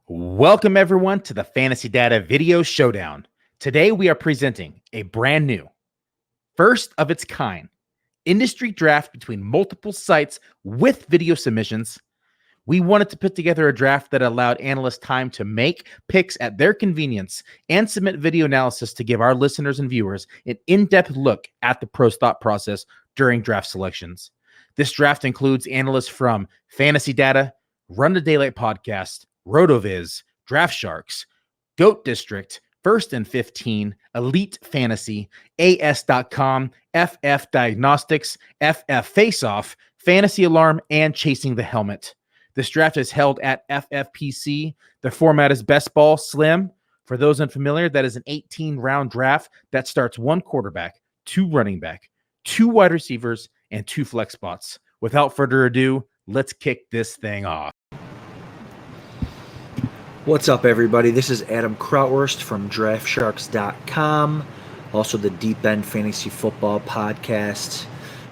Welcome everyone to the Fantasy Data Video Showdown. Today we are presenting a brand new, first of its kind, industry draft between multiple sites with video submissions. We wanted to put together a draft that allowed analysts time to make picks at their convenience and submit video analysis to give our listeners and viewers an in-depth look at the pros' thought process during draft selections. This draft includes analysts from FantasyData, Run the Daylight Podcast, Rotoviz, Draft Sharks, Goat District, First and 15, Elite Fantasy, AS.com, FF Diagnostics, FF Faceoff, Fantasy Alarm, and Chasing the Helmet. This draft is held at FFPC. The format is best ball slim. For those unfamiliar, that is an 18-round draft that starts one quarterback, two running back, two wide receivers, and two flex spots. Without further ado, let's kick this thing off. What's up, everybody? This is Adam Krautwurst from DraftSharks.com, also the Deep End Fantasy Football Podcast,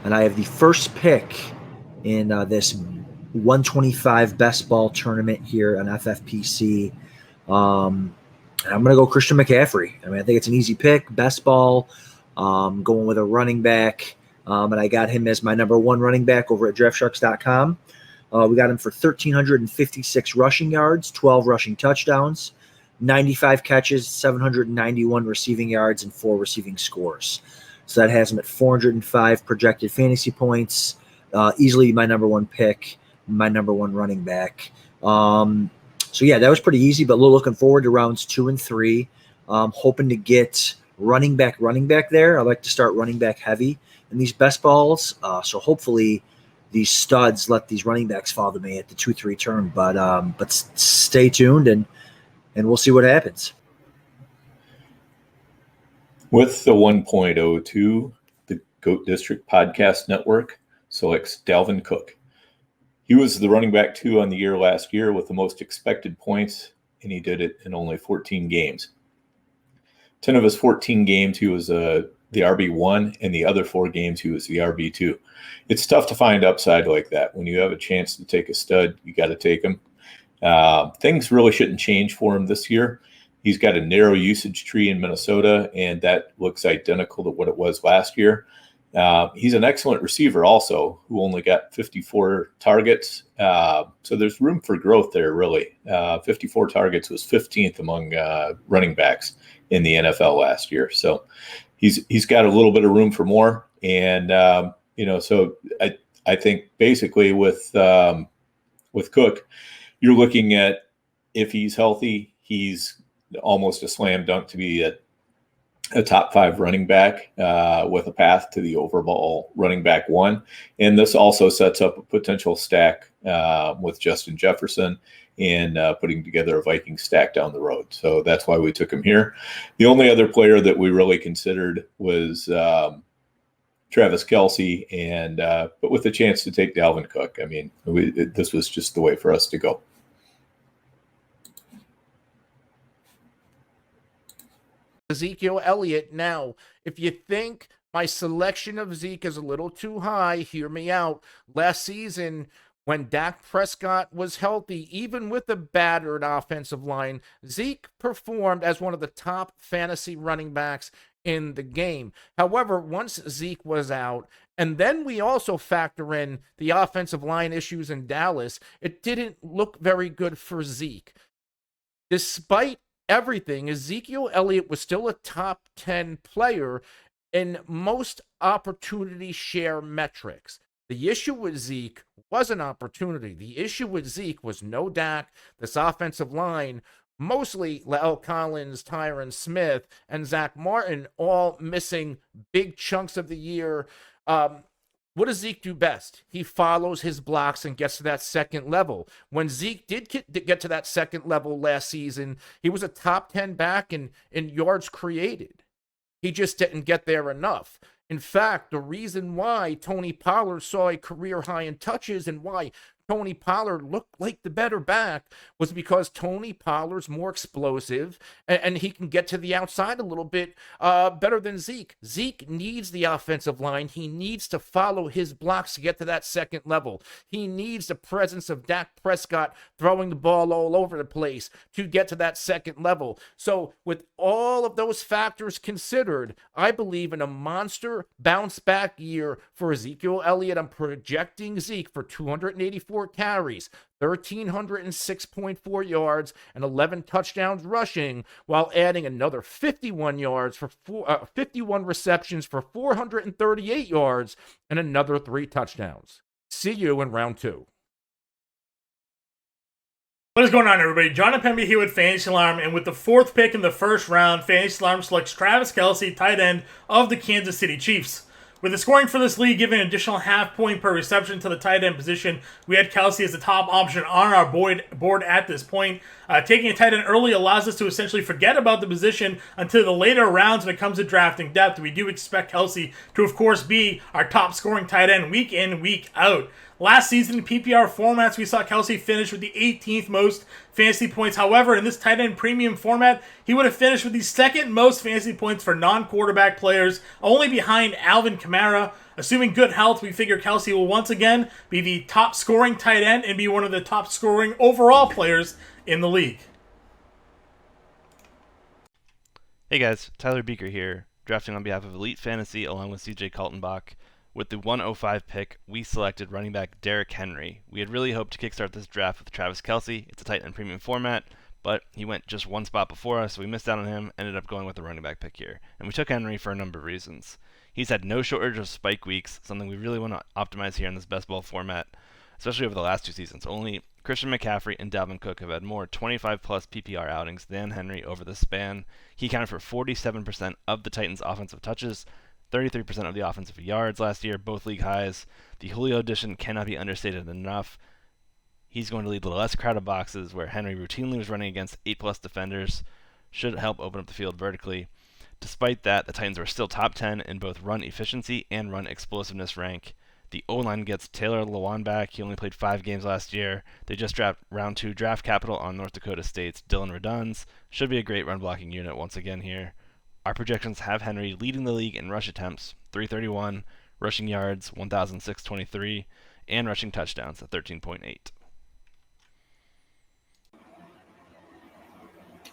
and I have the first pick in this 125 best ball tournament here on FFPC. And I'm going to go Christian McCaffrey. I mean, I think it's an easy pick, best ball, going with a running back, and I got him as my number one running back over at DraftSharks.com. We got him for 1,356 rushing yards, 12 rushing touchdowns, 95 catches, 791 receiving yards, and 4 receiving scores. So that has him at 405 projected fantasy points. Easily my number one pick, my number one running back. So yeah, that was pretty easy, but looking forward to rounds 2 and 3. Hoping to get running back there. I like to start running back heavy in these best balls. So hopefully these studs let these running backs fall to me at the 2-3 turn, but stay tuned and we'll see what happens. With the 1.02, the Goat District Podcast Network selects Dalvin Cook. He was the running back 2 on the year last year with the most expected points, and he did it in only 14 games. 10 of his 14 games, he was the RB1, and the other 4 games, he was the RB2. It's tough to find upside like that. When you have a chance to take a stud, you got to take him. Things really shouldn't change for him this year. He's got a narrow usage tree in Minnesota, and that looks identical to what it was last year. He's an excellent receiver also, who only got 54 targets. So there's room for growth there, really. 54 targets was 15th among running backs in the NFL last year. So he's got a little bit of room for more. And, so I think basically with Cook, you're looking at, if he's healthy, he's almost a slam dunk to be a top 5 running back with a path to the overall running back 1. And this also sets up a potential stack with Justin Jefferson and putting together a Viking stack down the road. So that's why we took him here. The only other player that we really considered was Travis Kelce, and but with a chance to take Dalvin Cook. I mean, this was just the way for us to go. Ezekiel Elliott. Now, if you think my selection of Zeke is a little too high, hear me out. Last season, when Dak Prescott was healthy, even with a battered offensive line, Zeke performed as one of the top fantasy running backs in the game. However, once Zeke was out, and then we also factor in the offensive line issues in Dallas, it didn't look very good for Zeke. Despite everything, Ezekiel Elliott was still a top 10 player in most opportunity share metrics. The issue with Zeke wasn't opportunity. The issue with Zeke was no Dak, this offensive line, mostly La'el Collins, Tyron Smith, and Zach Martin, all missing big chunks of the year. What does Zeke do best? He follows his blocks and gets to that second level. When Zeke did get to that second level last season, he was a top 10 back in yards created. He just didn't get there enough. In fact, the reason why Tony Pollard saw a career high in touches and why Tony Pollard looked like the better back was because Tony Pollard's more explosive and he can get to the outside a little bit better than Zeke. Zeke needs the offensive line. He needs to follow his blocks to get to that second level. He needs the presence of Dak Prescott throwing the ball all over the place to get to that second level. So with all of those factors considered, I believe in a monster bounce back year for Ezekiel Elliott. I'm projecting Zeke for 284 carries, 1,306.4 yards, and 11 touchdowns rushing, while adding another 51 yards for 51 receptions for 438 yards and another 3 touchdowns. See you in round 2. What is going on, everybody? John and Pemby here with Fantasy Alarm, and with the 4th pick in the first round, Fantasy Alarm selects Travis Kelce, tight end of the Kansas City Chiefs. With the scoring for this league giving an additional half point per reception to the tight end position, we had Kelce as the top option on our board at this point. Taking a tight end early allows us to essentially forget about the position until the later rounds when it comes to drafting depth. We do expect Kelce to, of course, be our top scoring tight end week in, week out. Last season in PPR formats, we saw Kelce finish with the 18th most fantasy points. However, in this tight end premium format, he would have finished with the 2nd most fantasy points for non-quarterback players, only behind Alvin Kamara. Assuming good health, we figure Kelce will once again be the top scoring tight end and be one of the top scoring overall players in the league. Hey guys, Tyler Beaker here, drafting on behalf of Elite Fantasy along with CJ Kaltenbach. With the 105 pick, we selected running back Derrick Henry. We had really hoped to kickstart this draft with Travis Kelce. It's a tight end premium format, but he went just one spot before us, so we missed out on him, ended up going with the running back pick here. And we took Henry for a number of reasons. He's had no shortage of spike weeks, something we really want to optimize here in this best ball format, especially over the last 2 seasons. Only Christian McCaffrey and Dalvin Cook have had more 25-plus PPR outings than Henry over this span. He accounted for 47% of the Titans' offensive touches, 33% of the offensive yards last year, both league highs. The Julio addition cannot be understated enough. He's going to lead the less crowded boxes where Henry routinely was running against 8-plus defenders. Should help open up the field vertically. Despite that, the Titans were still top 10 in both run efficiency and run explosiveness rank. The O-line gets Taylor Lewan back. He only played 5 games last year. They just dropped round 2 draft capital on North Dakota State's Dylan Reduns. Should be a great run blocking unit once again here. Our projections have Henry leading the league in rush attempts, 331, rushing yards, 1,623, and rushing touchdowns at 13.8.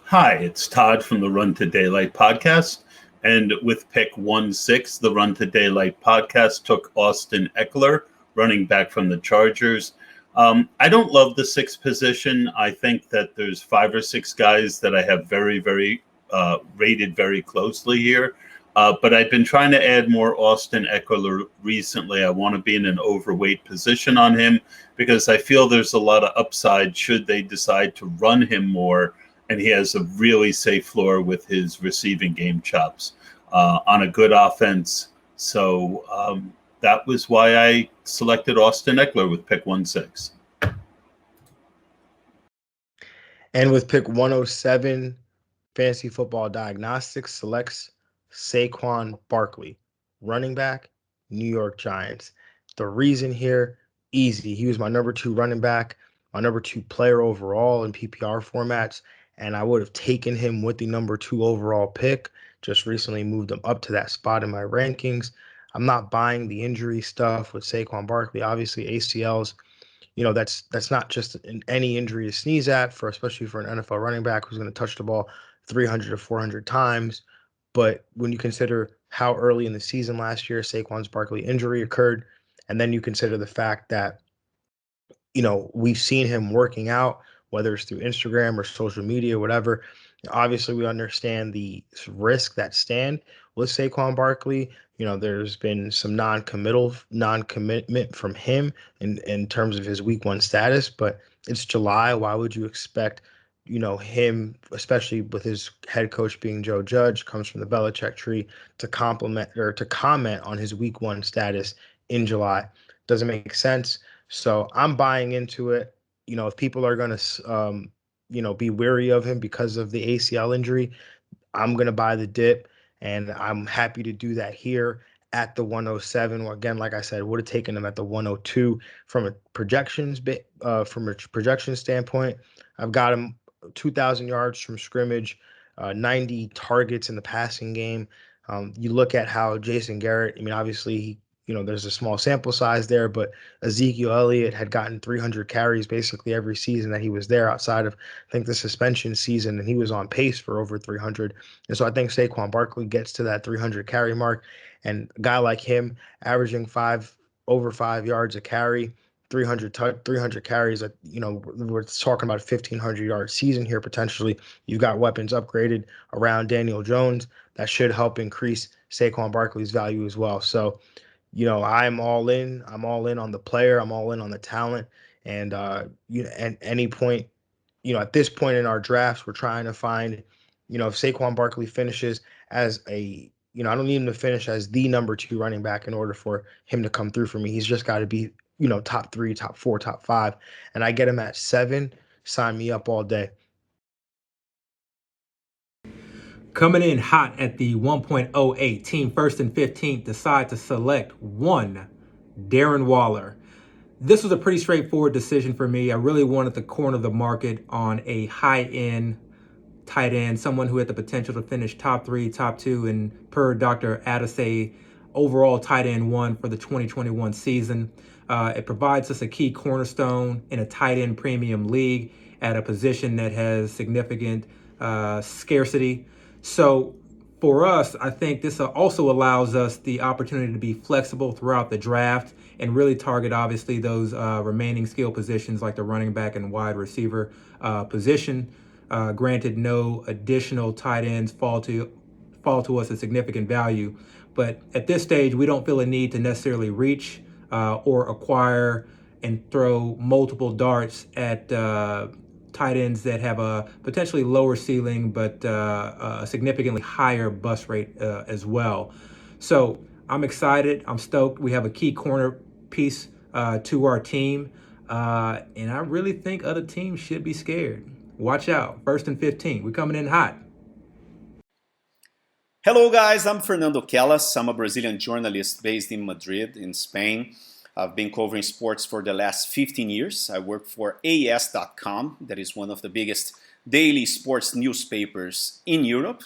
Hi, it's Todd from the Run to Daylight podcast. And with pick 1-6, the Run to Daylight podcast took Austin Ekeler, running back from the Chargers. I don't love the 6th position. I think that there's 5 or 6 guys that I have very, very rated very closely here. But I've been trying to add more Austin Ekeler recently. I want to be in an overweight position on him because I feel there's a lot of upside should they decide to run him more. And he has a really safe floor with his receiving game chops on a good offense. So that was why I selected Austin Ekeler with pick 1-6. And with pick 107, Fantasy Football Diagnostics selects Saquon Barkley, running back, New York Giants. The reason here, easy. He was my number 2 running back, my number 2 player overall in PPR formats, and I would have taken him with the number 2 overall pick. Just recently moved him up to that spot in my rankings. I'm not buying the injury stuff with Saquon Barkley. Obviously, ACLs, that's not just any injury to sneeze at, especially for an NFL running back who's going to touch the ball 300 to 400 times. But when you consider how early in the season last year Saquon's Barkley injury occurred, and then you consider the fact that, we've seen him working out, whether it's through Instagram or social media, whatever. Obviously, we understand the risk that stand with Saquon Barkley. There's been some non-commitment from him in terms of his week 1 status, but it's July. Why would you expect him, especially with his head coach being Joe Judge, comes from the Belichick tree, to comment on his week 1 status in July? Doesn't make sense. So I'm buying into it. If people are going to, be wary of him because of the ACL injury, I'm going to buy the dip, and I'm happy to do that here at the 107. Well, again, like I said, would have taken him at the 102 from a projection standpoint. I've got him 2,000 yards from scrimmage, 90 targets in the passing game. You look at how Jason Garrett, I mean, obviously, there's a small sample size there, but Ezekiel Elliott had gotten 300 carries basically every season that he was there outside of, I think, the suspension season, and he was on pace for over 300. And so I think Saquon Barkley gets to that 300 carry mark, and a guy like him averaging over 5 yards a carry, 300 carries, we're talking about a 1,500-yard season here potentially. You've got weapons upgraded around Daniel Jones that should help increase Saquon Barkley's value as well. So, I'm all in. I'm all in on the player. I'm all in on the talent. And, at any point, at this point in our drafts, we're trying to find, if Saquon Barkley finishes as I don't need him to finish as the number 2 running back in order for him to come through for me. He's just got to be, top 3, top 4, top 5. And I get him at 7, sign me up all day. Coming in hot at the 1.08, team first and 15th decide to select one, Darren Waller. This was a pretty straightforward decision for me. I really wanted to corner the market on a high-end tight end, someone who had the potential to finish top 3, top 2, and per Dr. Adesai, overall tight end 1 for the 2021 season. It provides us a key cornerstone in a tight end premium league at a position that has significant scarcity. So for us, I think this also allows us the opportunity to be flexible throughout the draft and really target, obviously, those remaining skill positions like the running back and wide receiver position. Granted, no additional tight ends fall to us at significant value. But at this stage, we don't feel a need to necessarily reach or acquire and throw multiple darts at tight ends that have a potentially lower ceiling but a significantly higher bust rate as well. So I'm excited. I'm stoked. We have a key corner piece to our team. And I really think other teams should be scared. Watch out. First and 15. We're coming in hot. Hello guys, I'm Fernando Kallas. I'm a Brazilian journalist based in Madrid, in Spain. I've been covering sports for the last 15 years. I work for AS.com, that is one of the biggest daily sports newspapers in Europe.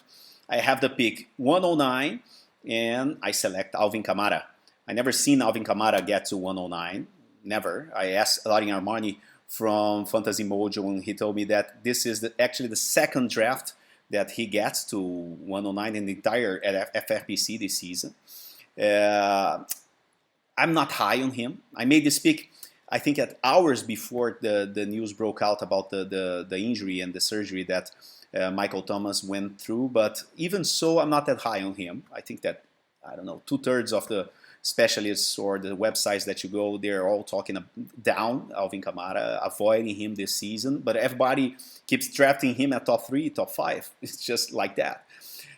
I have the pick 109 and I select Alvin Kamara. I never seen Alvin Kamara get to 109, never. I asked Larin Armani from Fantasy Mojo and he told me that this is actually the second draft that he gets to 109 in the entire FFPC this season. I'm not high on him. I made this pick, I think, at hours before the news broke out about the injury and the surgery that Michael Thomas went through. But even so, I'm not that high on him. I think that, 2/3 of the specialists or the websites that you go, they're all talking down Alvin Kamara, avoiding him this season. But everybody keeps drafting him at top 3, top 5. It's just like that.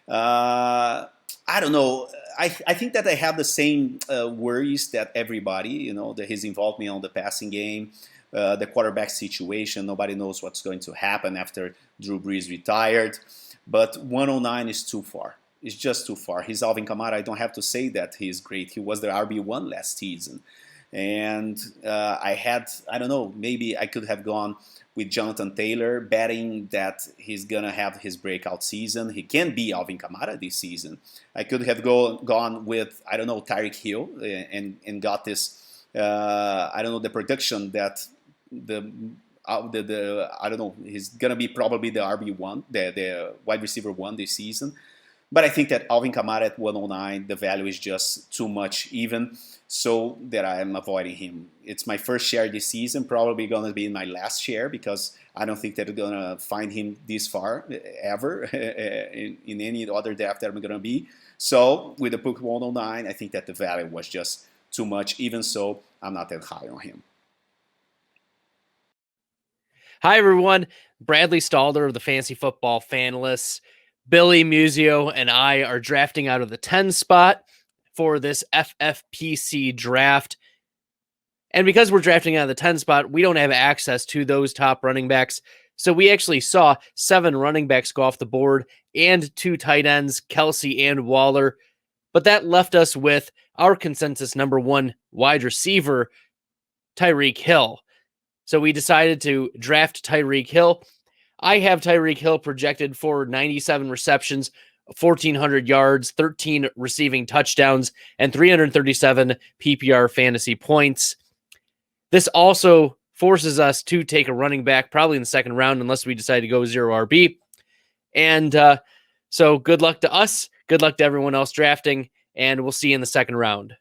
I don't know. I think that I have the same worries that everybody, that his involvement on the passing game, the quarterback situation. Nobody knows what's going to happen after Drew Brees retired. But 109 is too far. It's just too far. He's Alvin Kamara. I don't have to say that he's great. He was the RB1 last season. And maybe I could have gone with Jonathan Taylor, betting that he's going to have his breakout season. He can be Alvin Kamara this season. I could have gone with, Tyreek Hill and got this, the production that he's going to be probably the RB1, the wide receiver 1 this season. But I think that Alvin Kamara at 109, the value is just too much even, so that I am avoiding him. It's my first share this season, probably going to be my last share because I don't think that I'm going to find him this far ever in any other draft that I'm going to be. So with the pick 109, I think that the value was just too much. Even so, I'm not that high on him. Hi, everyone. Bradley Stalder of the Fantasy Football Fanalists. Billy, Muzio, and I are drafting out of the 10 spot for this FFPC draft. And because we're drafting out of the 10 spot, we don't have access to those top running backs. So we actually saw 7 running backs go off the board and 2 tight ends, Kelce and Waller. But that left us with our consensus number one wide receiver, Tyreek Hill. So we decided to draft Tyreek Hill. I have Tyreek Hill projected for 97 receptions, 1,400 yards, 13 receiving touchdowns, and 337 PPR fantasy points. This also forces us to take a running back probably in the second round unless we decide to go 0 RB. And so good luck to us. Good luck to everyone else drafting, and we'll see you in the second round.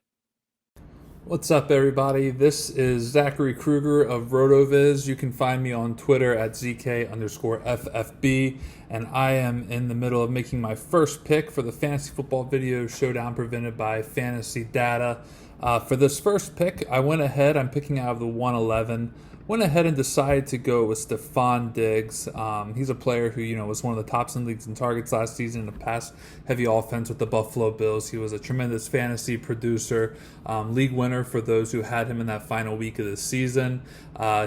What's up, everybody? This is Zachary Krueger of Rotoviz. You can find me on Twitter at ZK_FFB, and I am in the middle of making my first pick for the Fantasy Football Video Showdown presented by FantasyData. For this first pick, I went ahead, I'm picking out of the 111, went ahead and decided to go with Stefon Diggs. He's a player who, was one of the tops in leagues in targets last season in a pass-heavy offense with the Buffalo Bills. He was a tremendous fantasy producer, league winner for those who had him in that final week of the season.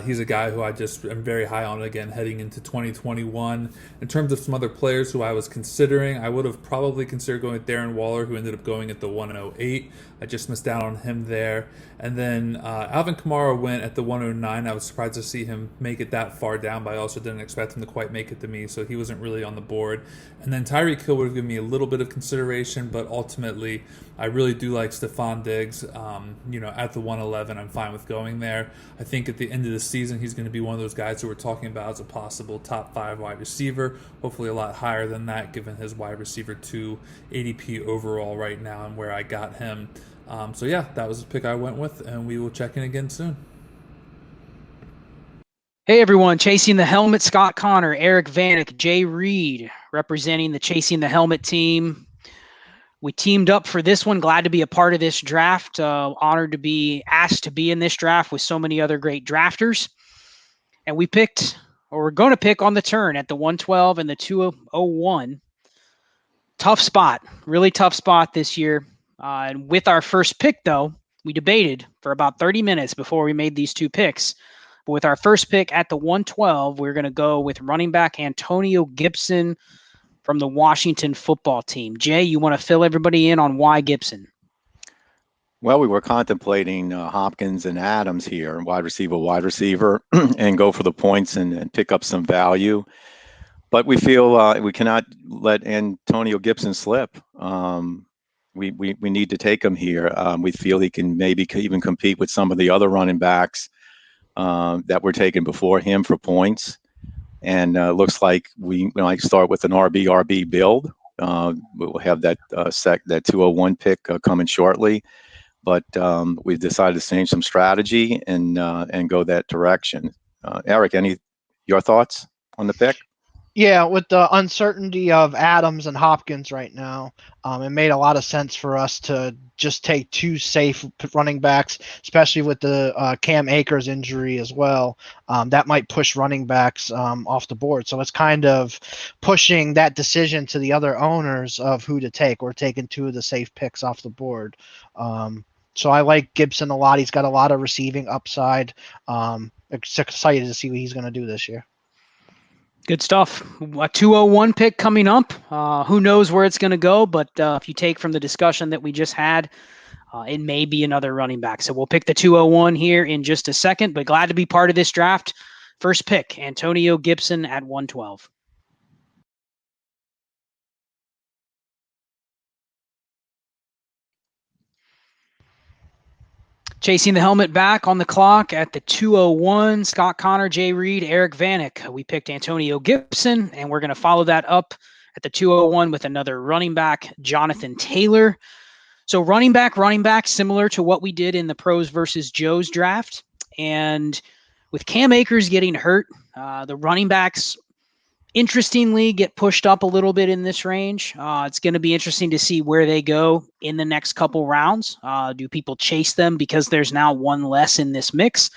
He's a guy who I just am very high on again heading into 2021. In terms of some other players who I was considering, I would have probably considered going with Darren Waller, who ended up going at the 108. I just missed out on him there. And then Alvin Kamara went at the 109. I was surprised to see him make it that far down, but I also didn't expect him to quite make it to me, so he wasn't really on the board. And then Tyreek Hill would have given me a little bit of consideration, but ultimately I really do like Stefon Diggs. At the 111, I'm fine with going there. I think at the end of the season, he's going to be one of those guys who we're talking about as a possible top 5 wide receiver, hopefully a lot higher than that given his wide receiver 2 ADP overall right now and where I got him. That was the pick I went with, and we will check in again soon. Hey everyone, Chasing the Helmet, Scott Connor, Eric Vanek, Jay Reed, representing the Chasing the Helmet team. We teamed up for this one. Glad to be a part of this draft. Honored to be asked to be in this draft with so many other great drafters. And we're going to pick on the turn at the 112 and the 201. Tough spot, really tough spot this year. And with our first pick, though, we debated for about 30 minutes before we made these two picks. But with our first pick at the 112, we're going to go with running back Antonio Gibson from the Washington football team. Jay, you want to fill everybody in on why Gibson? Well, we were contemplating Hopkins and Adams here, wide receiver, and go for the points and pick up some value. But we feel we cannot let Antonio Gibson slip. We need to take him here. We feel he can maybe even compete with some of the other running backs that were taken before him for points. And looks like we might start with an RB build. We'll have that 201 pick coming shortly. But we've decided to change some strategy and go that direction. Eric, your thoughts on the pick? Yeah, with the uncertainty of Adams and Hopkins right now, it made a lot of sense for us to just take 2 safe running backs, especially with the Cam Akers injury as well. That might push running backs off the board. So it's kind of pushing that decision to the other owners of who to take. We're taking 2 of the safe picks off the board. So I like Gibson a lot. He's got a lot of receiving upside. Excited to see what he's going to do this year. Good stuff. A 201 pick coming up. Who knows where it's going to go, but if you take from the discussion that we just had, it may be another running back. So we'll pick the 201 here in just a second, but glad to be part of this draft. First pick, Antonio Gibson at 112. Chasing the Helmet back on the clock at the 201. Scott Connor, Jay Reed, Eric Vanek. We picked Antonio Gibson, and we're going to follow that up at the 201 with another running back, Jonathan Taylor. So running back, similar to what we did in the Pros versus Joes draft. And with Cam Akers getting hurt, the running backs interestingly get pushed up a little bit in this range. It's going to be interesting to see where they go in the next couple rounds. Do people chase them because there's now one less in this mix?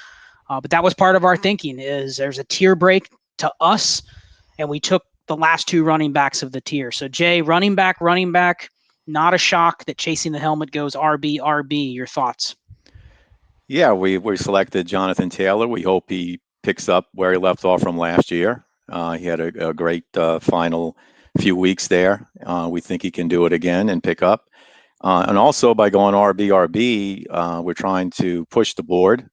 But that was part of our thinking, is there's a tier break to us, and we took the last 2 running backs of the tier. So Jay, running back, not a shock that Chasing the Helmet goes RB. Your thoughts? Yeah, we selected Jonathan Taylor. We hope he picks up where he left off from last year. He had a great final few weeks there. We think he can do it again and pick up. And also by going RB, we're trying to push the board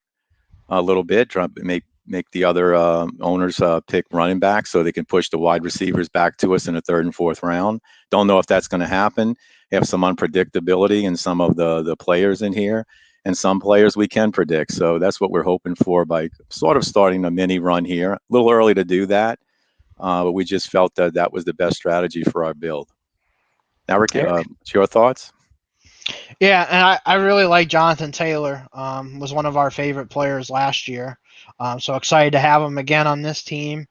a little bit, try to make the other owners pick running back so they can push the wide receivers back to us in the 3rd and 4th round. Don't know if that's going to happen. We have some unpredictability in some of the players in here, and some players we can predict. So that's what we're hoping for by sort of starting a mini run here. A little early to do that, but we just felt that that was the best strategy for our build. Now, Rick, what's your thoughts? Yeah, and I really like Jonathan Taylor. Was one of our favorite players last year. So excited to have him again on this team.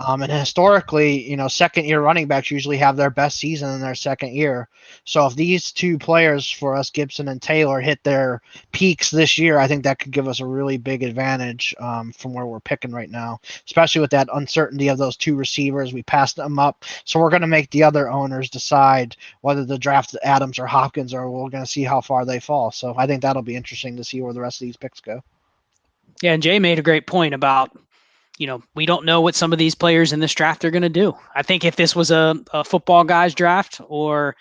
And historically, second-year running backs usually have their best season in their second year. So if these two players for us, Gibson and Taylor, hit their peaks this year, I think that could give us a really big advantage from where we're picking right now, especially with that uncertainty of those two receivers. We passed them up. So we're going to make the other owners decide whether to draft Adams or Hopkins, or we're going to see how far they fall. So I think that'll be interesting to see where the rest of these picks go. Yeah, and Jay made a great point about, we don't know what some of these players in this draft are going to do. I think if this was a football guys draft or,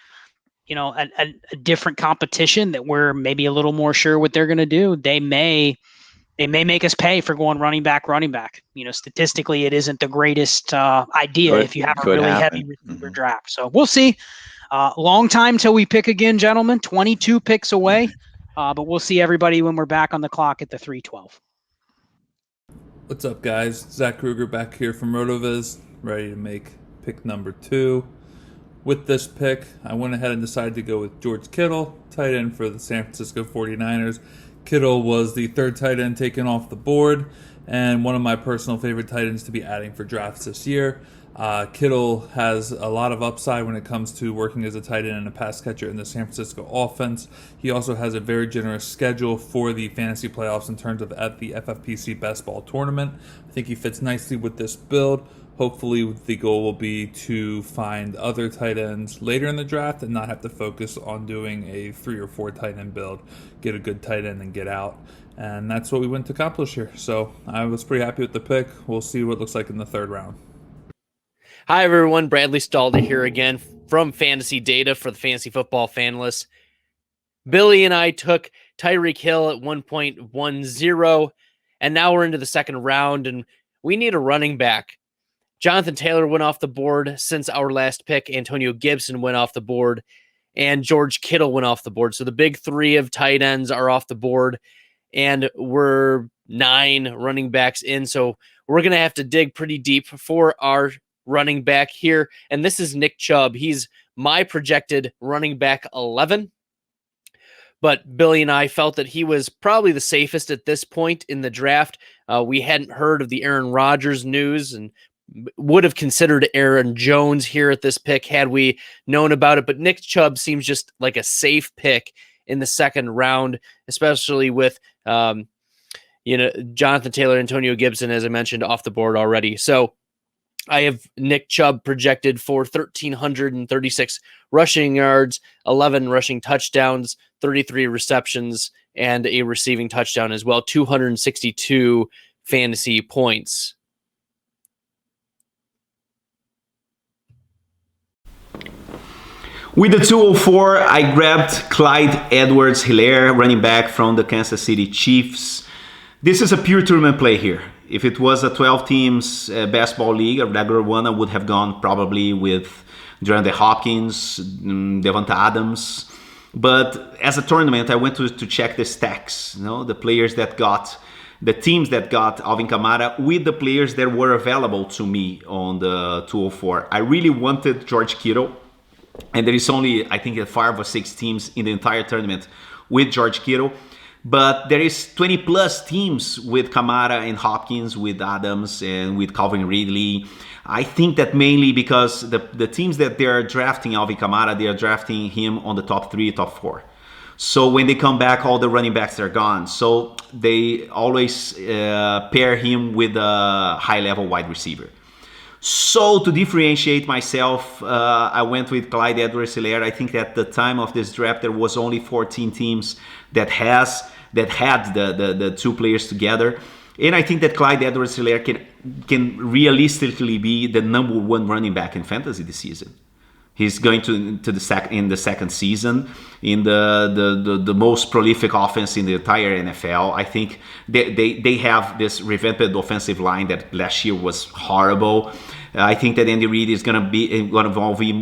a different competition that we're maybe a little more sure what they're going to do, they may make us pay for going running back. Statistically, it isn't the greatest idea if you have a really heavy receiver draft. So we'll see. Long time till we pick again, gentlemen. 22 picks away. But we'll see everybody when we're back on the clock at the 3:12. What's up, guys? Zach Krueger back here from Rotoviz, ready to make pick number 2. With this pick, I went ahead and decided to go with George Kittle, tight end for the San Francisco 49ers. Kittle was the 3rd tight end taken off the board, and one of my personal favorite tight ends to be adding for drafts this year. Kittle has a lot of upside when it comes to working as a tight end and a pass catcher in the San Francisco offense. He also has a very generous schedule for the fantasy playoffs in terms of at the FFPC Best Ball Tournament. I think he fits nicely with this build. Hopefully the goal will be to find other tight ends later in the draft and not have to focus on doing a 3 or 4 tight end build. Get a good tight end and get out. And that's what we went to accomplish here. So I was pretty happy with the pick. We'll see what it looks like in the 3rd round. Hi, everyone. Bradley Stalder here again from FantasyData for the Fantasy Football Fanless. Billy and I took Tyreek Hill at 1.10, and now we're into the 2nd round, and we need a running back. Jonathan Taylor went off the board since our last pick. Antonio Gibson went off the board, and George Kittle went off the board. So the big 3 of tight ends are off the board, and we're 9 running backs in. So we're going to have to dig pretty deep for our running back here, and this is Nick Chubb. He's my projected running back 11, but Billy and I felt that he was probably the safest at this point in the draft. We hadn't heard of the Aaron Rodgers news and would have considered Aaron Jones here at this pick had we known about it, but Nick Chubb seems just like a safe pick in the 2nd round, especially with Jonathan Taylor, Antonio Gibson, as I mentioned, off the board already. So I have Nick Chubb projected for 1,336 rushing yards, 11 rushing touchdowns, 33 receptions, and a receiving touchdown as well, 262 fantasy points. With the 204, I grabbed Clyde Edwards-Helaire, running back from the Kansas City Chiefs. This is a pure tournament play here. If it was a 12 teams basketball league, a regular one, I would have gone probably with DeAndre Hopkins, Davante Adams. But as a tournament, I went to check the stacks, the players that got, the teams that got Alvin Kamara with the players that were available to me on the 204. I really wanted George Kittle, and there is only, I think, 5 or 6 teams in the entire tournament with George Kittle. But there is 20 plus teams with Kamara and Hopkins, with Adams and with Calvin Ridley. I think that mainly because the teams that they are drafting Alvin Kamara, they are drafting him on the top 3, top 4. So when they come back, all the running backs are gone. So they always pair him with a high-level wide receiver. So to differentiate myself, I went with Clyde Edwards-Helaire. I think at the time of this draft, there was only 14 teams that had the 2 players together. And I think that Clyde Edwards-Helaire can realistically be the number 1 running back in fantasy this season. He's going to the second season in the most prolific offense in the entire NFL. I think they have this revamped offensive line that last year was horrible. I think that Andy Reid is going to involve him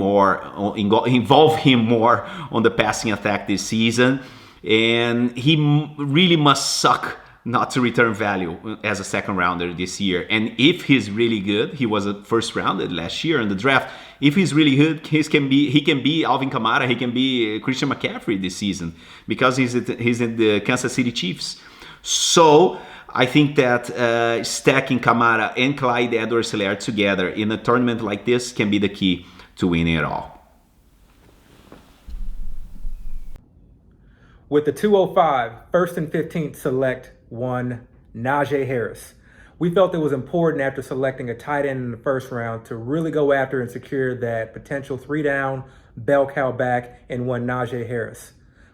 more on the passing attack this season, and he really must suck not to return value as a second rounder this year. And if he's really good, he was a first rounder last year in the draft. If he's really good, he can be Alvin Kamara, he can be Christian McCaffrey this season because he's in the Kansas City Chiefs. So I think that stacking Kamara and Clyde Edwards-Helaire together in a tournament like this can be the key to winning it all. With the 205, first and 15th select one, Najee Harris. We felt it was important after selecting a tight end in the first round to really go after and secure that potential 3-down bell cow back in one Najee Harris.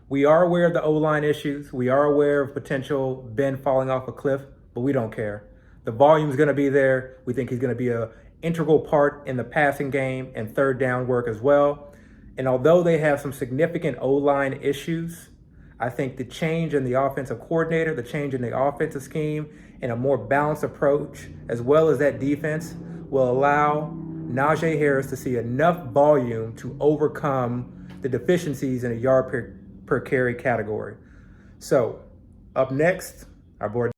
We are aware of the O-line issues. We are aware of potential Ben falling off a cliff, but we don't care. The volume is going to be there. We think he's going to be an integral part in the passing game and third down work as well. And although they have some significant O-line issues, I think the change in the offensive coordinator, the change in the offensive scheme, and a more balanced approach, as well as that defense, will allow Najee Harris to see enough volume to overcome the deficiencies in a yard per carry category. So, up next, our board.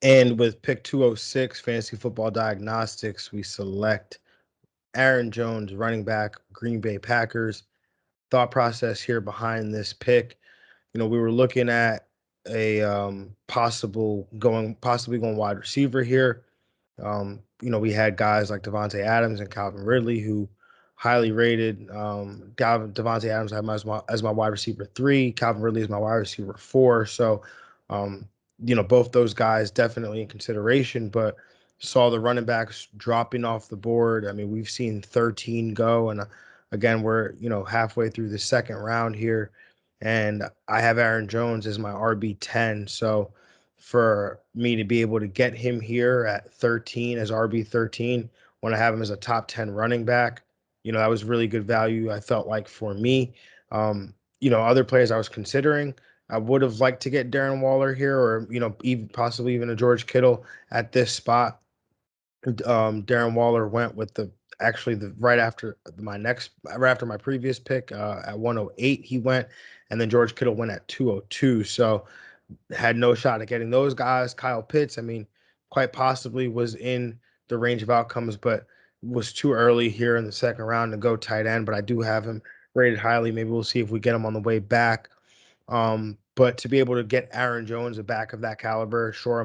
And with pick 206, Fantasy Football Diagnostics, we select Aaron Jones, running back, Green Bay Packers. Thought process here behind this pick. We were looking at a possibly going wide receiver here. We had guys like Davante Adams and Calvin Ridley who highly rated. Davante Adams I have as my wide receiver 3. Calvin Ridley is my wide receiver 4. So, both those guys definitely in consideration, but saw the running backs dropping off the board. I mean, we've seen 13 go, and again, we're halfway through the second round here, and I have Aaron Jones as my RB10. So for me to be able to get him here at 13 as RB13 when I have him as a top 10 running back, that was really good value, I felt like, for me. Other players I was considering, I would have liked to get Darren Waller here, or even possibly even a George Kittle at this spot. Darren Waller went with right after my previous pick at 108 he went, and then George Kittle went at 202. So had no shot at getting those guys. Kyle Pitts, I mean, quite possibly was in the range of outcomes, but was too early here in the second round to go tight end. But I do have him rated highly. Maybe we'll see if we get him on the way back. But to be able to get Aaron Jones, a back of that caliber, compare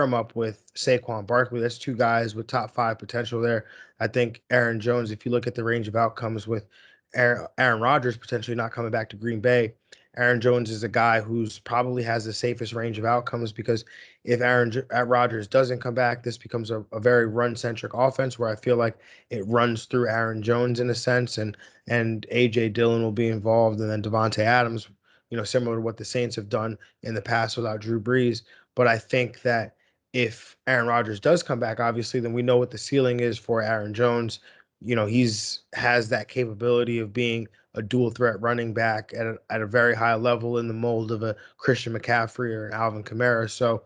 him up with Saquon Barkley, that's two guys with top 5 potential there. I think Aaron Jones, if you look at the range of outcomes with Aaron Rodgers potentially not coming back to Green Bay, Aaron Jones is a guy who's probably has the safest range of outcomes, because if Rodgers doesn't come back, this becomes a very run-centric offense where I feel like it runs through Aaron Jones in a sense, and AJ Dillon will be involved, and then Davante Adams, similar to what the Saints have done in the past without Drew Brees. But I think that if Aaron Rodgers does come back, obviously, then we know what the ceiling is for Aaron Jones. Has that capability of being a dual threat running back at a very high level in the mold of a Christian McCaffrey or an Alvin Kamara. So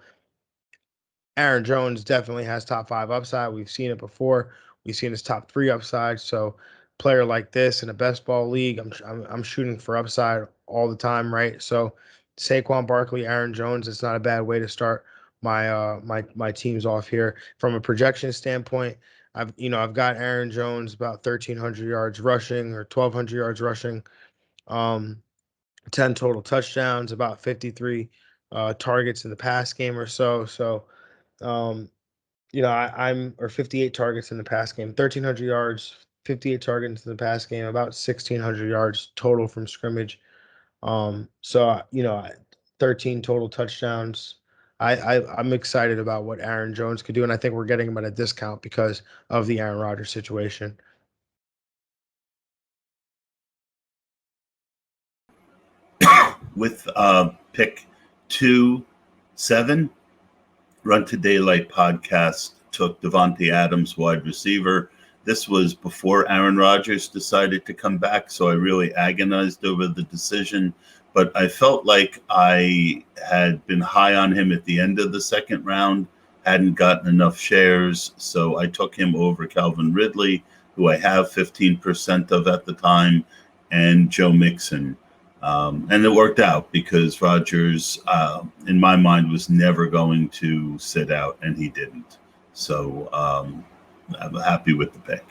Aaron Jones definitely has top 5 upside. We've seen it before. We've seen his top 3 upside. So player like this in a best ball league, I'm shooting for upside all the time, right? So Saquon Barkley, Aaron Jones, it's not a bad way to start my teams off here. From a projection standpoint, I've got Aaron Jones about 1,300 yards rushing or 1,200 yards rushing, 10 total touchdowns, about 53 targets in the pass game or so. So, I'm 58 targets in the pass game, 1,300 yards, 58 targets in the pass game, about 1,600 yards total from scrimmage. 13 total touchdowns. I'm excited about what Aaron Jones could do, and I think we're getting him at a discount because of the Aaron Rodgers situation. With pick 2-7. Run to Daylight podcast took Davante Adams, wide receiver. This was before Aaron Rodgers decided to come back, so I really agonized over the decision. But I felt like I had been high on him at the end of the second round, hadn't gotten enough shares, so I took him over Calvin Ridley, who I have 15% of at the time, and Joe Mixon. And it worked out because Rodgers, in my mind, was never going to sit out, and he didn't. So I'm happy with the pick.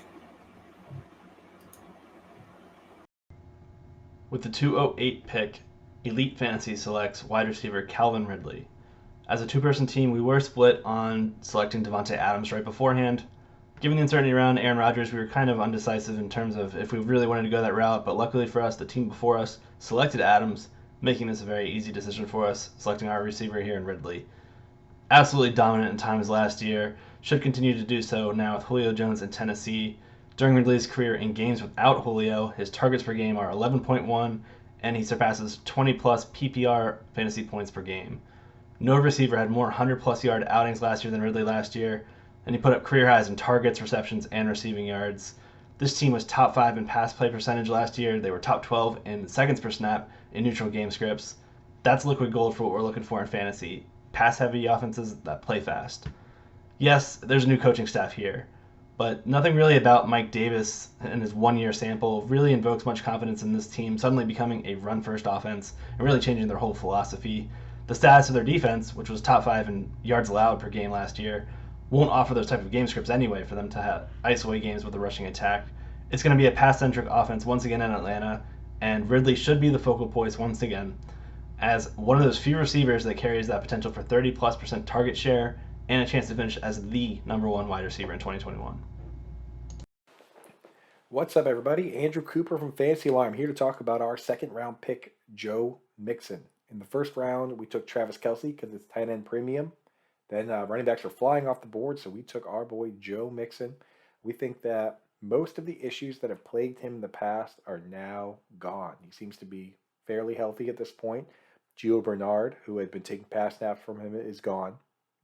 With the 208 pick, Elite Fantasy selects wide receiver Calvin Ridley. As a two-person team, we were split on selecting Davante Adams right beforehand. Given the uncertainty around Aaron Rodgers, we were kind of undecisive in terms of if we really wanted to go that route, but luckily for us, the team before us selected Adams, making this a very easy decision for us, selecting our receiver here in Ridley. Absolutely dominant in times last year, should continue to do so now with Julio Jones in Tennessee. During Ridley's career in games without Julio, his targets per game are 11.1, and he surpasses 20-plus PPR fantasy points per game. No receiver had more 100-plus yard outings last year than Ridley last year, and he put up career highs in targets, receptions, and receiving yards. This team was top 5 in pass play percentage last year. They were top 12 in seconds per snap in neutral game scripts. That's liquid gold for what we're looking for in fantasy. Pass-heavy offenses that play fast. Yes, there's a new coaching staff here, but nothing really about Mike Davis and his one-year sample really invokes much confidence in this team suddenly becoming a run-first offense and really changing their whole philosophy. The status of their defense, which was top 5 in yards allowed per game last year, won't offer those type of game scripts anyway for them to have ice away games with a rushing attack. It's going to be a pass-centric offense once again in Atlanta, and Ridley should be the focal point once again as one of those few receivers that carries that potential for 30+% target share and a chance to finish as the number 1 wide receiver in 2021. What's up, everybody? Andrew Cooper from Fantasy Alarm here to talk about our second-round pick, Joe Mixon. In the first round, we took Travis Kelce because it's tight end premium. Then running backs are flying off the board, so we took our boy Joe Mixon. We think that most of the issues that have plagued him in the past are now gone. He seems to be fairly healthy at this point. Gio Bernard, who had been taking pass snaps from him, is gone.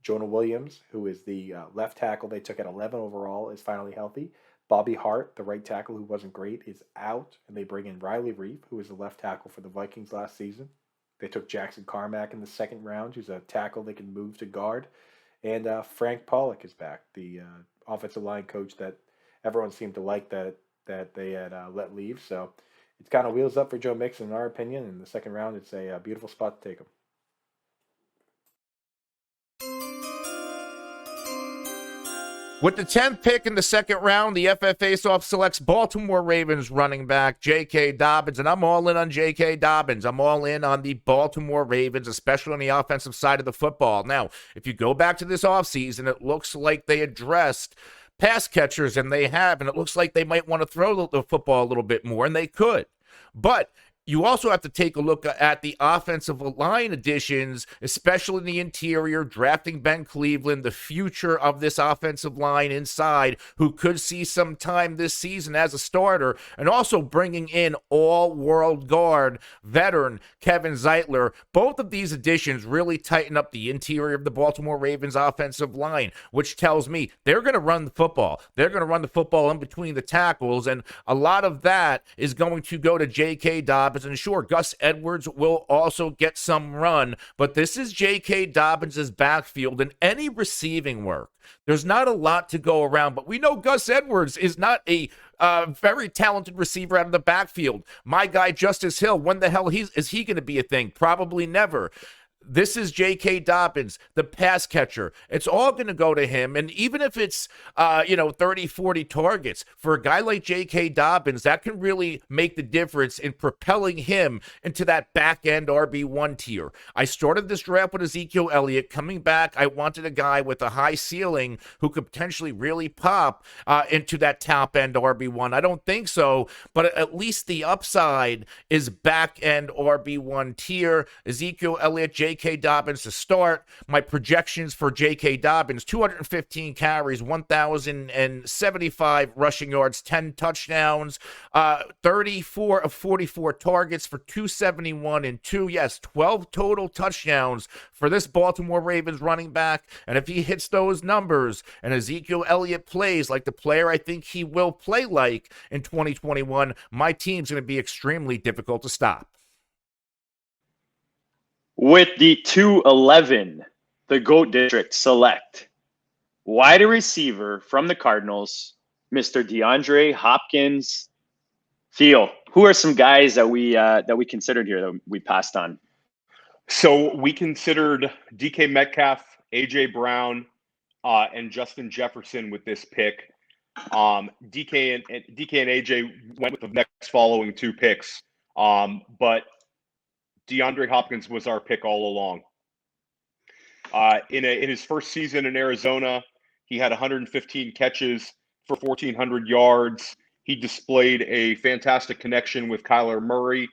Jonah Williams, who is the left tackle they took at 11 overall, is finally healthy. Bobby Hart, the right tackle who wasn't great, is out, and they bring in Riley Reif, who was the left tackle for the Vikings last season. They took Jackson Carmack in the second round, who's a tackle they can move to guard. And Frank Pollock is back, the offensive line coach that everyone seemed to like that they had let leave. So it's kind of wheels up for Joe Mixon, in our opinion. In the second round, it's a beautiful spot to take him. With the 10th pick in the second round, the FF Face-Off selects Baltimore Ravens running back J.K. Dobbins, and I'm all in on J.K. Dobbins. I'm all in on the Baltimore Ravens, especially on the offensive side of the football. Now, if you go back to this offseason, it looks like they addressed pass catchers, and they have, and it looks like they might want to throw the football a little bit more, and they could. But you also have to take a look at the offensive line additions, especially in the interior, drafting Ben Cleveland, the future of this offensive line inside, who could see some time this season as a starter, and also bringing in all-world guard veteran Kevin Zeitler. Both of these additions really tighten up the interior of the Baltimore Ravens offensive line, which tells me they're going to run the football. They're going to run the football in between the tackles, and a lot of that is going to go to J.K. Dobbins. And sure, Gus Edwards will also get some run, but this is J.K. Dobbins' backfield, and any receiving work, there's not a lot to go around, but we know Gus Edwards is not a very talented receiver out of the backfield. My guy, Justice Hill, when the hell is he going to be a thing? Probably never. This is J.K. Dobbins, the pass catcher. It's all going to go to him. And even if it's, 30, 40 targets, for a guy like J.K. Dobbins, that can really make the difference in propelling him into that back-end RB1 tier. I started this draft with Ezekiel Elliott. Coming back, I wanted a guy with a high ceiling who could potentially really pop into that top-end RB1. I don't think so, but at least the upside is back-end RB1 tier. Ezekiel Elliott, J.K. J.K. Dobbins to start. My projections for J.K. Dobbins, 215 carries, 1,075 rushing yards, 10 touchdowns, 34 of 44 targets for 271 and 2. Yes, 12 total touchdowns for this Baltimore Ravens running back. And if he hits those numbers and Ezekiel Elliott plays like the player I think he will play like in 2021, my team's going to be extremely difficult to stop. With the 211, the GOAT District select wide receiver from the Cardinals, Mr. DeAndre Hopkins. Theo, who are some guys that we considered here that we passed on? So we considered DK Metcalf, AJ Brown, and Justin Jefferson with this pick. DK and AJ went with the next following two picks, but DeAndre Hopkins was our pick all along. In his first season in Arizona, he had 115 catches for 1,400 yards. He displayed a fantastic connection with Kyler Murray.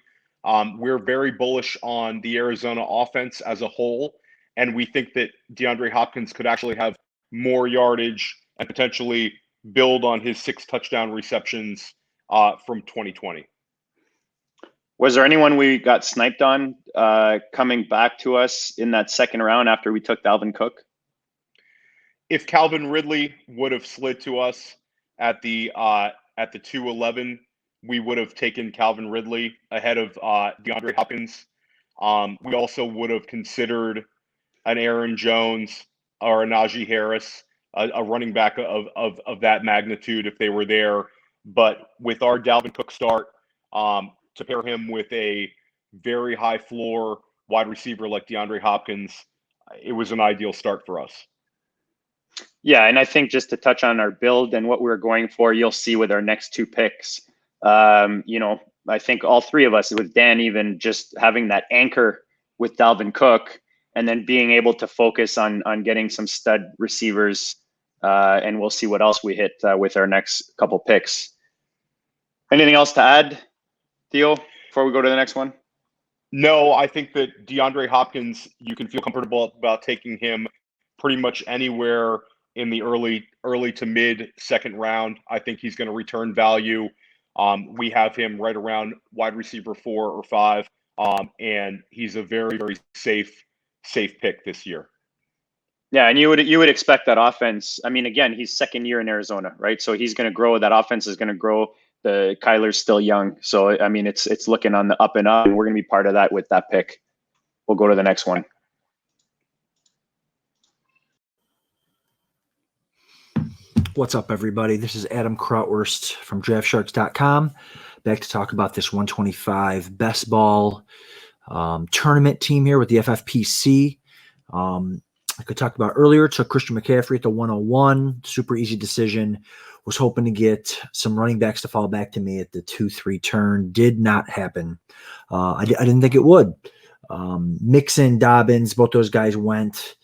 We're very bullish on the Arizona offense as a whole, and we think that DeAndre Hopkins could actually have more yardage and potentially build on his 6 touchdown receptions from 2020. Was there anyone we got sniped on coming back to us in that second round after we took Dalvin Cook? If Calvin Ridley would have slid to us at the 211, we would have taken Calvin Ridley ahead of DeAndre Hopkins. We also would have considered an Aaron Jones or a Najee Harris, a running back of that magnitude if they were there. But with our Dalvin Cook start, to pair him with a very high floor wide receiver like DeAndre Hopkins, it was an ideal start for us. Yeah, and I think just to touch on our build and what we're going for, you'll see with our next two picks. I think all three of us, with Dan even, just having that anchor with Dalvin Cook and then being able to focus on getting some stud receivers, and we'll see what else we hit with our next couple picks. Anything else to add, Theo, before we go to the next one? No, I think that DeAndre Hopkins, you can feel comfortable about taking him pretty much anywhere in the early to mid second round. I think he's going to return value. We have him right around wide receiver 4 or 5, and he's a very, very safe pick this year. Yeah, and you would expect that offense. I mean, again, he's second year in Arizona, right? So he's going to grow. That offense is going to grow. The Kyler's still young, so I mean, it's looking on the up and up, and we're going to be part of that with that pick. We'll go to the next one. What's up, everybody? This is Adam Krautwurst from DraftSharks.com. Back to talk about this 125 best ball tournament team here with the FFPC. I could talk about earlier. Took Christian McCaffrey at the 101. Super easy decision. Was hoping to get some running backs to fall back to me at the 2-3 turn. Did not happen. I didn't think it would. Mixon, Dobbins, both those guys went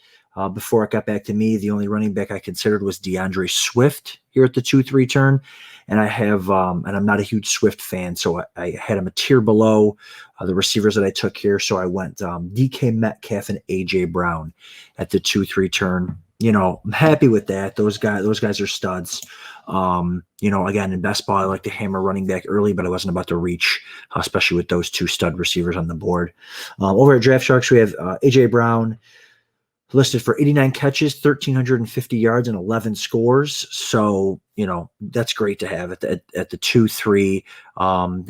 before it got back to me. The only running back I considered was DeAndre Swift here at the 2-3 turn. And I have, and I'm not a huge Swift fan, so I had him a tier below the receivers that I took here. So I went DK Metcalf and AJ Brown at the 2-3 turn. I'm happy with that. Those guys are studs. Again, in best ball, I like to hammer running back early, but I wasn't about to reach, especially with those two stud receivers on the board. Over at Draft Sharks, we have AJ Brown listed for 89 catches, 1,350 yards, and 11 scores. So, that's great to have at the 2-3.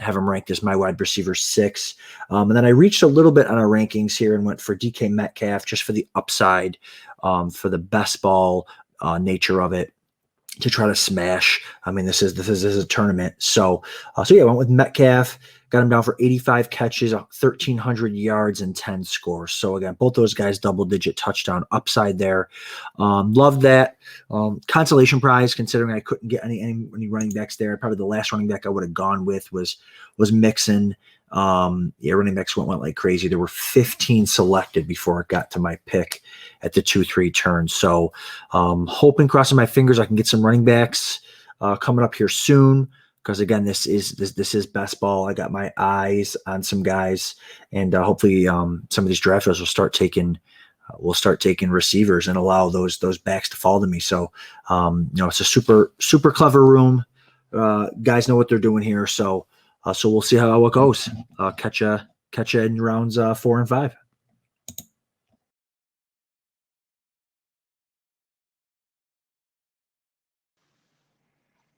Have him ranked as my wide receiver 6. And then I reached a little bit on our rankings here and went for DK Metcalf just for the upside, for the best ball nature of it, to try to smash. I mean, this is a tournament. So I went with Metcalf. Got him down for 85 catches, 1,300 yards, and 10 scores. So again, both those guys double-digit touchdown upside there. Love that. Consolation prize, considering I couldn't get any running backs there. Probably the last running back I would have gone with was Mixon. Running backs went like crazy. There were 15 selected before it got to my pick at the 2-3 turn. So hoping, crossing my fingers, I can get some running backs coming up here soon. because again, this is best ball. I got my eyes on some guys, and hopefully some of these drafters will start taking receivers and allow those backs to fall to me. So it's a super clever room. Guys know what they're doing here. So we'll see how it goes. Catch you in rounds 4 and 5.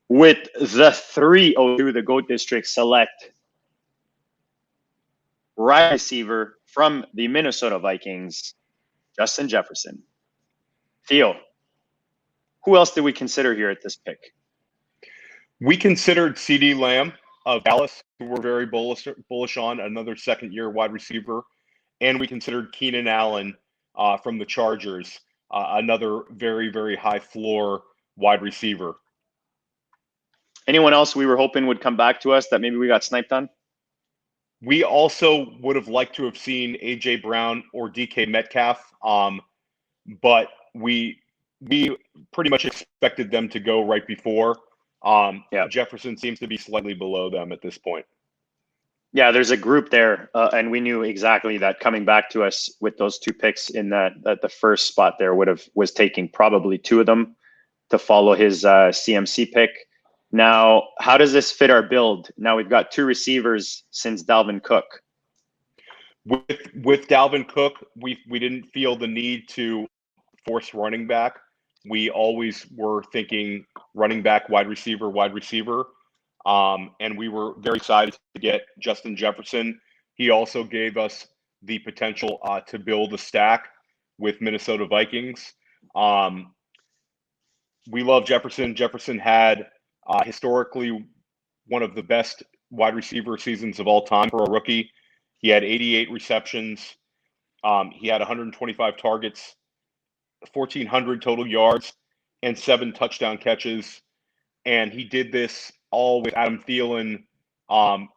With the 302, the GOAT District select wide receiver from the Minnesota Vikings, Justin Jefferson. Theo, who else did we consider here at this pick? We considered CeeDee Lamb of Dallas, who we're very bullish on, another second-year wide receiver. And we considered Keenan Allen from the Chargers, another very, very high floor wide receiver. Anyone else we were hoping would come back to us that maybe we got sniped on? We also would have liked to have seen AJ Brown or DK Metcalf, but we pretty much expected them to go right before. Jefferson seems to be slightly below them at this point. Yeah, there's a group there, and we knew exactly that coming back to us with those 2 picks in that the first spot there was taking probably 2 of them to follow his CMC pick. Now, how does this fit our build? Now we've got 2 receivers since Dalvin Cook. With Dalvin Cook, we didn't feel the need to force running back. We always were thinking running back, wide receiver. And we were very excited to get Justin Jefferson. He also gave us the potential to build a stack with Minnesota Vikings. We love Jefferson. Jefferson had historically one of the best wide receiver seasons of all time for a rookie. He had 88 receptions. He had 125 targets, 1,400 total yards, and 7 touchdown catches. And he did this all with Adam Thielen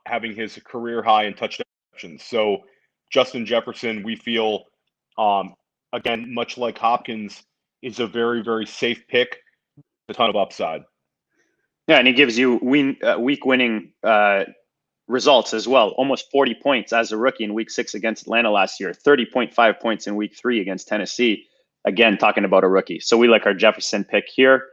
having his career high in touchdowns. So Justin Jefferson, we feel, again, much like Hopkins, is a very, very safe pick, a ton of upside. Yeah, and he gives you week winning results as well. Almost 40 points as a rookie in week 6 against Atlanta last year, 30.5 points in week 3 against Tennessee. Again, talking about a rookie. So we like our Jefferson pick here.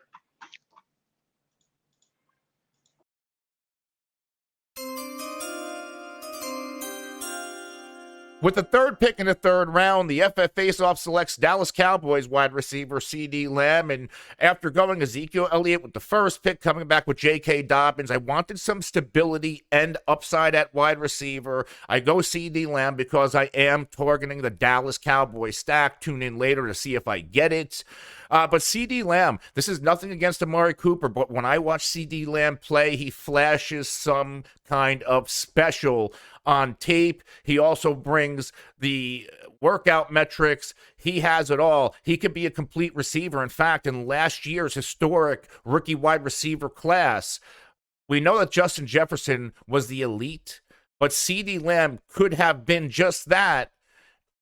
With the 3rd pick in the 3rd round, the FF Faceoff selects Dallas Cowboys wide receiver CeeDee Lamb. And after going Ezekiel Elliott with the 1st pick, coming back with J.K. Dobbins, I wanted some stability and upside at wide receiver. I go CeeDee Lamb because I am targeting the Dallas Cowboys stack. Tune in later to see if I get it. But CeeDee Lamb, this is nothing against Amari Cooper, but when I watch CeeDee Lamb play, he flashes some kind of special on tape. He also brings the workout metrics. He has it all. He could be a complete receiver. In fact, in last year's historic rookie wide receiver class, we know that Justin Jefferson was the elite, but CeeDee Lamb could have been just that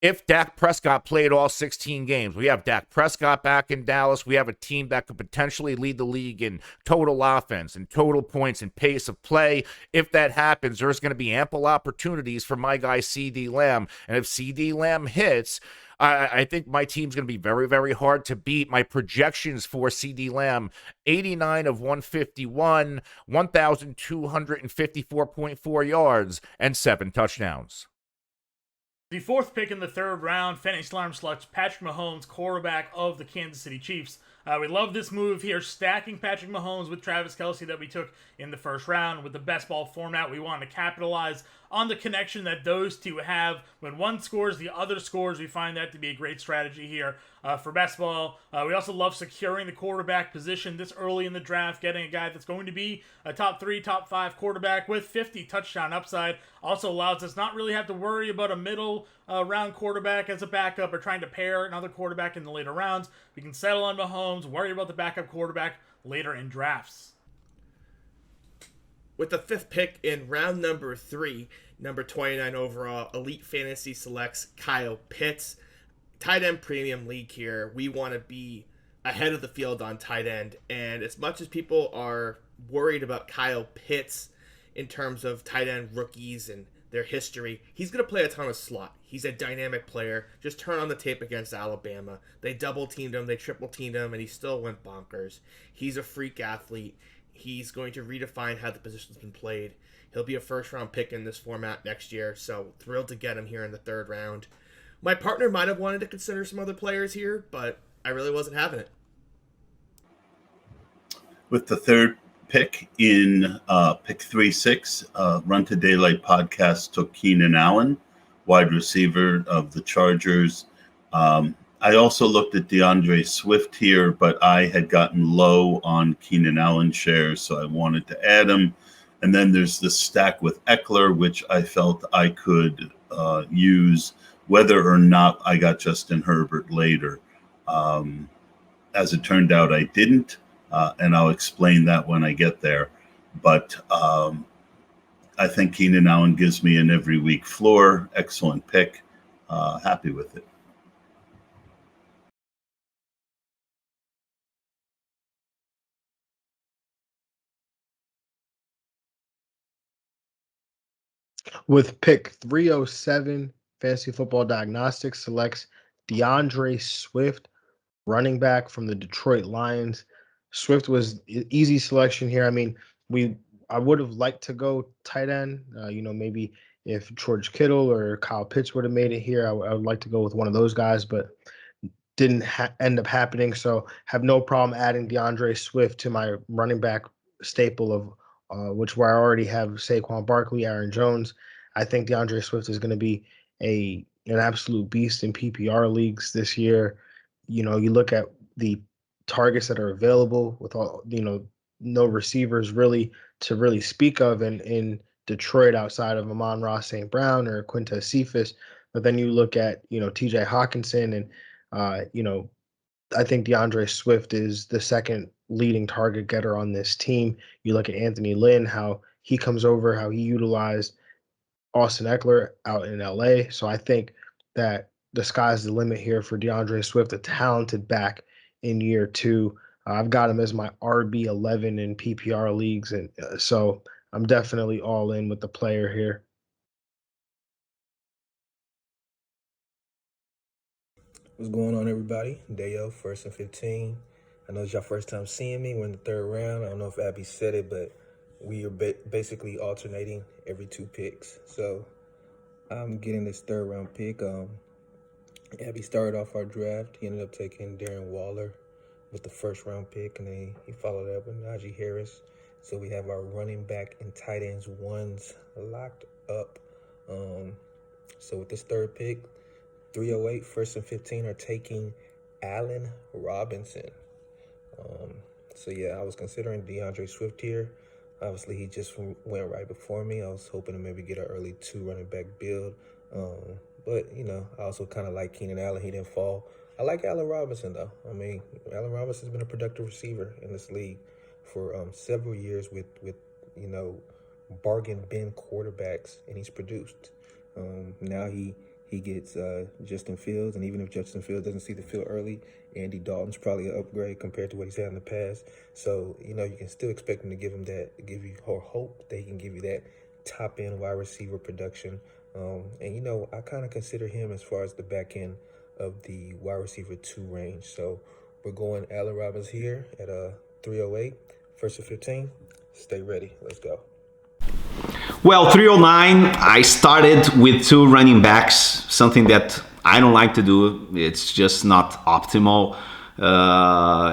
if Dak Prescott played all 16 games. We have Dak Prescott back in Dallas. We have a team that could potentially lead the league in total offense and total points and pace of play. If that happens, there's going to be ample opportunities for my guy CeeDee Lamb. And if CeeDee Lamb hits, I think my team's going to be very, very hard to beat. My projections for CeeDee Lamb, 89 of 151, 1,254.4 yards, and 7 touchdowns. The 4th pick in the 3rd round, Fantasy Alarm selects Patrick Mahomes, quarterback of the Kansas City Chiefs. We love this move here, stacking Patrick Mahomes with Travis Kelce that we took in the 1st round. With the best ball format, we want to capitalize on the connection that those two have. When one scores, the other scores. We find that to be a great strategy here for best ball. We also love securing the quarterback position this early in the draft, getting a guy that's going to be a top 3, top 5 quarterback with 50 touchdown upside. Also allows us not really have to worry about a middle round quarterback as a backup or trying to pair another quarterback in the later rounds. We can settle on Mahomes, worry about the backup quarterback later in drafts. With the 5th pick in round number 3, number 29 overall, Elite Fantasy selects Kyle Pitts. Tight end premium league here. We want to be ahead of the field on tight end. And as much as people are worried about Kyle Pitts in terms of tight end rookies and their history. He's going to play a ton of slot. He's a dynamic player. Just turn on the tape against Alabama. They double-teamed him, they triple-teamed him, and he still went bonkers. He's a freak athlete. He's going to redefine how the position's been played. He'll be a first-round pick in this format next year, so thrilled to get him here in the third round. My partner might have wanted to consider some other players here, but I really wasn't having it. With the third pick in pick 3-6, Run to Daylight podcast took Keenan Allen, wide receiver of the Chargers. I also looked at DeAndre Swift here, but I had gotten low on Keenan Allen shares, so I wanted to add him. And then there's the stack with Ekeler, which I felt I could use whether or not I got Justin Herbert later. As it turned out, I didn't. And I'll explain that when I get there. But I think Keenan Allen gives me an every week floor. Excellent pick. Happy with it. With pick 307, Fantasy Football Diagnostics selects DeAndre Swift, running back from the Detroit Lions. Swift was easy selection here. I mean, I would have liked to go tight end. Maybe if George Kittle or Kyle Pitts would have made it here, I would like to go with one of those guys, but didn't end up happening. So have no problem adding DeAndre Swift to my running back staple of where I already have Saquon Barkley, Aaron Jones. I think DeAndre Swift is going to be an absolute beast in PPR leagues this year. You look at the targets that are available with all, no receivers really to speak of in Detroit outside of Amon-Ra St. Brown or Quintez Cephas. But then you look at, TJ Hawkinson and, I think DeAndre Swift is the second leading target getter on this team. You look at Anthony Lynn, how he comes over, how he utilized Austin Ekeler out in LA. So I think that the sky's the limit here for DeAndre Swift, a talented back in year two. I've got him as my RB11 in PPR leagues. And so I'm definitely all in with the player here. What's going on, everybody? Theo, 1st and 15. I know it's your first time seeing me. We're in the third round. I don't know if Abby said it, but we are basically alternating every 2 picks. So I'm getting this third round pick. Abby started off our draft. He ended up taking Darren Waller with the first round pick, and then he followed up with Najee Harris. So we have our running back and tight ends ones locked up. So with this third pick, 308, 1st and 15 are taking Allen Robinson. So yeah, I was considering DeAndre Swift here. Obviously, he just went right before me. I was hoping to maybe get an early 2 running back build. But, I also kind of like Keenan Allen. He didn't fall. I like Allen Robinson, though. I mean, Allen Robinson's been a productive receiver in this league for several years with bargain bin quarterbacks, and he's produced. Now he gets Justin Fields, and even if Justin Fields doesn't see the field early, Andy Dalton's probably an upgrade compared to what he's had in the past. So, you can still expect him to give you hope that he can give you that top-end wide receiver production. And, I kind of consider him as far as the back end of the wide receiver 2 range. So we're going Allen Robinson here at 308, 1st and 15. Stay ready. Let's go. Well, 309, I started with 2 running backs, something that I don't like to do. It's just not optimal.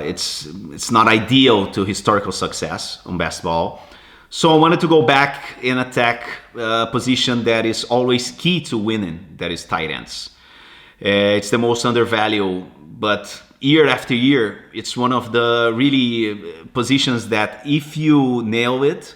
It's not ideal to historical success on best ball. So I wanted to go back and attack a position that is always key to winning, that is tight ends. It's the most undervalued, but year after year, it's one of the really positions that if you nail it,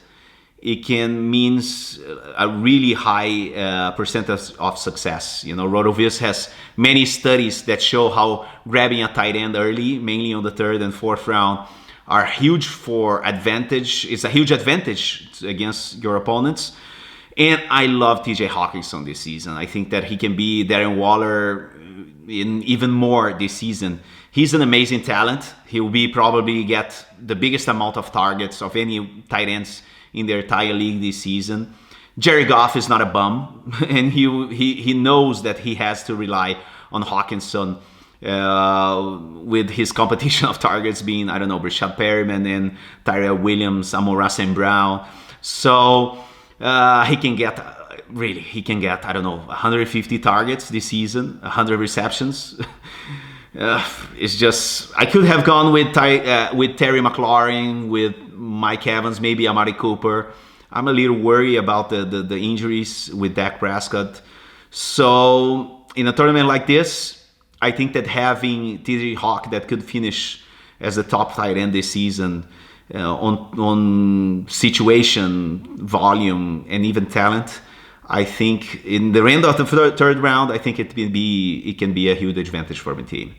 it can means a really high percentage of success. Rotoviz has many studies that show how grabbing a tight end early, mainly on the 3rd and 4th round, are huge for advantage. It's a huge advantage against your opponents. And I love TJ Hawkinson this season. I think that he can be Darren Waller even more this season. He's an amazing talent. He will probably get the biggest amount of targets of any tight ends in the entire league this season. Jared Goff is not a bum, and he knows that he has to rely on Hawkinson with his competition of targets being, I don't know, Brashad Perriman and Tyrell Williams, Amon-Ra St. Brown. So he can get, I don't know, 150 targets this season, 100 receptions. It's just, I could have gone with Terry McLaurin, with Mike Evans, maybe Amari Cooper. I'm a little worried about the injuries with Dak Prescott. So in a tournament like this, I think that having TJ Hawk that could finish as the top tight end this season on situation, volume, and even talent, I think in the end of the third round, I think it can be a huge advantage for my team.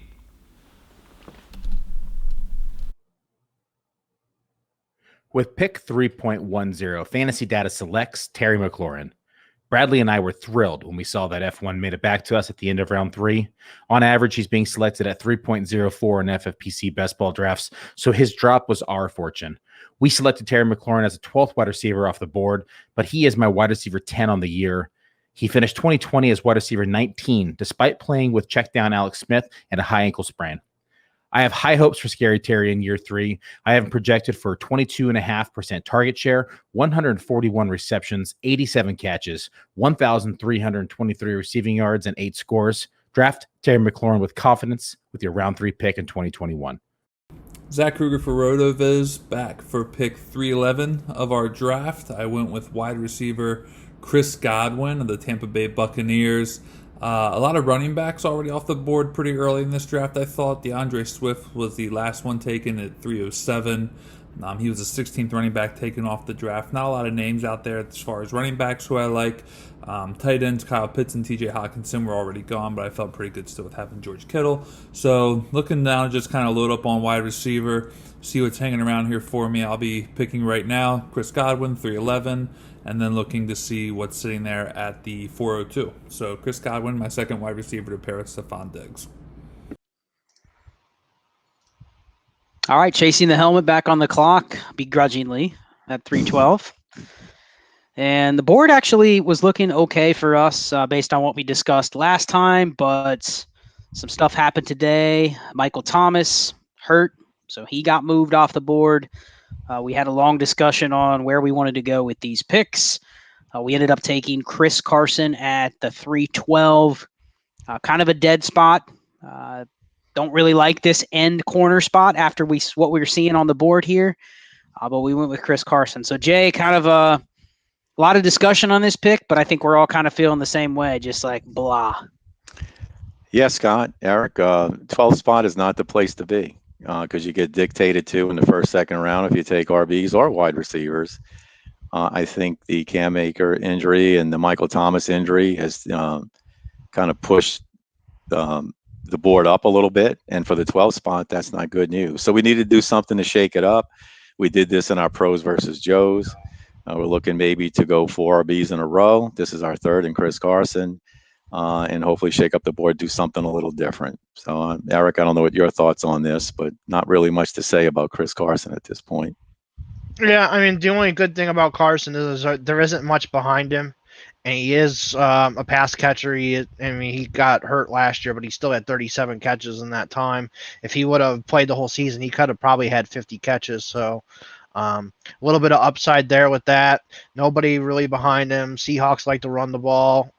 With pick 3.10, FantasyData selects Terry McLaurin. Bradley and I were thrilled when we saw that F1 made it back to us at the end of round 3. On average, he's being selected at 3.04 in FFPC best ball drafts, so his drop was our fortune. We selected Terry McLaurin as a 12th wide receiver off the board, but he is my wide receiver 10 on the year. He finished 2020 as wide receiver 19, despite playing with check down Alex Smith and a high ankle sprain. I have high hopes for Scary Terry in year 3. I have him projected for 22.5% target share, 141 receptions, 87 catches, 1,323 receiving yards, and 8 scores. Draft Terry McLaurin with confidence with your round 3 pick in 2021. Zach Krueger for Rotoviz, back for pick 311 of our draft. I went with wide receiver Chris Godwin of the Tampa Bay Buccaneers. A lot of running backs already off the board pretty early in this draft, I thought. DeAndre Swift was the last one taken at 307. He was the 16th running back taken off the draft. Not a lot of names out there as far as running backs who I like. Tight ends, Kyle Pitts and TJ Hawkinson were already gone, but I felt pretty good still with having George Kittle. So looking down, just kind of load up on wide receiver, see what's hanging around here for me. I'll be picking right now Chris Godwin, 311. And then looking to see what's sitting there at the 402. So Chris Godwin, my second wide receiver to pair with Stefon Diggs. All right, chasing the helmet back on the clock, begrudgingly, at 312. And the board actually was looking okay for us based on what we discussed last time, but some stuff happened today. Michael Thomas hurt, so he got moved off the board. We had a long discussion on where we wanted to go with these picks. We ended up taking Chris Carson at the 312, kind of a dead spot. Don't really like this end corner spot after what we were seeing on the board here, but we went with Chris Carson. So Jay, kind of a lot of discussion on this pick, but I think we're all kind of feeling the same way, just like blah. Yeah, Scott, Eric, 12th spot is not the place to be. Because you get dictated to in the first, second round if you take RBs or wide receivers. I think the Cam Akers injury and the Michael Thomas injury has kind of pushed the board up a little bit. And for the 12th spot, that's not good news. So we need to do something to shake it up. We did this in our pros versus Joes. We're looking maybe to go 4 RBs in a row. This is our third in Chris Carson. And hopefully shake up the board, do something a little different. So, Eric, I don't know what your thoughts on this, but not really much to say about Chris Carson at this point. Yeah, I mean, the only good thing about Carson is there isn't much behind him, and he is a pass catcher. He got hurt last year, but he still had 37 catches in that time. If he would have played the whole season, he could have probably had 50 catches. So, a little bit of upside there with that. Nobody really behind him. Seahawks like to run the ball.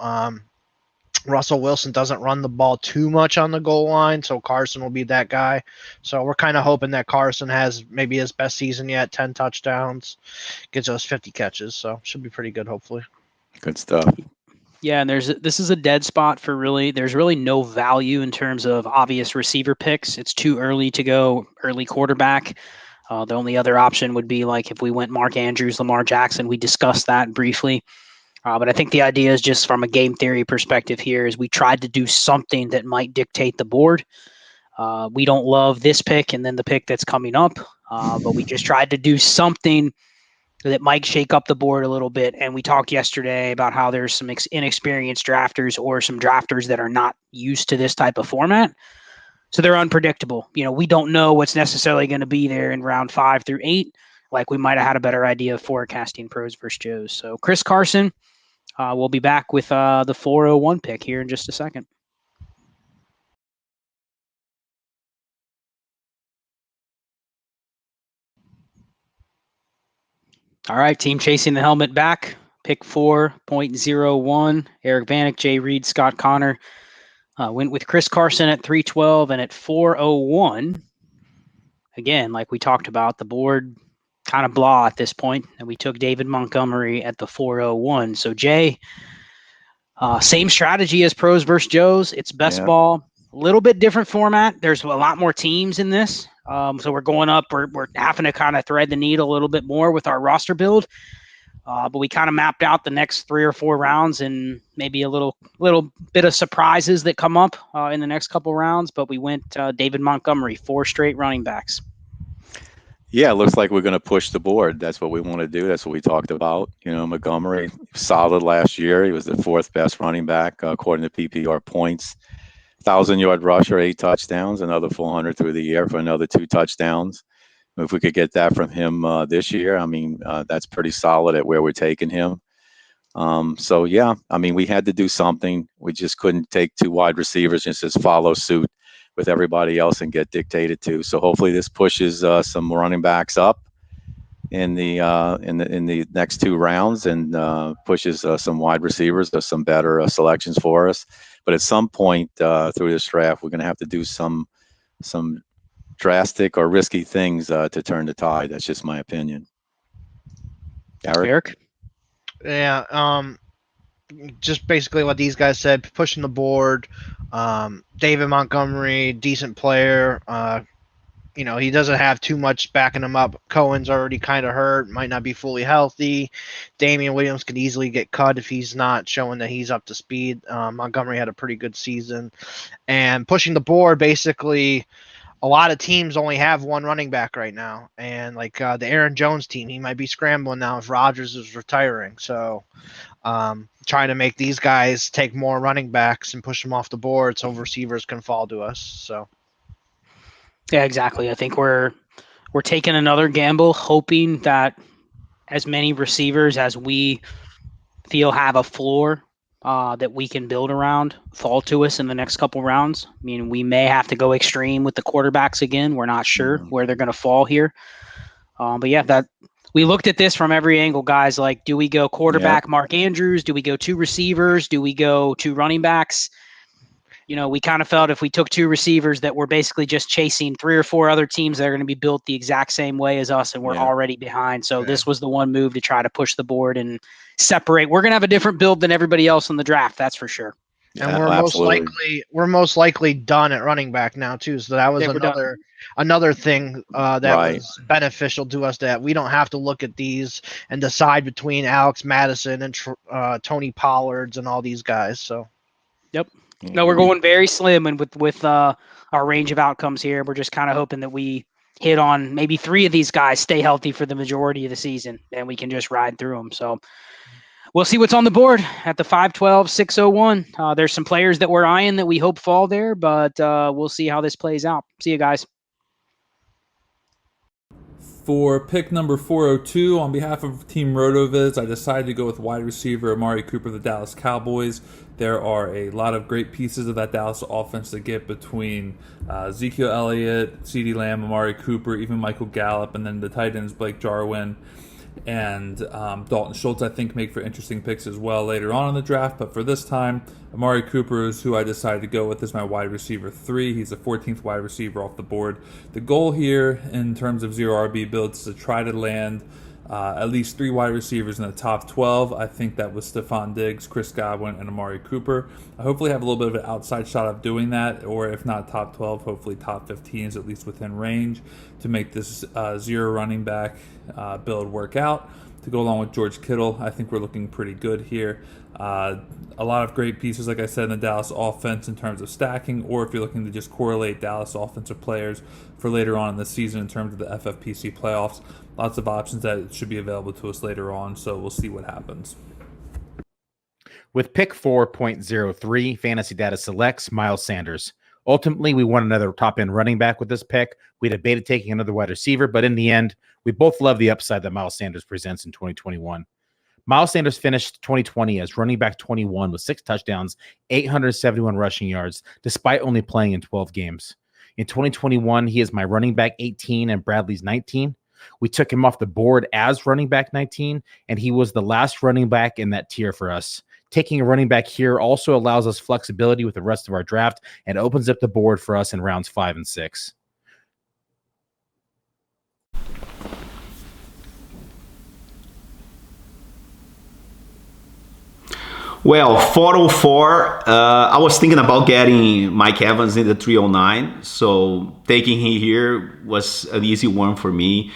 Russell Wilson doesn't run the ball too much on the goal line, so Carson will be that guy. So we're kind of hoping that Carson has maybe his best season yet, 10 touchdowns, gets us 50 catches. So should be pretty good, hopefully. Good stuff. Yeah, and this is a dead spot for there's really no value in terms of obvious receiver picks. It's too early to go early quarterback. The only other option would be like if we went Mark Andrews, Lamar Jackson. We discussed that briefly. But I think the idea is just from a game theory perspective here is we tried to do something that might dictate the board. We don't love this pick and then the pick that's coming up, but we just tried to do something that might shake up the board a little bit. And we talked yesterday about how there's some inexperienced drafters or some drafters that are not used to this type of format. So they're unpredictable. We don't know what's necessarily going to be there in round 5 through 8. Like we might have had a better idea of forecasting pros versus Joes. So Chris Carson, we'll be back with the 401 pick here in just a second. All right, team chasing the helmet back. Pick 4.01. Eric Vanek, Jay Reed, Scott Connor. Went with Chris Carson at 312 and at 401. Again, like we talked about, the board kind of blah at this point, and we took David Montgomery at the 401. So Jay, same strategy as pros versus Joes. It's best ball, a little bit different format. There's a lot more teams in this. So we're going up. We're having to kind of thread the needle a little bit more with our roster build. But we kind of mapped out the next 3 or 4 rounds and maybe a little bit of surprises that come up in the next couple rounds. But we went David Montgomery, 4 straight running backs. Yeah, it looks like we're going to push the board. That's what we want to do. That's what we talked about. Montgomery, solid last year. He was the 4th best running back according to PPR points. 1,000-yard rusher, 8 touchdowns, another 400 through the air for another 2 touchdowns. If we could get that from him this year, that's pretty solid at where we're taking him. We had to do something. We just couldn't take 2 wide receivers and just follow suit with everybody else and get dictated to. So hopefully this pushes some running backs up in the next 2 rounds and pushes some wide receivers or some better selections for us. But at some point through this draft, we're going to have to do some drastic or risky things to turn the tide. That's just my opinion. Eric? Yeah, just basically what these guys said, pushing the board. David Montgomery, decent player. He doesn't have too much backing him up. Cohen's already kind of hurt, might not be fully healthy. Damian Williams could easily get cut if he's not showing that he's up to speed. Montgomery had a pretty good season. And pushing the board, basically, a lot of teams only have 1 running back right now. And like the Aaron Jones team, he might be scrambling now if Rodgers is retiring. So trying to make these guys take more running backs and push them off the board so receivers can fall to us. So. Yeah, exactly. I think we're taking another gamble, hoping that as many receivers as we feel have a floor that we can build around fall to us in the next couple rounds. We may have to go extreme with the quarterbacks again. We're not sure where they're going to fall here. But yeah, that we looked at this from every angle, guys. Like, do we go quarterback Mark Andrews? Do we go 2 receivers? Do we go 2 running backs? We kind of felt if we took 2 receivers that were basically just chasing 3 or 4 other teams that are going to be built the exact same way as us, and we're already behind. So this was the one move to try to push the board and separate. We're going to have a different build than everybody else in the draft, that's for sure. And we're most likely done at running back now too. So that was another thing that was beneficial to us, that we don't have to look at these and decide between Alex Madison and Tony Pollards and all these guys. So. Yep. No, we're going very slim, and with our range of outcomes here, we're just kind of hoping that we hit on maybe 3 of these guys stay healthy for the majority of the season, and we can just ride through them. So we'll see what's on the board at the 512, 601. There's some players that we're eyeing that we hope fall there, but we'll see how this plays out. See you guys. For pick number 402, on behalf of Team Rotoviz, I decided to go with wide receiver Amari Cooper of the Dallas Cowboys. There are a lot of great pieces of that Dallas offense to get between Ezekiel Elliott, CeeDee Lamb, Amari Cooper, even Michael Gallup, and then the tight ends Blake Jarwin and Dalton Schultz, I think, make for interesting picks as well later on in the draft. But for this time, Amari Cooper is who I decided to go with as my wide receiver 3. He's the 14th wide receiver off the board. The goal here in terms of zero RB builds is to try to land at least 3 wide receivers in the top 12. I think that was Stefon Diggs, Chris Godwin, and Amari Cooper. I hopefully have a little bit of an outside shot of doing that, or if not top 12, hopefully top 15 is at least within range to make this 0 running back build work out. to go along with George Kittle. I think we're looking pretty good here. A lot of great pieces, like I said, in the Dallas offense in terms of stacking, or if you're looking to just correlate Dallas offensive players for later on in the season in terms of the FFPC playoffs. Lots of options that should be available to us later on, so we'll see what happens. With pick 4.03, Fantasy Data selects Miles Sanders. Ultimately, we want another top-end running back with this pick. We debated taking another wide receiver, but in the end, we both love the upside that Miles Sanders presents in 2021. Miles Sanders finished 2020 as running back 21 with 6 touchdowns, 871 rushing yards, despite only playing in 12 games. In 2021, he is my running back 18 and Bradley's 19. We took him off the board as running back 19, and he was the last running back in that tier for us. Taking a running back here also allows us flexibility with the rest of our draft and opens up the board for us in rounds 5 and 6. Well, 404, I was thinking about getting Mike Evans in the 309, so taking him here was an easy one for me.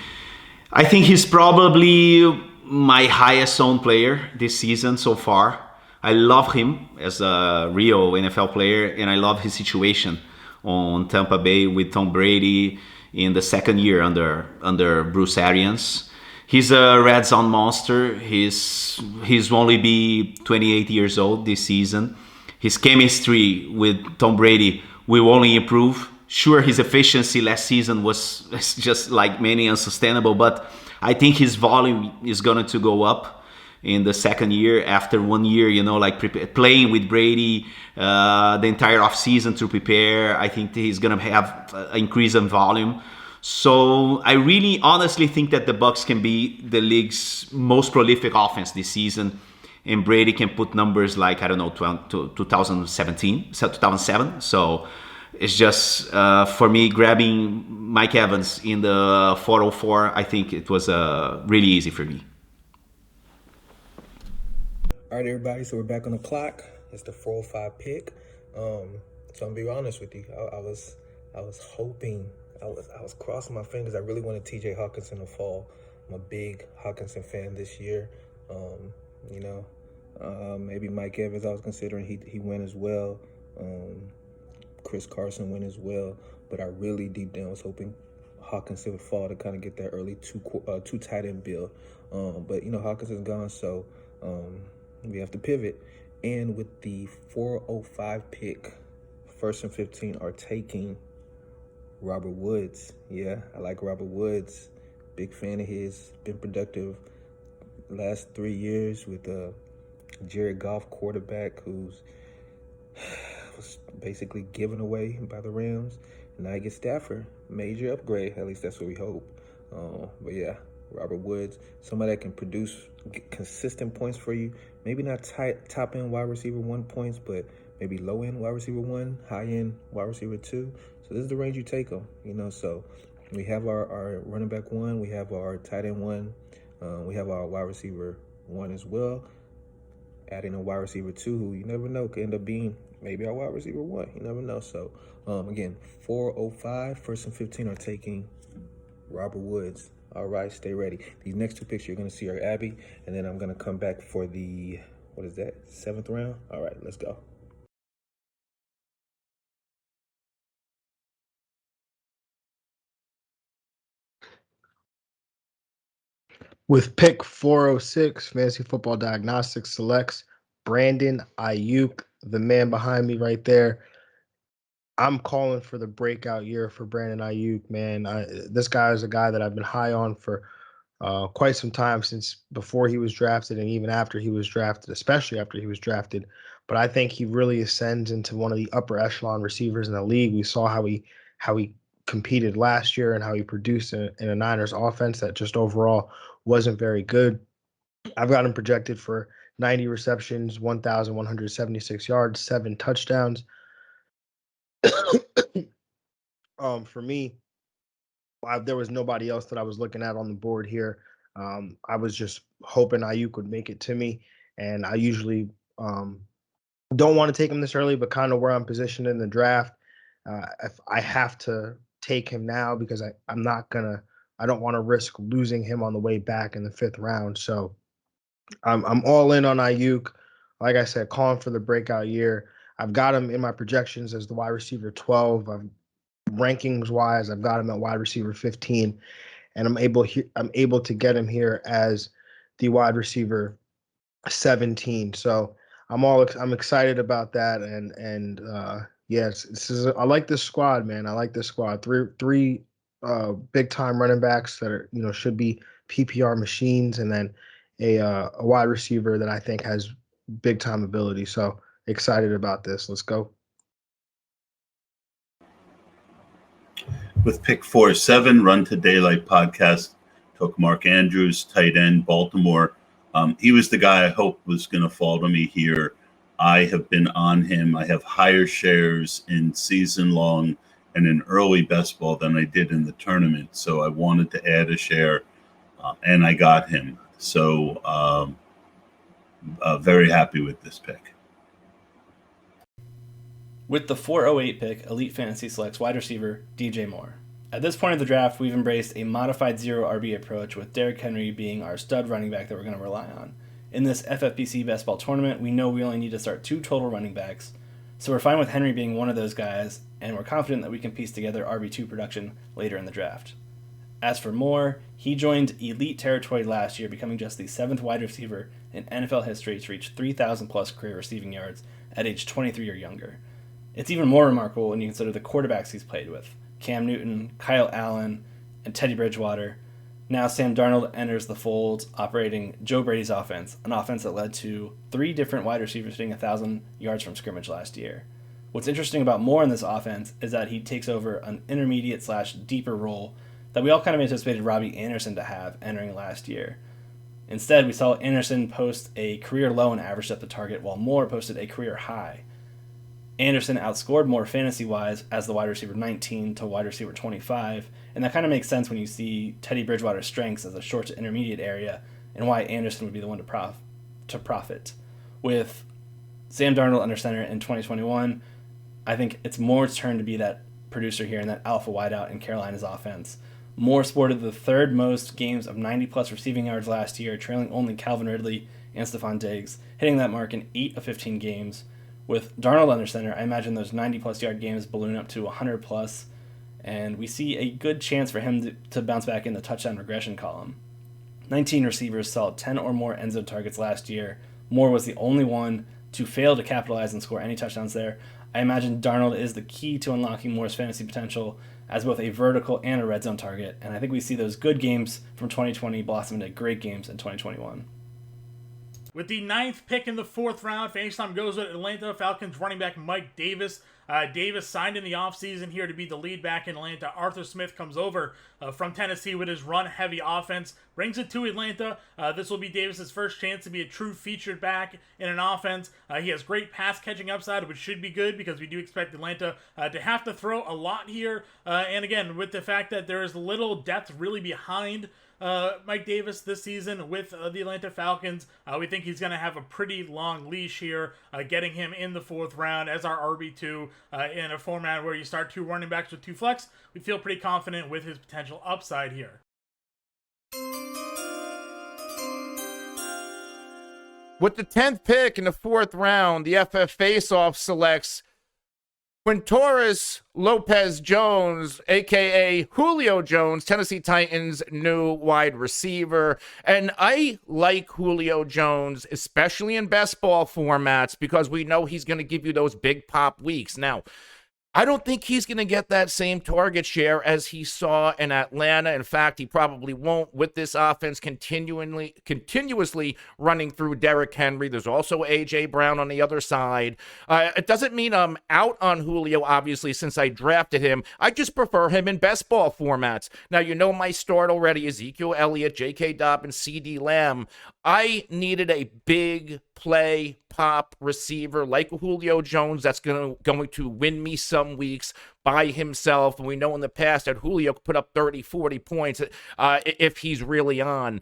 I think he's probably my highest owned player this season so far. I love him as a real NFL player, and I love his situation on Tampa Bay with Tom Brady in the second year under Bruce Arians. He's a red zone monster. He's only be 28 years old this season. His chemistry with Tom Brady will only improve. Sure, his efficiency last season was just like many unsustainable, but I think his volume is going to go up in the second year after 1 year, playing with Brady the entire offseason to prepare. I think he's going to have an increase in volume. So I really honestly think that the Bucs can be the league's most prolific offense this season, and Brady can put numbers like, 2007. So it's just, for me, grabbing Mike Evans in the 404, I think it was really easy for me. All right, everybody, so we're back on the clock. It's the 405 pick. So I'm gonna be honest with you. I was hoping, I was crossing my fingers. I really wanted TJ Hawkinson to fall. I'm a big Hawkinson fan this year. Maybe Mike Evans I was considering he went as well. Chris Carson went as well. But I really deep down was hoping Hawkinson would fall to kind of get that early two tight end build. But Hawkinson's gone, so we have to pivot. And with the 405 pick, 1st and 15 are taking Robert Woods. Yeah, I like Robert Woods. Big fan of his. Been productive last 3 years with a Jared Goff quarterback who's was basically given away by the Rams. And now I get Stafford. Major upgrade. At least that's what we hope. But yeah, Robert Woods, somebody that can produce consistent points for you. Maybe not top end wide receiver 1 points, but maybe low end wide receiver 1, high end wide receiver 2. So this is the range you take them. So we have our running back 1, we have our tight end 1, we have our wide receiver 1 as well. Adding a wide receiver 2, who you never know could end up being maybe our wide receiver 1. You never know. So again, 405, 1st and 15 are taking Robert Woods. All right, stay ready. These next 2 picks you're going to see are Abby, and then I'm going to come back for the, 7th round? All right, let's go. With pick 406, Fantasy Football Diagnostics selects Brandon Ayuk, the man behind me right there. I'm calling for the breakout year for Brandon Ayuk, man. This guy is a guy that I've been high on for quite some time, since before he was drafted and even after he was drafted, especially after he was drafted. But I think he really ascends into one of the upper echelon receivers in the league. We saw how he competed last year and how he produced in a Niners offense that just overall wasn't very good. I've got him projected for 90 receptions, 1,176 yards, 7 touchdowns. For me, there was nobody else that I was looking at on the board here. I was just hoping Ayuk would make it to me, and I usually don't want to take him this early, but kind of where I'm positioned in the draft, if I have to take him now because I'm not gonna I don't want to risk losing him on the way back in the 5th round. So I'm all in on Ayuk. Like I said, calling for the breakout year. I've got him in my projections as the wide receiver 12. Rankings wise, I've got him at wide receiver 15, and I'm able to get him here as the wide receiver 17. So I'm excited about that, and yes, I like this squad, man. I like this squad. Three big time running backs that are should be PPR machines, and then a wide receiver that I think has big time ability. So excited about this. Let's go. With pick 4-7, Run to Daylight podcast, took Mark Andrews, tight end, Baltimore. He was the guy I hoped was going to fall to me here. I have been on him. I have higher shares in season long and in early best ball than I did in the tournament. So I wanted to add a share, and I got him. So very happy with this pick. With the 408 pick, Elite Fantasy selects wide receiver DJ Moore. At this point of the draft, we've embraced a modified zero RB approach, with Derrick Henry being our stud running back that we're going to rely on. In this FFPC best ball tournament, we know we only need to start 2 total running backs, so we're fine with Henry being one of those guys, and we're confident that we can piece together RB2 production later in the draft. As for Moore, he joined elite territory last year, becoming just the 7th wide receiver in NFL history to reach 3,000 plus career receiving yards at age 23 or younger. It's even more remarkable when you consider the quarterbacks he's played with: Cam Newton, Kyle Allen, and Teddy Bridgewater. Now Sam Darnold enters the fold, operating Joe Brady's offense, an offense that led to 3 different wide receivers hitting 1,000 yards from scrimmage last year. What's interesting about Moore in this offense is that he takes over an intermediate/deeper role that we all kind of anticipated Robbie Anderson to have entering last year. Instead, we saw Anderson post a career low in average depth of target, while Moore posted a career high. Anderson outscored Moore fantasy-wise as the wide receiver 19 to wide receiver 25, and that kind of makes sense when you see Teddy Bridgewater's strengths as a short to intermediate area and why Anderson would be the one to profit. With Sam Darnold under center in 2021, I think it's Moore's turn to be that producer here and that alpha wideout in Carolina's offense. Moore sported the 3rd most games of 90-plus receiving yards last year, trailing only Calvin Ridley and Stefon Diggs, hitting that mark in 8 of 15 games. With Darnold under center, I imagine those 90-plus yard games balloon up to 100-plus, and we see a good chance for him to bounce back in the touchdown regression column. 19 receivers saw 10 or more end zone targets last year. Moore was the only one to fail to capitalize and score any touchdowns there. I imagine Darnold is the key to unlocking Moore's fantasy potential as both a vertical and a red zone target, and I think we see those good games from 2020 blossom into great games in 2021. With the 9th pick in the 4th round, Fantasy Time goes with Atlanta Falcons running back Mike Davis. Davis signed in the offseason here to be the lead back in Atlanta. Arthur Smith comes over from Tennessee with his run-heavy offense, brings it to Atlanta. This will be Davis's first chance to be a true featured back in an offense. He has great pass-catching upside, which should be good because we do expect Atlanta to have to throw a lot here. And again, with the fact that there is little depth really behind Mike Davis this season with the Atlanta Falcons, we think he's going to have a pretty long leash here, getting him in the 4th round as our RB2 in a format where you start 2 running backs with 2 flex. We feel pretty confident with his potential upside here. With the 10th pick in the 4th round, the FF Faceoff selects Quintorris Lopez-Jones, a.k.a. Julio Jones, Tennessee Titans' new wide receiver. And I like Julio Jones, especially in best ball formats, because we know he's going to give you those big pop weeks. Now, I don't think he's going to get that same target share as he saw in Atlanta. In fact, he probably won't with this offense continuously running through Derrick Henry. There's also AJ Brown on the other side. It doesn't mean I'm out on Julio, obviously, since I drafted him. I just prefer him in best ball formats. Now, you know my start already, Ezekiel Elliott, J.K. Dobbins, C.D. Lamb. I needed a big play pop receiver like Julio Jones that's going to win me some weeks by himself. And we know in the past that Julio could put up 30, 40 points if he's really on.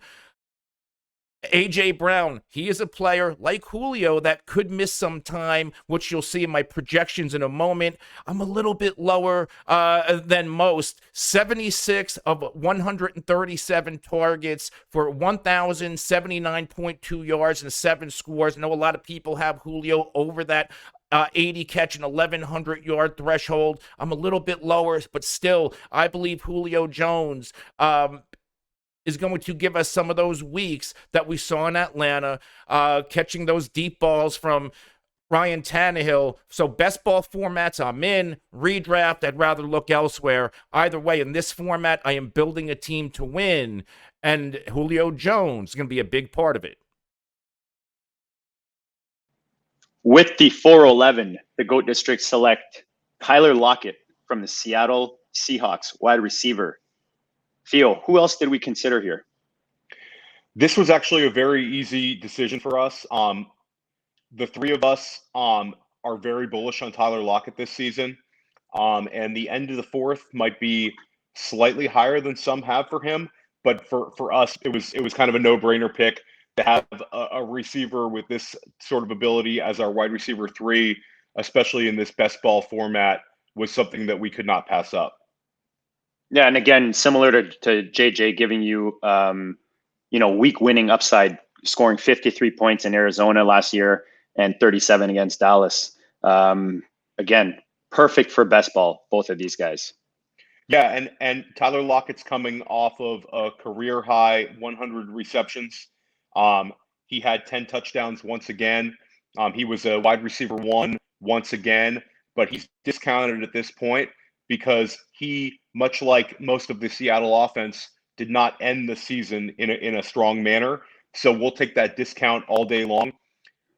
AJ Brown, he is a player like Julio that could miss some time, which you'll see in my projections in a moment. I'm a little bit lower than most. 76 of 137 targets for 1,079.2 yards and 7 scores. I know a lot of people have Julio over that 80 catch and 1,100 yard threshold. I'm a little bit lower, but still, I believe Julio Jones is going to give us some of those weeks that we saw in Atlanta, catching those deep balls from Ryan Tannehill. So best ball formats, I'm in. Redraft, I'd rather look elsewhere. Either way, in this format, I am building a team to win, and Julio Jones is going to be a big part of it. With the 411, the GOAT District select Tyler Lockett from the Seattle Seahawks, wide receiver. Theo, who else did we consider here? This was actually a very easy decision for us. The three of us are very bullish on Tyler Lockett this season. And the end of the fourth might be slightly higher than some have for him. But for us, it was kind of a no-brainer pick to have a receiver with this sort of ability as our wide receiver 3, especially in this best ball format, was something that we could not pass up. Yeah, and again, similar to JJ giving you, week winning upside, scoring 53 points in Arizona last year and 37 against Dallas. Again, perfect for best ball, both of these guys. Yeah, and Tyler Lockett's coming off of a career high 100 receptions. He had 10 touchdowns once again. He was a wide receiver 1 once again, but he's discounted at this point because he, much like most of the Seattle offense, did not end the season in a strong manner. So we'll take that discount all day long.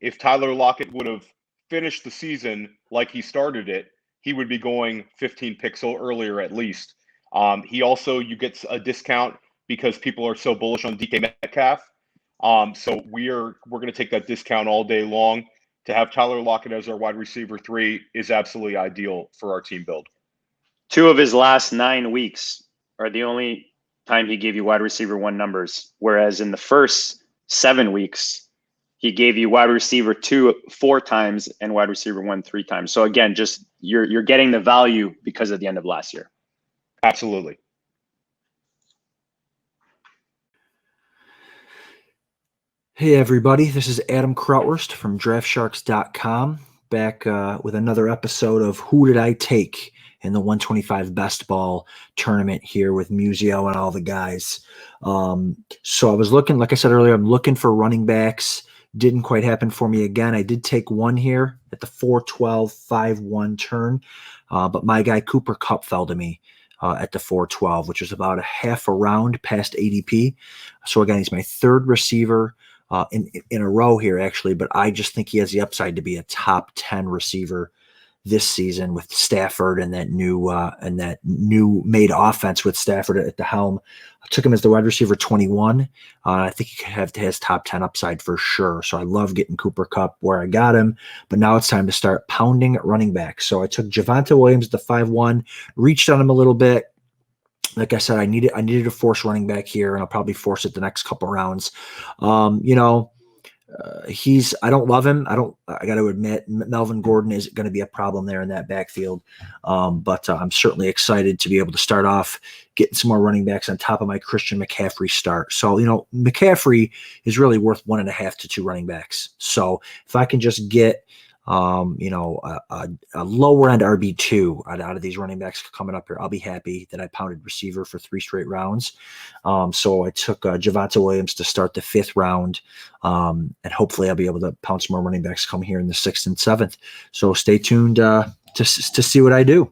If Tyler Lockett would have finished the season like he started it, he would be going 15 picks earlier at least. You get a discount because people are so bullish on DK Metcalf. So we're going to take that discount all day long. To have Tyler Lockett as our wide receiver 3 is absolutely ideal for our team build. 2 of his last 9 weeks are the only time he gave you wide receiver 1 numbers, whereas in the first 7 weeks, he gave you wide receiver 2 4 times and wide receiver 1 3 times. So again, just you're getting the value because of the end of last year. Absolutely. Hey everybody, this is Adam Krautwurst from DraftSharks.com, back with another episode of Who Did I Take in the 125 Best Ball tournament here with Muzio and all the guys. So I was looking, like I said earlier, I'm looking for running backs. Didn't quite happen for me again. I did take one here at the 4-12-5-1 turn, but my guy Cooper Kupp fell to me at the 4-12, which is about a half a round past ADP. So again, he's my third receiver in a row here, actually, but I just think he has the upside to be a top 10 receiver this season with Stafford and that new made offense with Stafford at the helm. I took him as the wide receiver 21. I think he has top 10 upside for sure. So I love getting Cooper Kupp where I got him, but now it's time to start pounding running back. So I took Javonte Williams at the 5-1, reached on him a little bit. Like I said, I needed a force running back here, and I'll probably force it the next couple rounds. I don't love him. I got to admit, Melvin Gordon is going to be a problem there in that backfield. But I'm certainly excited to be able to start off getting some more running backs on top of my Christian McCaffrey start. So, McCaffrey is really worth 1.5 to 2 running backs. So if I can just get, a lower end RB2 out of these running backs coming up here, I'll be happy that I pounded receiver for 3 straight rounds. So I took Javonte Williams to start the 5th round, and hopefully I'll be able to pound some more running backs come here in the 6th and 7th. So stay tuned to see what I do.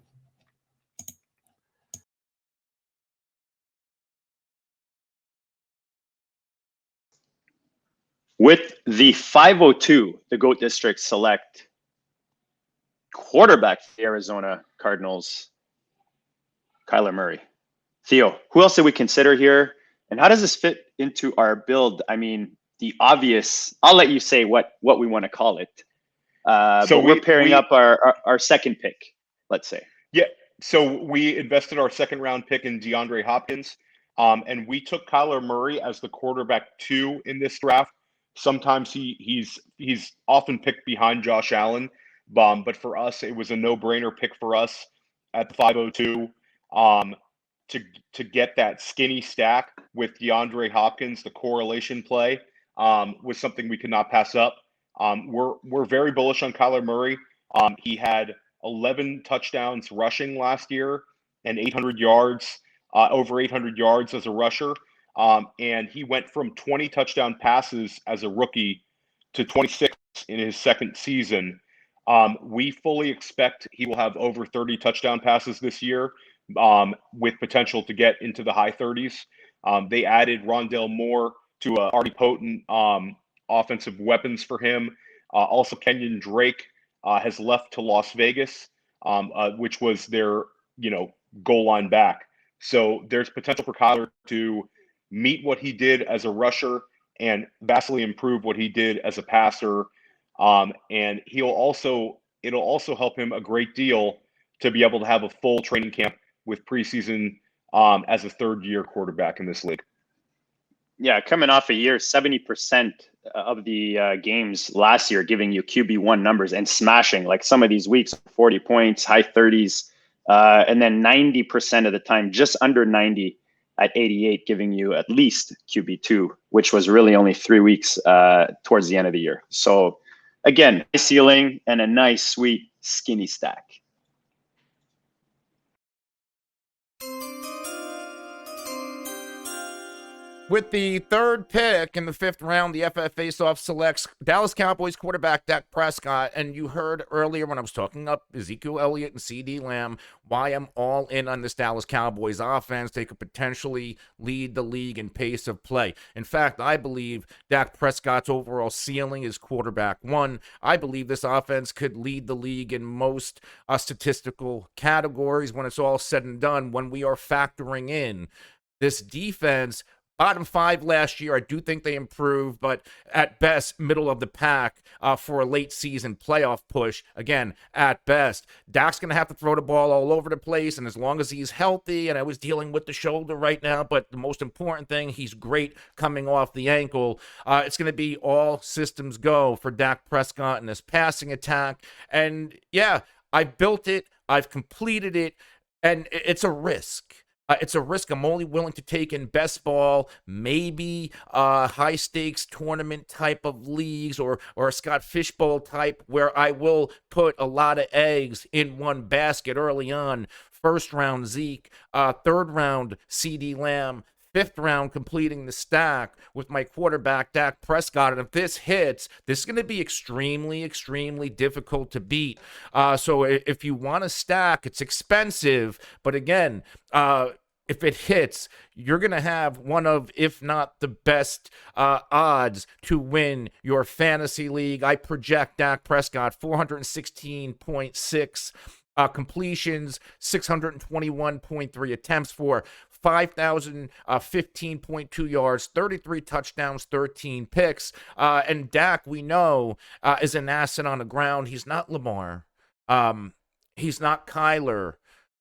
With the 502, the GOAT District select quarterback for the Arizona Cardinals, Kyler Murray. Theo, who else did we consider here? And how does this fit into our build? I mean, the obvious, I'll let you say what we want to call it. So we're pairing up our second pick, let's say. Yeah. So we invested our 2nd round pick in DeAndre Hopkins. And we took Kyler Murray as the quarterback 2 in this draft. Sometimes he's often picked behind Josh Allen, but for us, it was a no-brainer pick for us at the 502 to get that skinny stack with DeAndre Hopkins. The correlation play was something we could not pass up. We're very bullish on Kyler Murray. He had 11 touchdowns rushing last year and 800 yards, over 800 yards as a rusher. And he went from 20 touchdown passes as a rookie to 26 in his second season. We fully expect he will have over 30 touchdown passes this year, with potential to get into the high 30s. They added Rondale Moore to already potent offensive weapons for him. Also, Kenyon Drake has left to Las Vegas, which was their goal line back. So there's potential for Kyler to meet what he did as a rusher and vastly improve what he did as a passer. And it'll also help him a great deal to be able to have a full training camp with preseason as a third-year quarterback in this league. Yeah, coming off a year, 70% of the games last year giving you QB1 numbers and smashing, like some of these weeks, 40 points, high 30s, and then 90% of the time, just under 90 at 88, giving you at least QB2, which was really only 3 weeks towards the end of the year. So again, high ceiling and a nice, sweet, skinny stack. With the third pick in the 5th round, the FF Faceoff selects Dallas Cowboys quarterback Dak Prescott. And you heard earlier when I was talking up Ezekiel Elliott and CD Lamb, why I'm all in on this Dallas Cowboys offense. They could potentially lead the league in pace of play. In fact, I believe Dak Prescott's overall ceiling is quarterback 1. I believe this offense could lead the league in most statistical categories when it's all said and done, when we are factoring in this defense. Bottom 5 last year. I do think they improved, but at best, middle of the pack for a late season playoff push. Again, at best. Dak's going to have to throw the ball all over the place, and as long as he's healthy, and I was dealing with the shoulder right now, but the most important thing, he's great coming off the ankle. It's going to be all systems go for Dak Prescott in this passing attack. And yeah, I've built it. I've completed it, and it's a risk. It's a risk I'm only willing to take in best ball, maybe high stakes tournament type of leagues or a Scott Fishbowl type where I will put a lot of eggs in one basket early on. 1st round Zeke, 3rd round CD Lamb, 5th round completing the stack with my quarterback, Dak Prescott. And if this hits, this is going to be extremely, extremely difficult to beat. So if you want to stack, it's expensive. But again, if it hits, you're going to have one of, if not the best odds to win your fantasy league. I project Dak Prescott 416.6 completions, 621.3 attempts for 5,015.2 yards, 33 touchdowns, 13 picks. And Dak, we know, is an asset on the ground. He's not Lamar. He's not Kyler.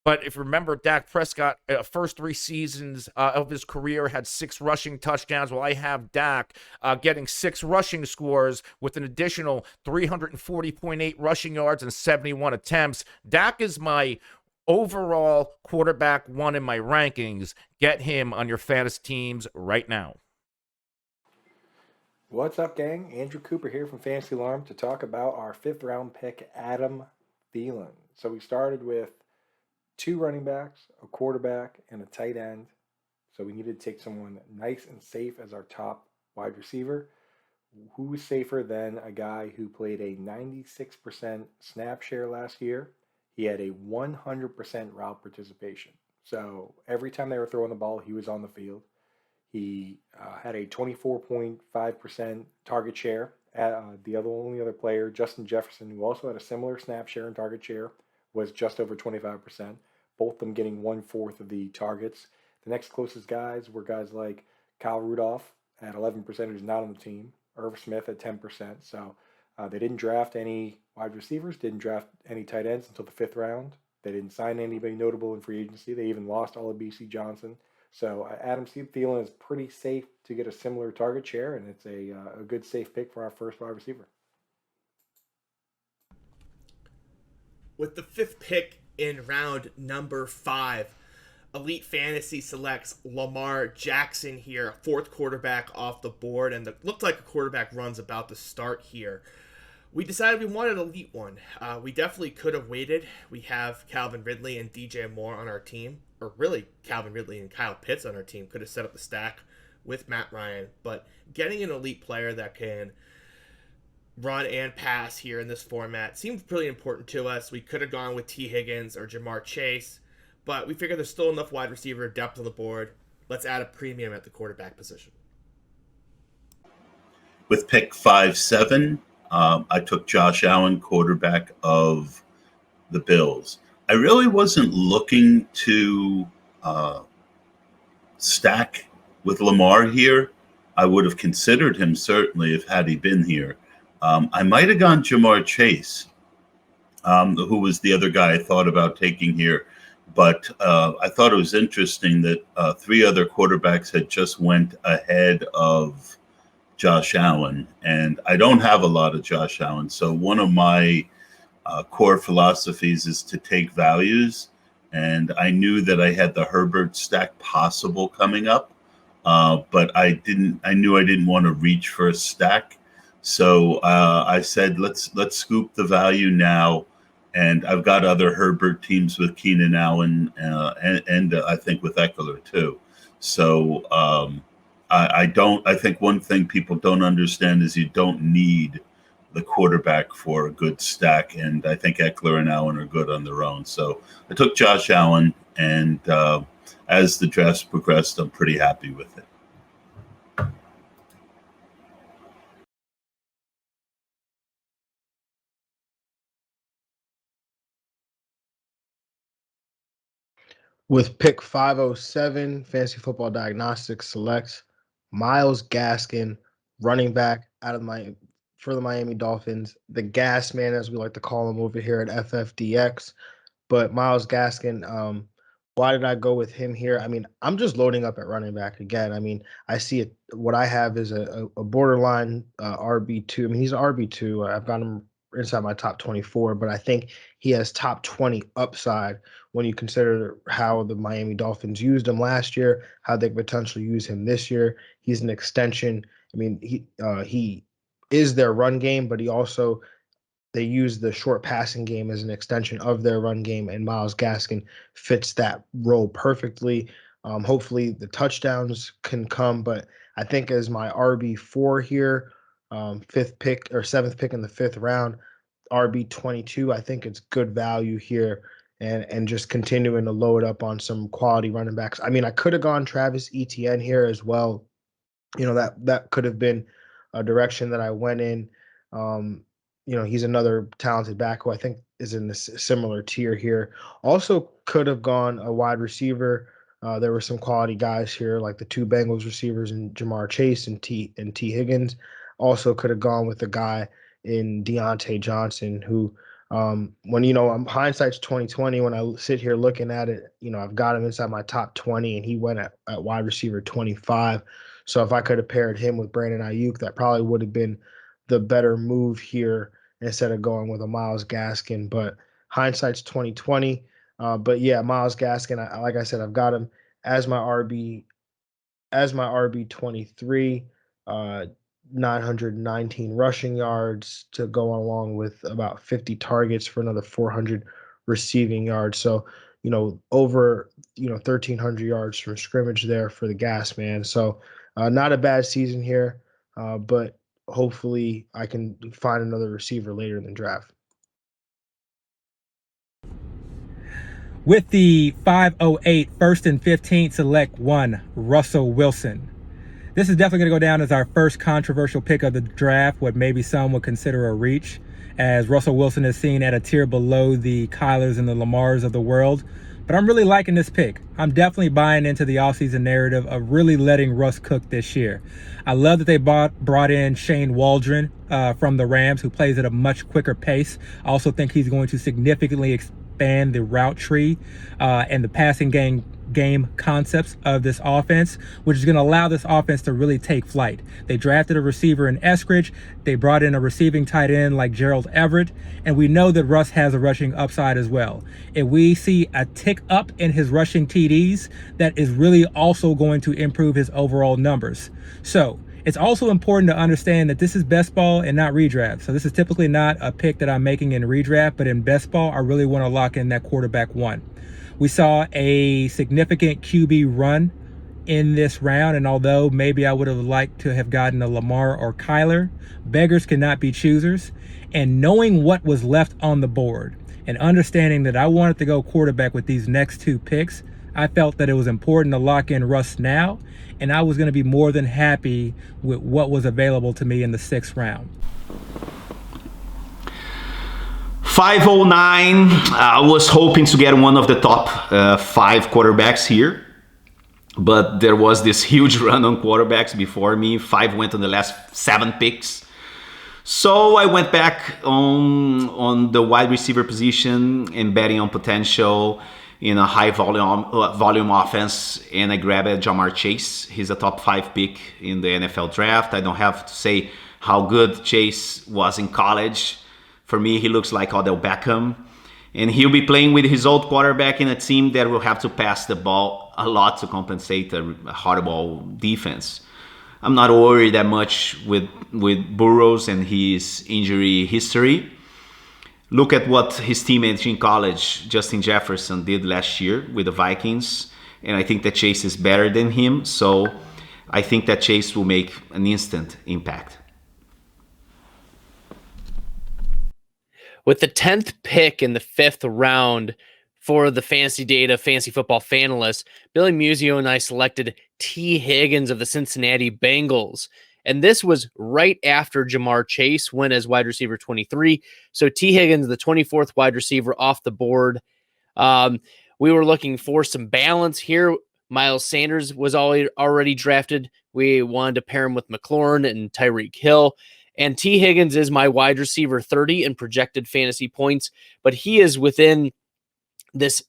But if you remember, Dak Prescott, first 3 seasons of his career had 6 rushing touchdowns. Well, I have Dak getting 6 rushing scores with an additional 340.8 rushing yards and 71 attempts. Dak is my overall quarterback 1 in my rankings. Get him on your fantasy teams right now. What's up, gang? Andrew Cooper here from Fantasy Alarm to talk about our 5th round pick, Adam Thielen. So we started with 2 running backs, a quarterback, and a tight end. So we needed to take someone nice and safe as our top wide receiver. Who's safer than a guy who played a 96% snap share last year? He had a 100% route participation. So every time they were throwing the ball, he was on the field. He had a 24.5% target share. The only other player, Justin Jefferson, who also had a similar snap share and target share, was just over 25%, both of them getting 1/4 of the targets. The next closest guys were guys like Kyle Rudolph at 11%, who's not on the team, Irv Smith at 10%. So they didn't draft any wide receivers, didn't draft any tight ends until the 5th round. They didn't sign anybody notable in free agency. They even lost all of BC Johnson. So Adam Thielen is pretty safe to get a similar target share, and it's a good safe pick for our first wide receiver. With the 5th pick in round number 5, Elite Fantasy selects Lamar Jackson here, 4th quarterback off the board, and looked like a quarterback run's about to start here. We decided we wanted an elite one. We definitely could have waited. We have Calvin Ridley and DJ Moore on our team, or really Calvin Ridley and Kyle Pitts on our team. Could have set up the stack with Matt Ryan, but getting an elite player that can run and pass here in this format seems pretty important to us. We could have gone with T. Higgins or Jamar Chase, but we figured there's still enough wide receiver depth on the board. Let's add a premium at the quarterback position. With pick 5-7, I took Josh Allen, quarterback of the Bills. I really wasn't looking to stack with Lamar here. I would have considered him certainly had he been here. I might have gone Jamar Chase, who was the other guy I thought about taking here. But I thought it was interesting that 3 other quarterbacks had just went ahead of Josh Allen, and I don't have a lot of Josh Allen. So one of my core philosophies is to take values, and I knew that I had the Herbert stack possible coming up, but I knew I didn't want to reach for a stack. So I said, let's scoop the value now. And I've got other Herbert teams with Keenan Allen and I think with Ekeler too. So I think one thing people don't understand is you don't need the quarterback for a good stack. And I think Ekeler and Allen are good on their own. So I took Josh Allen, and as the draft progressed, I'm pretty happy with it. With pick 507, Fantasy Football Diagnostics selects Myles Gaskin, running back for the Miami Dolphins, the gas man, as we like to call him over here at FFDX. But Myles Gaskin, why did I go with him here? I mean, I'm just loading up at running back again. I mean, I see it. What I have is a borderline RB2. I mean, he's an RB2. I've got him inside my top 24, but I think he has top 20 upside when you consider how the Miami Dolphins used him last year, how they could potentially use him this year. He's an extension. I mean, he is their run game, but they use the short passing game as an extension of their run game, and Myles Gaskin fits that role perfectly. Hopefully the touchdowns can come, but I think as my RB4 here, 5th pick or 7th pick in the 5th round, RB22, I think it's good value here, and just continuing to load up on some quality running backs. I mean, I could have gone Travis Etienne here as well. You know, that could have been a direction that I went in. You know, he's another talented back who I think is in a similar tier here. Also could have gone a wide receiver. There were some quality guys here, like the 2 Bengals receivers in Jamar Chase and T. Higgins. Also could have gone with a guy in Deontay Johnson who, when, hindsight's 2020, when I sit here looking at it, I've got him inside my top 20 and he went at wide receiver 25. So if I could have paired him with Brandon Ayuk, that probably would have been the better move here instead of going with a Myles Gaskin. But hindsight's 2020. But yeah, Myles Gaskin, like I said, I've got him as my RB 23, 919 rushing yards to go along with about 50 targets for another 400 receiving yards. So, over 1,300 yards from scrimmage there for the gas man. So not a bad season here, but hopefully I can find another receiver later in the draft. With the 508, 1st and 15, select 1, Russell Wilson. This is definitely going to go down as our first controversial pick of the draft, what maybe some would consider a reach, as Russell Wilson is seen at a tier below the Kylers and the Lamars of the world. But I'm really liking this pick. I'm definitely buying into the offseason narrative of really letting Russ cook this year. I love that they brought in Shane Waldron from the Rams, who plays at a much quicker pace. I also think he's going to significantly expand the route tree and the passing game concepts of this offense, which is going to allow this offense to really take flight. They drafted a receiver in Eskridge. They brought in a receiving tight end like Gerald Everett, and we know that Russ has a rushing upside as well. If we see a tick up in his rushing TDs, that is really also going to improve his overall numbers. So it's also important to understand that this is best ball and not redraft. So this is typically not a pick that I'm making in redraft, but in best ball, I really want to lock in that quarterback one. We saw a significant QB run in this round, and although maybe I would have liked to have gotten a Lamar or Kyler, beggars cannot be choosers. And knowing what was left on the board and understanding that I wanted to go quarterback with these next two picks, I felt that it was important to lock in Russ now, and I was going to be more than happy with what was available to me in the 6th round. 509. I was hoping to get one of the top 5 quarterbacks here, but there was this huge run on quarterbacks before me. 5 went on the last 7 picks. So I went back on the wide receiver position and betting on potential in a high volume offense, and I grabbed Ja'Marr Chase. He's a top 5 pick in the NFL draft. I don't have to say how good Chase was in college. For me, he looks like Odell Beckham, and he'll be playing with his old quarterback in a team that will have to pass the ball a lot to compensate a horrible defense. I'm not worried that much with Burros and his injury history. Look at what his teammates in college, Justin Jefferson, did last year with the Vikings, and I think that Chase is better than him, so I think that Chase will make an instant impact. With the 10th pick in the 5th round for the FantasyData Fantasy Football Fanalists, Billy Muzio and I selected T. Higgins of the Cincinnati Bengals. And this was right after Ja'Marr Chase went as wide receiver 23. So T. Higgins, the 24th wide receiver off the board. We were looking for some balance here. Miles Sanders was already drafted. We wanted to pair him with McLaurin and Tyreek Hill. And T. Higgins is my wide receiver 30 in projected fantasy points, but he is within this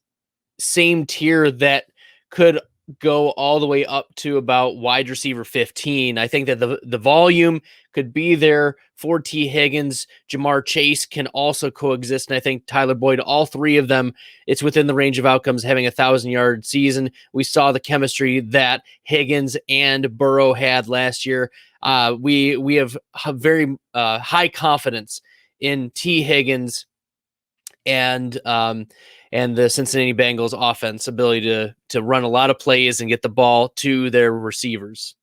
same tier that could go all the way up to about wide receiver 15. I think that the volume could be there for T. Higgins. Ja'Marr Chase can also coexist, and I think Tyler Boyd, all 3 of them, it's within the range of outcomes having a 1,000-yard season. We saw the chemistry that Higgins and Burrow had last year. We have very high confidence in T. Higgins and the Cincinnati Bengals offense ability to run a lot of plays and get the ball to their receivers.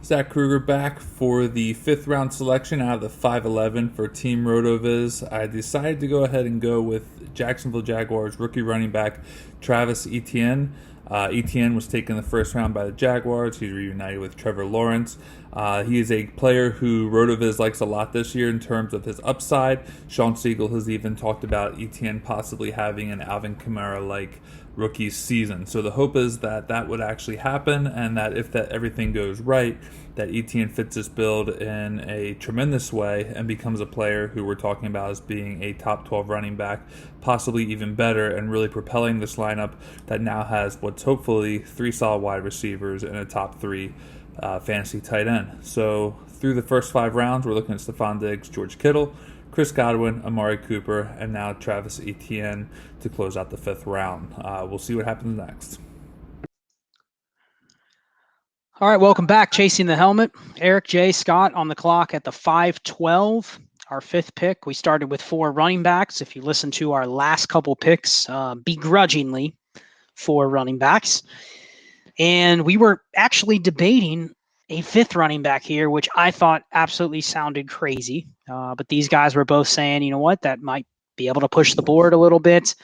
Zach Krueger back for the 5th round selection out of the 5'11 for Team Rotoviz. I decided to go ahead and go with Jacksonville Jaguars rookie running back Travis Etienne. Etienne was taken the 1st round by the Jaguars. He's reunited with Trevor Lawrence. He is a player who Rotoviz likes a lot this year in terms of his upside. Sean Siegel has even talked about Etienne possibly having an Alvin Kamara-like rookie season. So the hope is that that would actually happen, and that if that everything goes right, that Etienne fits this build in a tremendous way and becomes a player who we're talking about as being a top 12 running back, possibly even better, and really propelling this lineup that now has what's hopefully 3 solid wide receivers and a top 3 fantasy tight end. So through the first 5 rounds, we're looking at Stefon Diggs, George Kittle, Chris Godwin, Amari Cooper, and now Travis Etienne to close out the 5th round. We'll see what happens next. All right, welcome back. Chasing the Helmet. Eric J. Scott on the clock at the 5-12, our 5th pick. We started with 4 running backs. If you listen to our last couple picks, begrudgingly 4 running backs. And we were actually debating a 5th running back here, which I thought absolutely sounded crazy. But these guys were both saying, you know what, that might be able to push the board a little bit.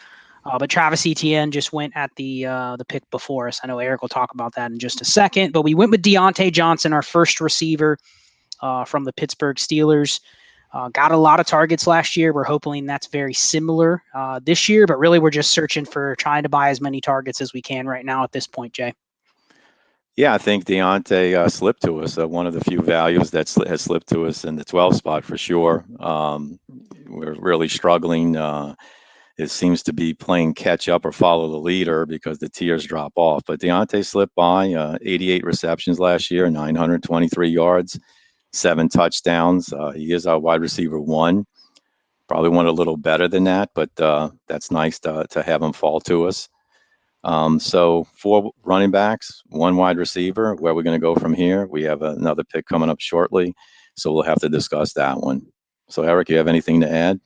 But Travis Etienne just went at the pick before us. I know Eric will talk about that in just a second. But we went with Deontay Johnson, our first receiver from the Pittsburgh Steelers. Got a lot of targets last year. We're hoping that's very similar this year. But really, we're just searching for trying to buy as many targets as we can right now at this point, Jay. Yeah, I think Deontay slipped to us. One of the few values that has slipped to us in the 12 spot for sure. We're really struggling. It seems to be playing catch up or follow the leader because the tiers drop off. But Deontay slipped by 88 receptions last year, 923 yards, 7 touchdowns. He is our wide receiver 1. Probably went a little better than that, but that's nice to have him fall to us. So 4 running backs, 1 wide receiver. Where we're going to go from here? We have another pick coming up shortly, so we'll have to discuss that one. So Eric, you have anything to add?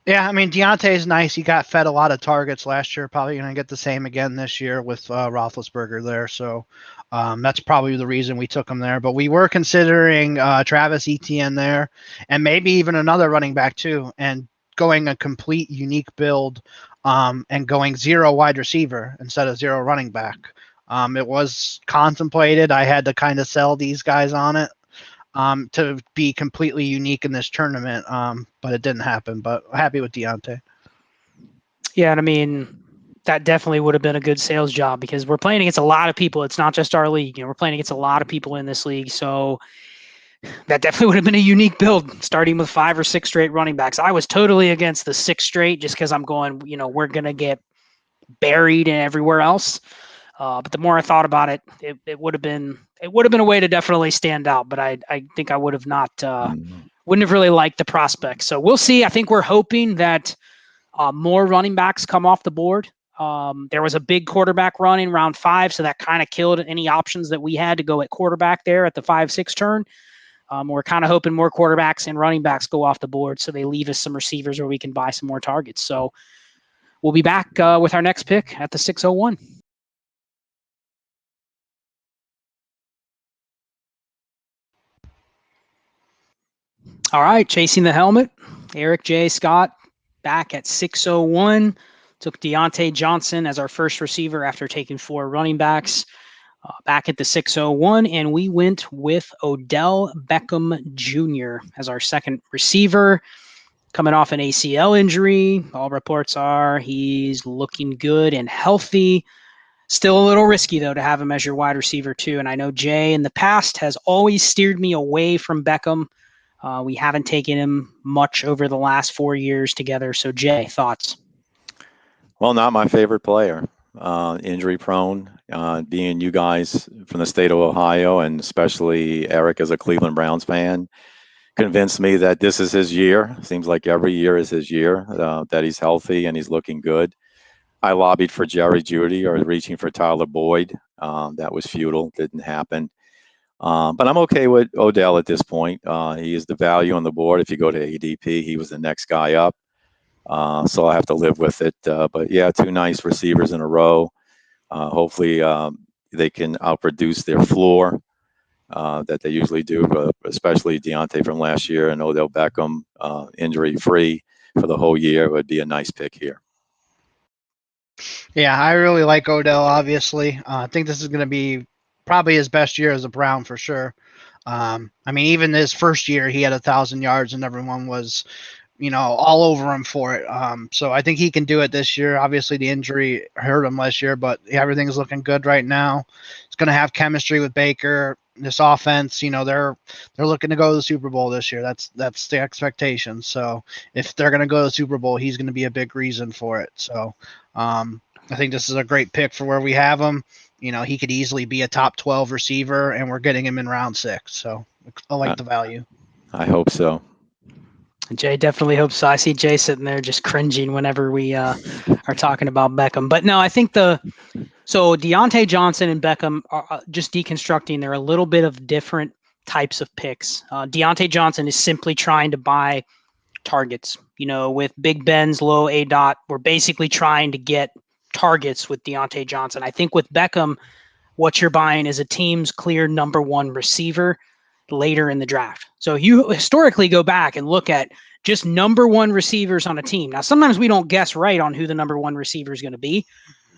Yeah, I mean, Deontay is nice. He got fed a lot of targets last year. Probably going to get the same again this year with Roethlisberger there. So that's probably the reason we took him there. But we were considering Travis Etienne there and maybe even another running back too, and going a complete unique build and going 0 wide receiver instead of 0 running back. It was contemplated. I had to kind of sell these guys on it to be completely unique in this tournament, but it didn't happen. But happy with Deontay. Yeah, and I mean, that definitely would have been a good sales job because we're playing against a lot of people. It's not just our league. We're playing against a lot of people in this league. So that definitely would have been a unique build, starting with 5 or 6 straight running backs. I was totally against the 6 straight just because I'm going, we're going to get buried and everywhere else. But the more I thought about it, it would have been a way to definitely stand out. But I think I would have not wouldn't have really liked the prospects. So we'll see. I think we're hoping that more running backs come off the board. There was a big quarterback run in round 5, so that kind of killed any options that we had to go at quarterback there at the 5-6 turn. We're kind of hoping more quarterbacks and running backs go off the board, so they leave us some receivers where we can buy some more targets. So we'll be back with our next pick at the 601. All right, chasing the helmet. Eric J. Scott back at 601. Took Deontay Johnson as our first receiver after taking 4 running backs. Back at the 601, and we went with Odell Beckham Jr. as our second receiver. Coming off an ACL injury. All reports are he's looking good and healthy. Still a little risky, though, to have him as your wide receiver, too. And I know Jay in the past has always steered me away from Beckham. We haven't taken him much over the last 4 years together. So, Jay, thoughts? Well, not my favorite player. Injury prone. Being you guys from the state of Ohio, and especially Eric as a Cleveland Browns fan, convinced me that this is his year. Seems like every year is his year, that he's healthy and he's looking good. I lobbied for Jerry Jeudy or reaching for Tyler Boyd. That was futile. Didn't happen. But I'm okay with Odell at this point. He is the value on the board. If you go to ADP, he was the next guy up. So I have to live with it. But yeah, 2 nice receivers in a row. Hopefully they can outproduce their floor that they usually do, especially Deontay from last year and Odell Beckham injury-free for the whole year would be a nice pick here. Yeah, I really like Odell, obviously. I think this is going to be probably his best year as a Brown for sure. I mean, even his first year, he had 1,000 yards and everyone was, all over him for it. So I think he can do it this year. Obviously, the injury hurt him last year, but everything's looking good right now. He's going to have chemistry with Baker. This offense, they're looking to go to the Super Bowl this year. That's the expectation. So if they're going to go to the Super Bowl, he's going to be a big reason for it. So I think this is a great pick for where we have him. He could easily be a top 12 receiver, and we're getting him in round 6. So I like the value. I hope so. Jay definitely hopes so. I see Jay sitting there just cringing whenever we are talking about Beckham. But no, I think so Deontay Johnson and Beckham are just deconstructing. They're a little bit of different types of picks. Deontay Johnson is simply trying to buy targets. With Big Ben's low ADOT, we're basically trying to get targets with Deontay Johnson. I think with Beckham, what you're buying is a team's clear number 1 receiver later in the draft. So you historically go back and look at just number 1 receivers on a team. Now, sometimes we don't guess right on who the number 1 receiver is going to be,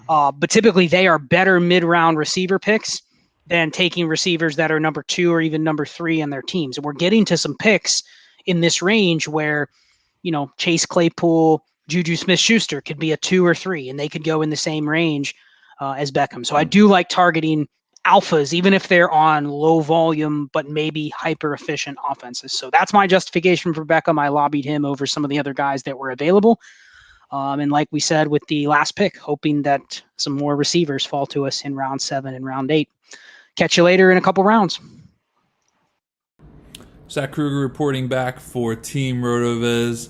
but typically they are better mid-round receiver picks than taking receivers that are number 2 or even number 3 in their teams. And we're getting to some picks in this range where, Chase Claypool, Juju Smith-Schuster could be a 2 or 3, and they could go in the same range as Beckham. So I do like targeting alphas, even if they're on low volume but maybe hyper efficient offenses. So that's my justification for Beckham. I lobbied him over some of the other guys that were available. And like we said with the last pick, hoping that some more receivers fall to us in round 7 and round 8. Catch you later in a couple rounds. Zach Krueger reporting back for Team Rotoviz.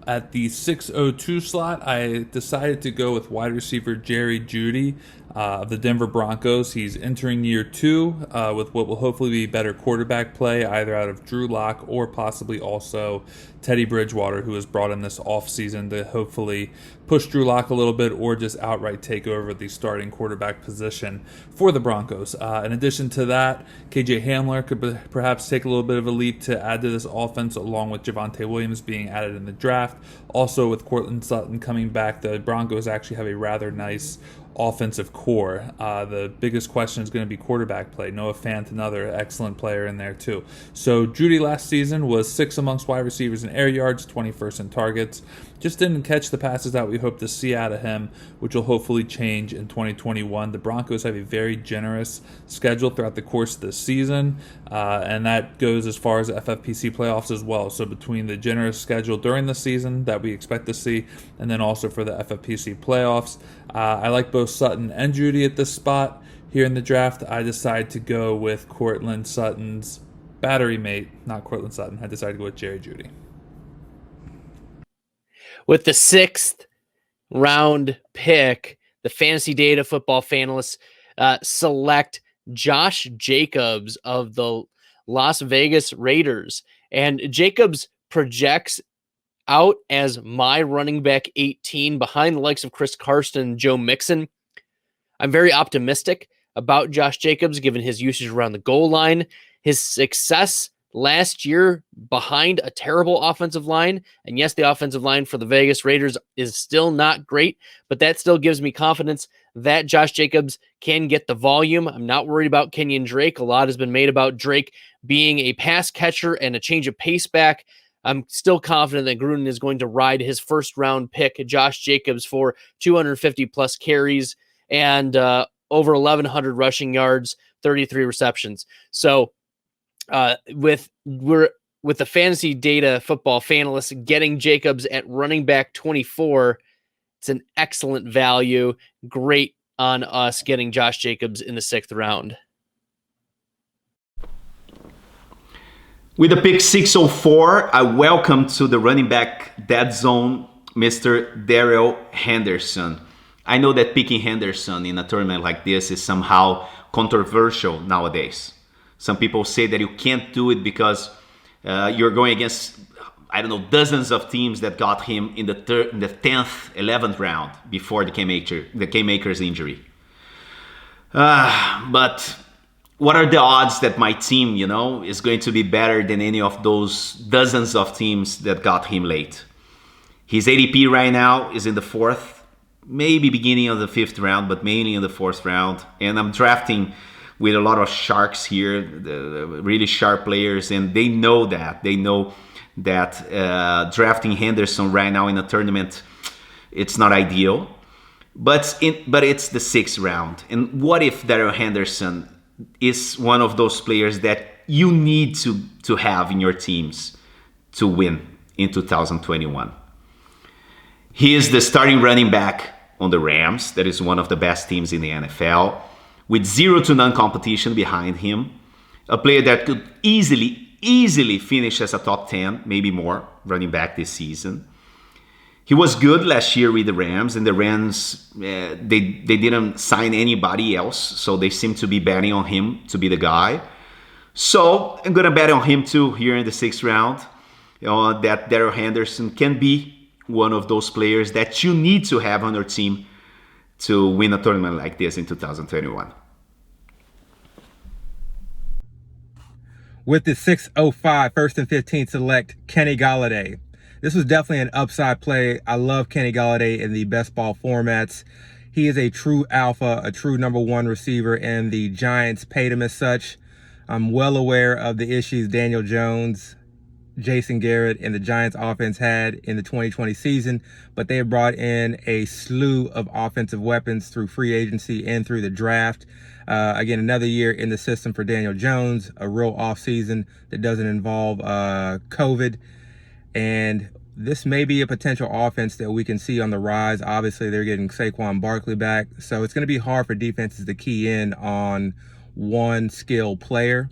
At the 6:02 slot, I decided to go with wide receiver Jerry Jeudy of the Denver Broncos. He's entering year 2 with what will hopefully be better quarterback play, either out of Drew Lock or possibly also Teddy Bridgewater, who was brought in this offseason to hopefully push Drew Lock a little bit or just outright take over the starting quarterback position for the Broncos. In addition to that, KJ Hamler could perhaps take a little bit of a leap to add to this offense, along with Javonte Williams being added in the draft. Also, with Courtland Sutton coming back, the Broncos actually have a rather nice offensive core. The biggest question is going to be quarterback play. Noah Fant, another excellent player in there too. So Jeudy last season was 6th amongst wide receivers in air yards, 21st in targets. Just didn't catch the passes that we hope to see out of him, which will hopefully change in 2021. The Broncos have a very generous schedule throughout the course of the season, and that goes as far as the FFPC playoffs as well. So between the generous schedule during the season that we expect to see, and then also for the FFPC playoffs, I like both Sutton and Jeudy at this spot. Here in the draft, I decided to go with Courtland Sutton's battery mate, not Courtland Sutton. I decided to go with Jerry Jeudy. With the 6th round pick, the FantasyData football fanalists select Josh Jacobs of the Las Vegas Raiders. And Jacobs projects out as my running back 18 behind the likes of Chris Carson and Joe Mixon. I'm very optimistic about Josh Jacobs, given his usage around the goal line, his success last year behind a terrible offensive line. And yes, the offensive line for the Vegas Raiders is still not great, but that still gives me confidence that Josh Jacobs can get the volume. I'm not worried about Kenyon Drake. A lot has been made about Drake being a pass catcher and a change of pace back. I'm still confident that Gruden is going to ride his first round pick, Josh Jacobs, for 250 plus carries and over 1,100 rushing yards, 33 receptions. So with the FantasyData football fanalists getting Jacobs at running back 24, it's an excellent value. Great on us getting Josh Jacobs in the 6th round. With the pick 604, I welcome to the running back dead zone, Mr. Darrell Henderson. I know that picking Henderson in a tournament like this is somehow controversial nowadays. Some people say that you can't do it because you're going against, I don't know, dozens of teams that got him in the 10th, 11th round before the K-Maker's injury. But what are the odds that my team, is going to be better than any of those dozens of teams that got him late? His ADP right now is in the 4th, maybe beginning of the 5th round, but mainly in the 4th round. And I'm drafting with a lot of sharks here, the really sharp players, and they know that. They know that drafting Henderson right now in a tournament, it's not ideal. But it's the 6th round. And what if Darrell Henderson is one of those players that you need to have in your teams to win in 2021? He is the starting running back on the Rams. That is one of the best teams in the NFL, with 0 to none competition behind him. A player that could easily finish as a top 10, maybe more, running back this season. He was good last year with the Rams, and the Rams, they didn't sign anybody else, so they seem to be betting on him to be the guy. So I'm going to bet on him too here in the 6th round, that Darrell Henderson can be one of those players that you need to have on your team to win a tournament like this in 2021. With the 605, 1st and 15th, select Kenny Golladay. This was definitely an upside play. I love Kenny Golladay in the best ball formats. He is a true alpha, a true number 1 receiver, and the Giants paid him as such. I'm well aware of the issues Daniel Jones Jason Garrett and the Giants offense had in the 2020 season, but they have brought in a slew of offensive weapons through free agency and through the draft. Again, another year in the system for Daniel Jones, a real offseason that doesn't involve COVID. And this may be a potential offense that we can see on the rise. Obviously, they're getting Saquon Barkley back, so it's going to be hard for defenses to key in on one skilled player.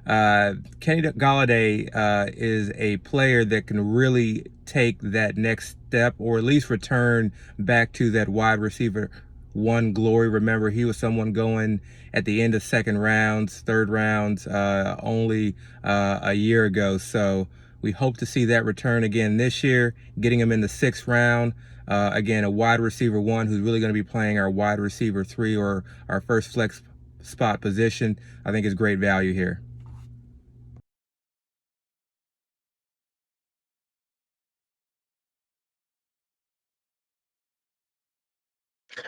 Kenny Golladay is a player that can really take that next step, or at least return back to that wide receiver one glory. Remember, he was someone going at the end of second rounds, third rounds, only a year ago. So we hope to see that return again this year, getting him in the 6th round. Again, a wide receiver one who's really going to be playing our wide receiver 3 or our first flex spot position. I think is great value here.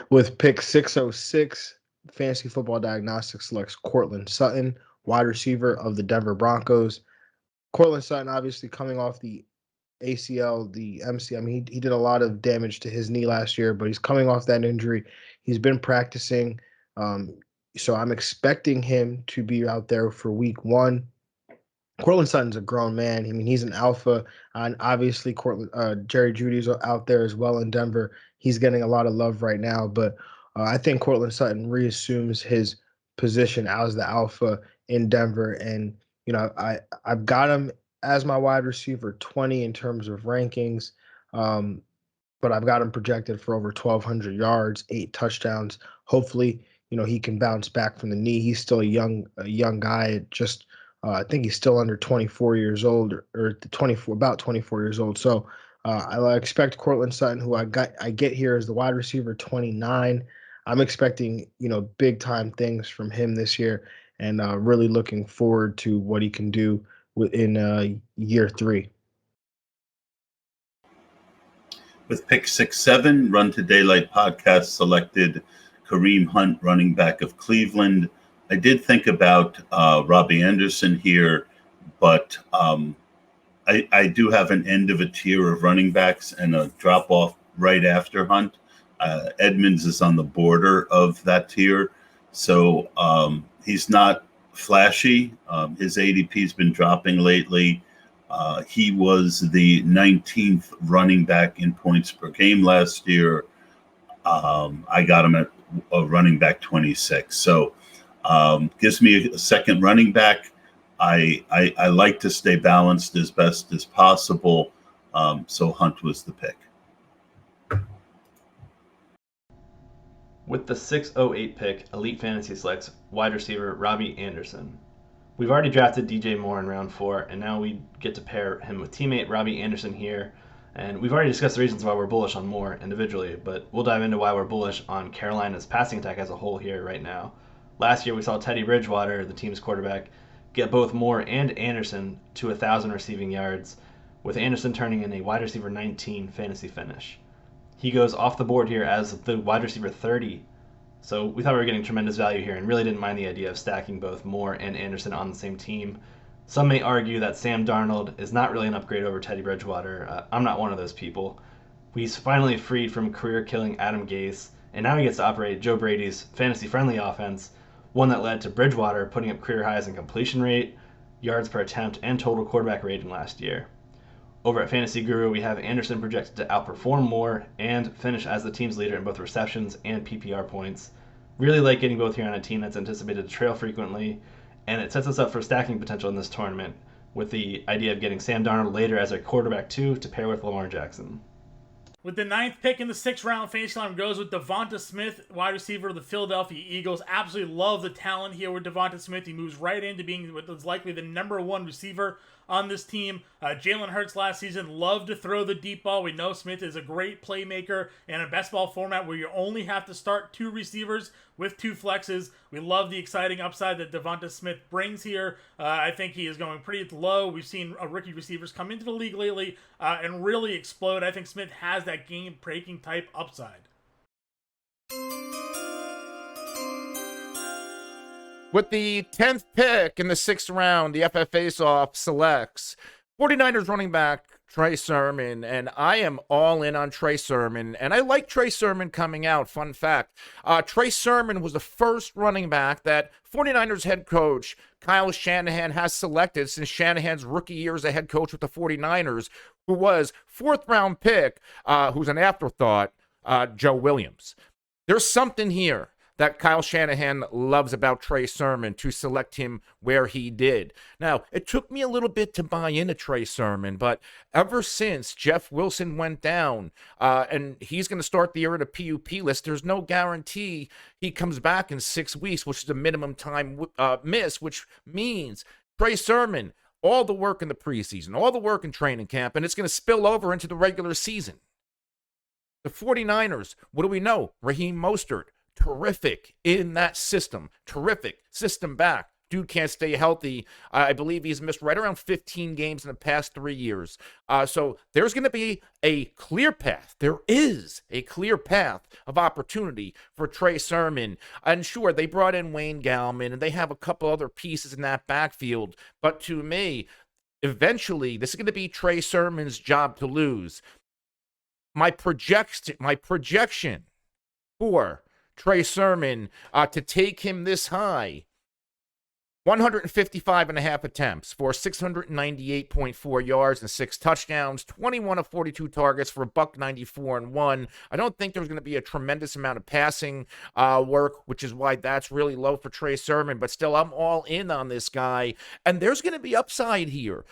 With pick 606, Fantasy Football Diagnostics selects Courtland Sutton, wide receiver of the Denver Broncos. Courtland Sutton, obviously coming off the ACL, the MC. I mean, he did a lot of damage to his knee last year, but he's coming off that injury. He's been practicing. So I'm expecting him to be out there for week 1. Courtland Sutton's a grown man. I mean, he's an alpha, and obviously Jerry Jeudy's out there as well in Denver. He's getting a lot of love right now, but I think Courtland Sutton reassumes his position as the alpha in Denver, and I've got him as my wide receiver 20 in terms of rankings, but I've got him projected for over 1,200 yards, 8 touchdowns. Hopefully, he can bounce back from the knee. He's still a young guy. Just I think he's still under 24 years old, or about 24 years old. So I expect Courtland Sutton, who I get here as the wide receiver 29. I'm expecting big time things from him this year, and really looking forward to what he can do in year 3. With pick 6-7, Run to Daylight podcast selected Kareem Hunt, running back of Cleveland. I did think about Robbie Anderson here, but I do have an end of a tier of running backs and a drop off right after Hunt. Edmonds is on the border of that tier, so he's not flashy. His ADP's been dropping lately. He was the 19th running back in points per game last year. I got him at running back 26. So gives me a second running back. I like to stay balanced as best as possible. So Hunt was the pick. With the 608 pick, Elite Fantasy selects wide receiver Robbie Anderson. We've already drafted DJ Moore in round 4, and now we get to pair him with teammate Robbie Anderson here. And we've already discussed the reasons why we're bullish on Moore individually, but we'll dive into why we're bullish on Carolina's passing attack as a whole here right now. Last year we saw Teddy Bridgewater, the team's quarterback, get both Moore and Anderson to 1,000 receiving yards, with Anderson turning in a wide receiver 19 fantasy finish. He goes off the board here as the wide receiver 30. So we thought we were getting tremendous value here and really didn't mind the idea of stacking both Moore and Anderson on the same team. Some may argue that Sam Darnold is not really an upgrade over Teddy Bridgewater. I'm not one of those people. He's finally freed from career-killing Adam Gase, and now he gets to operate Joe Brady's fantasy-friendly offense, one that led to Bridgewater putting up career highs in completion rate, yards per attempt, and total quarterback rating last year. Over at Fantasy Guru, we have Anderson projected to outperform Moore and finish as the team's leader in both receptions and PPR points. Really like getting both here on a team that's anticipated to trail frequently, and it sets us up for stacking potential in this tournament with the idea of getting Sam Darnold later as a quarterback 2 to pair with Lamar Jackson. With the 9th pick in the 6th round, Fantasy Alarm goes with Devonta Smith, wide receiver of the Philadelphia Eagles. Absolutely love the talent here with Devonta Smith. He moves right into being what is likely the number 1 receiver on this team. Jalen Hurts last season loved to throw the deep ball. We know Smith is a great playmaker in a best ball format where you only have to start 2 receivers with 2 flexes. We love the exciting upside that Devonta Smith brings here. I think he is going pretty low. We've seen rookie receivers come into the league lately and really explode. I think Smith has that game-breaking type upside. With the 10th pick in the 6th round, the FFA Face-Off selects 49ers running back Trey Sermon, and I am all in on Trey Sermon, and I like Trey Sermon coming out. Fun fact, Trey Sermon was the first running back that 49ers head coach Kyle Shanahan has selected since Shanahan's rookie year as a head coach with the 49ers, who was 4th-round pick, who's an afterthought, Joe Williams. There's something here that Kyle Shanahan loves about Trey Sermon to select him where he did. Now, it took me a little bit to buy into Trey Sermon, but ever since Jeff Wilson went down, and he's going to start the year at a PUP list, there's no guarantee he comes back in 6 weeks, which is a minimum time miss, which means Trey Sermon, all the work in the preseason, all the work in training camp, and it's going to spill over into the regular season. The 49ers, what do we know? Raheem Mostert, terrific in that system. Terrific system back. Dude can't stay healthy. I believe he's missed right around 15 games in the past 3 years. So there's going to be a clear path. There is a clear path of opportunity for Trey Sermon. And sure, they brought in Wayne Gallman, and they have a couple other pieces in that backfield. But to me, eventually, this is going to be Trey Sermon's job to lose. My projection for Trey Sermon to take him this high, 155.5 attempts for 698.4 yards and 6 touchdowns, 21 of 42 targets for $194 and 1. I don't think there's going to be a tremendous amount of passing work, which is why that's really low for Trey Sermon. But still, I'm all in on this guy, and there's going to be upside here.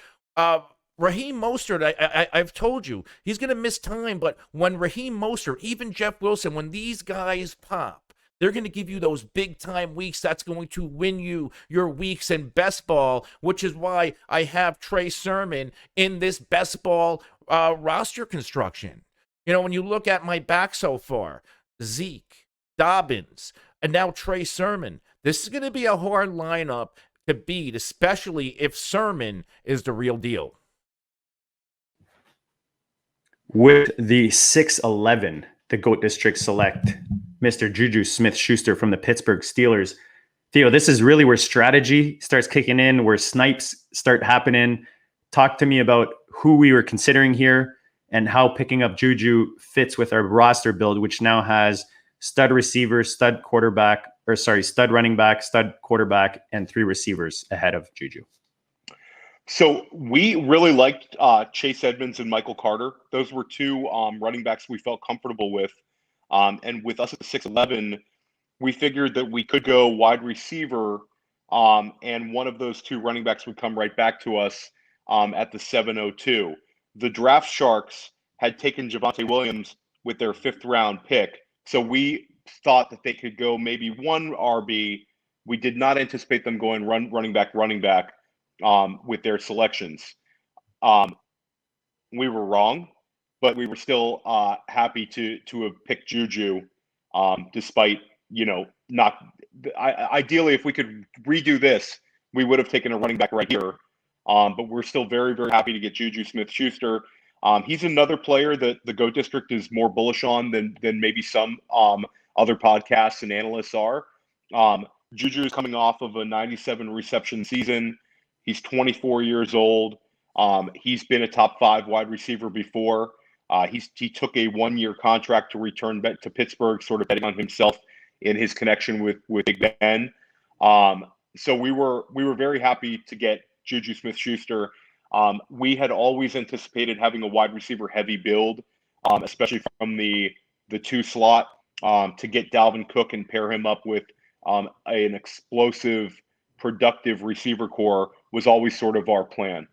Raheem Mostert, I've told you, he's going to miss time, but when Raheem Mostert, even Jeff Wilson, when these guys pop, they're going to give you those big-time weeks. That's going to win you your weeks in best ball, which is why I have Trey Sermon in this best ball roster construction. You know, when you look at my back so far, Zeke, Dobbins, and now Trey Sermon, this is going to be a hard lineup to beat, especially if Sermon is the real deal. With the 6'11", the GOAT District select Mr. Juju Smith-Schuster from the Pittsburgh Steelers. Theo, this is really where strategy starts kicking in, where snipes start happening. Talk to me about who we were considering here and how picking up Juju fits with our roster build, which now has stud receiver, stud running back, stud quarterback, and 3 receivers ahead of Juju. So we really liked Chase Edmonds and Michael Carter. Those were 2 running backs we felt comfortable with. And with us at the 6'11", we figured that we could go wide receiver, and one of those 2 running backs would come right back to us at the 7:02. The Draft Sharks had taken Javonte Williams with their 5th-round pick, so we thought that they could go maybe 1 RB. We did not anticipate them going running back. With their selections. We were wrong, but we were still happy to have picked Juju, despite, not ideally, if we could redo this, we would have taken a running back right here. But we're still very, very happy to get Juju Smith-Schuster. He's another player that the GOAT District is more bullish on than maybe some other podcasts and analysts are. Juju is coming off of a 97 reception season. He's 24 years old. He's been a top 5 wide receiver before. He took a 1-year contract to return back to Pittsburgh, sort of betting on himself in his connection with Big Ben. So we were very happy to get Juju Smith-Schuster. We had always anticipated having a wide receiver heavy build, especially from the 2 slot, to get Dalvin Cook and pair him up with an explosive, productive receiver core was always sort of our plan.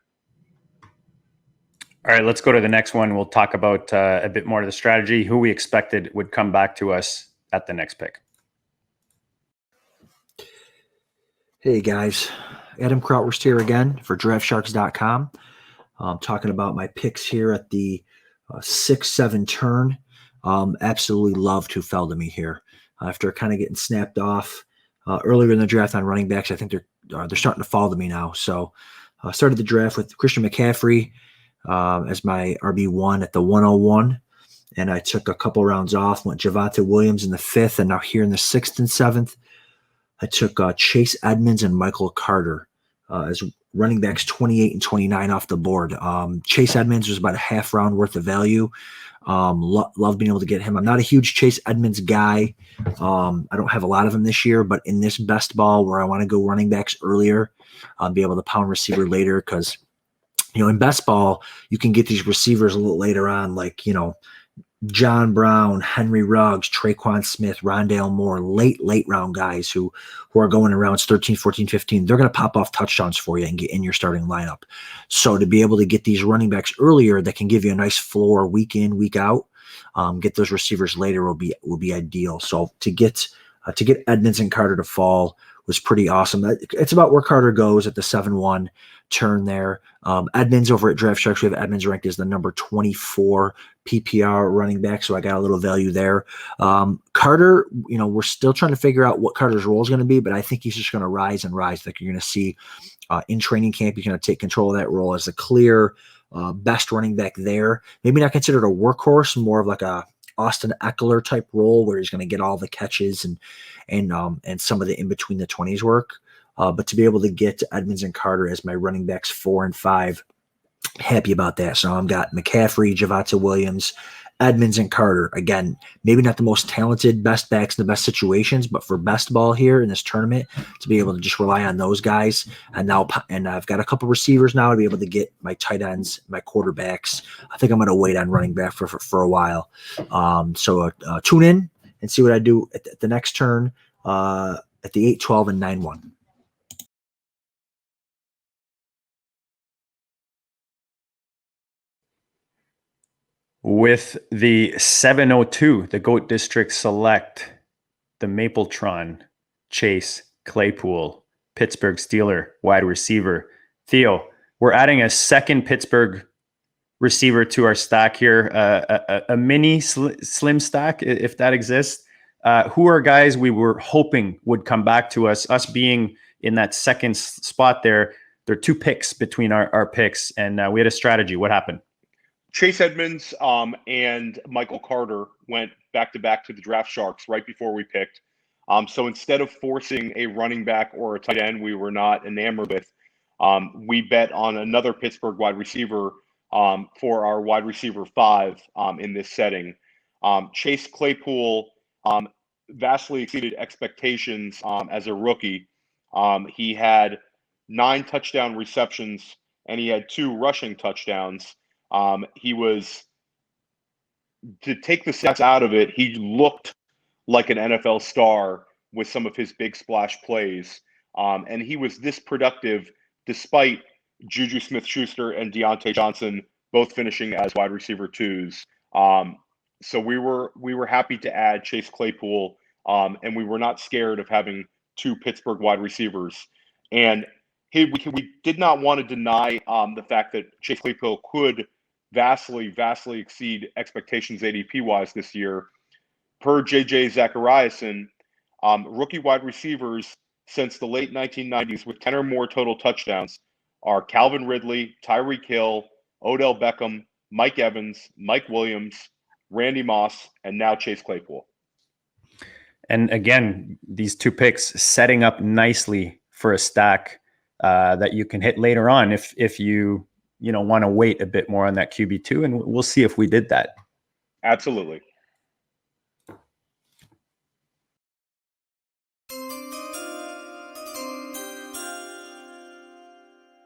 All right, let's go to the next one. We'll talk about a bit more of the strategy, who we expected would come back to us at the next pick. Hey guys, Adam Krautwurst here again for DraftSharks.com. I'm talking about my picks here at the 6-7 turn. Absolutely loved who fell to me here. After kind of getting snapped off earlier in the draft on running backs, I think they're starting to fall to me now. So I started the draft with Christian McCaffrey as my RB1 at the 101. And I took a couple rounds off, went Javonte Williams in the 5th, and now here in the 6th and 7th, I took Chase Edmonds and Michael Carter as running backs 28 and 29 off the board. Chase Edmonds was about a half round worth of value. Love being able to get him. I'm not a huge Chase Edmonds guy. I don't have a lot of them this year, but in this best ball where I want to go running backs earlier, be able to pound receiver later, because in best ball you can get these receivers a little later on, like John Brown, Henry Ruggs, Traquan Smith, Rondale Moore, late round guys who are going in rounds 13, 14, 15. They're going to pop off touchdowns for you and get in your starting lineup. So to be able to get these running backs earlier that can give you a nice floor week in, week out, get those receivers later will be ideal. So to get Edmonds and Carter to fall was pretty awesome. It's about where Carter goes at the 7-1 turn there. Edmonds over at Draft Sharks, we have Edmonds ranked as the number 24 PPR running back, so I got a little value there. Carter, we're still trying to figure out what Carter's role is going to be, but I think he's just going to rise and rise. Like you're going to see in training camp, he's going to take control of that role as a clear best running back there. Maybe not considered a workhorse, more of like a Austin Ekeler type role where he's going to get all the catches and some of the in between the 20s work. But to be able to get Edmonds and Carter as my running backs 4 and 5, happy about that. So I've got McCaffrey, Javonte Williams, Edmonds, and Carter. Again, maybe not the most talented best backs in the best situations, but for best ball here in this tournament, to be able to just rely on those guys. And I've got a couple receivers now to be able to get my tight ends, my quarterbacks. I think I'm going to wait on running back for a while. So tune in and see what I do at the next turn at the 8, 12, and 9-1. With the 702, the GOAT District select the Mapletron, Chase Claypool, Pittsburgh Steeler, wide receiver. Theo, we're adding a second Pittsburgh receiver to our stack here, a mini slim stack, if that exists. Who are guys we were hoping would come back to us being in that second spot there? There are 2 picks between our picks, and we had a strategy. What happened? Chase Edmonds and Michael Carter went back-to-back to the Draft Sharks right before we picked. So instead of forcing a running back or a tight end we were not enamored with, we bet on another Pittsburgh wide receiver for our wide receiver 5 in this setting. Chase Claypool vastly exceeded expectations as a rookie. He had 9 touchdown receptions and he had 2 rushing touchdowns. He was, to take the stats out of it, he looked like an NFL star with some of his big splash plays. And he was this productive despite Juju Smith-Schuster and Deontay Johnson both finishing as wide receiver 2s. So we were happy to add Chase Claypool, and we were not scared of having 2 Pittsburgh wide receivers. And we did not want to deny the fact that Chase Claypool could vastly exceed expectations ADP-wise this year. Per J.J. Zachariason, rookie wide receivers since the late 1990s with 10 or more total touchdowns are Calvin Ridley, Tyreek Hill, Odell Beckham, Mike Evans, Mike Williams, Randy Moss, and now Chase Claypool. And again, these 2 picks setting up nicely for a stack that you can hit later on if you want to wait a bit more on that QB2, and we'll see if we did that. Absolutely.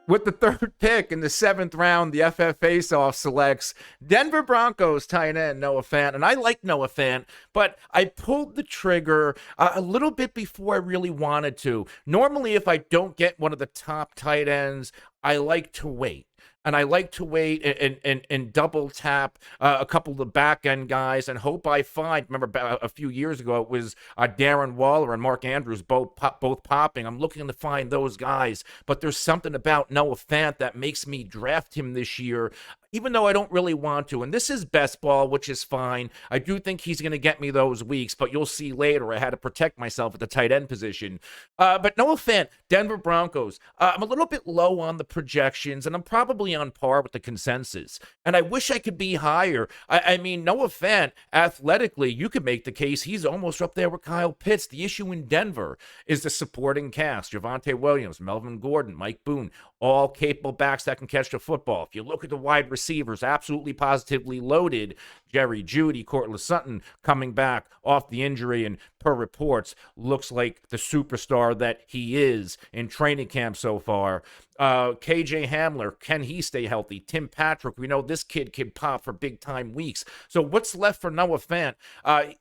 With the 3rd pick in the 7th round, the FF Faceoff selects Denver Broncos tight end Noah Fant. And I like Noah Fant, but I pulled the trigger a little bit before I really wanted to. Normally, if I don't get one of the top tight ends, I like to wait. And I like to wait and double tap a couple of the back end guys and hope I find. Remember, a few years ago it was Darren Waller and Mark Andrews both popping. I'm looking to find those guys, but there's something about Noah Fant that makes me draft him this year. even though I don't really want to. And this is best ball, which is fine. I do think he's going to get me those weeks, but you'll see later I had to protect myself at the tight end position. But Noah Fant, Denver Broncos. I'm a little bit low on the projections, and I'm probably on par with the consensus. And I wish I could be higher. I mean, Noah Fant, athletically, you could make the case he's almost up there with Kyle Pitts. The issue in Denver is the supporting cast. Javonte Williams, Melvin Gordon, Mike Boone, all capable backs that can catch the football. If you look at the wide receivers, absolutely positively loaded. Jerry Jeudy, Courtland Sutton coming back off the injury and per reports looks like the superstar that he is in training camp so far. KJ Hamler, can he stay healthy? Tim Patrick, we know this kid can pop for big time weeks. So what's left for Noah Fant?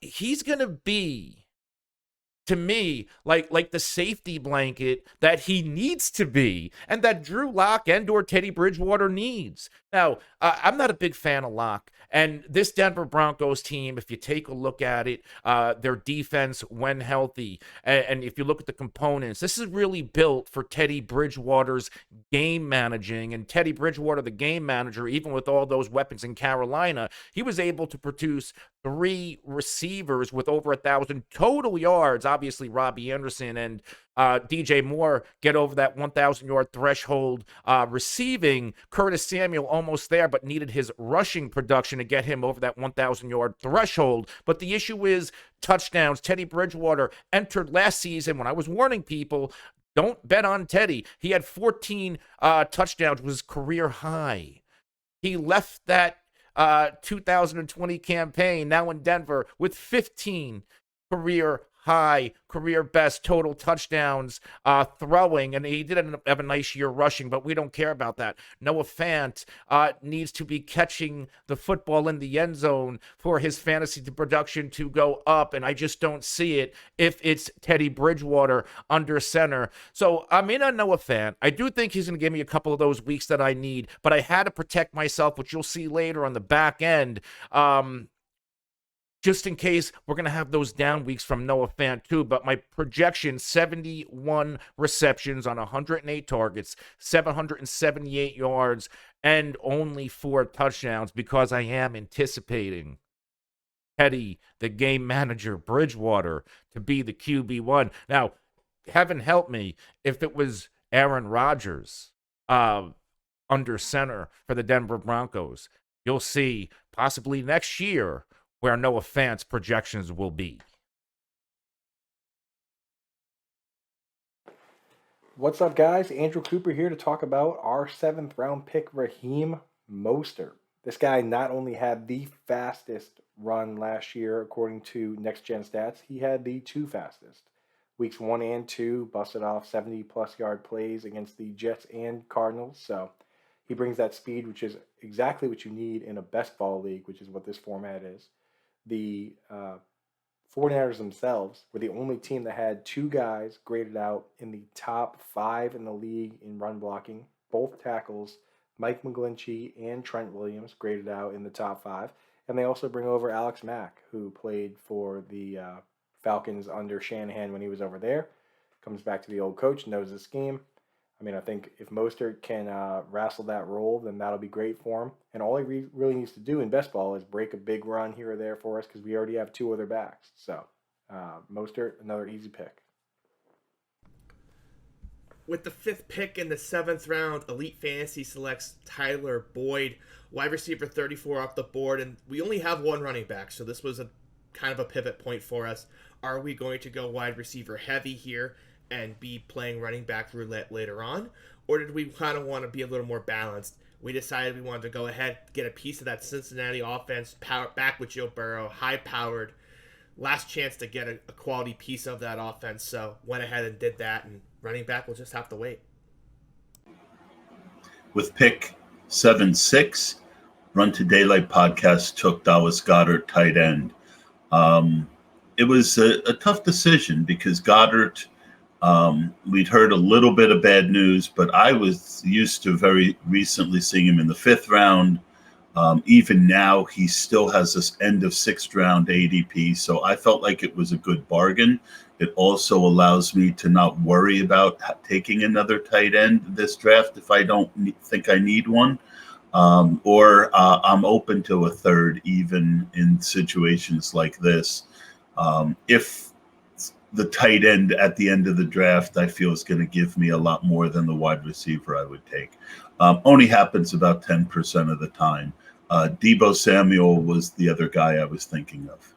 He's going to be, to me, like the safety blanket that he needs to be and that Drew Lock and or Teddy Bridgewater needs. Now, I'm not a big fan of Lock. And this Denver Broncos team, if you take a look at it, their defense when healthy, and if you look at the components, this is really built for Teddy Bridgewater's game managing. And Teddy Bridgewater, the game manager, even with all those weapons in Carolina, he was able to produce 3 receivers with over 1,000 total yards. Obviously, Robbie Anderson and DJ Moore get over that 1,000-yard threshold receiving. Curtis Samuel almost there, but needed his rushing production to get him over that 1,000-yard threshold. But the issue is touchdowns. Teddy Bridgewater entered last season when I was warning people, don't bet on Teddy. He had 14 touchdowns, was career high. He left that 2020 campaign now in Denver with 15 career high, career best total touchdowns throwing, and he didn't have a nice year rushing, but we don't care about that. Noah Fant needs to be catching the football in the end zone for his fantasy production to go up, and I just don't see it if it's Teddy Bridgewater under center. So I'm in on Noah Fant. I do think he's going to give me a couple of those weeks that I need, but I had to protect myself, which you'll see later on the back end. Just in case we're going to have those down weeks from Noah Fant too. But my projection, 71 receptions on 108 targets, 778 yards, and only 4 touchdowns, because I am anticipating Teddy, the game manager, Bridgewater, to be the QB1. Now, heaven help me if it was Aaron Rodgers under center for the Denver Broncos. You'll see possibly next year where Noah Fant's projections will be. What's up, guys? Andrew Cooper here to talk about our 7th round pick, Raheem Mostert. This guy not only had the fastest run last year, according to Next Gen Stats, he had the 2 fastest. Weeks 1 and 2 busted off 70-plus yard plays against the Jets and Cardinals. So he brings that speed, which is exactly what you need in a best ball league, which is what this format is. The 49ers themselves were the only team that had 2 guys graded out in the top 5 in the league in run blocking. Both tackles, Mike McGlinchey and Trent Williams, graded out in the top 5. And they also bring over Alex Mack, who played for the Falcons under Shanahan when he was over there. Comes back to the old coach, knows the scheme. I mean, I think if Mostert can wrestle that role, then that'll be great for him. And all he really needs to do in best ball is break a big run here or there for us, because we already have 2 other backs. So Mostert, another easy pick. With the 5th pick in the 7th round, Elite Fantasy selects Tyler Boyd, wide receiver 34 off the board, and we only have 1 running back, so this was a kind of a pivot point for us. Are we going to go wide receiver heavy here and be playing running back roulette later on? Or did we kind of want to be a little more balanced? We decided we wanted to go ahead, get a piece of that Cincinnati offense, power back with Joe Burrow, high-powered, last chance to get a quality piece of that offense. So went ahead and did that, and running back will just have to wait. With pick 7-6, Run to Daylight podcast took Dallas Goedert, tight end. It was a tough decision because Goddard, we'd heard a little bit of bad news, but I was used to very recently seeing him in the 5th round. Even now, he still has this end of 6th round ADP, so I felt like it was a good bargain. It also allows me to not worry about taking another tight end this draft if I don't think I need one. or I'm open to a third, even in situations like this. If the tight end at the end of the draft, I feel, is going to give me a lot more than the wide receiver I would take. Only happens about 10% of the time. Deebo Samuel was the other guy I was thinking of.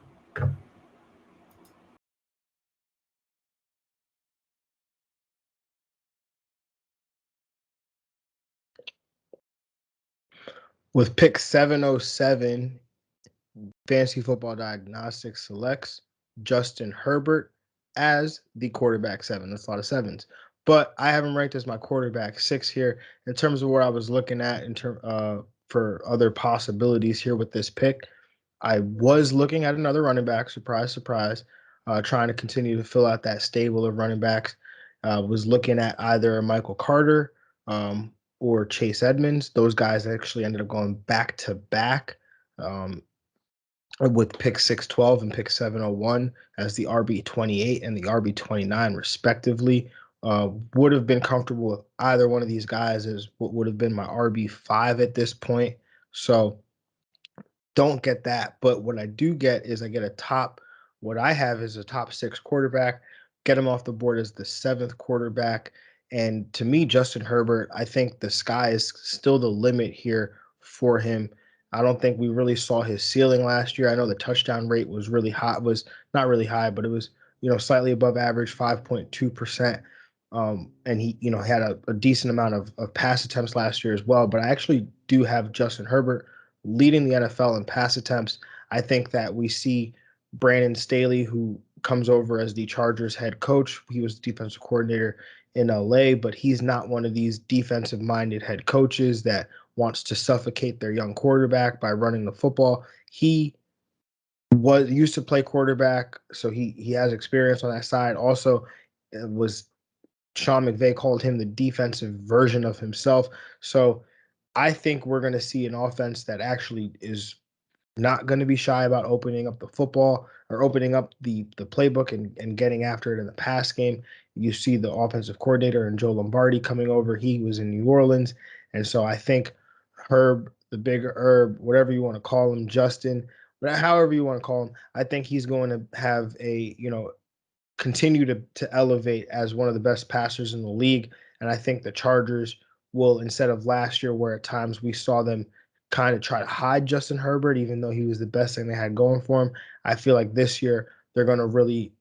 With pick 707, Fantasy Football Diagnostics selects Justin Herbert as the quarterback 7. That's a lot of 7s. But I have him ranked as my quarterback 6 here in terms of where I was looking at for other possibilities here with this pick. I was looking at another running back, surprise, surprise, trying to continue to fill out that stable of running backs. Was looking at either Michael Carter or Chase Edmonds. Those guys actually ended up going back to back with pick 612 and pick 701 as the RB28 and the RB29 respectively. Would have been comfortable with either one of these guys as what would have been my RB5 at this point. So don't get that. But what I do get is I get what I have is a top 6 quarterback, get him off the board as the 7th quarterback. And to me, Justin Herbert, I think the sky is still the limit here for him. I don't think we really saw his ceiling last year. I know the touchdown rate was really high, was not really high, but it was, slightly above average, 5.2%. And he, had a decent amount of pass attempts last year as well. But I actually do have Justin Herbert leading the NFL in pass attempts. I think that we see Brandon Staley, who comes over as the Chargers head coach. He was the defensive coordinator in LA, but he's not one of these defensive-minded head coaches that wants to suffocate their young quarterback by running the football. He used to play quarterback, so he has experience on that side. Also, Sean McVay called him the defensive version of himself. So I think we're going to see an offense that actually is not going to be shy about opening up the football or opening up the playbook and getting after it in the pass game. You see the offensive coordinator and Joe Lombardi coming over. He was in New Orleans. And so I think Herb, the bigger Herb, whatever you want to call him, Justin, however you want to call him, I think he's going to have continue to elevate as one of the best passers in the league. And I think the Chargers will, instead of last year where at times we saw them kind of try to hide Justin Herbert, even though he was the best thing they had going for him, I feel like this year they're going to really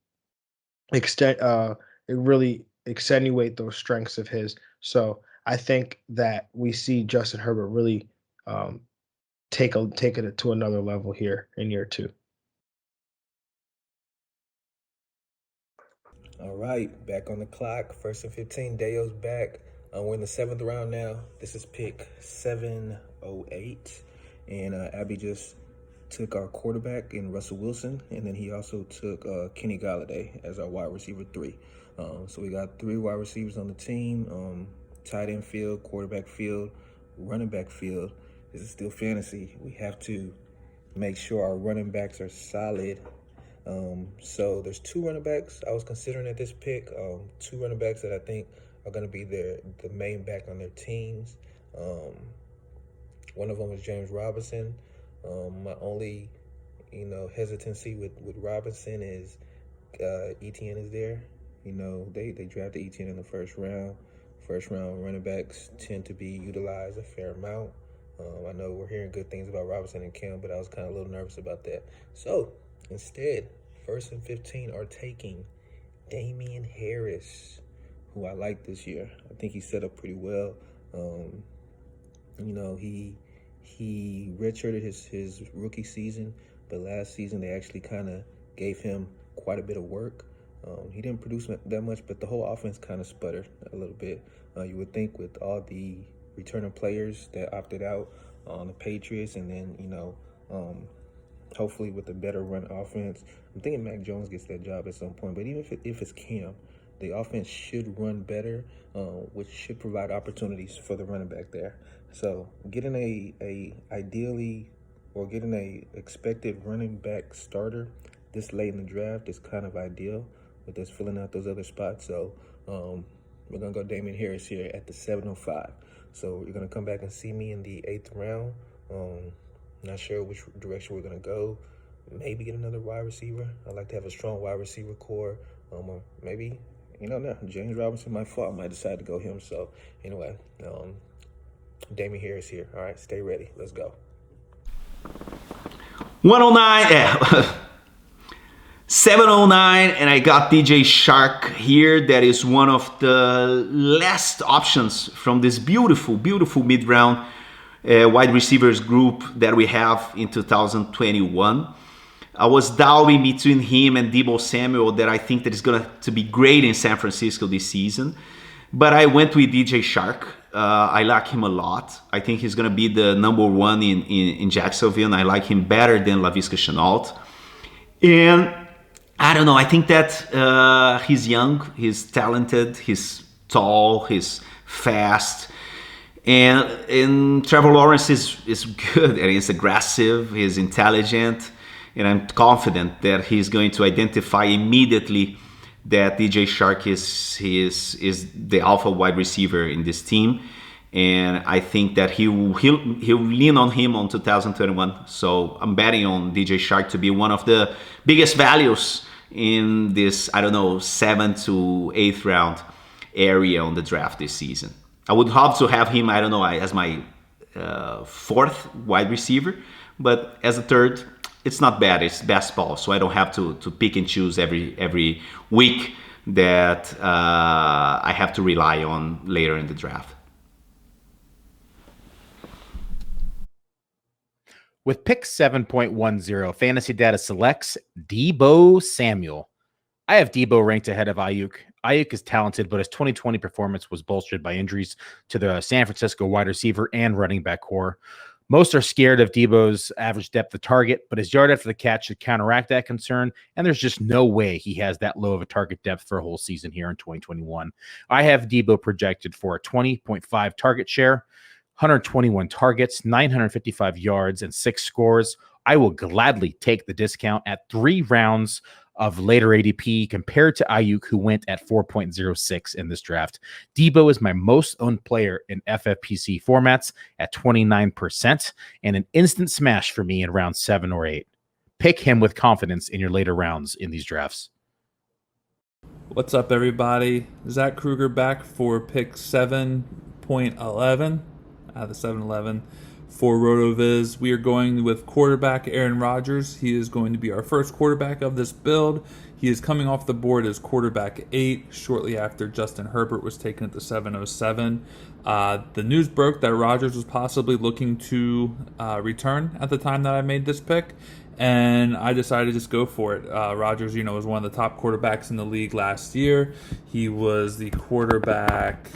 extenuate those strengths of his. So I think that we see Justin Herbert really take it to another level here in year 2. All right, back on the clock. 1st and 15. Deo's back. We're in the 7th round now. This is pick 708. And Abby just took our quarterback in Russell Wilson. And then he also took Kenny Golladay as our wide receiver 3. So we got 3 wide receivers on the team. Tight end field, quarterback field, running back field. This is still fantasy. We have to make sure our running backs are solid. So there's 2 running backs I was considering at this pick. 2 running backs that I think are going to be the main back on their teams. One of them is James Robinson. My only, hesitancy with Robinson is Etienne is there. They drafted Etienne in the 1st round. 1st round running backs tend to be utilized a fair amount. I know we're hearing good things about Robinson and Kim, but I was kind of a little nervous about that. So instead, 1st and 15 are taking Damian Harris, who I like this year. I think he's set up pretty well. He redshirted his rookie season, but last season they actually kind of gave him quite a bit of work. He didn't produce that much, but the whole offense kind of sputtered a little bit. You would think with all the returning players that opted out on the Patriots, and then, hopefully with a better run offense. I'm thinking Mac Jones gets that job at some point, but even if it's Cam, the offense should run better, which should provide opportunities for the running back there. So getting a expected running back starter this late in the draft is kind of ideal with us filling out those other spots. So we're going to go Damian Harris here at the 705. So you're going to come back and see me in the 8th round. Not sure which direction we're going to go. Maybe get another wide receiver. I like to have a strong wide receiver core. Or maybe, James Robinson might fall. I might decide to go him. So anyway, Damien Harris here. All right, stay ready. Let's go. 109, 709, and I got DJ Shark here. That is one of the last options from this beautiful mid-round wide receivers group that we have in 2021. I was doubting between him and Deebo Samuel that I think that is going to be great in San Francisco this season. But I went with DJ Shark. I like him a lot. I think he's going to be the number one in Jacksonville, and I like him better than Laviska Shenault. And I don't know. I think that he's young, he's talented, he's tall, he's fast. And Trevor Lawrence is good, and he's aggressive, he's intelligent. And I'm confident that he's going to identify immediately that DJ Shark is the alpha wide receiver in this team. And I think that he'll lean on him on 2021. So I'm betting on DJ Shark to be one of the biggest values in this, 7th to 8th round area on the draft this season. I would hope to have him, as my 4th wide receiver. But as a 3rd, it's not bad. It's best ball, so I don't have to pick and choose every week that I have to rely on later in the draft. With pick 7.10, FantasyData selects Deebo Samuel. I have Deebo ranked ahead of Ayuk. Ayuk is talented, but his 2020 performance was bolstered by injuries to the San Francisco wide receiver and running back core. Most are scared of Deebo's average depth of target, but his yard after the catch should counteract that concern, and there's just no way he has that low of a target depth for a whole season here in 2021. I have Deebo projected for a 20.5 target share, 121 targets, 955 yards, and 6 scores. I will gladly take the discount at 3 rounds of later ADP compared to Ayuk, who went at 4.06 in this draft. Deebo is my most owned player in FFPC formats at 29% and an instant smash for me in round 7 or 8. Pick him with confidence in your later rounds in these drafts. What's up, everybody? Zach Krueger back for pick 7.11 out of the 7-11 for Rotoviz. We are going with quarterback Aaron Rodgers. He is going to be our first quarterback of this build. He is coming off the board as quarterback 8 shortly after Justin Herbert was taken at the 707. The news broke that Rodgers was possibly looking to return at the time that I made this pick, and I decided to just go for it. Rodgers, was one of the top quarterbacks in the league last year. He was the quarterback,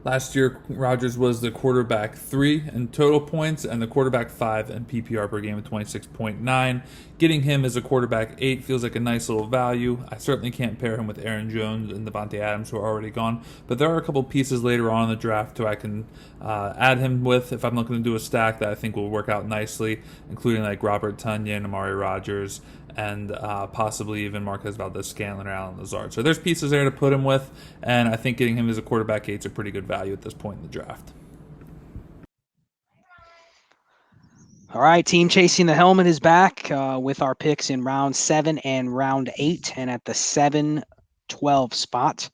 Last year, Rodgers was the quarterback 3 in total points and the quarterback 5 in PPR per game with 26.9. Getting him as a quarterback 8 feels like a nice little value. I certainly can't pair him with Aaron Jones and Davante Adams, who are already gone. But there are a couple pieces later on in the draft who I can add him with if I'm looking to do a stack that I think will work out nicely, including like Robert Tonyan, Amari Rodgers, and possibly even Marquez Valdez-Scantling or Allen Lazard. So there's pieces there to put him with, and I think getting him as a quarterback 8 is a pretty good value at this point in the draft. All right, Team Chasing the Helmet is back with our picks in round 7 and round 8, and at the 7-12 spot.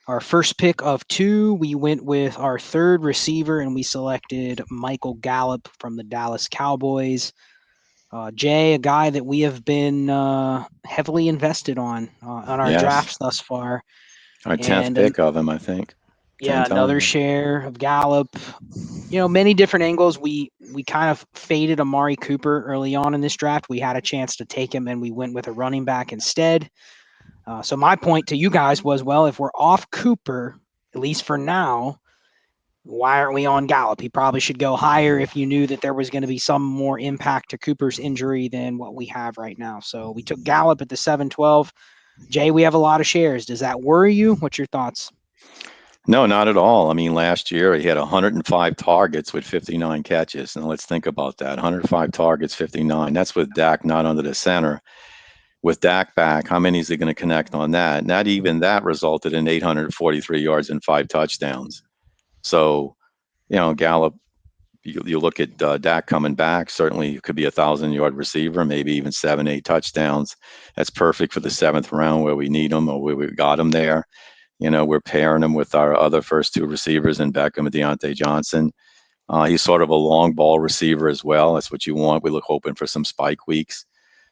Our first pick of 2, we went with our 3rd receiver, and we selected Michael Gallup from the Dallas Cowboys. Jay, a guy that we have been heavily invested on our drafts thus far. Our 10th pick of him, I think. Yeah, another share of Gallup. Many different angles. We kind of faded Amari Cooper early on in this draft. We had a chance to take him, and we went with a running back instead. So my point to you guys was, well, if we're off Cooper, at least for now, why aren't we on Gallup? He probably should go higher if you knew that there was going to be some more impact to Cooper's injury than what we have right now. So we took Gallup at the 7-12. Jay, we have a lot of shares. Does that worry you? What's your thoughts? No, not at all. I mean, last year he had 105 targets with 59 catches. And let's think about that. 105 targets, 59. That's with Dak not under the center. with Dak back, how many is he going to connect on that? Not even that resulted in 843 yards and 5 touchdowns. So, Gallup, you look at Dak coming back, certainly could be 1,000-yard receiver, maybe even 7, 8 touchdowns. That's perfect for the 7th round where we need him or where we got him there. We're pairing him with our other first 2 receivers in Beckham and Deontay Johnson. He's sort of a long ball receiver as well. That's what you want. We look hoping for some spike weeks.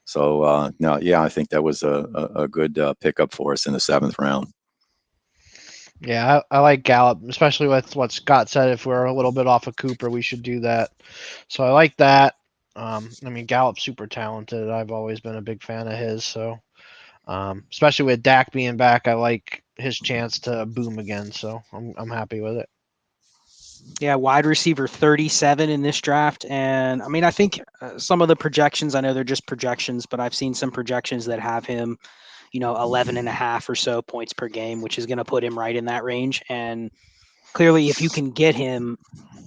So, I think that was a good pickup for us in the 7th round. Yeah, I like Gallup, especially with what Scott said. If we're a little bit off of Cooper, we should do that. So I like that. Gallup's super talented. I've always been a big fan of his. So, especially with Dak being back, I like his chance to boom again. So I'm happy with it. Yeah, wide receiver 37 in this draft. And I think some of the projections, I know they're just projections, but I've seen some projections that have him, 11 and a half or so points per game, which is going to put him right in that range. And clearly, if you can get him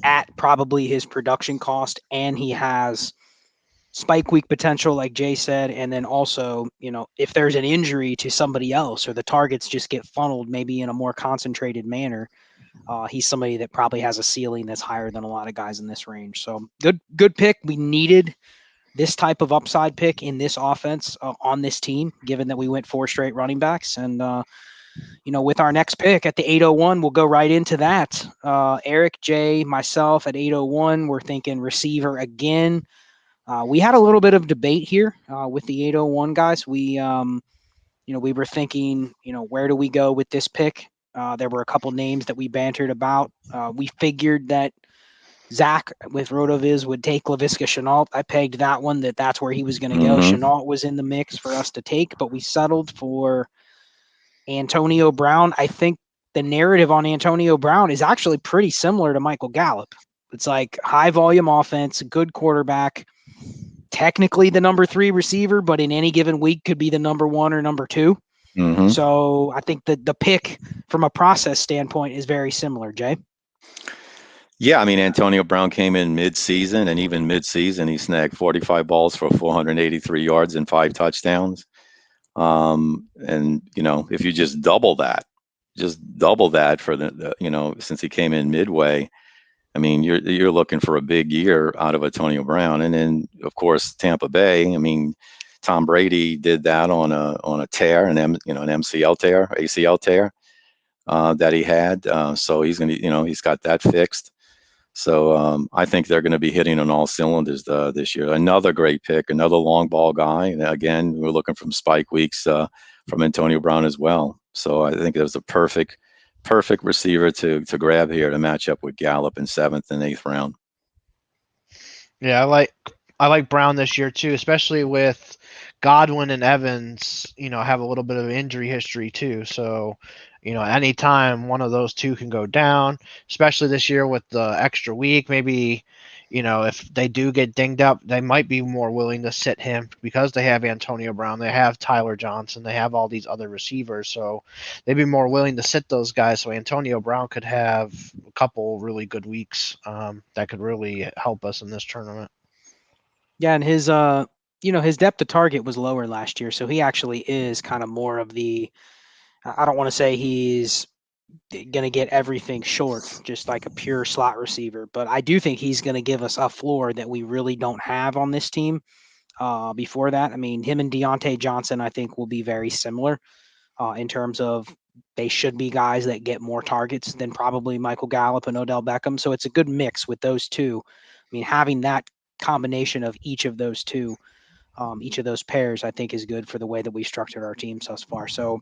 at probably his production cost, and he has spike week potential, like Jay said, and then also, if there's an injury to somebody else or the targets just get funneled maybe in a more concentrated manner, he's somebody that probably has a ceiling that's higher than a lot of guys in this range. So good pick. We needed this type of upside pick in this offense on this team, given that we went 4 straight running backs. And, with our next pick at the 801, we'll go right into that. Eric, Jay, myself at 801, we're thinking receiver again. We had a little bit of debate here with the 801 guys. We were thinking, where do we go with this pick? There were a couple names that we bantered about. We figured that Zach with Rotoviz would take Laviska Shenault. I pegged that one that's where he was going to go. Shenault was in the mix for us to take, but we settled for Antonio Brown. I think the narrative on Antonio Brown is actually pretty similar to Michael Gallup. It's like high volume offense, good quarterback, technically the number 3 receiver, but in any given week could be the number 1 or number 2. So I think that the pick from a process standpoint is very similar, Jay. Yeah, Antonio Brown came in mid-season, and even mid-season, he snagged 45 balls for 483 yards and 5 touchdowns. If you just double that for the since he came in midway, you're looking for a big year out of Antonio Brown. And then, of course, Tampa Bay. Tom Brady did that on a tear, an MCL tear, ACL tear that he had. So he's he's got that fixed. So I think they're going to be hitting on all cylinders this year. Another great pick, another long ball guy. And again, we're looking from spike weeks from Antonio Brown as well. So I think it was a perfect receiver to grab here to match up with Gallup in 7th and 8th round. Yeah, I like Brown this year too, especially with Godwin and Evans, have a little bit of injury history too. So, anytime one of those two can go down, especially this year with the extra week, maybe, if they do get dinged up, they might be more willing to sit him because they have Antonio Brown, they have Tyler Johnson, they have all these other receivers. So they'd be more willing to sit those guys. So Antonio Brown could have a couple really good weeks that could really help us in this tournament. Yeah, and his his depth of target was lower last year, so he actually is kind of more of the, I don't want to say he's going to get everything short, just like a pure slot receiver, but I do think he's going to give us a floor that we really don't have on this team before that. Him and Deontay Johnson, I think, will be very similar in terms of they should be guys that get more targets than probably Michael Gallup and Odell Beckham. So it's a good mix with those two. Having that combination of each of those two, each of those pairs, I think is good for the way that we structured our teams thus far. So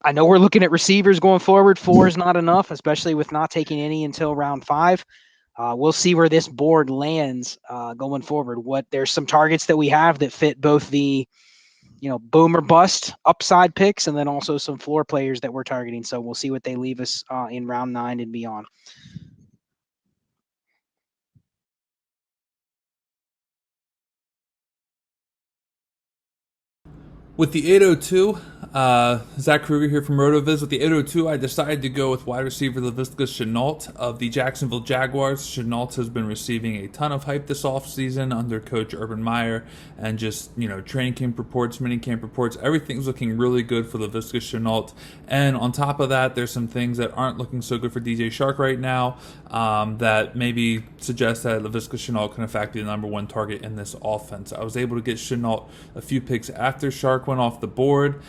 I know we're looking at receivers going forward. 4 is not enough, especially with not taking any until round 5. We'll see where this board lands going forward. There's some targets that we have that fit both the, boom or bust upside picks, and then also some floor players that we're targeting. So we'll see what they leave us in round 9 and beyond. With the 802, Zach Krueger here from Rotoviz. With the 802, I decided to go with wide receiver Laviska Shenault of the Jacksonville Jaguars. Shenault has been receiving a ton of hype this offseason under Coach Urban Meyer, and just, training camp reports, mini camp reports, everything's looking really good for Laviska Shenault. And on top of that, there's some things that aren't looking so good for DJ Shark right now that maybe suggest that Laviska Shenault can in fact be the number one target in this offense. I was able to get Shenault a few picks after Shark went off the board.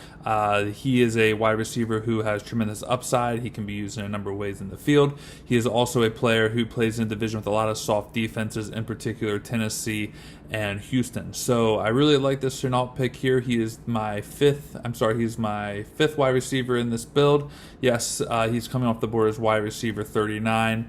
He is a wide receiver who has tremendous upside. He can be used in a number of ways in the field. He is also a player who plays in a division with a lot of soft defenses, in particular Tennessee and Houston. So I really like this Shenault pick here. He's my fifth wide receiver in this build. Yes, he's coming off the board as wide receiver 39.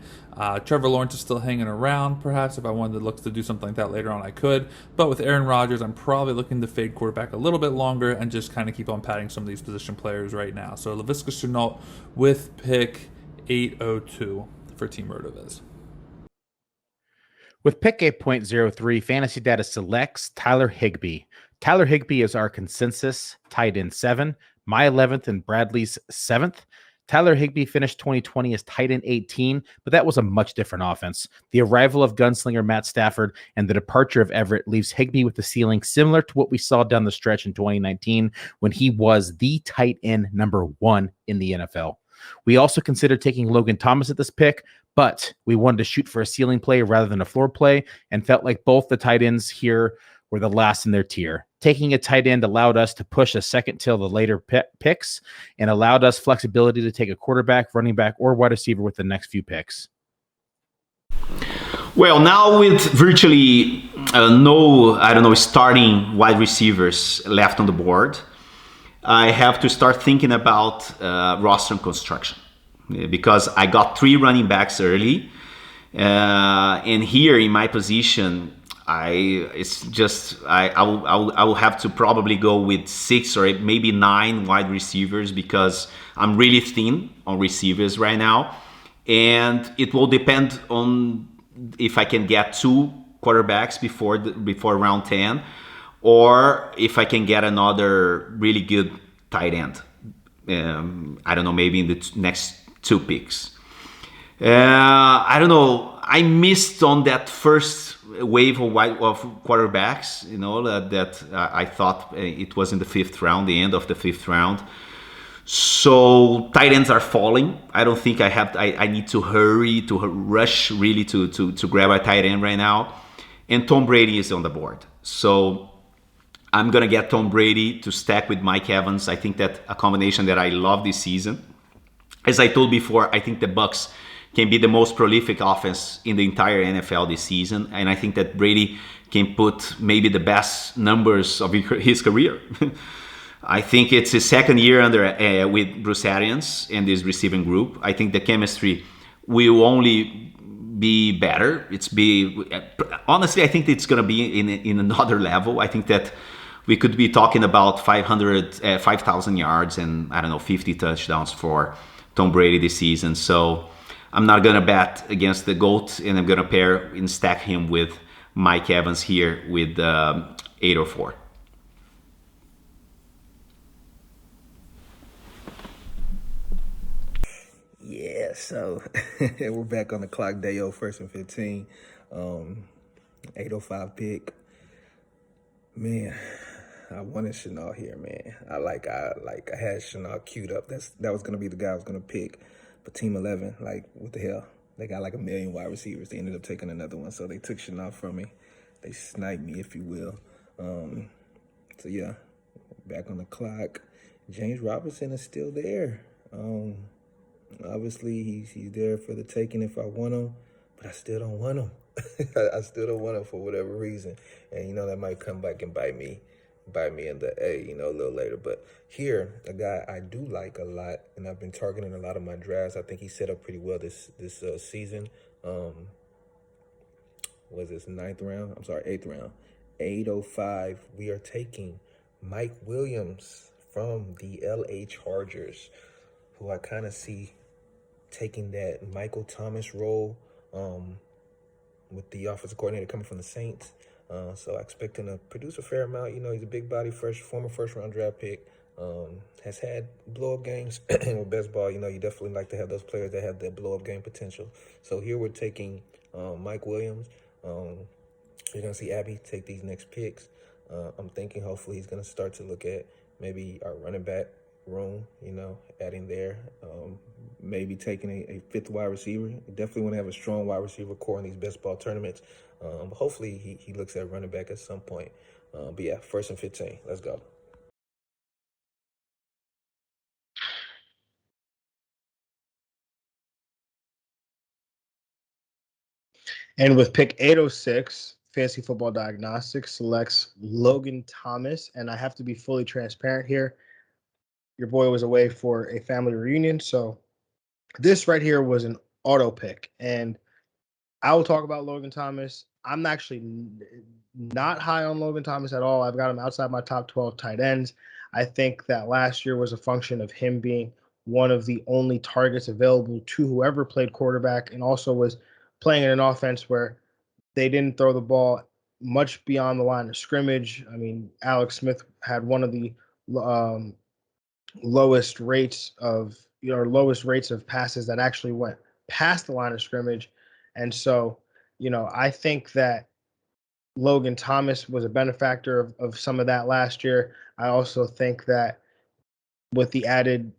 Trevor Lawrence is still hanging around. Perhaps if I wanted to look to do something like that later on, I could. But with Aaron Rodgers, I'm probably looking to fade quarterback a little bit longer and just kind of keep on padding some of these position players right now. So Laviska Shenault with pick 802 for Team Rotoviz. With pick 8.03, FantasyData selects Tyler Higbee. Tyler Higbee is our consensus tight end 7, my 11th and Bradley's 7th. Tyler Higbee finished 2020 as tight end 18, but that was a much different offense. The arrival of gunslinger Matt Stafford and the departure of Everett leaves Higbee with a ceiling similar to what we saw down the stretch in 2019 when he was the tight end number 1 in the NFL. We also considered taking Logan Thomas at this pick, but we wanted to shoot for a ceiling play rather than a floor play and felt like both the tight ends here were the last in their tier. Taking a tight end allowed us to push a second till the later picks and allowed us flexibility to take a quarterback, running back, or wide receiver with the next few picks. Well, now with virtually no starting wide receivers left on the board, I have to start thinking about roster construction because I got 3 running backs early. And here in my position, I will have to probably go with 6 or maybe 9 wide receivers because I'm really thin on receivers right now, and it will depend on if I can get 2 quarterbacks before round 10, or if I can get another really good tight end. I don't know, maybe in the next 2 picks. I don't know. I missed on that first wave of quarterbacks, that I thought it was in the 5th round, the end of the 5th round. So tight ends are falling. I don't think I need to rush really to grab a tight end right now. And Tom Brady is on the board. So I'm going to get Tom Brady to stack with Mike Evans. I think that a combination that I love this season. As I told before, I think the Bucs can be the most prolific offense in the entire NFL this season. And I think that Brady can put maybe the best numbers of his career. I think it's his 2nd year under with Bruce Arians and this receiving group. I think the chemistry will only be better. Honestly, I think it's going to be in another level. I think that we could be talking about 5,000 yards and 50 touchdowns for Tom Brady this season. So I'm not going to bet against the GOAT, and I'm going to pair and stack him with Mike Evans here with 804. Yeah, so we're back on the clock, Theo, 1st and 15. 805 pick. Man, I wanted Shenault here, man. I had Shenault queued up. That was going to be the guy I was going to pick. But Team 11, what the hell? They got 1 million wide receivers. They ended up taking another one. So they took Shenault from me. They sniped me, if you will. So yeah, back on the clock. James Robinson is still there. Obviously, he's there for the taking if I want him. But I still don't want him. I still don't want him for whatever reason. And, that might come back and bite me in the A, a little later. But here, a guy I do like a lot, and I've been targeting a lot of my drafts. I think he set up pretty well this season. Was this 9th round? I'm sorry, 8th round. 805, we are taking Mike Williams from the LA Chargers, who I kind of see taking that Michael Thomas role with the offensive coordinator coming from the Saints. So I expect him to produce a fair amount. He's a big body, former first round draft pick. has had blow-up games. And with best ball, you definitely like to have those players that have that blow-up game potential. So here we're taking Mike Williams. You're going to see Abby take these next picks. I'm thinking hopefully he's going to start to look at maybe our running back room, adding there. Maybe taking a fifth wide receiver. You definitely want to have a strong wide receiver core in these best ball tournaments. Hopefully he looks at running back at some point. But yeah, 1st and 15. Let's go. And with pick 806, Fantasy Football Diagnostics selects Logan Thomas. And I have to be fully transparent here. Your boy was away for a family reunion. So this right here was an auto pick. And I will talk about Logan Thomas. I'm actually not high on Logan Thomas at all. I've got him outside my top 12 tight ends. I think that last year was a function of him being one of the only targets available to whoever played quarterback, and also was playing in an offense where they didn't throw the ball much beyond the line of scrimmage. I mean, Alex Smith had one of the lowest rates of passes that actually went past the line of scrimmage. And so, I think that Logan Thomas was a benefactor of some of that last year. I also think that with the added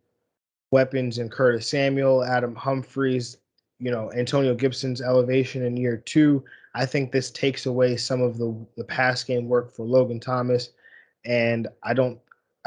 weapons in Curtis Samuel, Adam Humphries, Antonio Gibson's elevation in year 2, I think this takes away some of the pass game work for Logan Thomas. And I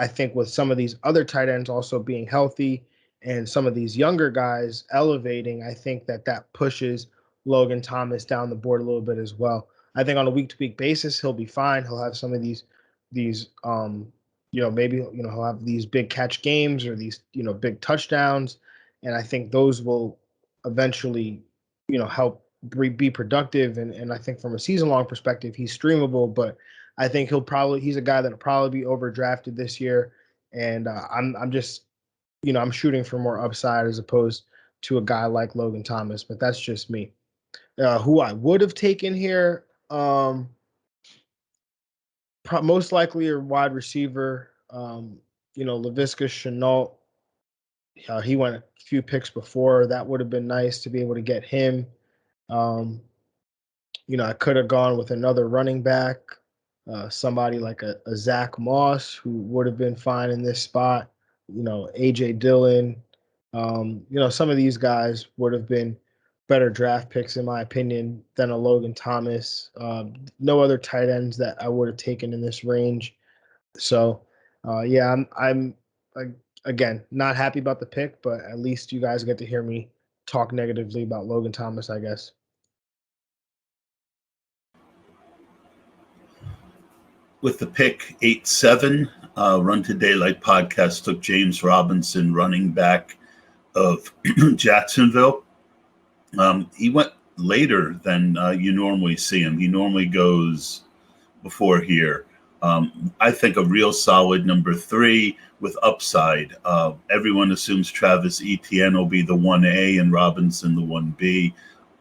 think with some of these other tight ends also being healthy and some of these younger guys elevating, I think that pushes Logan Thomas down the board a little bit as well. I think on a week-to-week basis, he'll be fine. He'll have some of these maybe he'll have these big catch games or these, big touchdowns. And I think those will eventually, help be productive. And I think from a season-long perspective, he's streamable, but I think he's a guy that'll probably be overdrafted this year. And I'm just, I'm shooting for more upside as opposed to a guy like Logan Thomas, but that's just me. Who I would have taken here, most likely a wide receiver, Laviska Shenault. He went a few picks before. That would have been nice to be able to get him. I could have gone with another running back, somebody like a Zach Moss, who would have been fine in this spot. AJ Dillon. Some of these guys would have been better draft picks, in my opinion, than a Logan Thomas. No other tight ends that I would have taken in this range. So, I'm again not happy about the pick, but at least you guys get to hear me talk negatively about Logan Thomas, I guess. With the pick 8-7, Run to Daylight podcast took James Robinson, running back of Jacksonville. He went later than you normally see him. He normally goes before here. I think a real solid number 3 with upside. Everyone assumes Travis Etienne will be the 1A and Robinson the 1B.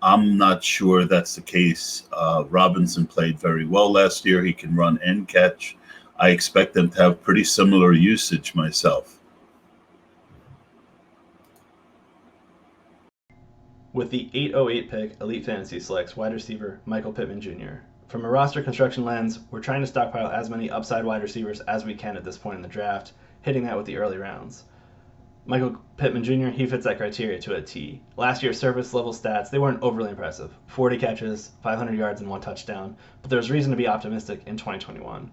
I'm not sure that's the case. Robinson played very well last year. He can run and catch. I expect them to have pretty similar usage myself. With the 808 pick, Elite Fantasy selects wide receiver Michael Pittman Jr. From a roster construction lens, we're trying to stockpile as many upside wide receivers as we can at this point in the draft, hitting that with the early rounds. Michael Pittman Jr., he fits that criteria to a T. Last year's service level stats, they weren't overly impressive. 40 catches, 500 yards, and 1 touchdown, but there's reason to be optimistic in 2021.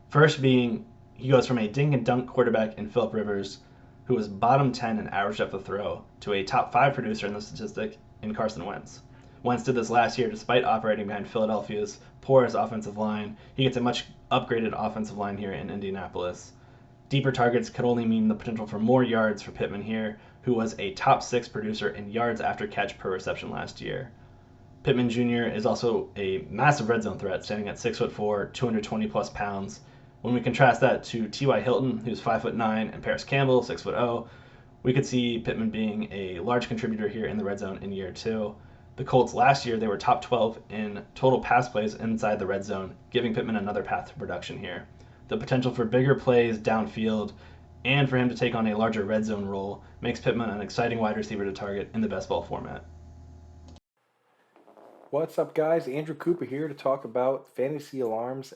First being, he goes from a dink and dunk quarterback in Phillip Rivers, who was bottom 10 in average depth of throw, to a top 5 producer in the statistic in Carson Wentz. Wentz did this last year despite operating behind Philadelphia's porous offensive line. He gets a much upgraded offensive line here in Indianapolis. Deeper targets could only mean the potential for more yards for Pittman here, who was a top 6 producer in yards after catch per reception last year. Pittman Jr. is also a massive red zone threat, standing at 6'4", 220 plus pounds. When we contrast that to T.Y. Hilton, who's 5'9", and Paris Campbell, 6'0", we could see Pittman being a large contributor here in the red zone in year 2. The Colts last year, they were top 12 in total pass plays inside the red zone, giving Pittman another path to production here. The potential for bigger plays downfield and for him to take on a larger red zone role makes Pittman an exciting wide receiver to target in the best ball format. What's up, guys? Andrew Cooper here to talk about Fantasy Alarm's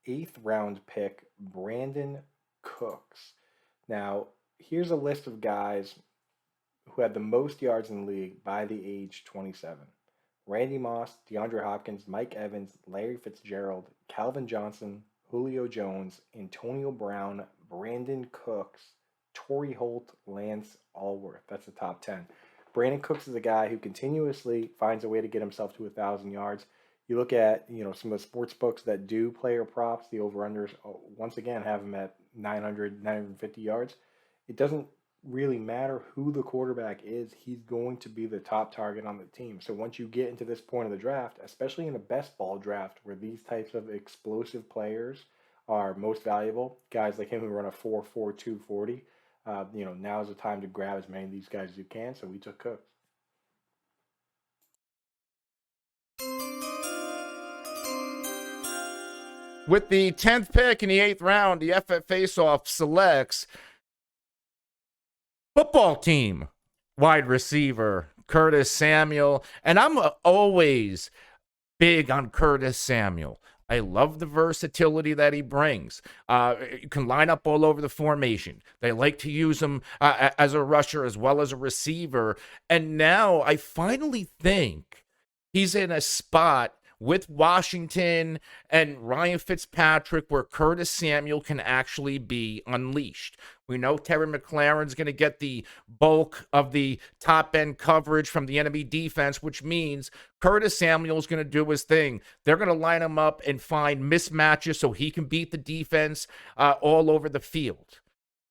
8th round pick, Brandon Cooks. Now, here's a list of guys who had the most yards in the league by the age 27. Randy Moss, DeAndre Hopkins, Mike Evans, Larry Fitzgerald, Calvin Johnson, Julio Jones, Antonio Brown, Brandon Cooks, Torrey Holt, Lance Allworth. That's the top 10. Brandon Cooks is a guy who continuously finds a way to get himself to 1,000 yards. You look at, some of the sports books that do player props, the over-unders, once again, have him at 900, 950 yards. It doesn't really matter who the quarterback is. He's going to be the top target on the team. So once you get into this point of the draft, especially in a best ball draft where these types of explosive players are most valuable, guys like him who run a 4.42 40, now is the time to grab as many of these guys as you can. So we took Cooks. With the 10th pick in the 8th round, the FF Faceoff selects football team wide receiver Curtis Samuel. And I'm always big on Curtis Samuel. I love the versatility that he brings. You can line up all over the formation. They like to use him as a rusher as well as a receiver. And now I finally think he's in a spot with Washington and Ryan Fitzpatrick where Curtis Samuel can actually be unleashed. We know Terry McLaurin's going to get the bulk of the top-end coverage from the enemy defense, which means Curtis Samuel's going to do his thing. They're going to line him up and find mismatches so he can beat the defense all over the field.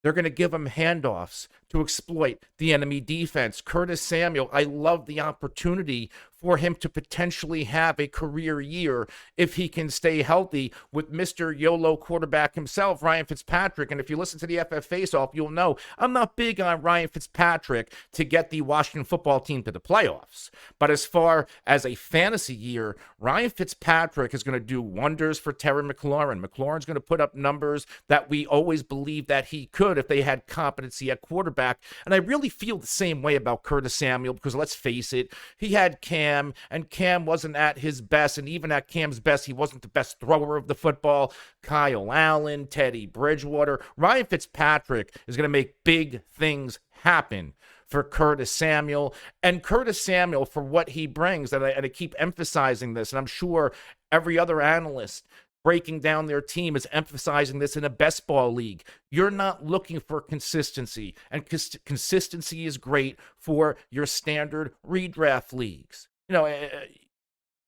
They're going to give him handoffs to exploit the enemy defense. Curtis Samuel, I love the opportunity for him to potentially have a career year if he can stay healthy with Mr. YOLO quarterback himself, Ryan Fitzpatrick. And if you listen to the FF Faceoff, you'll know I'm not big on Ryan Fitzpatrick to get the Washington football team to the playoffs. But as far as a fantasy year, Ryan Fitzpatrick is going to do wonders for Terry McLaurin. McLaurin's going to put up numbers that we always believed that he could if they had competency at quarterback. And I really feel the same way about Curtis Samuel because let's face it, he had Cam, and Cam wasn't at his best. And even at Cam's best, he wasn't the best thrower of the football. Kyle Allen, Teddy Bridgewater. Ryan Fitzpatrick is going to make big things happen for Curtis Samuel. And Curtis Samuel, for what he brings, and I keep emphasizing this, and I'm sure every other analyst breaking down their team is emphasizing this in a best ball league. You're not looking for consistency, and consistency is great for your standard redraft leagues.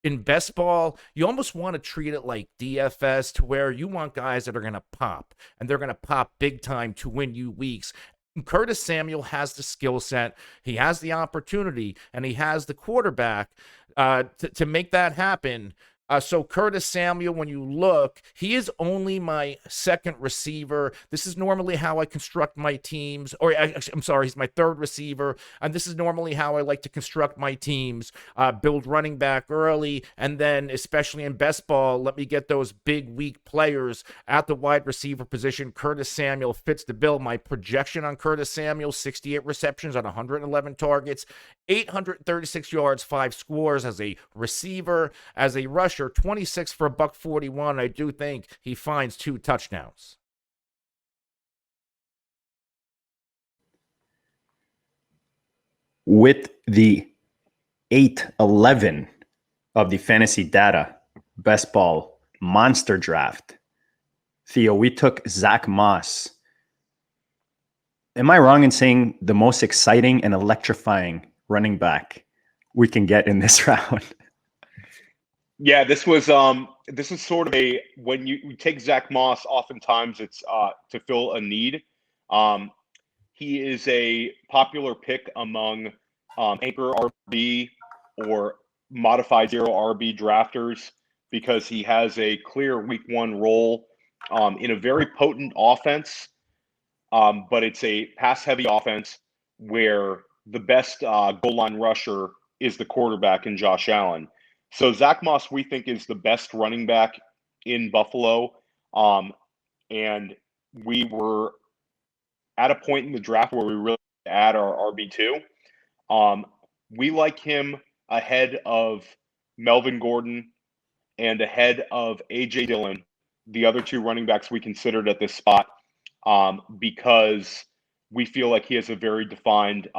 In best ball, you almost want to treat it like DFS to where you want guys that are going to pop, and they're going to pop big time to win you weeks. And Curtis Samuel has the skill set, he has the opportunity, and he has the quarterback to make that happen. So Curtis Samuel, when you look, he is only my second receiver. This is normally how I construct my teams. I'm sorry, he's my third receiver. And this is normally how I like to construct my teams. Build running back early, and then, especially in best ball, let me get those big, weak players at the wide receiver position. Curtis Samuel fits the bill. My projection on Curtis Samuel, 68 receptions on 111 targets, 836 yards, 5 scores as a receiver, as a rusher. 26 for $141. I do think he finds 2 touchdowns. With the 8-11 of the FantasyData best ball monster draft, Theo, we took Zach Moss. Am I wrong in saying the most exciting and electrifying running back we can get in this round? Yeah, this is sort of when you take Zach Moss, oftentimes it's to fill a need. He is a popular pick among anchor RB or modified zero RB drafters because he has a clear week 1 role in a very potent offense, but it's a pass-heavy offense where the best goal line rusher is the quarterback in Josh Allen. So Zach Moss, we think, is the best running back in Buffalo. And we were at a point in the draft where we really add our RB2. We like him ahead of Melvin Gordon and ahead of AJ Dillon, the other two running backs we considered at this spot, because we feel like he has a very defined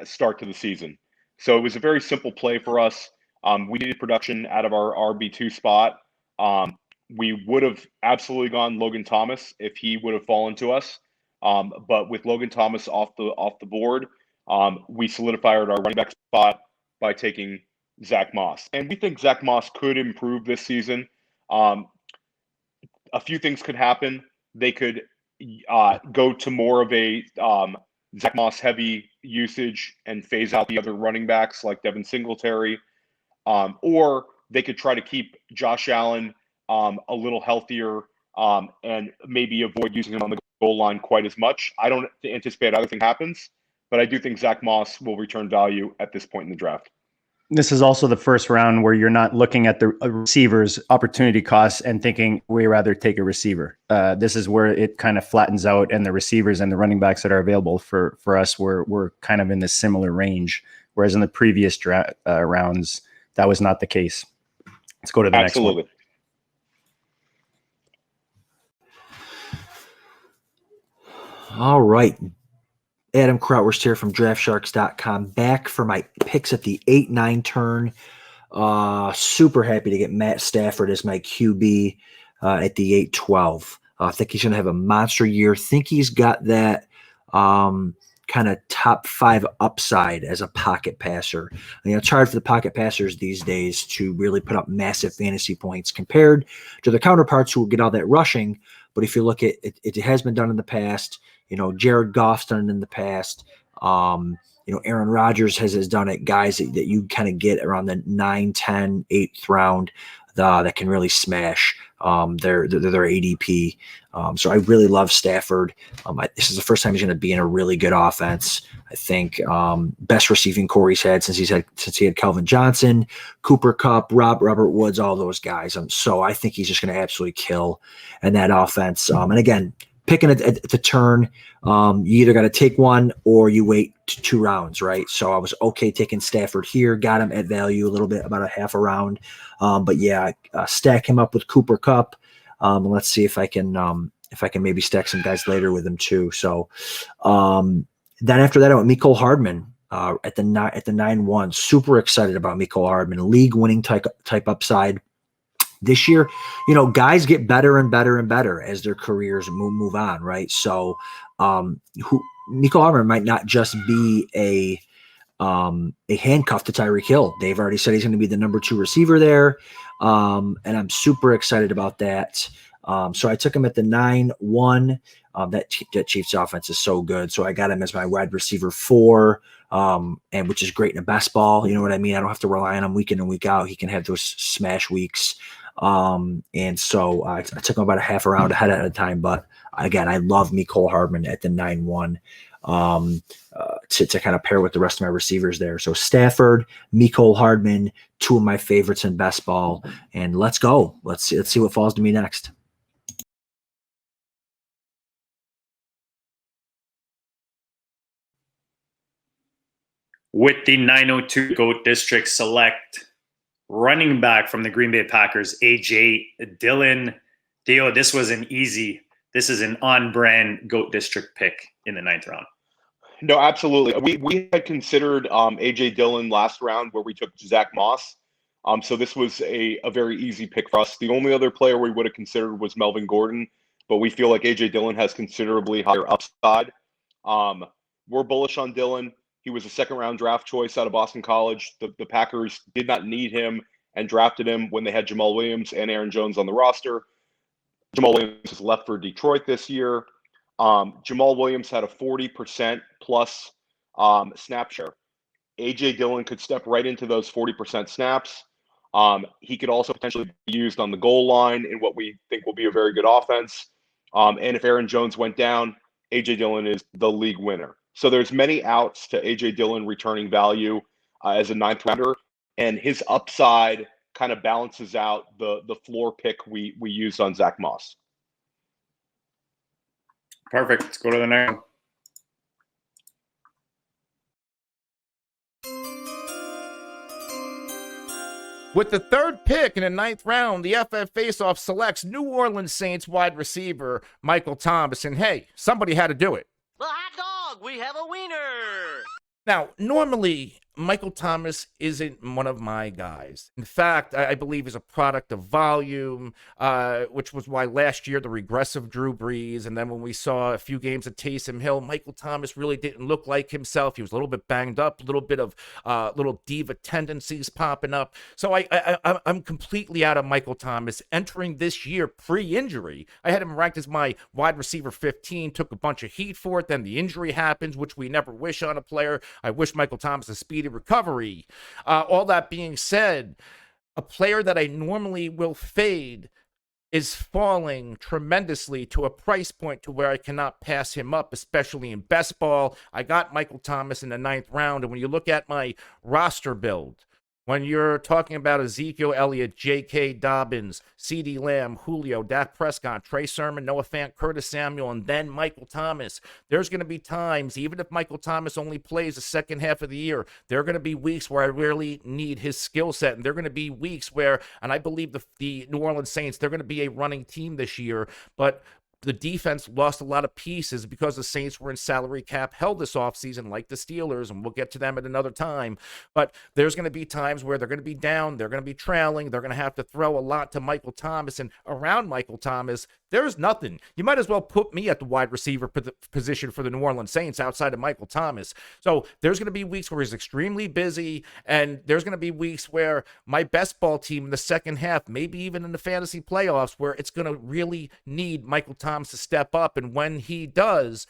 start to the season. So it was a very simple play for us. We needed production out of our RB2 spot. We would have absolutely gone Logan Thomas if he would have fallen to us. But with Logan Thomas off the board, we solidified our running back spot by taking Zach Moss. And we think Zach Moss could improve this season. A few things could happen. They could go to more of a Zach Moss heavy usage and phase out the other running backs like Devin Singletary. Or they could try to keep Josh Allen a little healthier and maybe avoid using him on the goal line quite as much. I don't anticipate either thing happens, but I do think Zach Moss will return value at this point in the draft. This is also the first round where you're not looking at the receiver's opportunity costs and thinking we rather take a receiver. This is where it kind of flattens out, and the receivers and the running backs that are available for us we're kind of in this similar range. Whereas in the previous rounds, that was not the case. Let's go to the next one. All right. Adam Krautwurst here from DraftSharks.com, back for my picks at the 8-9 turn. Super happy to get Matt Stafford as my QB at the 8-12. I think he's going to have a monster year. Think he's got that kind of top 5 upside as a pocket passer. It's hard for the pocket passers these days to really put up massive fantasy points compared to the counterparts who will get all that rushing. But if you look at it, it has been done in the past. Jared Goff's done it in the past. Aaron Rodgers has done it. Guys that you kind of get around the 9, 10, 8th round that can really smash their ADP. So I really love Stafford. This is the first time he's going to be in a really good offense. I think best receiving core he's had since he had Calvin Johnson, Cooper Kupp, Robert Woods, all those guys. So I think he's just going to absolutely kill in that offense. And again, picking at the turn, you either got to take one or you wait 2 rounds, right? So I was okay taking Stafford here, got him at value a little bit, about a half a round. But yeah, stack him up with Cooper Kupp. Let's see if I can maybe stack some guys later with him too. So then after that, I went Mecole Hardman at the 9-1. Super excited about Mecole Hardman, league winning type upside. This year, guys get better and better and better as their careers move on, right? So, Mecole Hardman might not just be a handcuff to Tyreek Hill. They've already said he's going to be the number 2 receiver there, and I'm super excited about that. So I took him at the 9-1. That Chiefs offense is so good, so I got him as my wide receiver 4, and which is great in a best ball. You know what I mean? I don't have to rely on him week in and week out. He can have those smash weeks. And so I took him about a half a round ahead at a time. But again, I love Mecole Hardman at the 9-1 to kind of pair with the rest of my receivers there. So Stafford, Mecole Hardman, 2 of my favorites in best ball. And let's go. Let's see what falls to me next. With the 902 GOAT District select running back from the Green Bay Packers, AJ Dillon. Theo, this is an on-brand GOAT District pick in the 9th round. No, absolutely. We had considered AJ Dillon last round where we took Zach Moss. So this was a very easy pick for us. The only other player we would have considered was Melvin Gordon, but we feel like AJ Dillon has considerably higher upside. We're bullish on Dillon. He was a 2nd-round draft choice out of Boston College. The Packers did not need him and drafted him when they had Jamal Williams and Aaron Jones on the roster. Jamal Williams has left for Detroit this year. Jamal Williams had a 40% plus snap share. AJ Dillon could step right into those 40% snaps. He could also potentially be used on the goal line in what we think will be a very good offense. And if Aaron Jones went down, AJ Dillon is the league winner. So there's many outs to AJ Dillon returning value as a 9th rounder, and his upside kind of balances out the floor pick we used on Zach Moss. Perfect. Let's go to the next one. With the third pick in the 9th round, the FF Faceoff selects New Orleans Saints wide receiver Michael Thomas. And hey, somebody had to do it. The hot dog, we have a wiener. Now, normally, Michael Thomas isn't one of my guys. In fact, I believe he's a product of volume, which was why last year the regressive Drew Brees, and then when we saw a few games of Taysom Hill, Michael Thomas really didn't look like himself. He was a little bit banged up, a little bit of little diva tendencies popping up. So I'm completely out of Michael Thomas. Entering this year pre-injury, I had him ranked as my wide receiver 15, took a bunch of heat for it, then the injury happens, which we never wish on a player. I wish Michael Thomas a speedy recovery. All that being said, a player that I normally will fade is falling tremendously to a price point to where I cannot pass him up, especially in best ball. I got Michael Thomas in the 9th round, and when you look at my roster build, when you're talking about Ezekiel Elliott, J.K. Dobbins, C.D. Lamb, Julio, Dak Prescott, Trey Sermon, Noah Fant, Curtis Samuel, and then Michael Thomas, there's going to be times, even if Michael Thomas only plays the second half of the year, there are going to be weeks where I really need his skill set, and there are going to be weeks where, and I believe the New Orleans Saints, they're going to be a running team this year, but the defense lost a lot of pieces because the Saints were in salary cap hell this offseason, like the Steelers, and we'll get to them at another time. But there's going to be times where they're going to be down, they're going to be trailing, they're going to have to throw a lot to Michael Thomas, and around Michael Thomas, there's nothing. You might as well put me at the wide receiver position for the New Orleans Saints outside of Michael Thomas. So there's going to be weeks where he's extremely busy, and there's going to be weeks where my best ball team in the second half, maybe even in the fantasy playoffs, where it's going to really need Michael Thomas to step up. And when he does,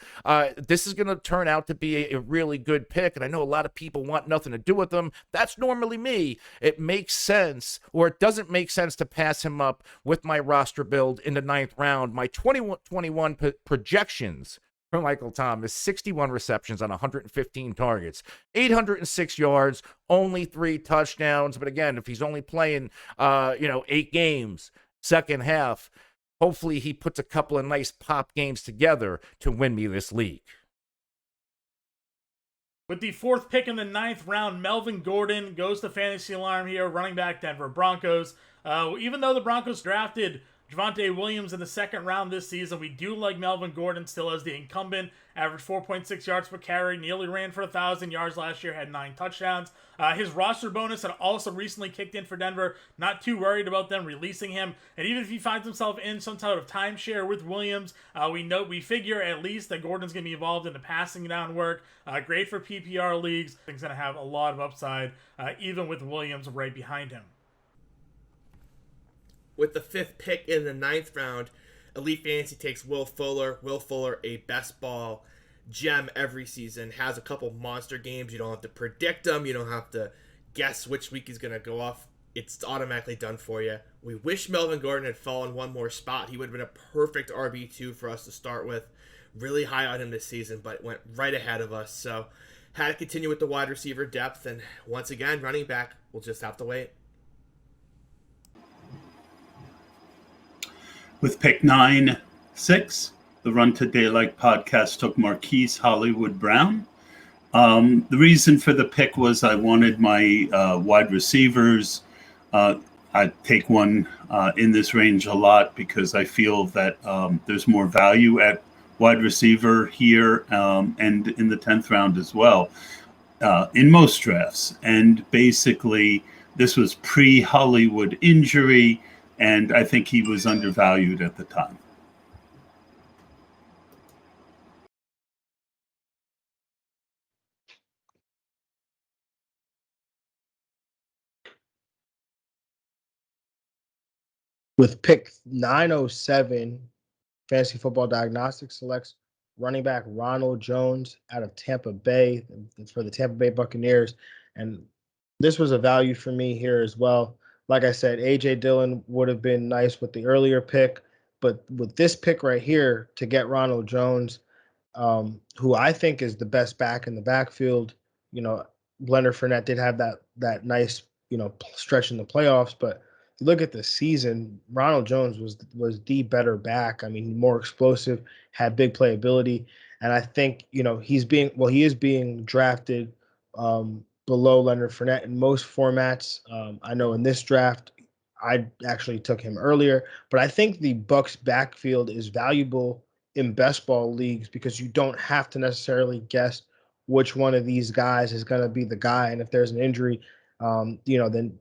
this is going to turn out to be a really good pick. And I know a lot of people want nothing to do with him. That's normally me. It makes sense, or it doesn't make sense to pass him up with my roster build in the 9th round. My 2021 projections for Michael Thomas: 61 receptions on 115 targets, 806 yards, only 3 touchdowns. But again, if he's only playing 8 games, second half, hopefully he puts a couple of nice pop games together to win me this league. With the 4th pick in the 9th round, Melvin Gordon goes to Fantasy Alarm here, running back Denver Broncos. Even though the Broncos drafted Javonte Williams in the 2nd round this season, we do like Melvin Gordon still as the incumbent. Averaged 4.6 yards per carry, nearly ran for 1,000 yards last year, had 9 touchdowns. His roster bonus had also recently kicked in for Denver. Not too worried about them releasing him. And even if he finds himself in some type of timeshare with Williams, we figure at least that Gordon's going to be involved in the passing down work. Great for PPR leagues. He's going to have a lot of upside, even with Williams right behind him. With the 5th pick in the 9th round, Elite Fantasy takes Will Fuller. Will Fuller, a best ball gem every season, has a couple monster games. You don't have to predict them. You don't have to guess which week he's going to go off. It's automatically done for you. We wish Melvin Gordon had fallen one more spot. He would have been a perfect RB2 for us to start with. Really high on him this season, but went right ahead of us. So had to continue with the wide receiver depth. And once again, running back, we'll just have to wait. With pick 9-6, the Run to Daylight podcast took Marquise Hollywood Brown. The reason for the pick was I wanted my wide receivers. I take one in this range a lot because I feel that there's more value at wide receiver here and in the 10th round as well in most drafts. And basically, this was pre-Hollywood injury, and I think he was undervalued at the time. With pick 907, Fantasy Football Diagnostics selects running back Ronald Jones out of Tampa Bay for the Tampa Bay Buccaneers. And this was a value for me here as well. Like I said, A.J. Dillon would have been nice with the earlier pick, but with this pick right here to get Ronald Jones, who I think is the best back in the backfield. Leonard Fournette did have that nice, stretch in the playoffs, but look at the season, Ronald Jones was the better back. I mean, more explosive, had big playability, and I think he is being drafted below Leonard Fournette in most formats. I know in this draft, I actually took him earlier, but I think the Bucs backfield is valuable in best ball leagues because you don't have to necessarily guess which one of these guys is going to be the guy, and if there's an injury, then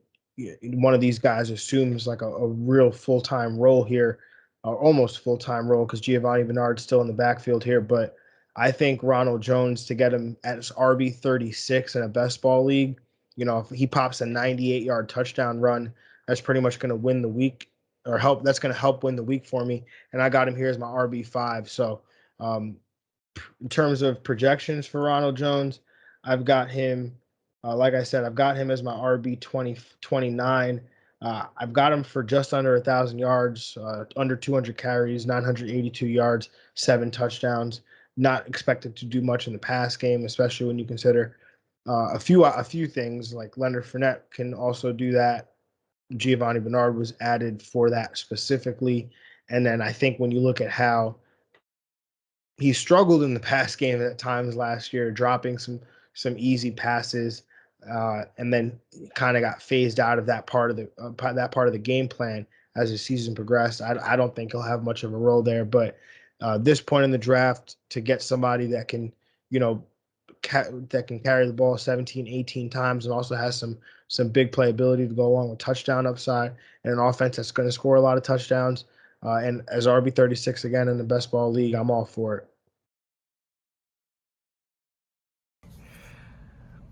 one of these guys assumes like a real full-time role here, or almost full-time role, because Giovanni Bernard's still in the backfield here. But I think Ronald Jones, to get him at his RB 36 in a best ball league, if he pops a 98-yard touchdown run, that's pretty much going to win the week, or help. That's going to help win the week for me. And I got him here as my RB 5. So in terms of projections for Ronald Jones, I've got him. Like I said, I've got him as my RB 29. I've got him for just under 1,000 yards, under 200 carries, 982 yards, 7 touchdowns. Not expected to do much in the pass game, especially when you consider a few things like Leonard Fournette can also do that. Giovanni Bernard was added for that specifically. And then I think when you look at how he struggled in the pass game at times last year, dropping some easy passes, and then kind of got phased out of that part of the game plan as the season progressed. I don't think he'll have much of a role there, but this point in the draft, to get somebody that can that can carry the ball 17, 18 times and also has some big playability to go along with touchdown upside and an offense that's going to score a lot of touchdowns. And as RB 36 again in the best ball league, I'm all for it.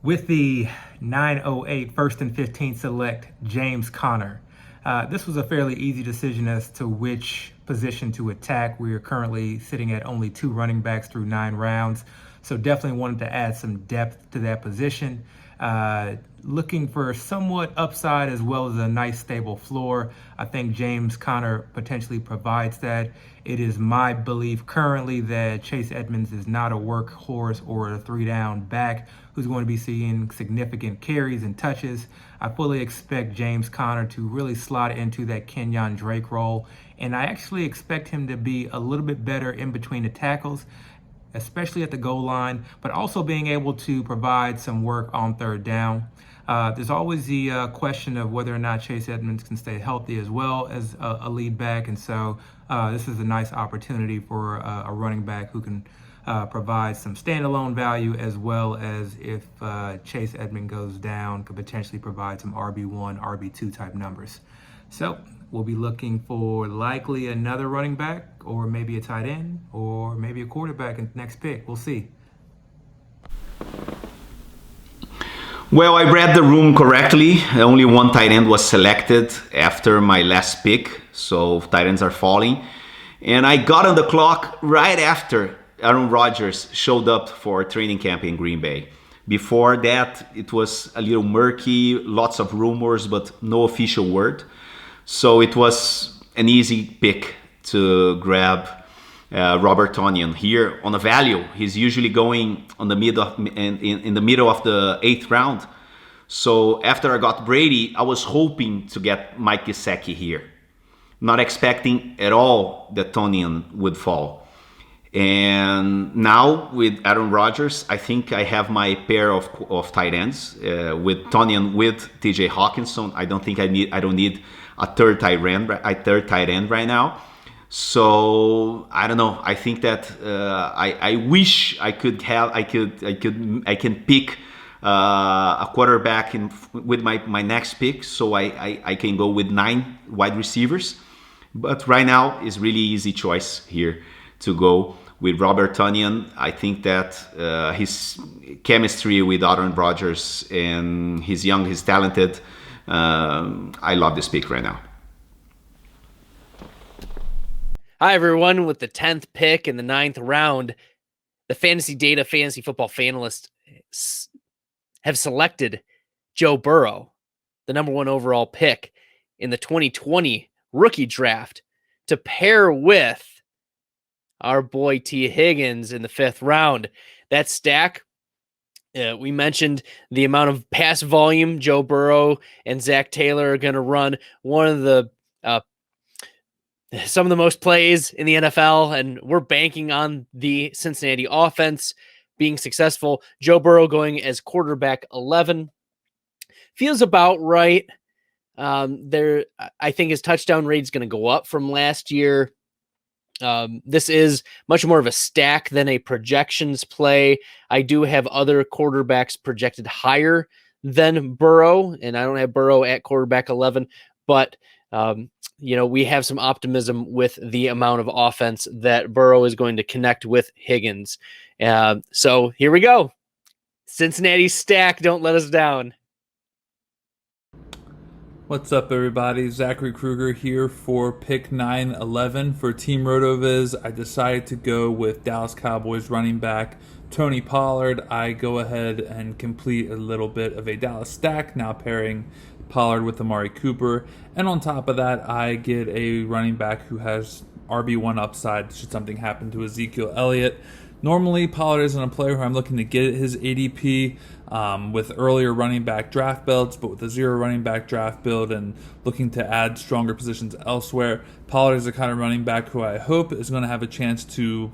With the 908 first and 15 select James Conner. This was a fairly easy decision as to which position to attack. We are currently sitting at only 2 running backs through 9 rounds. So definitely wanted to add some depth to that position. Looking for somewhat upside as well as a nice stable floor. I think James Conner potentially provides that. It is my belief currently that Chase Edmonds is not a workhorse or a 3-down back who's going to be seeing significant carries and touches. I fully expect James Conner to really slot into that Kenyon Drake role, and I actually expect him to be a little bit better in between the tackles, especially at the goal line, but also being able to provide some work on 3rd down. There's always the question of whether or not Chase Edmonds can stay healthy as well as a lead back, and so this is a nice opportunity for a running back who can provide some standalone value, as well as if Chase Edmonds goes down, could potentially provide some RB1, RB2 type numbers. So we'll be looking for likely another running back, or maybe a tight end, or maybe a quarterback in the next pick. We'll see. Well, I read the room correctly. Only one tight end was selected after my last pick, so tight ends are falling. And I got on the clock right after Aaron Rodgers showed up for training camp in Green Bay. Before that, it was a little murky, lots of rumors, but no official word. So it was an easy pick to grab Robert Tonyan here on a value. He's usually going on the in the middle of the 8th round. So after I got Brady, I was hoping to get Mike Gesicki here. Not expecting at all that Tonyan would fall. And now with Aaron Rodgers, I think I have my pair of tight ends with Tonyan, with TJ Hawkinson. I don't need a third tight end right now. So I don't know. I think that I wish I can pick a quarterback with my next pick, so I can go with 9 wide receivers. But right now is really easy choice here to go with Robert Tonyan. I think that his chemistry with Aaron Rodgers, and he's young, he's talented. I love this pick right now. Hi, everyone. With the 10th pick in the 9th round, the FantasyData fantasy football finalists have selected Joe Burrow, the number 1 overall pick in the 2020 rookie draft, to pair with our boy T. Higgins in the 5th round. That stack We mentioned the amount of pass volume Joe Burrow and Zach Taylor are going to run. One of the some of the most plays in the NFL, and we're banking on the Cincinnati offense being successful. Joe Burrow going as quarterback 11 feels about right. I think his touchdown rate is going to go up from last year. This is much more of a stack than a projections play. I do have other quarterbacks projected higher than Burrow, and I don't have Burrow at quarterback 11, but we have some optimism with the amount of offense that Burrow is going to connect with Higgins. So here we go. Cincinnati stack, don't let us down. What's up, everybody? Zachary Krueger here for pick 9-11 for Team Rotoviz. I decided to go with Dallas Cowboys running back Tony Pollard. I go ahead and complete a little bit of a Dallas stack, now pairing Pollard with Amari Cooper. And on top of that, I get a running back who has RB1 upside should something happen to Ezekiel Elliott. Normally, Pollard isn't a player who I'm looking to get his ADP with earlier running back draft builds, but with a 0 running back draft build and looking to add stronger positions elsewhere, Pollard is the kind of running back who I hope is going to have a chance to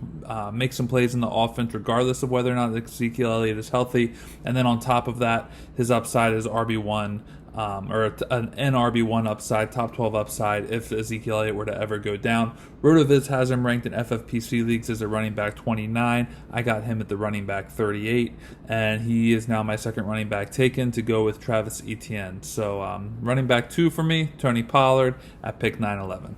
make some plays in the offense regardless of whether or not Ezekiel Elliott is healthy. And then on top of that, his upside is RB1. Or an RB1 upside, top 12 upside if Ezekiel Elliott were to ever go down. Rotoviz has him ranked in FFPC leagues as a running back 29. I got him at the running back 38, and he is now my second running back taken to go with Travis Etienne. So running back 2 for me, Tony Pollard at pick 9-11.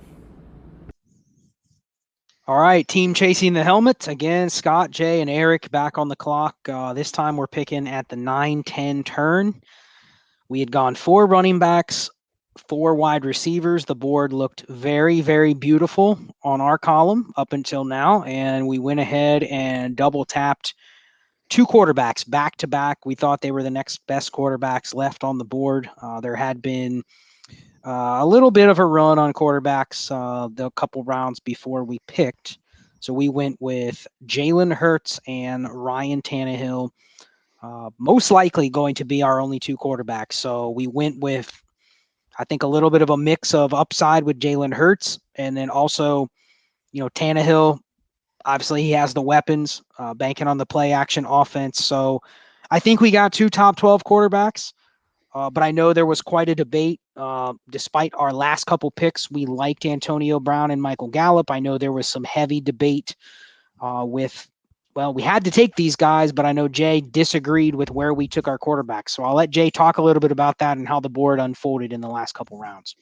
All right, team chasing the helmet. Again, Scott, Jay, and Eric back on the clock. This time we're picking at the 9-10 turn. We had gone 4 running backs, 4 wide receivers. The board looked very, very beautiful on our column up until now, and we went ahead and double tapped 2 quarterbacks back to back. We thought they were the next best quarterbacks left on the board. There had been a little bit of a run on quarterbacks the couple rounds before we picked. So we went with Jalen Hurts and Ryan Tannehill. Most likely going to be our only 2 quarterbacks. So we went with, I think, a little bit of a mix of upside with Jalen Hurts. And then also, Tannehill, obviously he has the weapons, banking on the play action offense. So I think we got 2 top 12 quarterbacks. But I know there was quite a debate. Despite our last couple picks, we liked Antonio Brown and Michael Gallup. I know there was some heavy debate we had to take these guys, but I know Jay disagreed with where we took our quarterbacks. So I'll let Jay talk a little bit about that and how the board unfolded in the last couple rounds.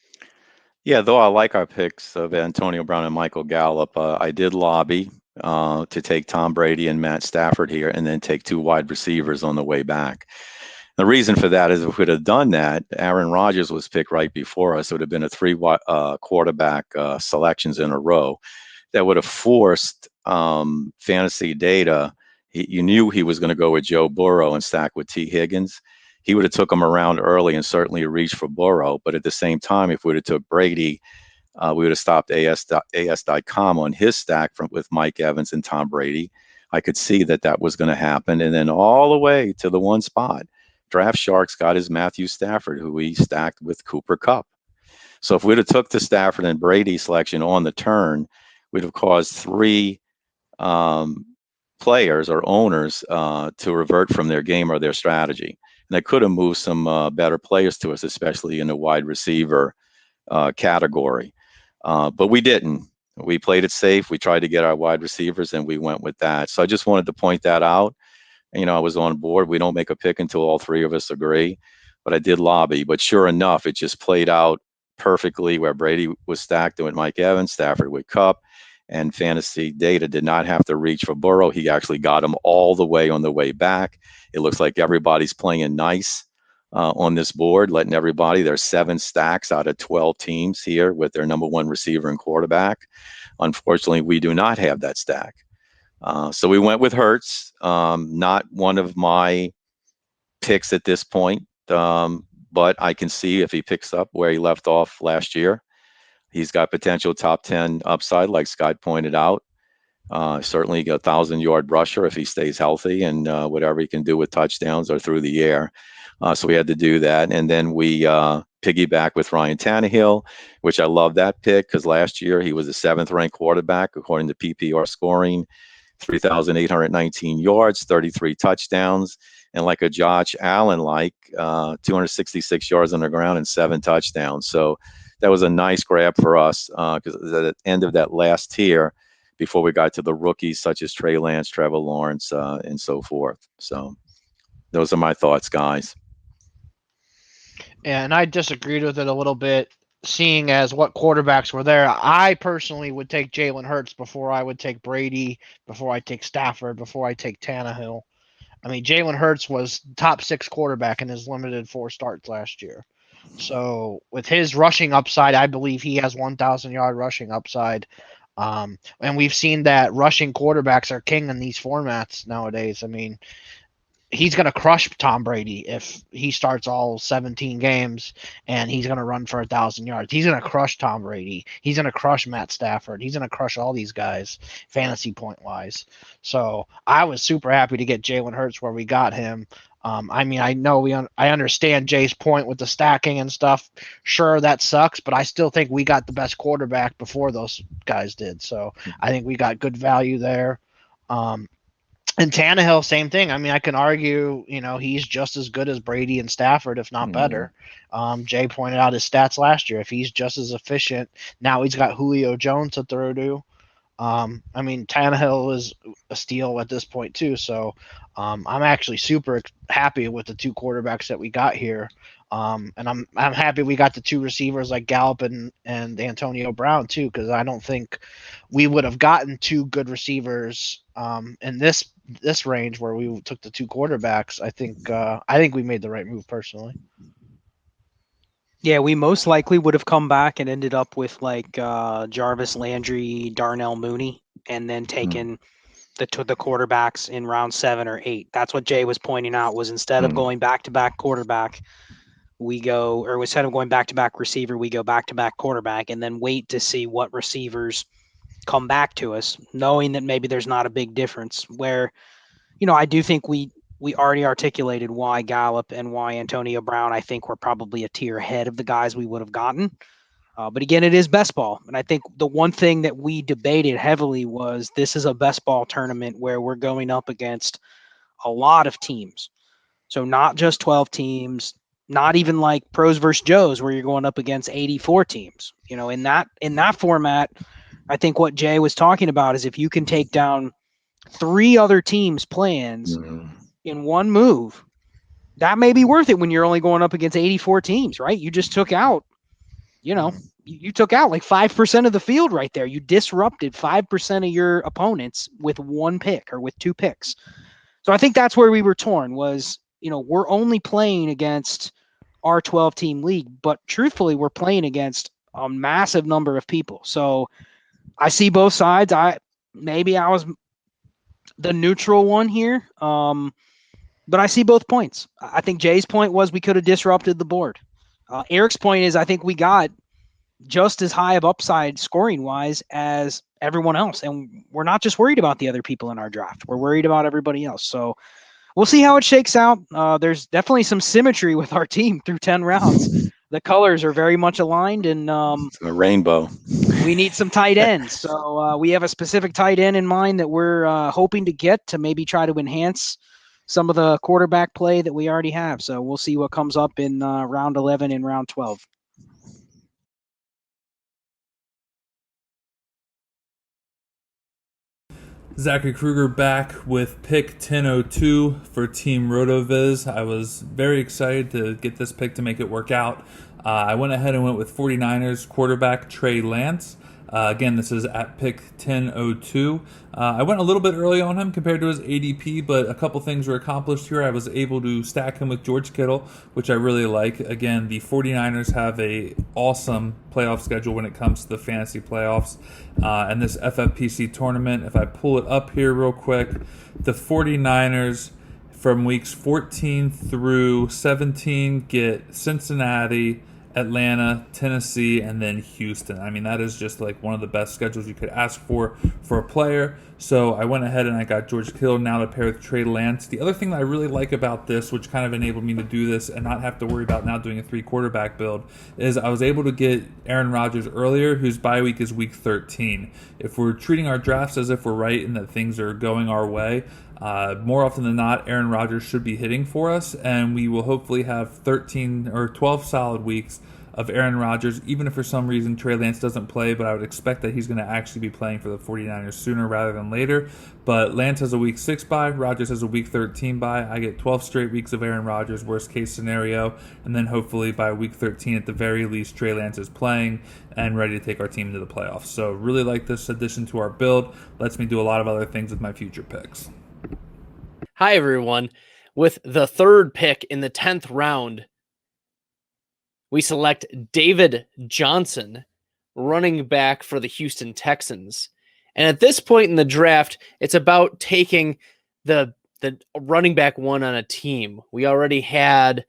Yeah, though I like our picks of Antonio Brown and Michael Gallup, I did lobby to take Tom Brady and Matt Stafford here and then take 2 wide receivers on the way back. The reason for that is if we'd have done that, Aaron Rodgers was picked right before us. It would have been a 3 quarterback selections in a row. That would have forced FantasyData. You knew he was going to go with Joe Burrow and stack with T. Higgins. He would have took him around early and certainly reached for Burrow. But at the same time, if we would have took Brady, we would have stopped AS.com on his stack with Mike Evans and Tom Brady. I could see that was going to happen. And then all the way to the one spot, Draft Sharks got his Matthew Stafford, who he stacked with Cooper Kupp. So if we'd have took the Stafford and Brady selection on the turn, we'd have caused 3 players or owners to revert from their game or their strategy. And they could have moved some better players to us, especially in the wide receiver category. But we didn't. We played it safe. We tried to get our wide receivers, and we went with that. So I just wanted to point that out. I was on board. We don't make a pick until all 3 of us agree. But I did lobby. But sure enough, it just played out perfectly where Brady was stacked with Mike Evans, Stafford with Kupp. And FantasyData did not have to reach for Burrow. He actually got him all the way on the way back. It looks like everybody's playing nice on this board, letting everybody. There's 7 stacks out of 12 teams here with their number 1 receiver and quarterback. Unfortunately, we do not have that stack. So we went with Hurts. Not one of my picks at this point, but I can see if he picks up where he left off last year. He's got potential top 10 upside, like Scott pointed out. Certainly a 1,000-yard rusher if he stays healthy, and whatever he can do with touchdowns or through the air. So we had to do that. And then we piggyback with Ryan Tannehill, which I love that pick because last year he was a 7th-ranked quarterback according to PPR scoring, 3,819 yards, 33 touchdowns, and like a Josh Allen, 266 yards on the ground and 7 touchdowns. So that was a nice grab for us because at the end of that last tier, before we got to the rookies such as Trey Lance, Trevor Lawrence, and so forth. So those are my thoughts, guys. And I disagreed with it a little bit, seeing as what quarterbacks were there. I personally would take Jalen Hurts before I would take Brady, before I take Stafford, before I take Tannehill. I mean, Jalen Hurts was top 6 quarterback in his limited 4 starts last year. So with his rushing upside, I believe he has 1,000-yard rushing upside. And we've seen that rushing quarterbacks are king in these formats nowadays. I mean, he's going to crush Tom Brady if he starts all 17 games and he's going to run for 1,000 yards. He's going to crush Tom Brady. He's going to crush Matt Stafford. He's going to crush all these guys fantasy point wise. So I was super happy to get Jalen Hurts where we got him. I mean, I understand Jay's point with the stacking and stuff. Sure, that sucks, but I still think we got the best quarterback before those guys did. So I think we got good value there. And Tannehill, same thing. I mean, I can argue, he's just as good as Brady and Stafford, if not better. Jay pointed out his stats last year. If he's just as efficient, now he's got Julio Jones to throw to. I mean, Tannehill is a steal at this point too. So I'm actually super happy with the 2 quarterbacks that we got here. And I'm happy we got the 2 receivers like Gallup and Antonio Brown too, because I don't think we would have gotten 2 good receivers in this range where we took the 2 quarterbacks. I think we made the right move personally. Yeah, we most likely would have come back and ended up with Jarvis Landry, Darnell Mooney, and then taken the quarterbacks in round 7 or 8. That's what Jay was pointing out, was instead of going back-to-back quarterback, instead of going back-to-back receiver, we go back-to-back quarterback and then wait to see what receivers come back to us, knowing that maybe there's not a big difference. Where, I do think we already articulated why Gallup and why Antonio Brown, I think, were probably a tier ahead of the guys we would have gotten. But again, it is best ball. And I think the one thing that we debated heavily was this is a best ball tournament where we're going up against a lot of teams. So not just 12 teams, not even like pros versus Joes where you're going up against 84 teams. In that format, I think what Jay was talking about is if you can take down 3 other teams' plans in one move, that may be worth it when you're only going up against 84 teams, right? You just took out, you took out like 5% of the field right there. You disrupted 5% of your opponents with 1 pick or with 2 picks. So I think that's where we were torn was, we're only playing against our 12-team league, but truthfully, we're playing against a massive number of people. So I see both sides. I was the neutral one here. But I see both points. I think Jay's point was we could have disrupted the board. Eric's point is I think we got just as high of upside scoring-wise as everyone else. And we're not just worried about the other people in our draft. We're worried about everybody else. So we'll see how it shakes out. There's definitely some symmetry with our team through 10 rounds. The colors are very much aligned, and it's a rainbow. We need some tight ends. So we have a specific tight end in mind that we're hoping to get to maybe try to enhance some of the quarterback play that we already have. So we'll see what comes up in round 11 and round 12. Zachary Krueger back with pick 1002 for Team Rotoviz. I was very excited to get this pick to make it work out. I went ahead and went with 49ers quarterback Trey Lance. Again, this is at pick 1002. I went a little bit early on him compared to his ADP, but a couple things were accomplished here. I was able to stack him with George Kittle, which I really like. Again, the 49ers have a awesome playoff schedule when it comes to the fantasy playoffs. And this FFPC tournament, if I pull it up here real quick, the 49ers from weeks 14 through 17 get Cincinnati, Atlanta, Tennessee, and then Houston. I mean, that is just like one of the best schedules you could ask for a player. So I went ahead and I got George Kittle now to pair with Trey Lance. The other thing that I really like about this, which kind of enabled me to do this and not have to worry about now doing a 3-quarterback build, is I was able to get Aaron Rodgers earlier, whose bye week is week 13. If we're treating our drafts as if we're right and that things are going our way, more often than not, Aaron Rodgers should be hitting for us, and we will hopefully have 13 or 12 solid weeks of Aaron Rodgers, even if for some reason Trey Lance doesn't play, but I would expect that he's going to actually be playing for the 49ers sooner rather than later. But Lance has a week 6 bye, Rodgers has a week 13 bye. I get 12 straight weeks of Aaron Rodgers, worst case scenario, and then hopefully by week 13 at the very least, Trey Lance is playing and ready to take our team into the playoffs. So really like this addition to our build. Lets me do a lot of other things with my future picks. Hi, everyone. With the third pick in the 10th round, we select David Johnson, running back for the Houston Texans. And at this point in the draft, it's about taking the running back one on a team. We already had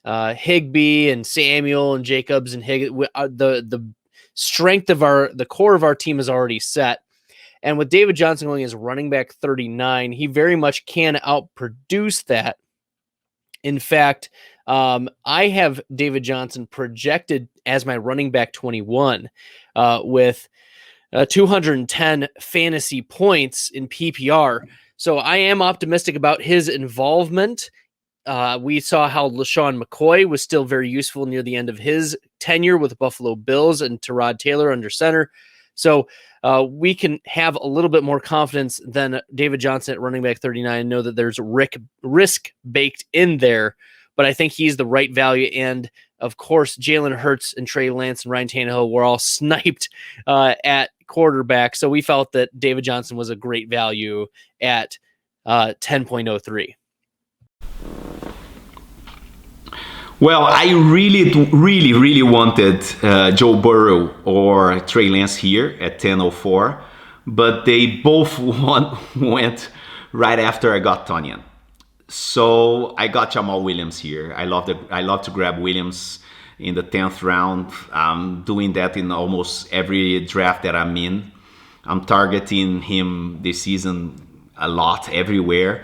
Higbee and Samuel and Jacobs and Higgins. The strength of the core of our team is already set. And with David Johnson going as running back 39, he very much can outproduce that. In fact, I have David Johnson projected as my running back 21 with 210 fantasy points in PPR. So I am optimistic about his involvement. We saw how LaShawn McCoy was still very useful near the end of his tenure with the Buffalo Bills and Tyrod Taylor under center. So we can have a little bit more confidence than David Johnson at running back 39. Know that there's risk baked in there, but I think he's the right value. And of course, Jalen Hurts and Trey Lance and Ryan Tannehill were all sniped at quarterback. So we felt that David Johnson was a great value at 10.03. Well, I really wanted Joe Burrow or Trey Lance here at 10:04, but they both went right after I got Tonyan. So I got Jamal Williams here. I love to grab Williams in the 10th round. I'm doing that in almost every draft that I'm in. I'm targeting him this season a lot everywhere.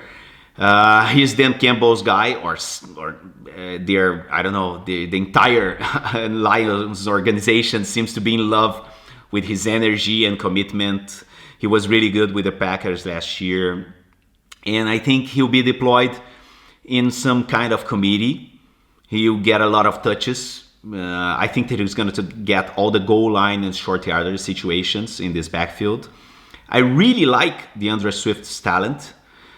He's Dan Campbell's guy, or I don't know, the entire Lions organization seems to be in love with his energy and commitment. He was really good with the Packers last year. And I think he'll be deployed in some kind of committee. He'll get a lot of touches. I think that he's going to get all the goal line and short yardage situations in this backfield. I really like DeAndre Swift's talent.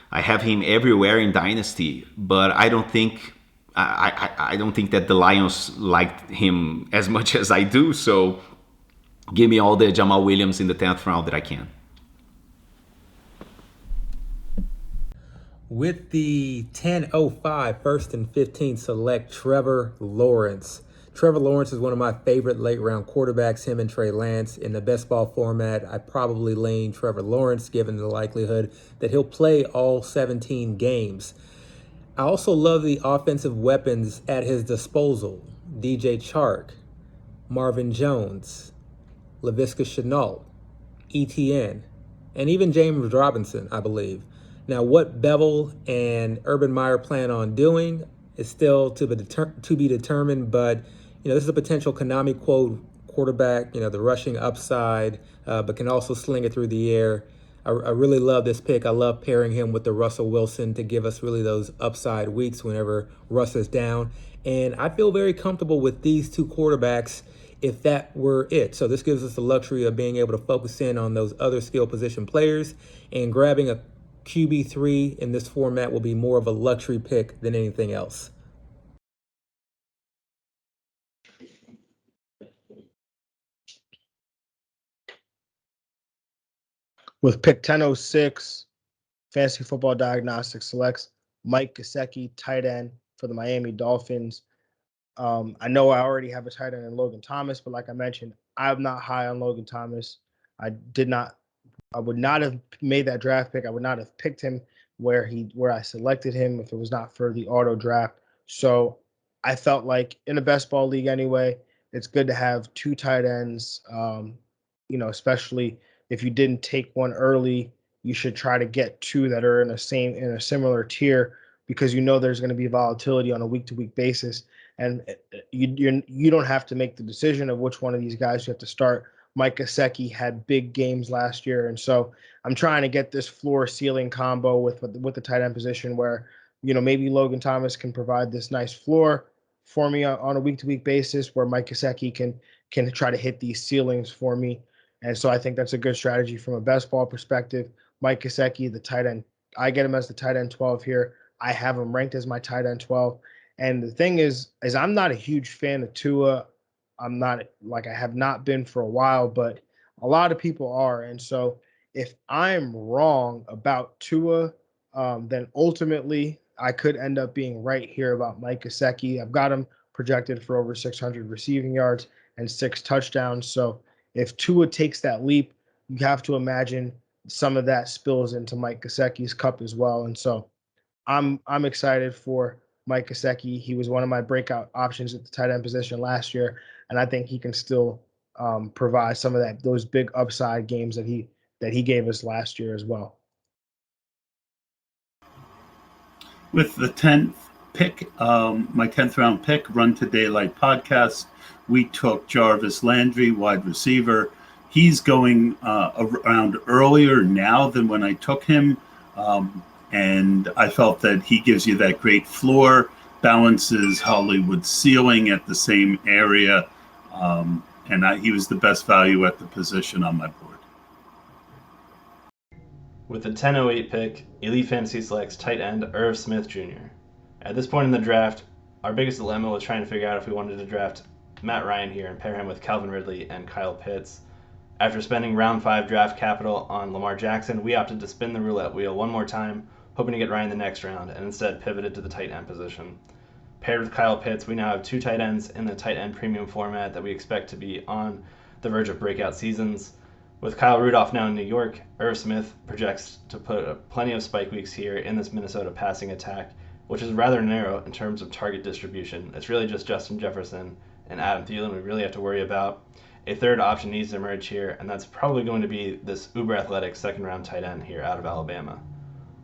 I have him everywhere in Dynasty, but I don't think that the Lions liked him as much as I do. So give me all the Jamal Williams in the 10th round that I can. With the 10:05 first and 15 select Trevor Lawrence. Trevor Lawrence is one of my favorite late round quarterbacks, him and Trey Lance. In the best ball format, I probably lean Trevor Lawrence given the likelihood that he'll play all 17 games. I also love the offensive weapons at his disposal. DJ Chark, Marvin Jones, Laviska Shenault, ETN, and even James Robinson, I believe. Now, what Bevel and Urban Meyer plan on doing is still to be determined, but this is a potential Konami quote quarterback, the rushing upside, but can also sling it through the air. I really love this pick. I love pairing him with the Russell Wilson to give us really those upside weeks whenever Russ is down. And I feel very comfortable with these two quarterbacks if that were it. So this gives us the luxury of being able to focus in on those other skill position players, and grabbing a QB3 in this format will be more of a luxury pick than anything else. With pick 1006, Fantasy Football Diagnostics selects Mike Gesicki, tight end for the Miami Dolphins. I know I already have a tight end in Logan Thomas, but like I mentioned, I'm not high on Logan Thomas. I would not have made that draft pick. I would not have picked him where I selected him if it was not for the auto draft. So I felt like in a best ball league anyway, it's good to have two tight ends. Especially if you didn't take one early, you should try to get two that are in a similar tier, because there's going to be volatility on a week to week basis, and you don't have to make the decision of which one of these guys you have to start. Mike Gesicki had big games last year, and so I'm trying to get this floor ceiling combo with the tight end position where maybe Logan Thomas can provide this nice floor for me on a week to week basis, where Mike Gesicki can try to hit these ceilings for me. And so I think that's a good strategy from a best ball perspective. Mike Gesicki, the tight end, I get him as the tight end 12 here. I have him ranked as my tight end 12. And the thing is I'm not a huge fan of Tua. I'm not, like, I have not been for a while, but a lot of people are. And so if I'm wrong about Tua, then ultimately I could end up being right here about Mike Gesicki. I've got him projected for over 600 receiving yards and 6 touchdowns. So if Tua takes that leap, you have to imagine some of that spills into Mike Gesicki's cup as well. And so I'm excited for Mike Gesicki. He was one of my breakout options at the tight end position last year, and I think he can still provide some of those big upside games that he gave us last year as well. With the 10th pick, my 10th round pick, Run to Daylight podcast, we took Jarvis Landry, wide receiver. He's going around earlier now than when I took him. And I felt that he gives you that great floor, balances Hollywood's ceiling at the same area. He was the best value at the position on my board. With the 10:08 pick, Elite Fantasy selects tight end Irv Smith Jr. At this point in the draft, our biggest dilemma was trying to figure out if we wanted to draft Matt Ryan here and pair him with Calvin Ridley and Kyle Pitts. After spending round 5 draft capital on Lamar Jackson, we opted to spin the roulette wheel one more time, hoping to get Ryan the next round, and instead pivoted to the tight end position. Paired with Kyle Pitts, we now have 2 tight ends in the tight end premium format that we expect to be on the verge of breakout seasons. With Kyle Rudolph now in New York, Irv Smith projects to put plenty of spike weeks here in this Minnesota passing attack, which is rather narrow in terms of target distribution. It's really just Justin Jefferson and Adam Thielen we really have to worry about. A third option needs to emerge here, and that's probably going to be this uber athletic second round tight end here out of Alabama.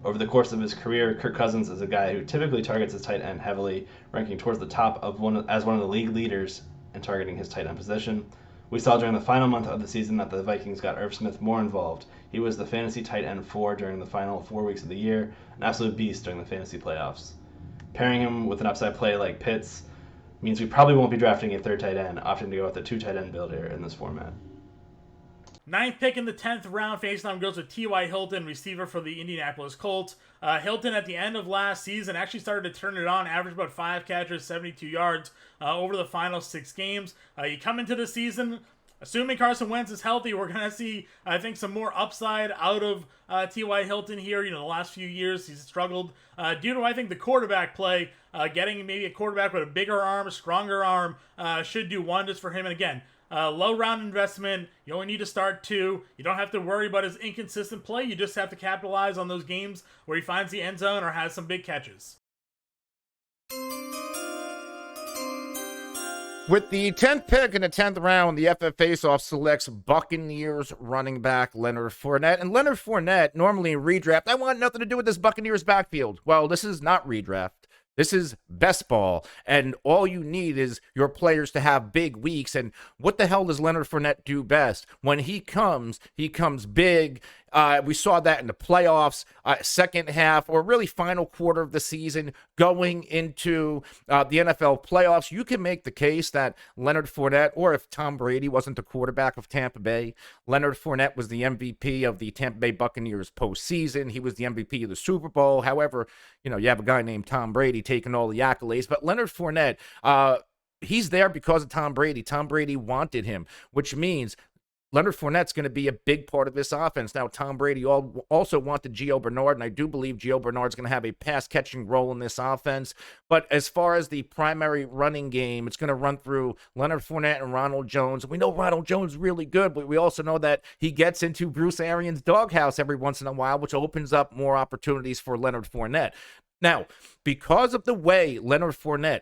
Over the course of his career, Kirk Cousins is a guy who typically targets his tight end heavily, ranking towards the top of one of the league leaders in targeting his tight end position. We saw during the final month of the season that the Vikings got Irv Smith more involved. He was the fantasy tight end 4 during the final 4 weeks of the year, an absolute beast during the fantasy playoffs. Pairing him with an upside play like Pitts means we probably won't be drafting a third tight end, opting to go with a 2 tight end build here in this format. 9th pick in the 10th round, FaceTime goes with T.Y. Hilton, receiver for the Indianapolis Colts. Hilton, at the end of last season, actually started to turn it on, averaged about 5 catches, 72 yards over the final 6 games. You come into the season, assuming Carson Wentz is healthy, we're going to see, I think, some more upside out of T.Y. Hilton here. The last few years he's struggled due to, I think, the quarterback play. Getting maybe a quarterback with a bigger arm, stronger arm, should do wonders for him. And again, low round investment. You only need to start 2. You don't have to worry about his inconsistent play. You just have to capitalize on those games where he finds the end zone or has some big catches. With the 10th pick in the 10th round, the FF Faceoff selects Buccaneers running back Leonard Fournette. And Leonard Fournette, normally in redraft, I want nothing to do with this Buccaneers backfield. Well, this is not redraft. This is best ball, and all you need is your players to have big weeks. And what the hell does Leonard Fournette do best? When he comes big. We saw that in the playoffs, second half, or really final quarter of the season, going into the NFL playoffs. You can make the case that Leonard Fournette, or if Tom Brady wasn't the quarterback of Tampa Bay, Leonard Fournette was the MVP of the Tampa Bay Buccaneers postseason. He was the MVP of the Super Bowl. However, you have a guy named Tom Brady taking all the accolades, but Leonard Fournette, he's there because of Tom Brady. Tom Brady wanted him, which means Leonard Fournette's going to be a big part of this offense. Now, Tom Brady also wanted Gio Bernard, and I do believe Gio Bernard's going to have a pass-catching role in this offense. But as far as the primary running game, it's going to run through Leonard Fournette and Ronald Jones. We know Ronald Jones is really good, but we also know that he gets into Bruce Arians' doghouse every once in a while, which opens up more opportunities for Leonard Fournette. Now, because of the way Leonard Fournette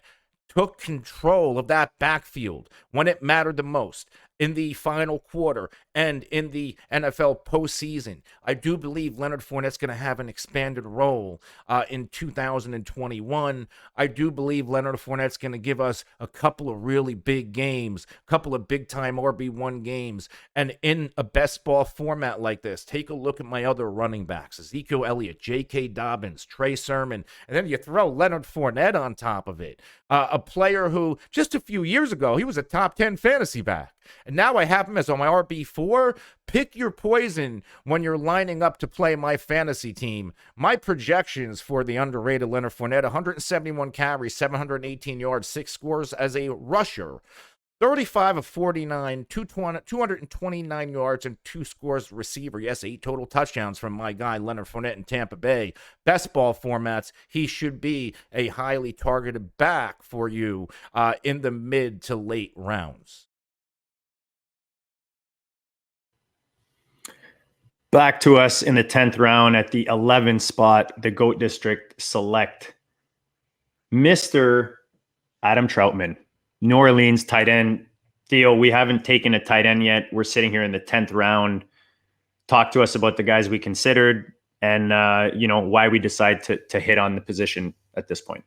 took control of that backfield when it mattered the most in the final quarter and in the NFL postseason. I do believe Leonard Fournette's going to have an expanded role in 2021. I do believe Leonard Fournette's going to give us a couple of really big games, a couple of big-time RB1 games. And in a best ball format like this, take a look at my other running backs, Ezekiel Elliott, J.K. Dobbins, Trey Sermon, and then you throw Leonard Fournette on top of it, a player who just a few years ago, he was a top 10 fantasy back. And now I have him as on my RB4. Pick your poison when you're lining up to play my fantasy team. My projections for the underrated Leonard Fournette: 171 carries, 718 yards, 6 scores as a rusher. 35 of 49, 229 yards, and 2 scores receiver. Yes, 8 total touchdowns from my guy Leonard Fournette in Tampa Bay. Best ball formats, he should be a highly targeted back for you in the mid to late rounds. Back to us in the 10th round at the 11th spot, the GOAT District select Mr. Adam Troutman, New Orleans tight end. Theo, we haven't taken a tight end yet. We're sitting here in the 10th round. Talk to us about the guys we considered and, why we decide to hit on the position at this point.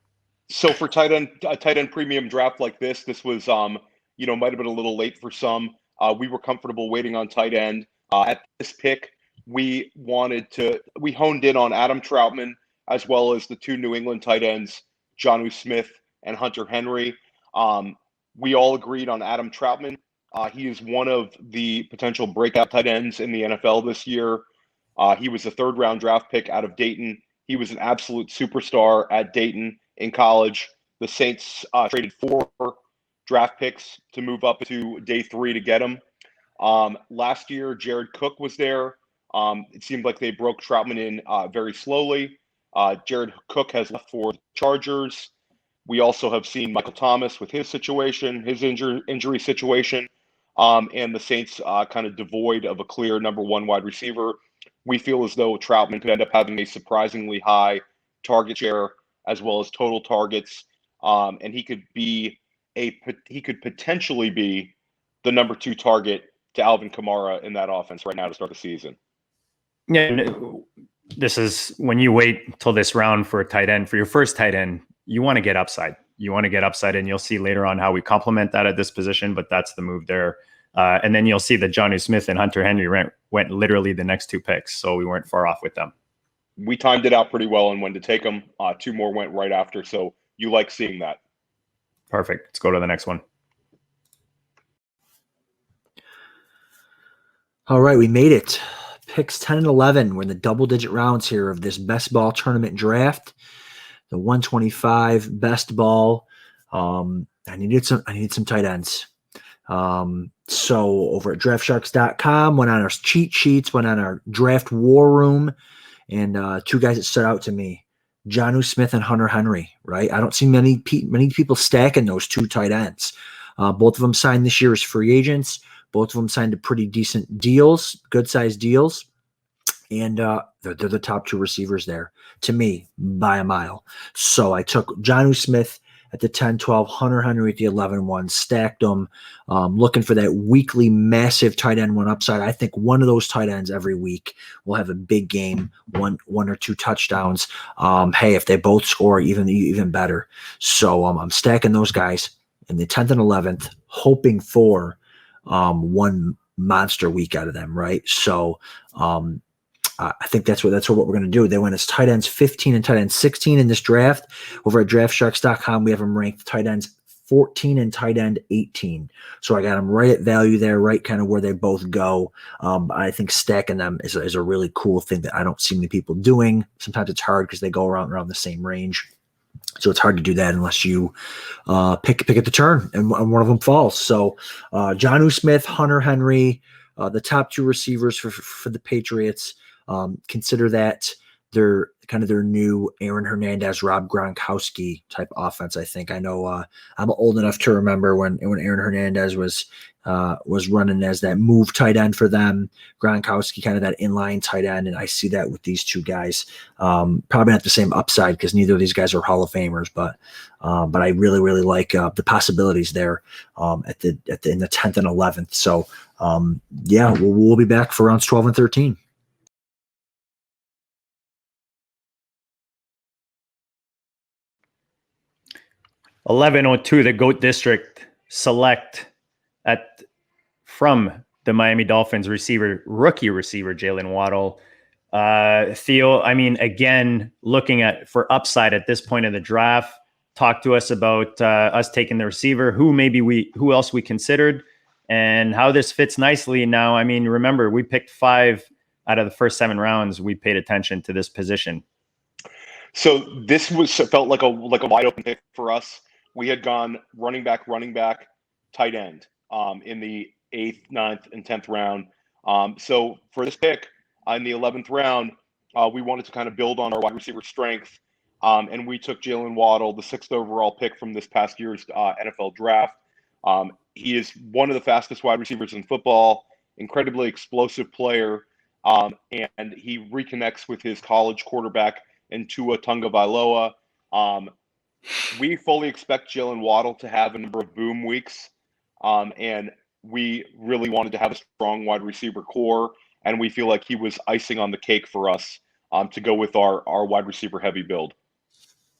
So for a tight end premium draft like this was, might have been a little late for some. We were comfortable waiting on tight end. At this pick, we honed in on Adam Troutman, as well as the 2 New England tight ends, Jonnu Smith and Hunter Henry. We all agreed on Adam Troutman. He is one of the potential breakout tight ends in the NFL this year. He was a 3rd-round draft pick out of Dayton. He was an absolute superstar at Dayton in college. The Saints traded 4 draft picks to move up to day 3 to get him. Last year, Jared Cook was there. It seemed like they broke Troutman in very slowly. Jared Cook has left for the Chargers. We also have seen Michael Thomas with his situation, his injury situation, and the Saints kind of devoid of a clear number 1 wide receiver. We feel as though Troutman could end up having a surprisingly high target share as well as total targets, and he could potentially be the number 2 target to Alvin Kamara in that offense right now to start the season. Yeah, this is when you wait till this round for a tight end, for your first tight end, you want to get upside. You want to get upside, and you'll see later on how we complement that at this position, but that's the move there. And then you'll see that Jonnu Smith and Hunter Henry went literally the next 2 picks, so we weren't far off with them. We timed it out pretty well on when to take them. 2 more went right after, so you like seeing that. Perfect. Let's go to the next one. All right, we made it. Picks 10 and 11. We're in the double-digit rounds here of this best ball tournament draft. The 125 best ball. I needed some tight ends. So over at DraftSharks.com, went on our cheat sheets, went on our draft war room, and 2 guys that stood out to me: Jonnu Smith and Hunter Henry. Right, I don't see many people stacking those 2 tight ends. Both of them signed this year as free agents. Both of them signed to pretty decent deals, good-sized deals. And they're the top 2 receivers there, to me, by a mile. So I took Jonnu Smith at the 10-12, Hunter Henry at the 11-1, stacked them, looking for that weekly massive tight end 1 upside. I think one of those tight ends every week will have a big game, one or 2 touchdowns. Hey, if they both score, even better. So I'm stacking those guys in the 10th and 11th, hoping for one monster week out of them, right? So I think that's what we're going to do. They went as tight ends 15 and tight ends 16 in this draft. Over at DraftSharks.com, we have them ranked tight ends 14 and tight end 18. So I got them right at value there, right kind of where they both go. I think stacking them is a really cool thing that I don't see many people doing. Sometimes it's hard because they go around the same range. So it's hard to do that unless you pick at the turn and one of them falls. So Jonnu Smith, Hunter Henry, the top 2 receivers for the Patriots. Consider that their new Aaron Hernandez, Rob Gronkowski type offense. I think I know I'm old enough to remember when Aaron Hernandez was running as that move tight end for them. Gronkowski kind of that inline tight end, and I see that with these two guys. Probably not the same upside because neither of these guys are Hall of Famers, but I really like the possibilities there in the 10th and 11th. So yeah, we'll be back for rounds 12 and 13. $11.02, the GOAT District select from the Miami Dolphins rookie receiver Jalen Waddle. Theo, I mean, again, looking for upside at this point in the draft, talk to us about us taking the receiver, who else we considered, and how this fits nicely now. I mean, remember, we picked 5 out of the first 7 rounds. We paid attention to this position. So this felt like a wide open pick for us. We had gone running back, tight end in the 8th, 9th, and 10th round. So for this pick in the 11th round, we wanted to kind of build on our wide receiver strength, and we took Jalen Waddle, the 6th overall pick from this past year's NFL draft. He is one of the fastest wide receivers in football, incredibly explosive player, and he reconnects with his college quarterback in Tua Tagovailoa. We fully expect Jalen Waddle to have a number of boom weeks, and we really wanted to have a strong wide receiver core, and we feel like he was icing on the cake for us to go with our wide receiver heavy build.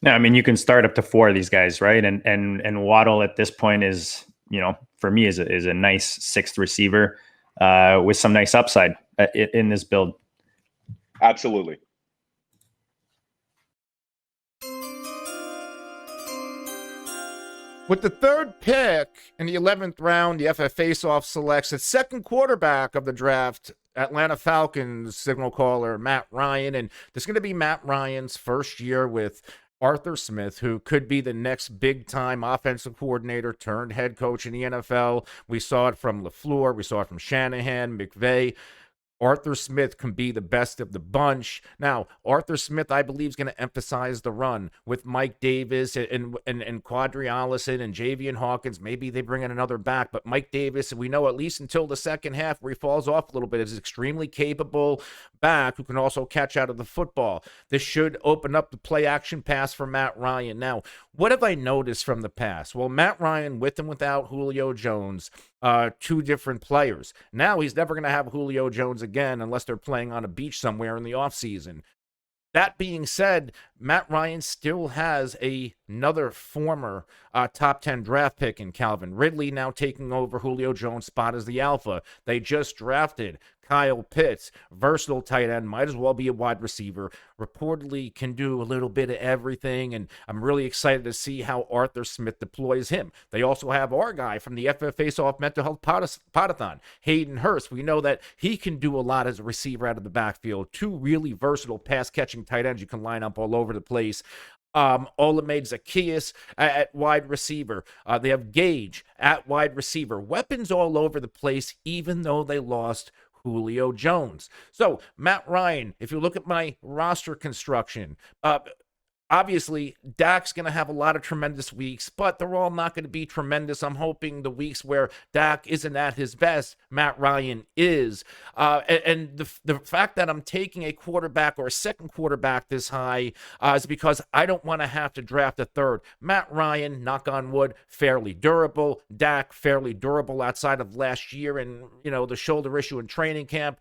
Yeah, I mean, you can start up to 4 of these guys, right? And Waddle at this point is, for me, is a nice 6th receiver with some nice upside in this build. Absolutely. With the 3rd pick in the 11th round, the FF Faceoff selects its 2nd quarterback of the draft, Atlanta Falcons signal caller Matt Ryan. And this is going to be Matt Ryan's first year with Arthur Smith, who could be the next big-time offensive coordinator turned head coach in the NFL. We saw it from LaFleur. We saw it from Shanahan, McVay. Arthur Smith can be the best of the bunch. Now, Arthur Smith, I believe, is going to emphasize the run with Mike Davis and Quadri Allison and Javian Hawkins. Maybe they bring in another back, but Mike Davis, we know at least until the second half where he falls off a little bit, is an extremely capable back who can also catch out of the football. This should open up the play-action pass for Matt Ryan. Now, what have I noticed from the past? Well, Matt Ryan, with and without Julio Jones, 2 different players. Now he's never going to have Julio Jones again unless they're playing on a beach somewhere in the offseason. That being said, Matt Ryan still has another former top 10 draft pick in Calvin Ridley, now taking over Julio Jones' spot as the alpha. They just drafted Kyle Pitts, versatile tight end, might as well be a wide receiver, reportedly can do a little bit of everything, and I'm really excited to see how Arthur Smith deploys him. They also have our guy from the FF Faceoff Mental Health Podathon, Hayden Hurst. We know that he can do a lot as a receiver out of the backfield. 2 really versatile pass-catching tight ends you can line up all over the place. Olamide Zaccheaus at wide receiver. They have Gage at wide receiver. Weapons all over the place, even though they lost Julio Jones. So, Matt Ryan, if you look at my roster construction, obviously, Dak's going to have a lot of tremendous weeks, but they're all not going to be tremendous. I'm hoping the weeks where Dak isn't at his best, Matt Ryan is. And the fact that I'm taking a quarterback or a 2nd quarterback this high is because I don't want to have to draft a 3rd. Matt Ryan, knock on wood, fairly durable. Dak, fairly durable outside of last year and, the shoulder issue in training camp.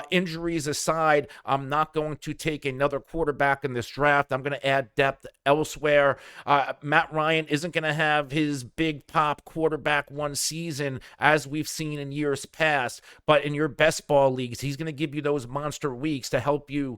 Injuries aside, I'm not going to take another quarterback in this draft. I'm going to add depth elsewhere. Matt Ryan isn't going to have his big pop quarterback one season as we've seen in years past, but in your best ball leagues, he's going to give you those monster weeks to help you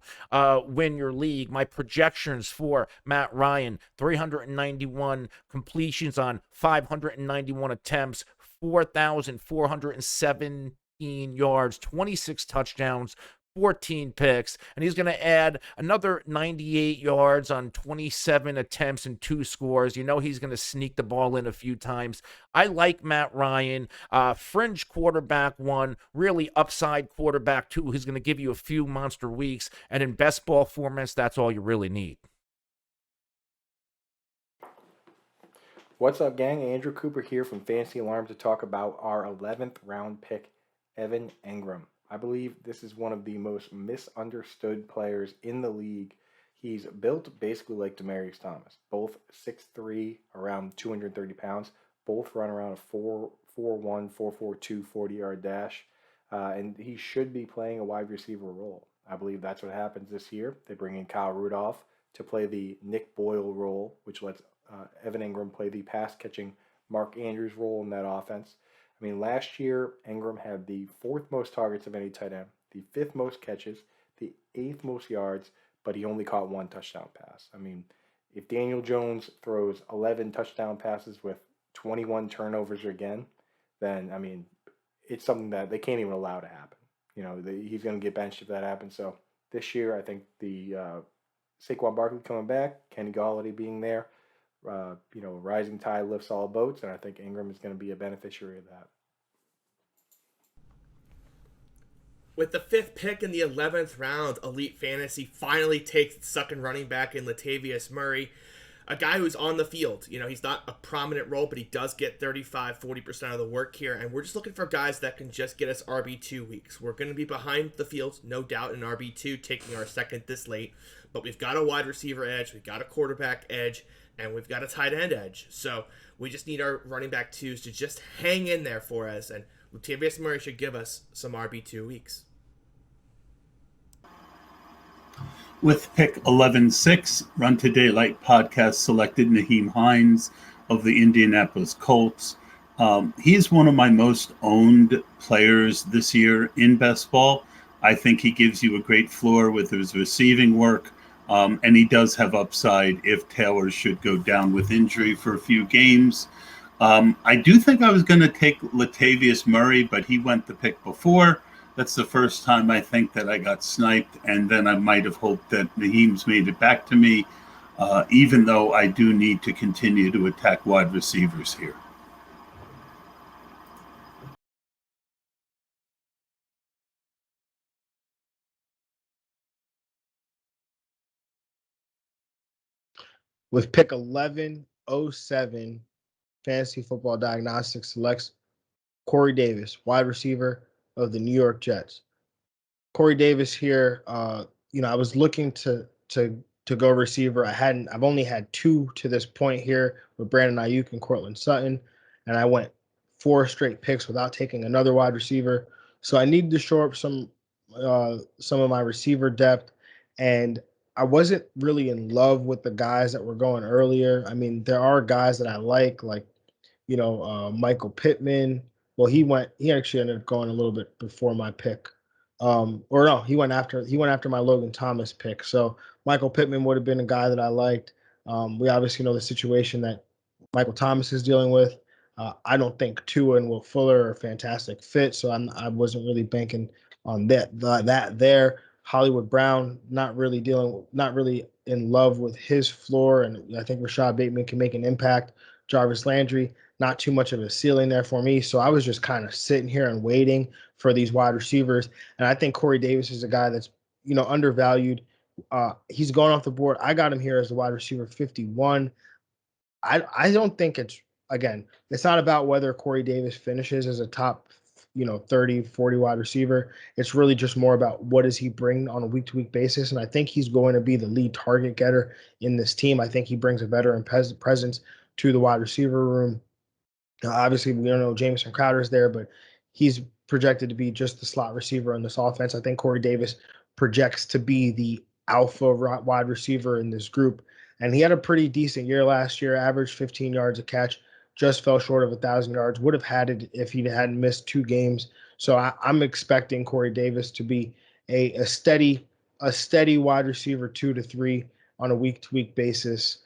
win your league. My projections for Matt Ryan, 391 completions on 591 attempts, 4,407 yards, 26 touchdowns, 14 picks, and he's going to add another 98 yards on 27 attempts and 2 scores. You know he's going to sneak the ball in a few times. I like Matt Ryan, fringe quarterback 1, really upside quarterback 2, who's going to give you a few monster weeks, and in best ball formats, that's all you really need. What's up, gang? Andrew Cooper here from Fantasy Alarm to talk about our 11th round pick, Evan Engram. I believe this is one of the most misunderstood players in the league. He's built basically like Demaryius Thomas. Both 6'3", around 230 pounds. Both run around a 4.41, 4.42 40-yard dash. And he should be playing a wide receiver role. I believe that's what happens this year. They bring in Kyle Rudolph to play the Nick Boyle role, which lets Evan Engram play the pass-catching Mark Andrews role in that offense. I mean, last year, Engram had the 4th most targets of any tight end, the 5th most catches, the 8th most yards, but he only caught 1 touchdown pass. I mean, if Daniel Jones throws 11 touchdown passes with 21 turnovers again, then, I mean, it's something that they can't even allow to happen. You know, he's going to get benched if that happens. So this year, I think the Saquon Barkley coming back, Kenny Galladay being there, rising tide lifts all boats, and I think Engram is going to be a beneficiary of that. With the 5th pick in the 11th round, Elite Fantasy finally takes its second running back in Latavius Murray, a guy who's on the field. You know, he's not a prominent role, but he does get 35-40% of the work here, and we're just looking for guys that can just get us RB2 weeks. We're going to be behind the field, no doubt, in RB2, taking our second this late, but we've got a wide receiver edge, we've got a quarterback edge, and we've got a tight end edge. So we just need our running back 2s to just hang in there for us, and Latavius Murray should give us some RB2 weeks. With pick 11-6, Run to Daylight podcast selected Nyheim Hines of the Indianapolis Colts. He's one of my most owned players this year in best ball. I think he gives you a great floor with his receiving work. And he does have upside if Taylor should go down with injury for a few games. I do think I was going to take Latavius Murray, but he went the pick before. That's the first time I think that I got sniped, and then I might have hoped that Nyheim's made it back to me, even though I do need to continue to attack wide receivers here. With pick 1107, Fantasy Football Diagnostics selects Corey Davis, wide receiver of the New York Jets. Corey Davis here, I was looking to go receiver. I've only had 2 to this point here with Brandon Ayuk and Cortland Sutton, and I went 4 straight picks without taking another wide receiver. So I needed to shore up some of my receiver depth, and I wasn't really in love with the guys that were going earlier. I mean, there are guys that I like Michael Pittman. Well, he actually ended up going a little bit before my pick. He went after my Logan Thomas pick. So Michael Pittman would have been a guy that I liked. We obviously know the situation that Michael Thomas is dealing with. I don't think Tua and Will Fuller are a fantastic fit, so I wasn't really banking on that there. Hollywood Brown, not really in love with his floor, and I think Rashad Bateman can make an impact. Jarvis Landry, not too much of a ceiling there for me, so I was just kind of sitting here and waiting for these wide receivers, and I think Corey Davis is a guy that's undervalued. He's going off the board. I got him here as a wide receiver 51. I don't think it's not about whether Corey Davis finishes as a top 30, 40 wide receiver. It's really just more about what does he bring on a week-to-week basis, and I think he's going to be the lead target getter in this team. I think he brings a veteran presence to the wide receiver room. Obviously, we don't know Jamison Crowder's there, but he's projected to be just the slot receiver in this offense. I think Corey Davis projects to be the alpha wide receiver in this group, and he had a pretty decent year last year, averaged 15 yards a catch, just fell short of 1,000 yards, would have had it if he hadn't missed 2 games. So I'm expecting Corey Davis to be a steady wide receiver 2 to 3 on a week-to-week basis.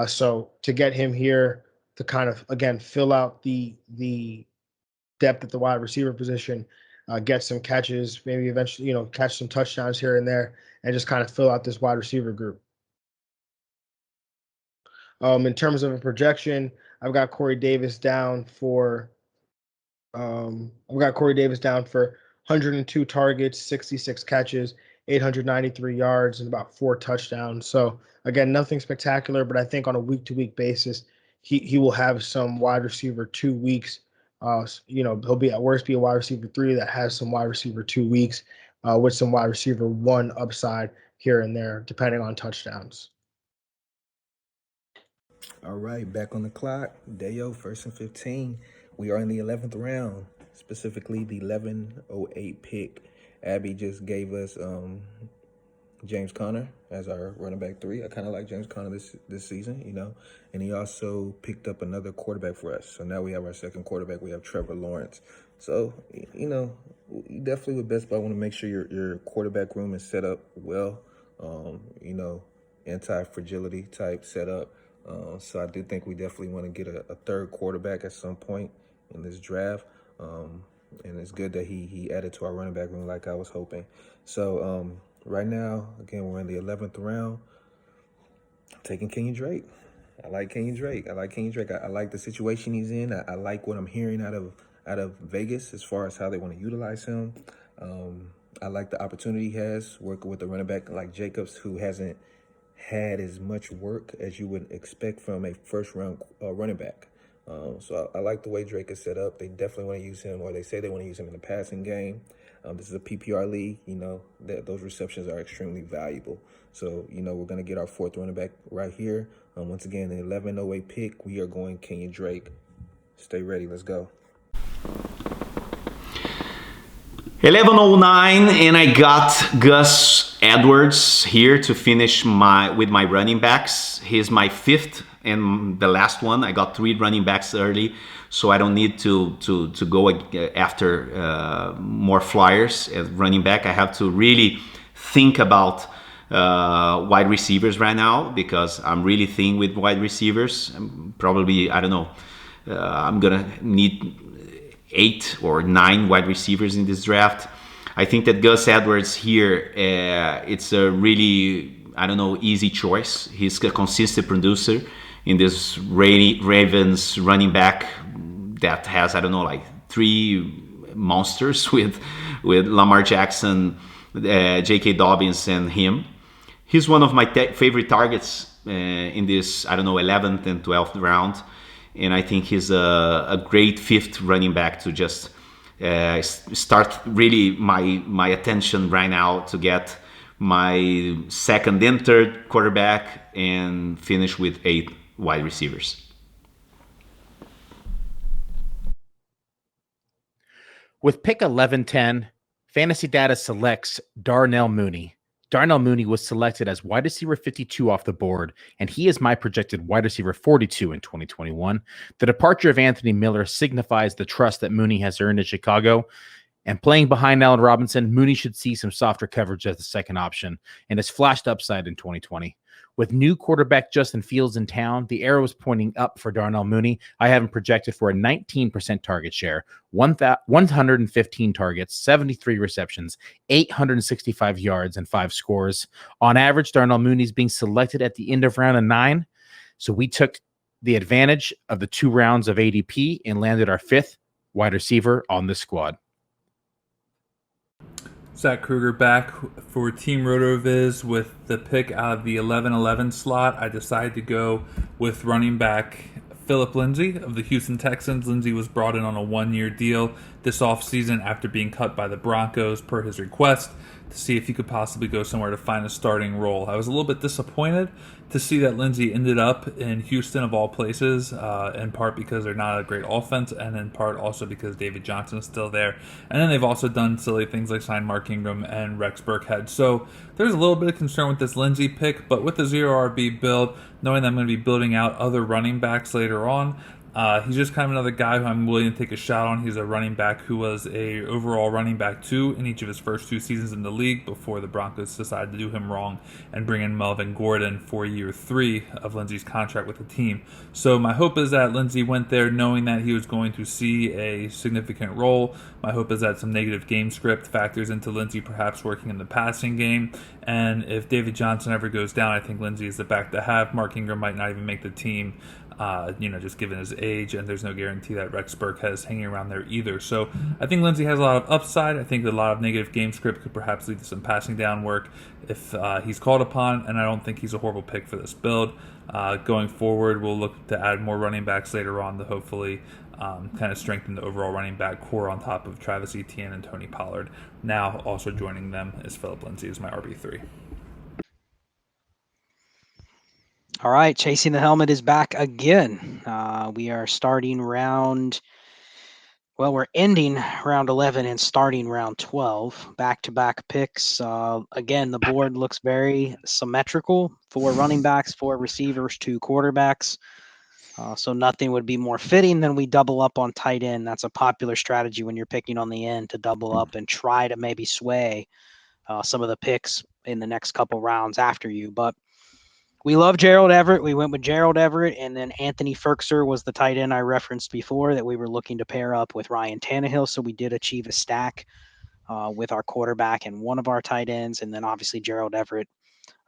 So to get him here to kind of, again, fill out the depth at the wide receiver position, get some catches, maybe eventually, catch some touchdowns here and there, and just kind of fill out this wide receiver group. In terms of a projection, I've got Corey Davis down for 102 targets, 66 catches, 893 yards, and about 4 touchdowns. So again, nothing spectacular, but I think on a week-to-week basis, he will have some wide receiver 2 weeks. He'll be at worst be a wide receiver 3 that has some wide receiver 2 weeks with some wide receiver 1 upside here and there, depending on touchdowns. All right, back on the clock. Theo, 1st and 15. We are in the 11th round, specifically the 1108 pick. Abby just gave us James Conner as our running back 3. I kind of like James Conner this season, and he also picked up another quarterback for us. So now we have our second quarterback. We have Trevor Lawrence. So, you definitely with best ball want to make sure your quarterback room is set up well, anti-fragility type setup. So I do think we definitely want to get a third quarterback at some point in this draft. And it's good that he added to our running back room like I was hoping. So right now, again, we're in the 11th round. Taking Kenyon Drake. I like Kenyon Drake. I like the situation he's in. I like what I'm hearing out of Vegas as far as how they want to utilize him. I like the opportunity he has working with a running back like Jacobs, who hasn't had as much work as you would expect from a first-round running back. So I like the way Drake is set up. They definitely want to use him, or they say they want to use him in the passing game. This is a PPR league. Those receptions are extremely valuable. So, we're going to get our 4th running back right here. Once again, the 1108 pick, we are going Kenyon Drake. Stay ready. Let's go. 1109, and I got Gus Edwards here to finish with my running backs. He's my 5th and the last one. I got 3 running backs early, so I don't need to go after more flyers as running back. I have to really think about wide receivers right now, because I'm really thin with wide receivers. Probably, I don't know, I'm gonna need 8 or 9 wide receivers in this draft. I think that Gus Edwards here, it's a really, easy choice. He's a consistent producer in this Ravens running back that has, 3 monsters with Lamar Jackson, J.K. Dobbins, and him. He's one of my favorite targets in this, 11th and 12th round. And I think he's a great 5th running back to just start really my attention right now, to get my 2nd and 3rd quarterback and finish with 8 wide receivers. With pick 1110, FantasyData selects Darnell Mooney. Darnell Mooney was selected as wide receiver 52 off the board, and he is my projected wide receiver 42 in 2021. The departure of Anthony Miller signifies the trust that Mooney has earned in Chicago. And playing behind Allen Robinson, Mooney should see some softer coverage as the second option and has flashed upside in 2020. With new quarterback Justin Fields in town, the arrow is pointing up for Darnell Mooney. I have him projected for a 19% target share, 115 targets, 73 receptions, 865 yards, and 5 scores. On average, Darnell Mooney is being selected at the end of round 9. So we took the advantage of the 2 rounds of ADP and landed our 5th wide receiver on this squad. Zach Krueger back for Team Rotoviz with the pick out of the 11-11 slot. I decided to go with running back Phillip Lindsay of the Houston Texans. Lindsay was brought in on a 1-year deal this offseason after being cut by the Broncos per his request, to see if he could possibly go somewhere to find a starting role. I was a little bit disappointed to see that Lindsay ended up in Houston of all places, in part because they're not a great offense, and in part also because David Johnson is still there. And then they've also done silly things like sign Mark Ingram and Rex Burkhead. So there's a little bit of concern with this Lindsay pick, but with the 0 RB build, knowing that I'm going to be building out other running backs later on, He's just kind of another guy who I'm willing to take a shot on. He's a running back who was a overall running back 2 in each of his first 2 seasons in the league before the Broncos decided to do him wrong and bring in Melvin Gordon for year 3 of Lindsey's contract with the team. So my hope is that Lindsey went there knowing that he was going to see a significant role. My hope is that some negative game script factors into Lindsey perhaps working in the passing game. And if David Johnson ever goes down, I think Lindsey is the back to have. Mark Ingram might not even make the team. Just given his age, and there's no guarantee that Rex Burkhead is hanging around there either. So I think Lindsey has a lot of upside. I think a lot of negative game script could perhaps lead to some passing down work if he's called upon, and I don't think he's a horrible pick for this build. Going forward, we'll look to add more running backs later on to hopefully kind of strengthen the overall running back core on top of Travis Etienne and Tony Pollard. Now also joining them is Philip Lindsay as my RB3. All right, Chasing the Helmet is back again. We are starting we're ending round 11 and starting round 12. Back-to-back picks. Again, the board looks very symmetrical. 4 running backs, 4 receivers, 2 quarterbacks. So nothing would be more fitting than we double up on tight end. That's a popular strategy when you're picking on the end, to double up and try to maybe sway some of the picks in the next couple rounds after you. But we love Gerald Everett. We went with Gerald Everett, and then Anthony Ferkser was the tight end I referenced before that we were looking to pair up with Ryan Tannehill. So we did achieve a stack with our quarterback and one of our tight ends, and then obviously Gerald Everett.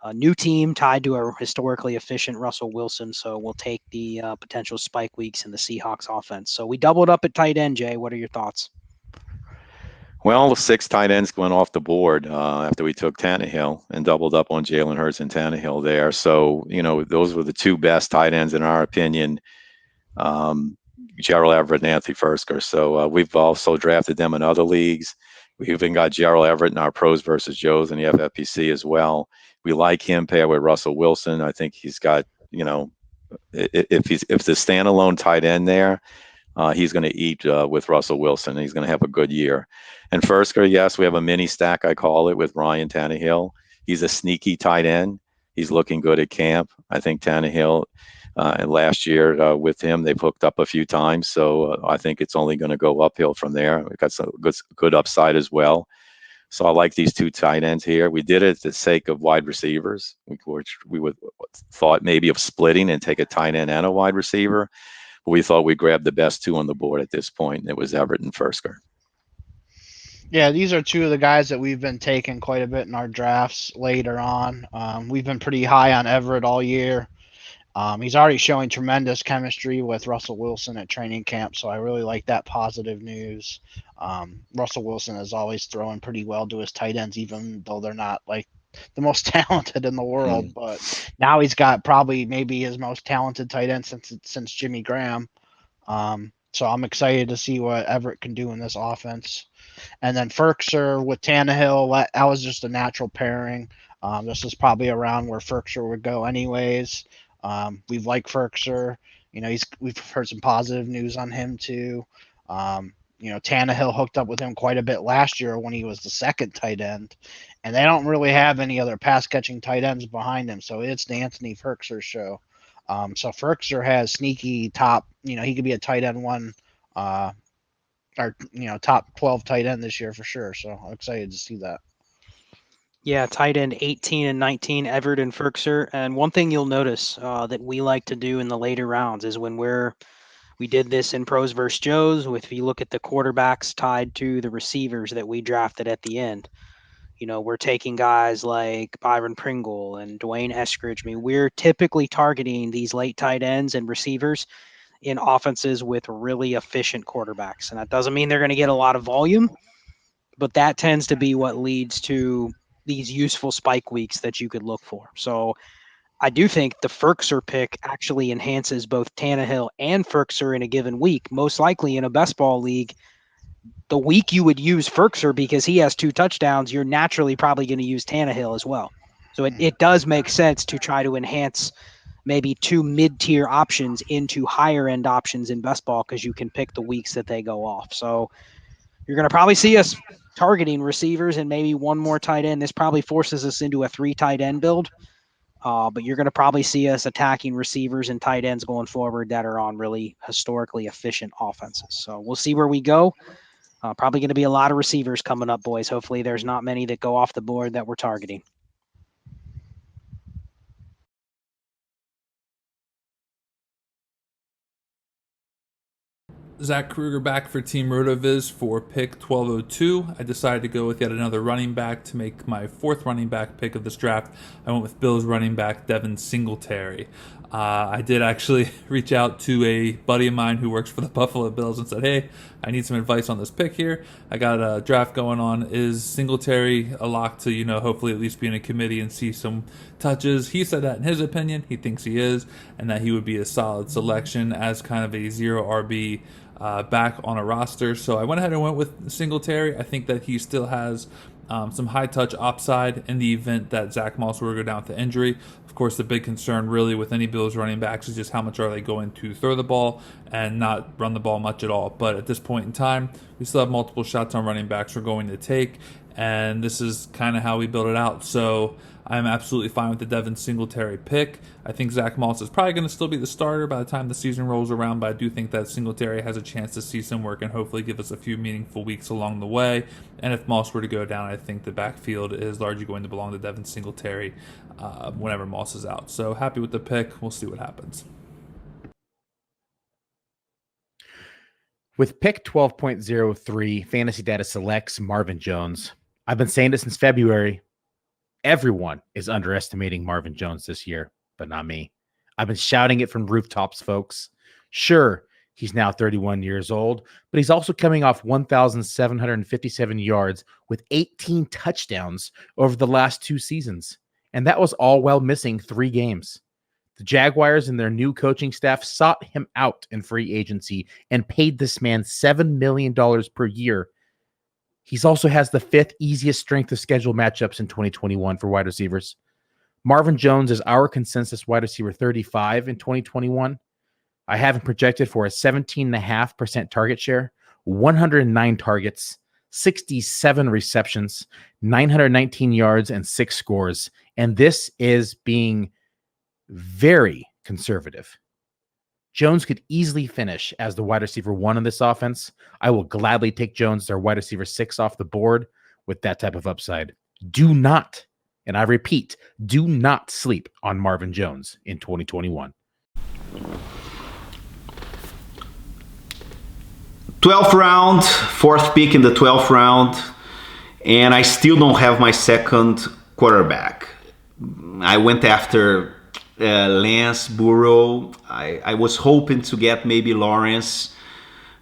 A new team tied to a historically efficient Russell Wilson, so we'll take the potential spike weeks in the Seahawks offense. So we doubled up at tight end, Jay. What are your thoughts? Well, 6 tight ends went off the board after we took Tannehill and doubled up on Jalen Hurts and Tannehill there. So, those were the 2 best tight ends in our opinion, Gerald Everett and Anthony Ferkser. So we've also drafted them in other leagues. We even got Gerald Everett in our Pros versus Joes in the FFPC as well. We like him paired with Russell Wilson. I think he's got, if it's a standalone tight end there, he's going to eat with Russell Wilson. He's going to have a good year. And Ferkser, yes, we have a mini stack, I call it, with Ryan Tannehill. He's a sneaky tight end. He's looking good at camp. I think Tannehill, last year with him, they've hooked up a few times. So I think it's only going to go uphill from there. We've got some good upside as well. So I like these 2 tight ends here. We did it for the sake of wide receivers. We would thought maybe of splitting and take a tight end and a wide receiver. But we thought we'd grab the best 2 on the board at this point, and it was Everett and Ferkser. Yeah, these are 2 of the guys that we've been taking quite a bit in our drafts later on. We've been pretty high on Everett all year. He's already showing tremendous chemistry with Russell Wilson at training camp, so I really like that positive news. Russell Wilson is always throwing pretty well to his tight ends, even though they're not like the most talented in the world. But now he's got probably maybe his most talented tight end since Jimmy Graham. So I'm excited to see what Everett can do in this offense. And then Ferkser with Tannehill, that was just a natural pairing. This is probably a round where Ferkser would go anyways. We've liked Ferkser. We've heard some positive news on him too. Tannehill hooked up with him quite a bit last year when he was the 2nd tight end, and they don't really have any other pass catching tight ends behind him. So it's the Anthony Ferkser show. So Ferkser has sneaky top, he could be a tight end 1, or top 12 tight end this year for sure. So I'm excited to see that. Yeah, tight end 18 and 19, Everett and Ferkser. And one thing you'll notice that we like to do in the later rounds is when we did this in Pros versus Joes. If you look at the quarterbacks tied to the receivers that we drafted at the end, we're taking guys like Byron Pringle and Dwayne Eskridge. I mean, we're typically targeting these late tight ends and receivers in offenses with really efficient quarterbacks. And that doesn't mean they're going to get a lot of volume, but that tends to be what leads to these useful spike weeks that you could look for. So I do think the Ferkser pick actually enhances both Tannehill and Ferkser in a given week. Most likely in a best ball league, the week you would use Ferkser because he has 2 touchdowns, you're naturally probably going to use Tannehill as well. So it does make sense to try to enhance maybe 2 mid-tier options into higher end options in best ball because you can pick the weeks that they go off. So you're going to probably see us targeting receivers and maybe 1 more tight end. This probably forces us into a 3 tight end build. But you're going to probably see us attacking receivers and tight ends going forward that are on really historically efficient offenses. So we'll see where we go. Probably going to be a lot of receivers coming up, boys. Hopefully there's not many that go off the board that we're targeting. Zach Krueger back for Team Rotoviz for pick 1202. I decided to go with yet another running back to make my fourth running back pick of this draft. I went with Bills running back Devin Singletary. I did actually reach out to a buddy of mine who works for the Buffalo Bills and said, hey, I need some advice on this pick here. I got a draft going on. Is Singletary a lock to, hopefully at least be in a committee and see some touches? He said that in his opinion, he thinks he is, and that he would be a solid selection as kind of a zero RB back on a roster. So I went ahead and went with Singletary. I think that he still has some high touch upside in the event that Zach Moss were to go down with the injury. Of course, the big concern really with any Bills running backs is just how much are they going to throw the ball and not run the ball much at all. But at this point in time, we still have multiple shots on running backs we're going to take, and this is kind of how we build it out. So I'm absolutely fine with the Devin Singletary pick. I think Zach Moss is probably going to still be the starter by the time the season rolls around, but I do think that Singletary has a chance to see some work and hopefully give us a few meaningful weeks along the way. And if Moss were to go down, I think the backfield is largely going to belong to Devin Singletary whenever Moss is out. So happy with the pick. We'll see what happens. With pick 12.03, FantasyData selects Marvin Jones. I've been saying this since February. Everyone is underestimating Marvin Jones this year, but not me. I've been shouting it from rooftops, folks. Sure, he's now 31 years old, but he's also coming off 1,757 yards with 18 touchdowns over the last 2 seasons. And that was all while missing 3 games. The Jaguars and their new coaching staff sought him out in free agency and paid this man $7 million per year. He also has the 5th easiest strength of schedule matchups in 2021 for wide receivers. Marvin Jones is our consensus wide receiver 35 in 2021. I have him projected for a 17.5% target share, 109 targets, 67 receptions, 919 yards, and 6 scores. And this is being very conservative. Jones could easily finish as the wide receiver 1 in this offense. I will gladly take Jones as our wide receiver 6 off the board with that type of upside. Do not, and I repeat, do not sleep on Marvin Jones in 2021. 12th round, 4th pick in the 12th round, and I still don't have my second quarterback. I went after Lance, Burrow. I was hoping to get maybe Lawrence,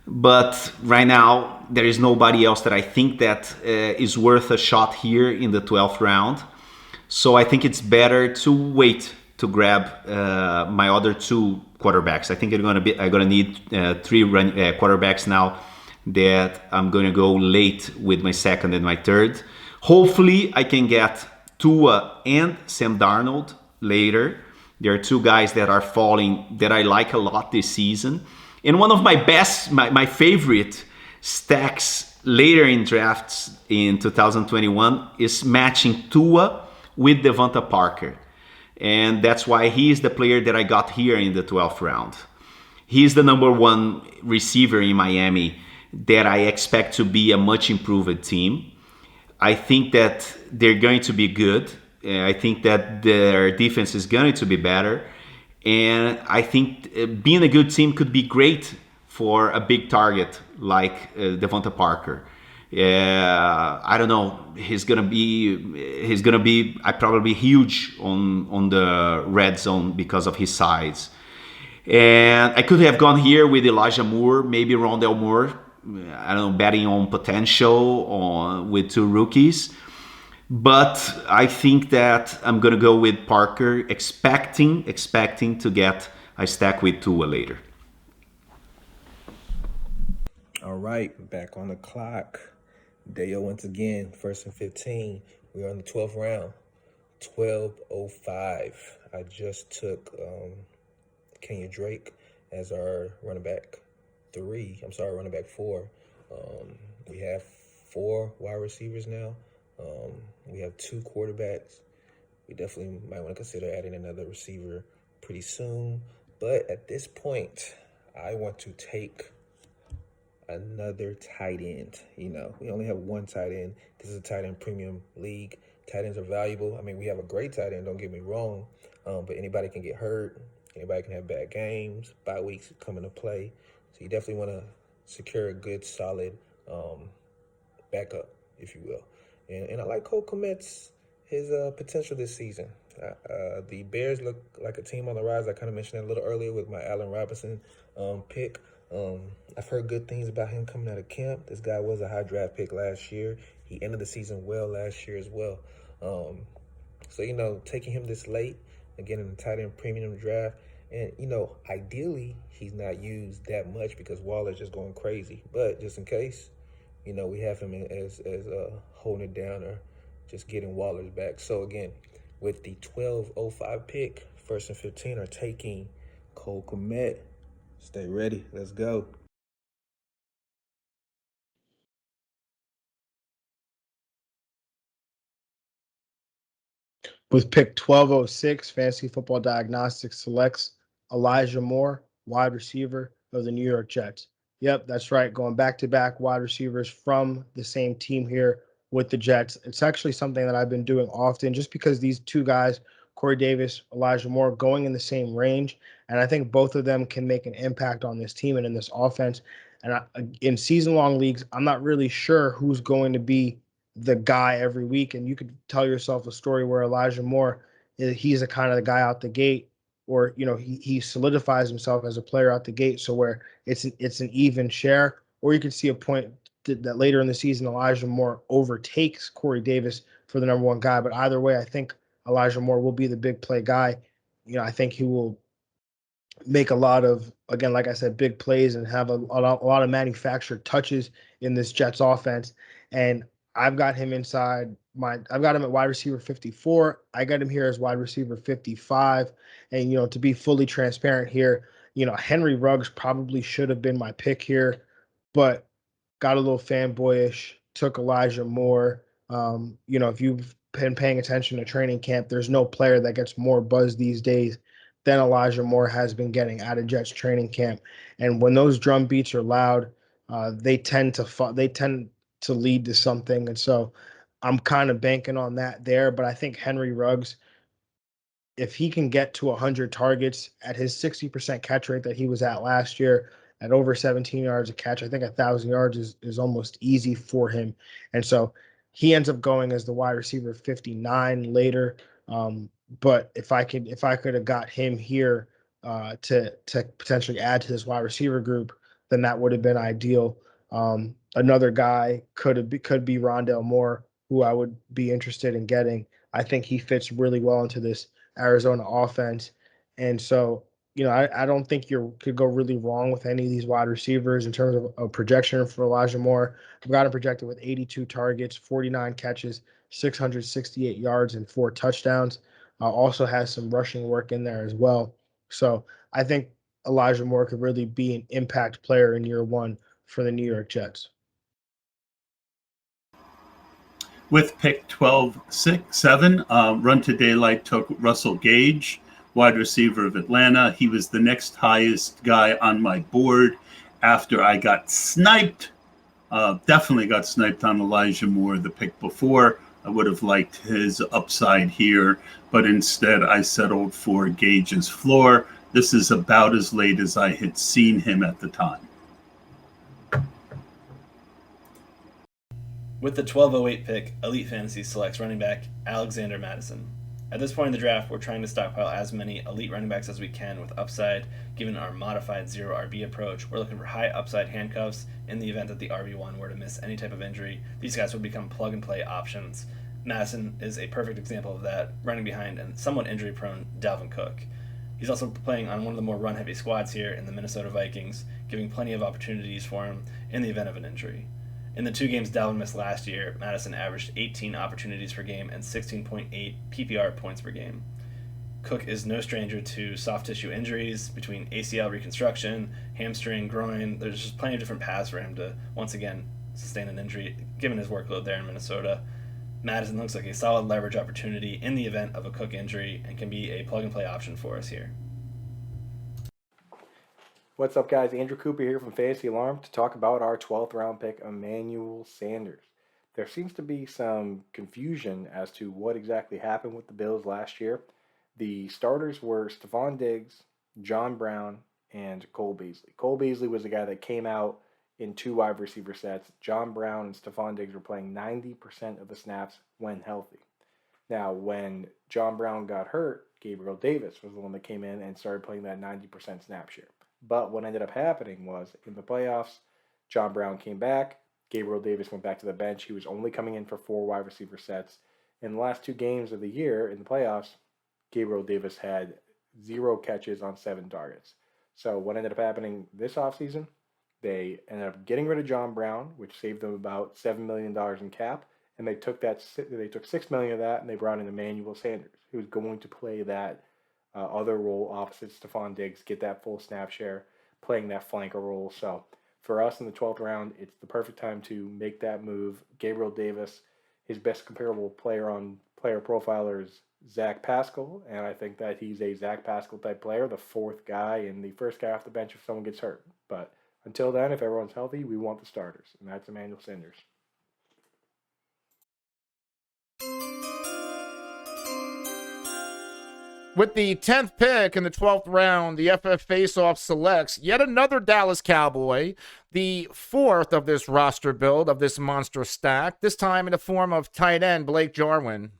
but right now there is nobody else that I think that is worth a shot here in the 12th round. So I think it's better to wait to grab my other 2 quarterbacks. I think I'm gonna need 3 quarterbacks now that I'm gonna go late with my second and my third. Hopefully I can get Tua and Sam Darnold later. There are 2 guys that are falling that I like a lot this season. And one of my favorite stacks later in drafts in 2021 is matching Tua with Devonta Parker. And that's why he is the player that I got here in the 12th round. He's the number 1 receiver in Miami that I expect to be a much improved team. I think that they're going to be good. I think that their defense is going to be better. And I think being a good team could be great for a big target like Devonta Parker. I don't know. He's gonna be probably huge on the red zone because of his size. And I could have gone here with Elijah Moore, maybe Rondell Moore. I don't know, betting on potential with 2 rookies. But I think that I'm gonna go with Parker, expecting to get a stack with Tua later. All right, back on the clock. Theo once again, 1st and 15. We're on the 12th round, 12:05. I just took Kenya Drake as our running back 4. We have 4 wide receivers now. We have 2 quarterbacks. we definitely might want to consider adding another receiver pretty soon. But at this point, I want to take another tight end. We only have one tight end. This is a tight end premium league. Tight ends are valuable. I mean, we have a great tight end, don't get me wrong, but anybody can get hurt. Anybody can have bad games. Bye weeks come into play. So you definitely want to secure a good, solid backup, if you will. And I like Cole Kmet's his potential this season. The Bears look like a team on the rise. I kind of mentioned that a little earlier with my Allen Robinson pick. I've heard good things about him coming out of camp. This guy was a high draft pick last year. He ended the season well last year as well. So, taking him this late, again, in the tight end premium draft, and, ideally, he's not used that much because Waller's just going crazy. But just in case, we have him as holding it down or just getting Waller's back. So, again, with the 12:05 pick, 1st and 15 are taking Cole Kmet. Stay ready. Let's go. With pick 1206, Fantasy Football Diagnostics selects Elijah Moore, wide receiver of the New York Jets. Yep, that's right. Going back-to-back wide receivers from the same team here with the Jets. It's actually something that I've been doing often just because these two guys, Corey Davis, Elijah Moore, going in the same range. And I think both of them can make an impact on this team and in this offense. And in season-long leagues, I'm not really sure who's going to be the guy every week. And you could tell yourself a story where Elijah Moore, he's the kind of the guy out the gate, or, he solidifies himself as a player out the gate. So where it's an even share, or you could see a point that later in the season, Elijah Moore overtakes Corey Davis for the number one guy. But either way, I think Elijah Moore will be the big play guy. I think he will make a lot of, again, like I said, big plays and have a lot of manufactured touches in this Jets offense. And I've got him I've got him at wide receiver 54. I got him here as wide receiver 55. And, to be fully transparent here, Henry Ruggs probably should have been my pick here, but got a little fanboyish, took Elijah Moore. If you've been paying attention to training camp, there's no player that gets more buzz these days than Elijah Moore has been getting out of Jets training camp. And when those drum beats are loud, they tend to lead to something. And so I'm kind of banking on that there. But I think Henry Ruggs, if he can get to 100 targets at his 60% catch rate that he was at last year, at over 17 yards a catch, I think 1,000 yards is almost easy for him. And so he ends up going as the wide receiver 59 later. But if I could have got him here to potentially add to this wide receiver group, then that would have been ideal. Another guy could be Rondale Moore, who I would be interested in getting. I think he fits really well into this Arizona offense. And so, I don't think you could go really wrong with any of these wide receivers in terms of a projection for Elijah Moore. I've got him projected with 82 targets, 49 catches, 668 yards, and 4 touchdowns. Also has some rushing work in there as well. So I think Elijah Moore could really be an impact player in year one for the New York Jets. With pick 12-7, Run to Daylight took Russell Gage, wide receiver of Atlanta. He was the next highest guy on my board after I got sniped. Definitely got sniped on Elijah Moore the pick before. I would have liked his upside here, but instead I settled for Gage's floor. This is about as late as I had seen him at the time. With the 1208 pick, Elite Fantasy selects running back Alexander Mattison. At this point in the draft, we're trying to stockpile as many elite running backs as we can with upside. Given our modified zero RB approach, we're looking for high upside handcuffs in the event that the RB1 were to miss any type of injury. These guys would become plug-and-play options. Madison is a perfect example of that, running behind and somewhat injury-prone Dalvin Cook. He's also playing on one of the more run-heavy squads here in the Minnesota Vikings, giving plenty of opportunities for him in the event of an injury. In the 2 games Dalvin missed last year, Madison averaged 18 opportunities per game and 16.8 PPR points per game. Cook is no stranger to soft tissue injuries between ACL reconstruction, hamstring, groin. There's just plenty of different paths for him to, once again, sustain an injury, given his workload there in Minnesota. Madison looks like a solid leverage opportunity in the event of a Cook injury and can be a plug-and-play option for us here. What's up, guys? Andrew Cooper here from Fantasy Alarm to talk about our 12th round pick, Emmanuel Sanders. There seems to be some confusion as to what exactly happened with the Bills last year. The starters were Stefon Diggs, John Brown, and Cole Beasley. Cole Beasley was the guy that came out in 2 wide receiver sets. John Brown and Stefon Diggs were playing 90% of the snaps when healthy. Now, when John Brown got hurt, Gabriel Davis was the one that came in and started playing that 90% snap share. But what ended up happening was, in the playoffs, John Brown came back. Gabriel Davis went back to the bench. He was only coming in for 4 wide receiver sets. In the last 2 games of the year in the playoffs, Gabriel Davis had 0 catches on 7 targets. So what ended up happening this offseason, they ended up getting rid of John Brown, which saved them about $7 million in cap, and they took $6 million of that and they brought in Emmanuel Sanders, who's going to play that other role opposite Stefon Diggs, get that full snap share, playing that flanker role. So for us in the 12th round, it's the perfect time to make that move. Gabriel Davis, his best comparable player on Player Profiler is Zach Pascal, and I think that he's a Zach Pascal type player, the 4th guy and the first guy off the bench if someone gets hurt. But until then, if everyone's healthy, we want the starters, and that's Emmanuel Sanders. With the 10th pick in the 12th round, the FF Faceoff selects yet another Dallas Cowboy, the 4th of this roster build of this monster stack, this time in the form of tight end Blake Jarwin.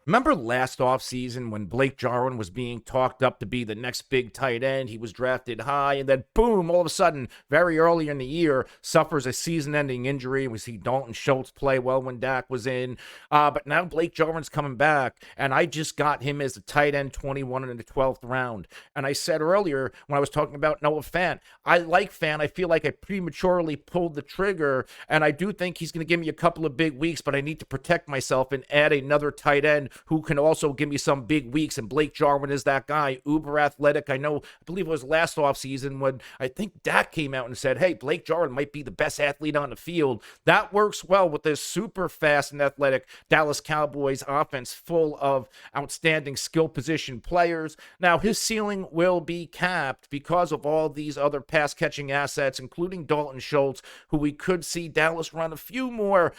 Remember last offseason when Blake Jarwin was being talked up to be the next big tight end? He was drafted high, and then boom, all of a sudden, very early in the year, suffers a season-ending injury. We see Dalton Schultz play well when Dak was in. But now Blake Jarwin's coming back, and I just got him as a tight end 21 in the 12th round. And I said earlier when I was talking about Noah Fant, I like Fant. I feel like I prematurely pulled the trigger, and I do think he's going to give me a couple of big weeks, but I need to protect myself and add another tight end who can also give me some big weeks, and Blake Jarwin is that guy, uber athletic. I believe it was last offseason when I think Dak came out and said, hey, Blake Jarwin might be the best athlete on the field. That works well with this super fast and athletic Dallas Cowboys offense full of outstanding skill position players. Now, his ceiling will be capped because of all these other pass-catching assets, including Dalton Schultz, who we could see Dallas run a few more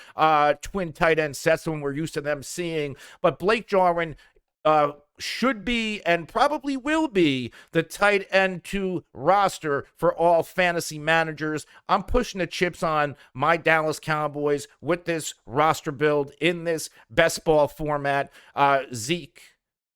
twin tight end sets than we're used to them seeing. But Blake Jarwin should be and probably will be the tight end 2 roster for all fantasy managers. I'm pushing the chips on my Dallas Cowboys with this roster build in this best ball format. Zeke,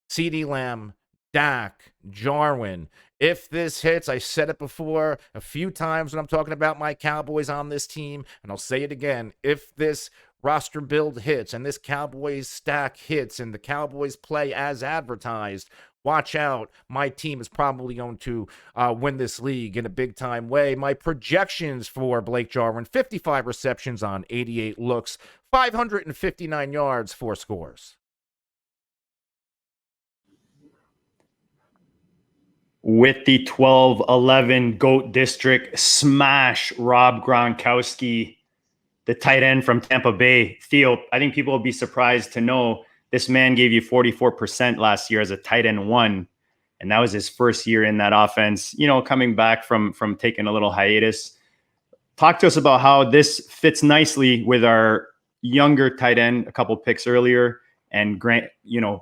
CeeDee Lamb, Dak, Jarwin. If this hits, I said it before a few times when I'm talking about my Cowboys on this team, and I'll say it again. If this roster build hits and this Cowboys stack hits and the Cowboys play as advertised, watch out. My team is probably going to win this league in a big-time way. My projections for Blake Jarwin, 55 receptions on 88 looks, 559 yards, 4 scores. With the 12-11 GOAT District, smash Rob Gronkowski, the tight end from Tampa Bay. Theo, I think people will be surprised to know this man gave you 44% last year as a tight end 1, and that was his first year in that offense, coming back from taking a little hiatus. Talk to us about how this fits nicely with our younger tight end, a couple picks earlier, and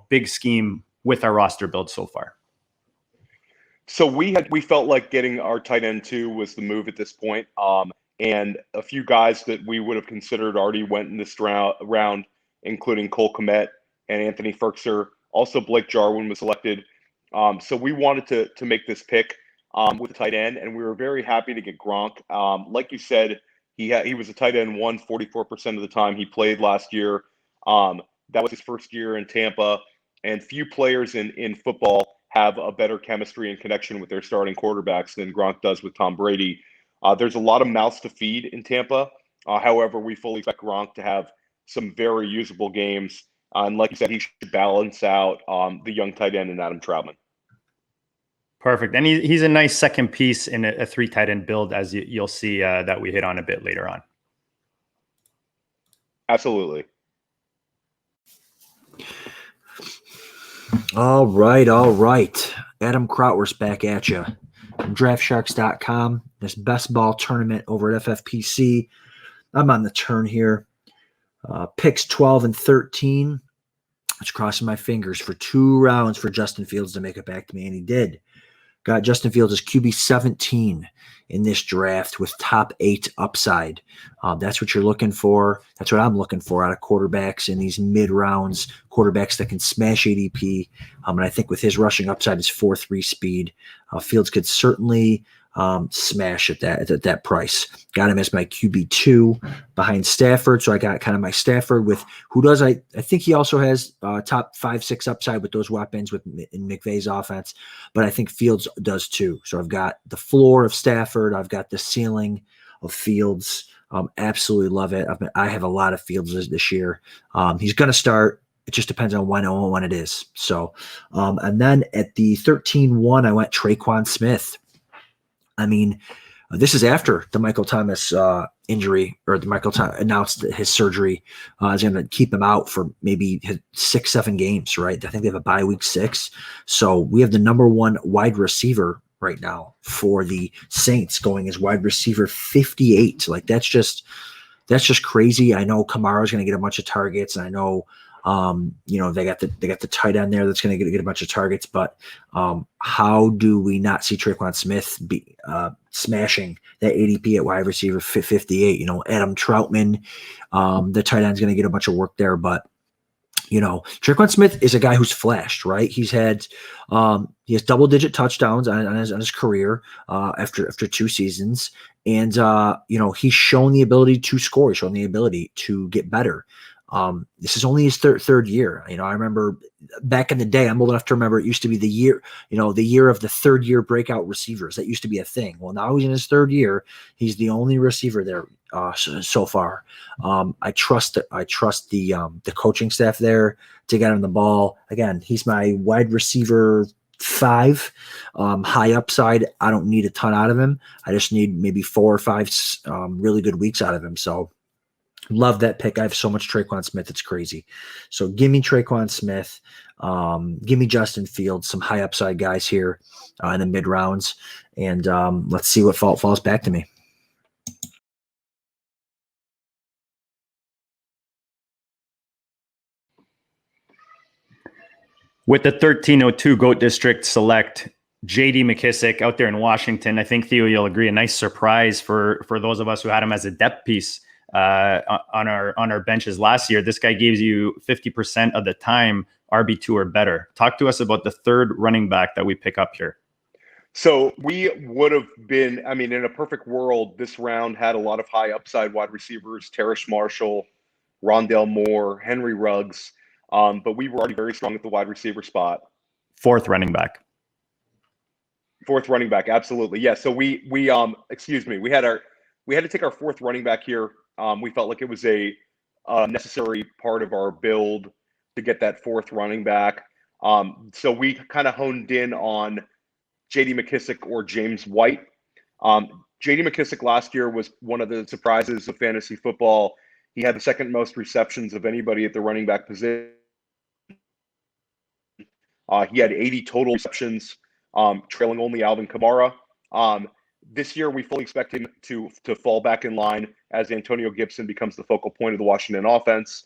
big scheme with our roster build so far. So we felt like getting our tight end 2 was the move at this point. And a few guys that we would have considered already went in this round, including Cole Kmet and Anthony Ferkser. Also, Blake Jarwin was selected. So we wanted to make this pick with the tight end, and we were very happy to get Gronk. Like you said, he was a tight end 1 44% of the time he played last year. That was his first year in Tampa, and few players in football have a better chemistry and connection with their starting quarterbacks than Gronk does with Tom Brady. There's a lot of mouths to feed in Tampa. However, we fully expect Gronk to have some very usable games. And like you said, he should balance out the young tight end in Adam Troutman. Perfect. And he's a nice second piece in a 3 tight end build, as you'll see that we hit on a bit later on. Absolutely. All right. Adam Krautwurst back at you. DraftSharks.com. This best ball tournament over at FFPC. I'm on the turn here. Picks 12 and 13. I was crossing my fingers for 2 rounds for Justin Fields to make it back to me, and he did. Got Justin Fields as QB 17 in this draft with top 8 upside. That's what you're looking for. That's what I'm looking for out of quarterbacks in these mid rounds, quarterbacks that can smash ADP. And I think with his rushing upside, his 4.3 speed, Fields could certainly smash at that price. Got him as my QB2 behind Stafford. So I got kind of my Stafford with who does I think he also has top 5-6 upside with those weapons in McVay's offense, but I think Fields does too. So I've got the floor of Stafford. I've got the ceiling of Fields. Absolutely love it. I have a lot of Fields this year. He's going to start. It just depends on when it is. So, and then at the 13-1, I went Traquan Smith. I mean, this is after the Michael Thomas injury, or the Michael Thomas announced that his surgery is going to keep him out for maybe 6-7 games, right? I think they have a bye week 6. So we have the number 1 wide receiver right now for the Saints going as wide receiver 58. Like that's just crazy. I know Kamara is going to get a bunch of targets, and I know they got the tight end there that's going to get a bunch of targets, but how do we not see Traquan Smith be smashing that ADP at wide receiver 58? Adam Troutman, the tight end is going to get a bunch of work there, but Traquan Smith is a guy who's flashed, right? He has double-digit touchdowns on his career after 2 seasons, and he's shown the ability to score. He's shown the ability to get better. This is only his third year. I remember back in the day, I'm old enough to remember it used to be the year of the 3rd year breakout receivers. That used to be a thing. Well, now he's in his 3rd year. He's the only receiver there so far. I trust the coaching staff there to get him the ball. Again, he's my wide receiver 5, high upside. I don't need a ton out of him. I just need maybe 4 or 5 really good weeks out of him. So love that pick. I have so much Traquan Smith. It's crazy. So give me Traquan Smith. Give me Justin Fields, some high upside guys here in the mid rounds. And let's see what falls back to me. With the 1302 GOAT District select J.D. McKissick out there in Washington, I think, Theo, you'll agree, a nice surprise for those of us who had him as a depth piece on our benches last year. This guy gives you 50% of the time RB2 or better. Talk to us about the 3rd running back that we pick up here. So we would have been, in a perfect world, this round had a lot of high upside wide receivers, Terrace Marshall, Rondale Moore, Henry Ruggs, but we were already very strong at the wide receiver spot. 4th running back. 4th running back, absolutely. Yeah, so we had to take our 4th running back here. We felt like it was a necessary part of our build to get that 4th running back. So we kind of honed in on J.D. McKissick or James White. J.D. McKissick last year was one of the surprises of fantasy football. He had the 2nd most receptions of anybody at the running back position. He had 80 total receptions, trailing only Alvin Kamara. This year, we fully expect him to fall back in line as Antonio Gibson becomes the focal point of the Washington offense.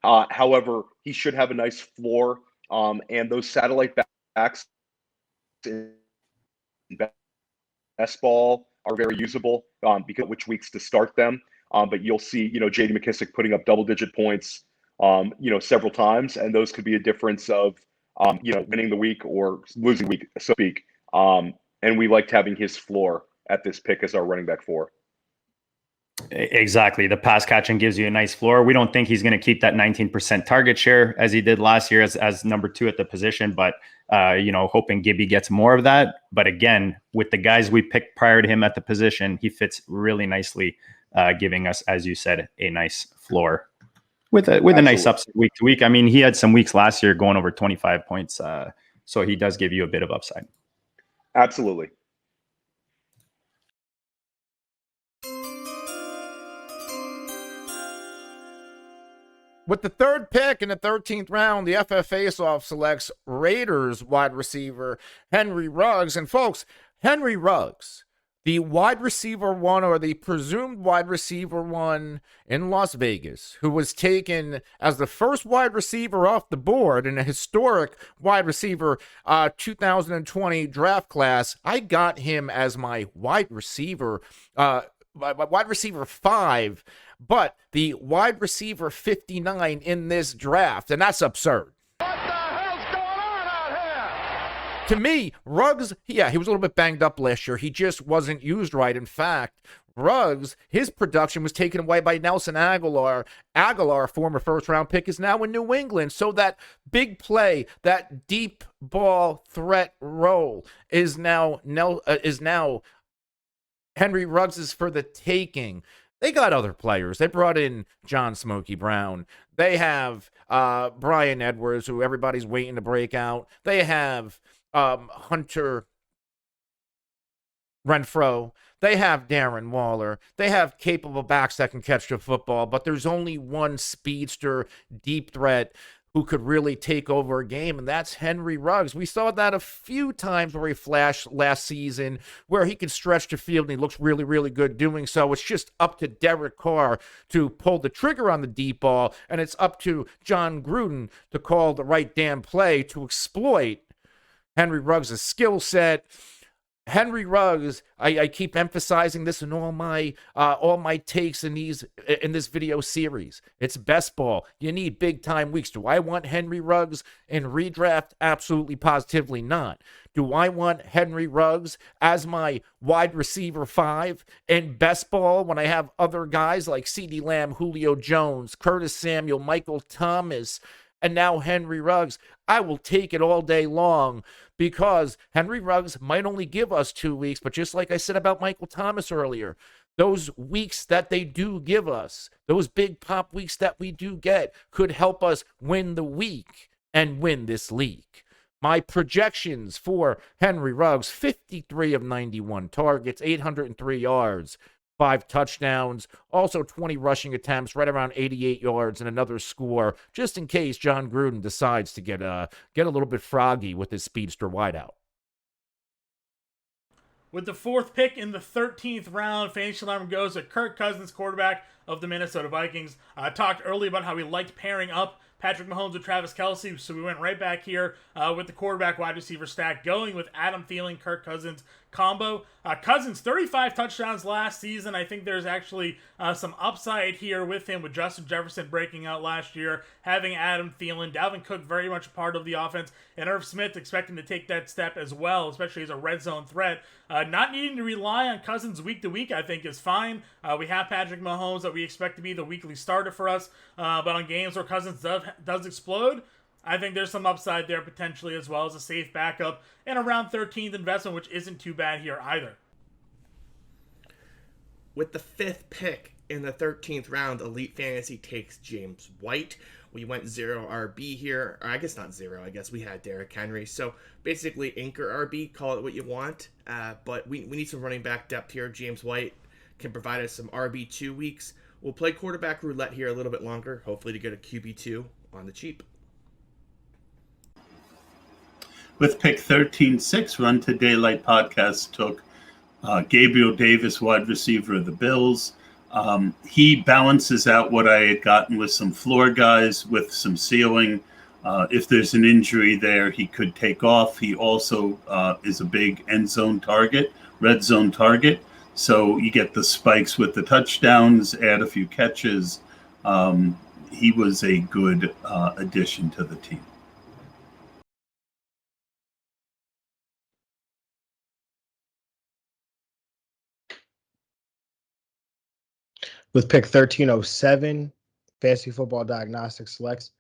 However, he should have a nice floor, and those satellite backs in best ball are very usable because of which weeks to start them. But you'll see, J.D. McKissick putting up double-digit points, several times, and those could be a difference of, winning the week or losing the week, so to speak. And we liked having his floor at this pick as our running back 4. Exactly. The pass catching gives you a nice floor. We don't think he's going to keep that 19% target share as he did last year as number 2 at the position, but hoping Gibby gets more of that. But again, with the guys we picked prior to him at the position, he fits really nicely, giving us, as you said, a nice floor with a nice upside week to week. He had some weeks last year going over 25 points. So he does give you a bit of upside. Absolutely. With the third pick in the 13th round, the FF Face-Off selects Raiders wide receiver Henry Ruggs. And folks, Henry Ruggs, the wide receiver one, or the presumed wide receiver one in Las Vegas, who was taken as the first wide receiver off the board in a historic wide receiver 2020 draft class. I got him as my wide receiver, wide receiver 5, but the wide receiver 59 in this draft, and that's absurd. To me, Ruggs, yeah, he was a little bit banged up last year. He just wasn't used right. In fact, Ruggs, his production was taken away by Nelson Aguilar. Aguilar, former first-round pick, is now in New England. So that big play, that deep ball threat role is now Henry Ruggs is for the taking. They got other players. They brought in John Smokey Brown. They have Brian Edwards, who everybody's waiting to break out. They have Hunter Renfro. They have Darren Waller. They have capable backs that can catch the football, but there's only one speedster deep threat who could really take over a game, and that's Henry Ruggs. We saw that a few times where he flashed last season, where he can stretch the field, and he looks really, really good doing so. It's just up to Derek Carr to pull the trigger on the deep ball, and it's up to Jon Gruden to call the right damn play to exploit Henry Ruggs' skill set. Henry Ruggs, I keep emphasizing this in all my takes in this video series. It's best ball. You need big time weeks. Do I want Henry Ruggs in redraft? Absolutely, positively not. Do I want Henry Ruggs as my wide receiver 5 in best ball when I have other guys like CeeDee Lamb, Julio Jones, Curtis Samuel, Michael Thomas, and now Henry Ruggs? I will take it all day long, because Henry Ruggs might only give us 2 weeks, but just like I said about Michael Thomas earlier, those weeks that they do give us, those big pop weeks that we do get, could help us win the week and win this league. My projections for Henry Ruggs: 53 of 91 targets, 803 yards, 5 touchdowns, also 20 rushing attempts, right around 88 yards, and another score, just in case Jon Gruden decides to get a little bit froggy with his speedster wideout. With the fourth pick in the 13th round, Fantasy Alarm goes to Kirk Cousins, quarterback of the Minnesota Vikings. I talked earlier about how we liked pairing up Patrick Mahomes with Travis Kelce, so we went right back here with the quarterback wide receiver stack, going with Adam Thielen, Kirk Cousins combo. Cousins, 35 touchdowns last season. I think there's actually some upside here with him, with Justin Jefferson breaking out last year, having Adam Thielen, Dalvin Cook very much a part of the offense, and Irv Smith expecting to take that step as well, especially as a red zone threat. Not needing to rely on Cousins week to week, I think, is fine. We have Patrick Mahomes that we expect to be the weekly starter for us, but on games where Cousins does explode, I think there's some upside there potentially, as well as a safe backup and around 13th investment, which isn't too bad here either. With the 5th pick in the 13th round, Elite Fantasy takes James White. We went 0 RB here, or I guess not 0, I guess we had Derrick Henry. So basically anchor RB, call it what you want, but we need some running back depth here. James White can provide us some RB2 weeks. We'll play quarterback roulette here a little bit longer, hopefully to get a QB2 on the cheap. With pick 13-6, Run to Daylight podcast took Gabriel Davis, wide receiver of the Bills. He balances out what I had gotten with some floor guys with some ceiling. If there's an injury there, he could take off. He also is a big end zone target, red zone target. So you get the spikes with the touchdowns, add a few catches. He was a good addition to the team. With pick 1307, Fantasy Football Diagnostics selects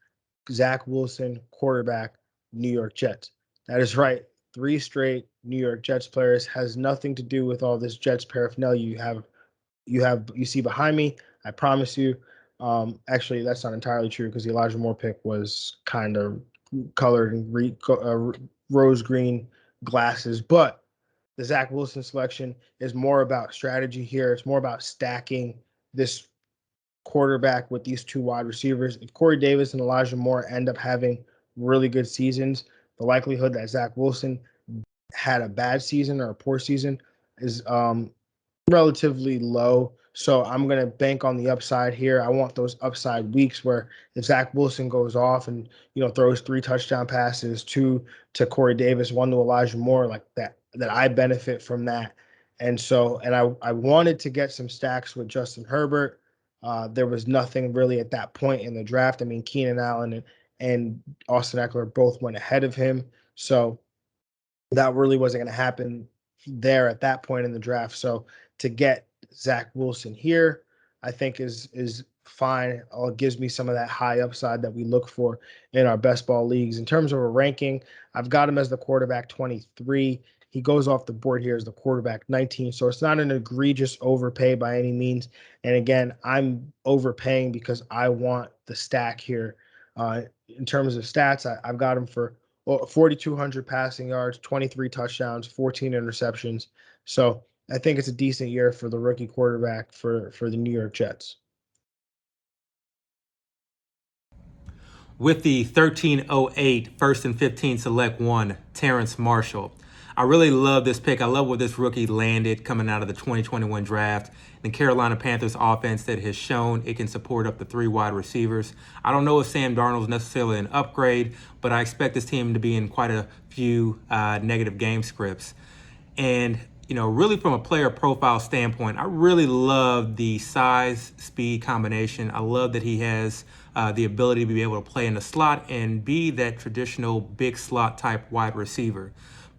Zach Wilson, quarterback, New York Jets. That is right. 3 straight New York Jets players. Has nothing to do with all this Jets paraphernalia you see behind me. I promise you. Actually, that's not entirely true, because the Elijah Moore pick was kind of colored in rose green glasses. But the Zach Wilson selection is more about strategy here. It's more about stacking this quarterback with these two wide receivers. If Corey Davis and Elijah Moore end up having really good seasons, the likelihood that Zach Wilson had a bad season or a poor season is relatively low. So I'm going to bank on the upside here. I want those upside weeks where if Zach Wilson goes off and, throws 3 touchdown passes, 2 to Corey Davis, 1 to Elijah Moore, like that I benefit from that. And so, I wanted to get some stacks with Justin Herbert. There was nothing really at that point in the draft. I mean, Keenan Allen and Austin Ekeler both went ahead of him. So that really wasn't going to happen there at that point in the draft. So to get Zach Wilson here, I think is fine. It gives me some of that high upside that we look for in our best ball leagues. In terms of a ranking, I've got him as the quarterback 23. He goes off the board here as the quarterback 19. So it's not an egregious overpay by any means. And again, I'm overpaying because I want the stack here. In terms of stats, I've got him for 4,200 passing yards, 23 touchdowns, 14 interceptions. So I think it's a decent year for the rookie quarterback for the New York Jets. With the 1308 first and 15 select 1, Terrence Marshall. I really love this pick. I love where this rookie landed coming out of the 2021 draft. The Carolina Panthers offense that has shown it can support up to 3 wide receivers. I don't know if Sam Darnold's necessarily an upgrade, but I expect this team to be in quite a few negative game scripts. And, really from a player profile standpoint, I really love the size-speed combination. I love that he has the ability to be able to play in the slot and be that traditional big slot type wide receiver.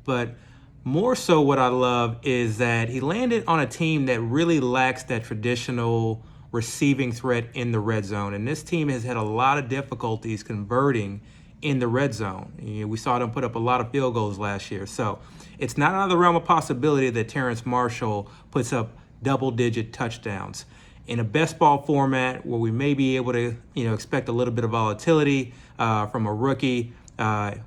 But more so what I love is that he landed on a team that really lacks that traditional receiving threat in the red zone. And this team has had a lot of difficulties converting in the red zone. We saw them put up a lot of field goals last year. So it's not out of the realm of possibility that Terrence Marshall puts up double-digit touchdowns. In a best ball format where we may be able to, expect a little bit of volatility from a rookie,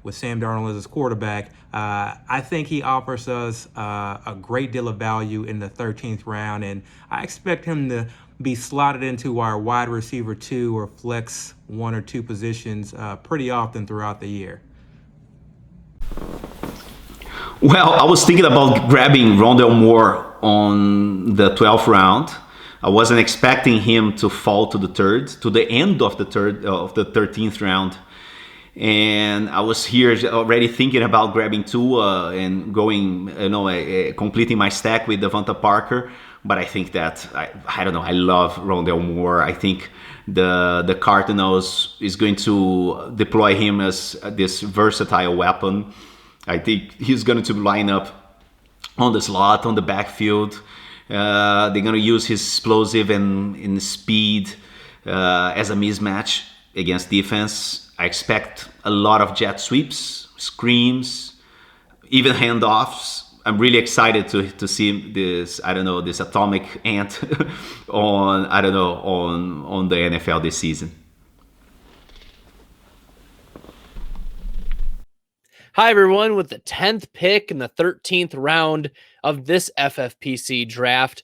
with Sam Darnold as his quarterback, I think he offers us a great deal of value in the 13th round, and I expect him to be slotted into our wide receiver 2 or flex 1 or 2 positions pretty often throughout the year. Well, I was thinking about grabbing Rondell Moore on the 12th round. I wasn't expecting him to fall to the end of the 13th round. And I was here already thinking about grabbing Tua and going, completing my stack with Devonta Parker. But I think that, I don't know, I love Rondell Moore. I think the Cardinals is going to deploy him as this versatile weapon. I think he's going to line up on the slot, on the backfield. They're going to use his explosive and speed as a mismatch against defense. I expect a lot of jet sweeps, screens, even handoffs. I'm really excited to see this, this atomic ant on the NFL this season. Hi, everyone. With the 10th pick in the 13th round of this FFPC draft,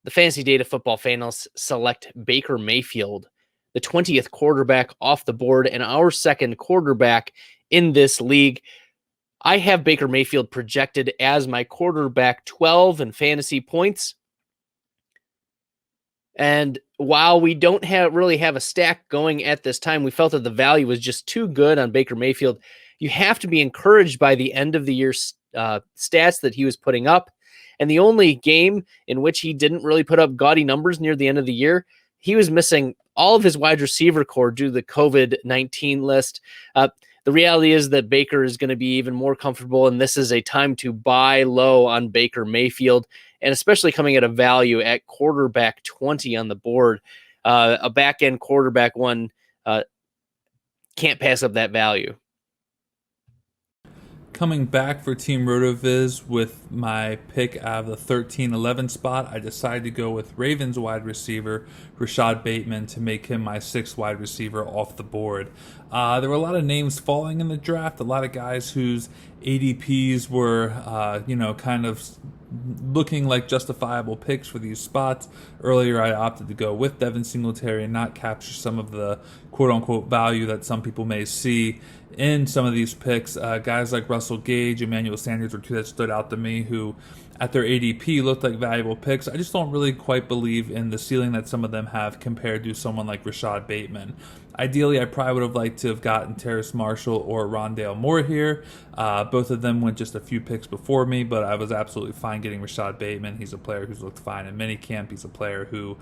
the Fantasy Data Football Fanalists select Baker Mayfield, the 20th quarterback off the board and our second quarterback in this league. I have Baker Mayfield projected as my quarterback 12 in fantasy points. And while we don't really have a stack going at this time, we felt that the value was just too good on Baker Mayfield. You have to be encouraged by the end of the year stats that he was putting up. And the only game in which he didn't really put up gaudy numbers near the end of the year, he was missing all of his wide receiver core due to the COVID-19 list. The reality is that Baker is going to be even more comfortable, and this is a time to buy low on Baker Mayfield, and especially coming at a value at quarterback 20 on the board. A back-end quarterback one can't pass up that value. Coming back for Team Rotoviz with my pick out of the 13-11 spot, I decided to go with Ravens wide receiver Rashad Bateman to make him my 6th wide receiver off the board. There were a lot of names falling in the draft, a lot of guys whose ADPs were, kind of looking like justifiable picks for these spots. Earlier, I opted to go with Devin Singletary and not capture some of the quote-unquote value that some people may see in some of these picks. Guys like Russell Gage, Emmanuel Sanders were two that stood out to me who at their ADP looked like valuable picks. I just don't really quite believe in the ceiling that some of them have compared to someone like Rashad Bateman. Ideally, I probably would have liked to have gotten Terrace Marshall or Rondale Moore here. Both of them went just a few picks before me, but I was absolutely fine getting Rashad Bateman. He's a player who's looked fine in minicamp. He's a player who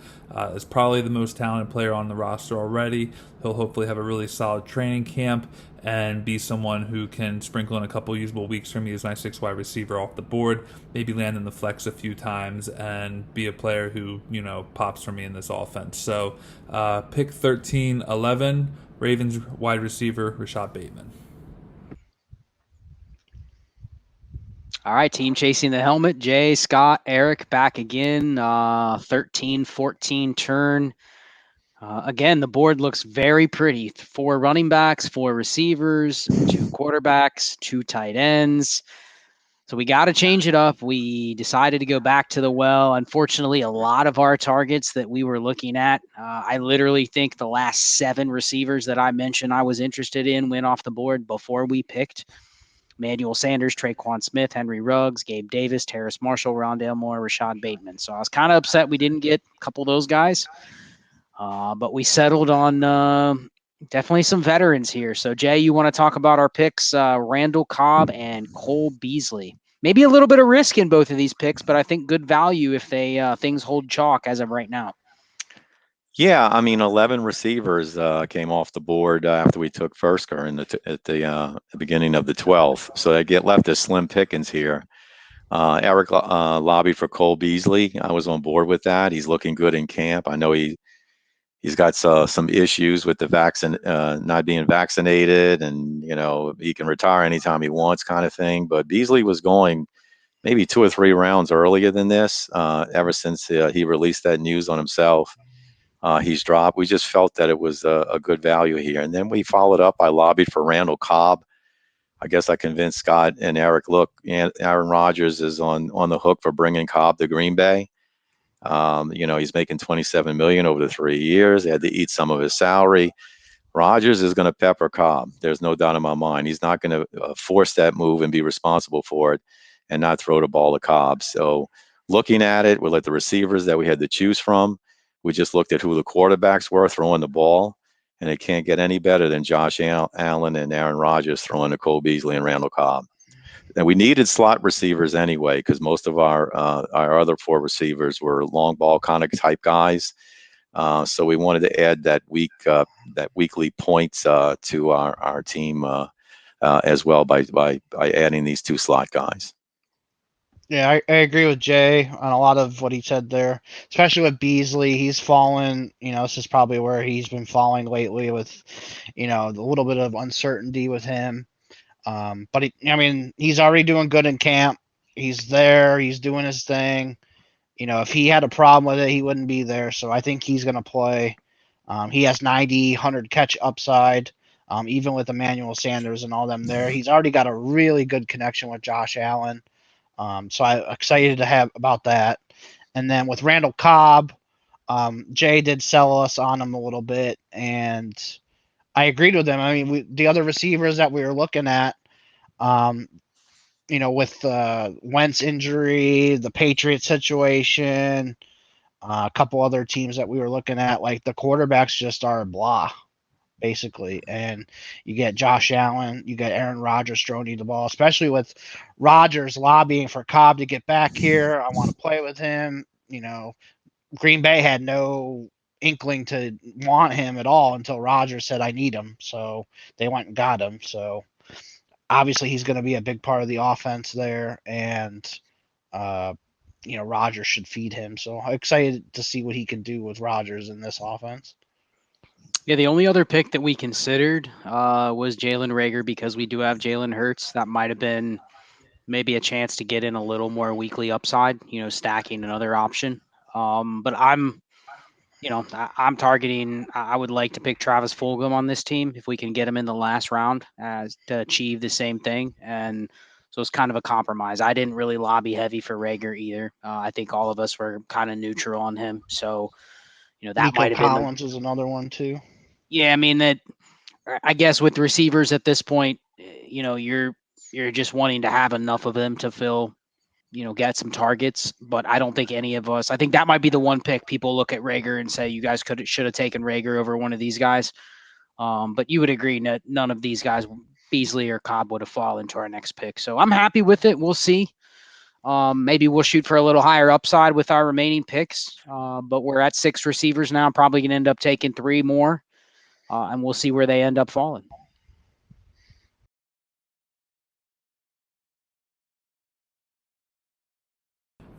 is probably the most talented player on the roster already. He'll hopefully have a really solid training camp and be someone who can sprinkle in a couple usable weeks for me as my 6 wide receiver off the board, maybe land in the flex a few times, and be a player who, pops for me in this offense. So pick 13-11, Ravens wide receiver, Rashad Bateman. All right, team chasing the helmet. Jay, Scott, Eric back again. 13-14 turn. Again, the board looks very pretty. 4 running backs, 4 receivers, 2 quarterbacks, 2 tight ends. So we got to change it up. We decided to go back to the well. Unfortunately, a lot of our targets that we were looking at, I literally think the last 7 receivers that I mentioned I was interested in went off the board before we picked. Emmanuel Sanders, Traquan Smith, Henry Ruggs, Gabe Davis, Terrace Marshall, Rondale Moore, Rashad Bateman. So I was kind of upset we didn't get a couple of those guys. But we settled on definitely some veterans here. So, Jay, you want to talk about our picks, Randall Cobb and Cole Beasley. Maybe a little bit of risk in both of these picks, but I think good value if they things hold chalk as of right now. Yeah, I mean, 11 receivers came off the board after we took Fursker at the beginning of the 12th. So they get left as slim pickings here. Eric lobbied for Cole Beasley. I was on board with that. He's looking good in camp. I know he's got some issues with the not being vaccinated, and he can retire anytime he wants, kind of thing. But Beasley was going maybe 2 or 3 rounds earlier than this. Ever since he released that news on himself, he's dropped. We just felt that it was a good value here, and then we followed up. I lobbied for Randall Cobb. I guess I convinced Scott and Eric, look, Aaron Rodgers is on the hook for bringing Cobb to Green Bay. He's making $27 million over the 3 years. They had to eat some of his salary. Rodgers is going to pepper Cobb. There's no doubt in my mind. He's not going to force that move and be responsible for it and not throw the ball to Cobb. So looking at it, we're at the receivers that we had to choose from. We just looked at who the quarterbacks were throwing the ball, and it can't get any better than Josh Allen and Aaron Rodgers throwing to Cole Beasley and Randall Cobb. And we needed slot receivers anyway, because most of our other 4 receivers were long ball kind of type guys. So we wanted to add that weekly points to our team as well by adding these 2 slot guys. Yeah, I agree with Jay on a lot of what he said there, especially with Beasley. He's fallen, this is probably where he's been falling lately with, a little bit of uncertainty with him. But he's already doing good in camp. He's there. He's doing his thing. If he had a problem with it, he wouldn't be there. So I think he's going to play. He has 90, 100 catch upside, even with Emmanuel Sanders and all them there. He's already got a really good connection with Josh Allen. So I'm excited to have about that. And then with Randall Cobb, Jay did sell us on him a little bit, and I agreed with him. I mean, the other receivers that we were looking at, with Wentz injury, the Patriots situation, a couple other teams that we were looking at, like the quarterbacks just are blah, basically. And you get Josh Allen, you get Aaron Rodgers throwing you the ball, especially with Rodgers lobbying for Cobb to get back here. I want to play with him. Green Bay had no inkling to want him at all until Rodgers said, I need him. So they went and got him. So obviously he's going to be a big part of the offense there. And, Rodgers should feed him. So I'm excited to see what he can do with Rodgers in this offense. Yeah, the only other pick that we considered was Jalen Reagor, because we do have Jalen Hurts. That might have been maybe a chance to get in a little more weekly upside, stacking another option. But I'm targeting, I would like to pick Travis Fulgham on this team if we can get him in the last round to achieve the same thing. And So it's kind of a compromise. I didn't really lobby heavy for Rager either. I think all of us were kind of neutral on him. So, that Nico might have been Collins is another one too. Yeah, I mean that. I guess with receivers at this point, you're just wanting to have enough of them to fill, get some targets. But I don't think any of us. I think that might be the one pick people look at Rager and say you guys should have taken Rager over one of these guys. But you would agree that none of these guys, Beasley or Cobb, would have fallen to our next pick. So I'm happy with it. We'll see. Maybe we'll shoot for a little higher upside with our remaining picks. But we're at 6 receivers now. I'm probably going to end up taking 3 more. And we'll see where they end up falling.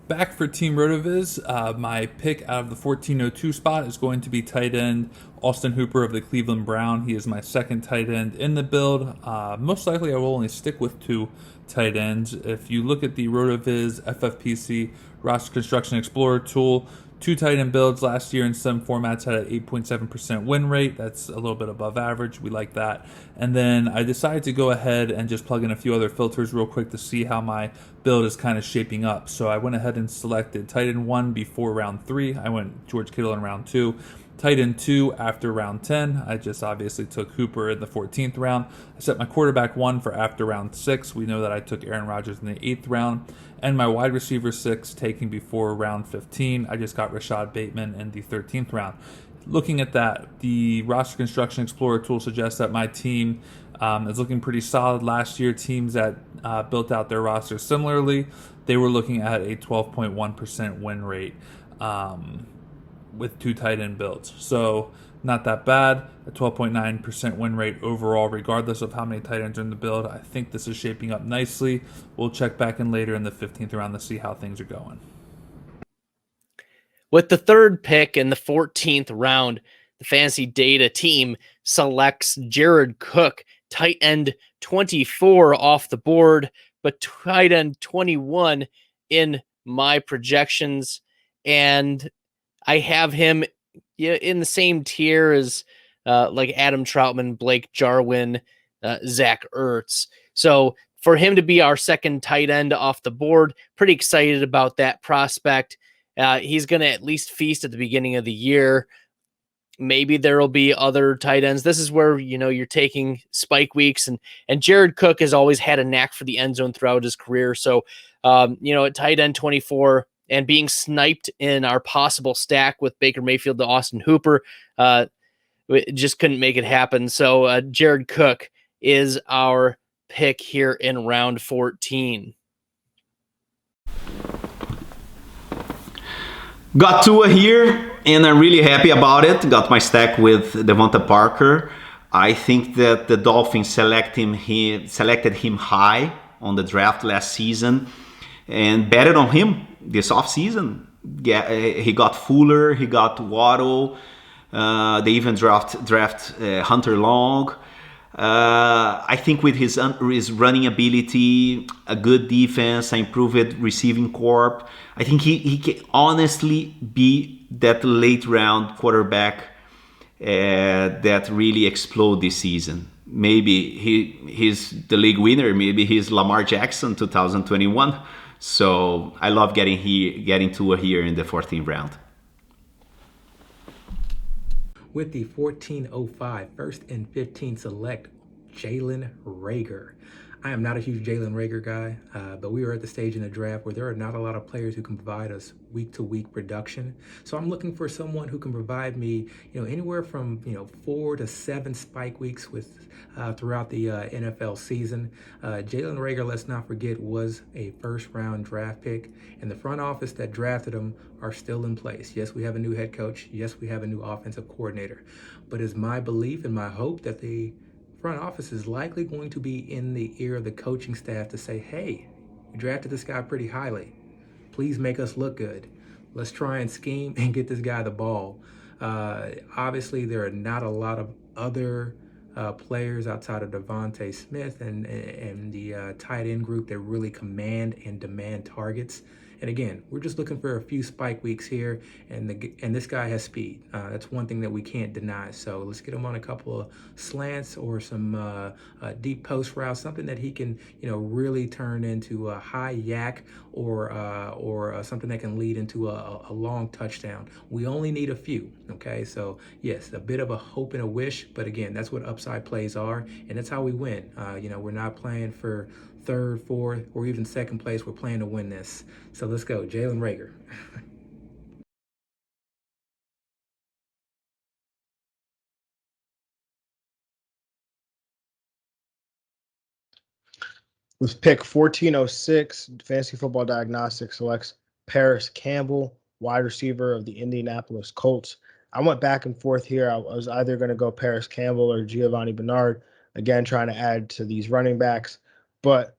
Back for Team Rotoviz, my pick out of the 1402 spot is going to be tight end Austin Hooper of the Cleveland Brown. He is my second tight end in the build. Most likely I will only stick with 2 tight ends. If you look at the Rotoviz FFPC Roster Construction Explorer tool, 2 tight end builds last year in some formats had an 8.7% win rate. That's a little bit above average. We like that. And then I decided to go ahead and just plug in a few other filters real quick to see how my build is kind of shaping up. So I went ahead and selected tight end 1 before round 3. I went George Kittle in round 2. Tight end 2 after round 10. I just obviously took Hooper in the 14th round. I set my quarterback 1 for after round 6. We know that I took Aaron Rodgers in the 8th round. And my wide receiver 6 taking before round 15. I just got Rashad Bateman in the 13th round. Looking at that, the Roster Construction Explorer tool suggests that my team is looking pretty solid. Last year, teams that built out their roster similarly, they were looking at a 12.1% win rate with 2 tight end builds. So not that bad. A 12.9% win rate overall, regardless of how many tight ends are in the build. I think this is shaping up nicely. We'll check back in later in the 15th round to see how things are going. With the 3rd pick in the 14th round, the FantasyData team selects Jared Cook, tight end 24 off the board, but tight end 21 in my projections. And I have him in the same tier as like Adam Troutman, Blake Jarwin, Zach Ertz. So for him to be our second tight end off the board, pretty excited about that prospect. He's going to at least feast at the beginning of the year. Maybe there will be other tight ends. This is where, you're taking spike weeks, and Jared Cook has always had a knack for the end zone throughout his career. So, at tight end 24 and being sniped in our possible stack with Baker Mayfield to Austin Hooper, we just couldn't make it happen. So Jared Cook is our pick here in round 14. Got Tua here, and I'm really happy about it. Got my stack with Devonta Parker. I think that the Dolphins selected him high on the draft last season and betted on him this offseason. Yeah, he got Fuller, he got Waddle. They even draft Hunter Long. I think with his running ability, a good defense, an improved receiving corps, I think he can honestly be that late round quarterback that really explode this season. Maybe he's the league winner. Maybe he's Lamar Jackson 2021. So I love getting Tua here in the 14th round. With the 1405 first and 15 select Jalen Reagor. I am not a huge Jalen Reagor guy, but we are at the stage in the draft where there are not a lot of players who can provide us week-to-week production. So I'm looking for someone who can provide me, anywhere from 4 to 7 spike weeks with throughout the NFL season. Jalen Reagor, let's not forget, was a first-round draft pick, and the front office that drafted him are still in place. Yes, we have a new head coach. Yes, we have a new offensive coordinator. But it's my belief and my hope that the front office is likely going to be in the ear of the coaching staff to say, hey, you drafted this guy pretty highly. Please make us look good. Let's try and scheme and get this guy the ball. Obviously, there are not a lot of other players outside of Devontae Smith and the tight end group that really command and demand targets And again, we're just looking for a few spike weeks here, and this guy has speed. That's one thing that we can't deny. So let's get him on a couple of slants or some deep post routes, something that he can, really turn into a high yak or something that can lead into a long touchdown. We only need a few, okay? So yes, a bit of a hope and a wish, but again, that's what upside plays are, and that's how we win. We're not playing for third, fourth, or even second place. We're playing to win this. So let's go, Jalen Reagor. With pick 1406, Fantasy Football Diagnostics selects Paris Campbell, wide receiver of the Indianapolis Colts. I went back and forth here. I was either going to go Paris Campbell or Giovanni Bernard, again, trying to add to these running backs, but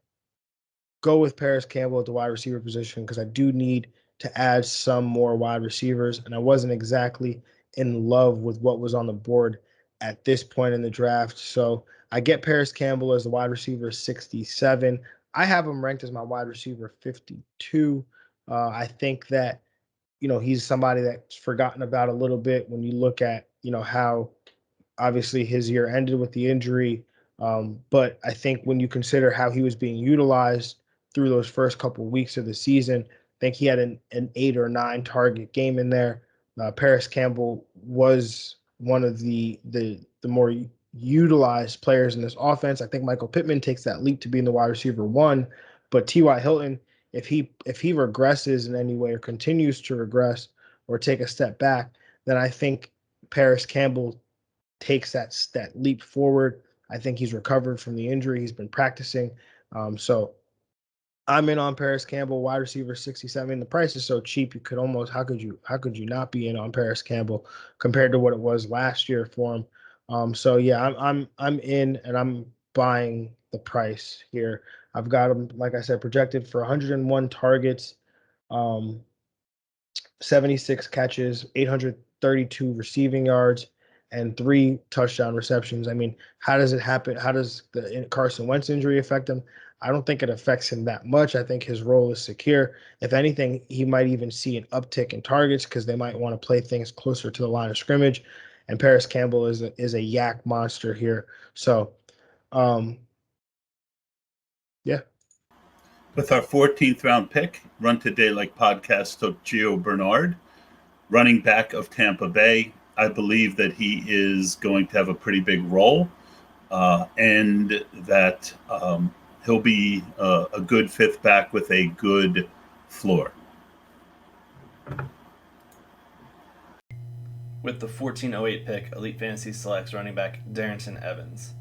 go with Paris Campbell at the wide receiver position because I do need to add some more wide receivers, and I wasn't exactly in love with what was on the board at this point in the draft. So I get Paris Campbell as the wide receiver 67. I have him ranked as my wide receiver 52. I think that, he's somebody that's forgotten about a little bit when you look at, how obviously his year ended with the injury. But I think when you consider how he was being utilized through those first couple of weeks of the season, I think he had an 8 or 9 target game in there. Paris Campbell was one of the more utilized players in this offense. I think Michael Pittman takes that leap to being the wide receiver 1, but T.Y. Hilton, if he regresses in any way or continues to regress or take a step back, then I think Paris Campbell takes that leap forward. I think he's recovered from the injury. He's been practicing. So I'm in on Paris Campbell, wide receiver 67. The price is so cheap, you could almost how could you not be in on Paris Campbell compared to what it was last year for him? So yeah, I'm in and I'm buying the price here. I've got him, like I said, projected for 101 targets, 76 catches, 832 receiving yards, and 3 touchdown receptions. I mean, how does it happen? How does the Carson Wentz injury affect him? I don't think it affects him that much. I think his role is secure. If anything, he might even see an uptick in targets because they might want to play things closer to the line of scrimmage. And Paris Campbell is a yak monster here. So, yeah. With our 14th round pick, Run Today Like podcast took Gio Bernard, running back of Tampa Bay. I believe that he is going to have a pretty big role and that he'll be a good 5th back with a good floor. With the 1408 pick, Elite Fantasy selects running back Darrington Evans.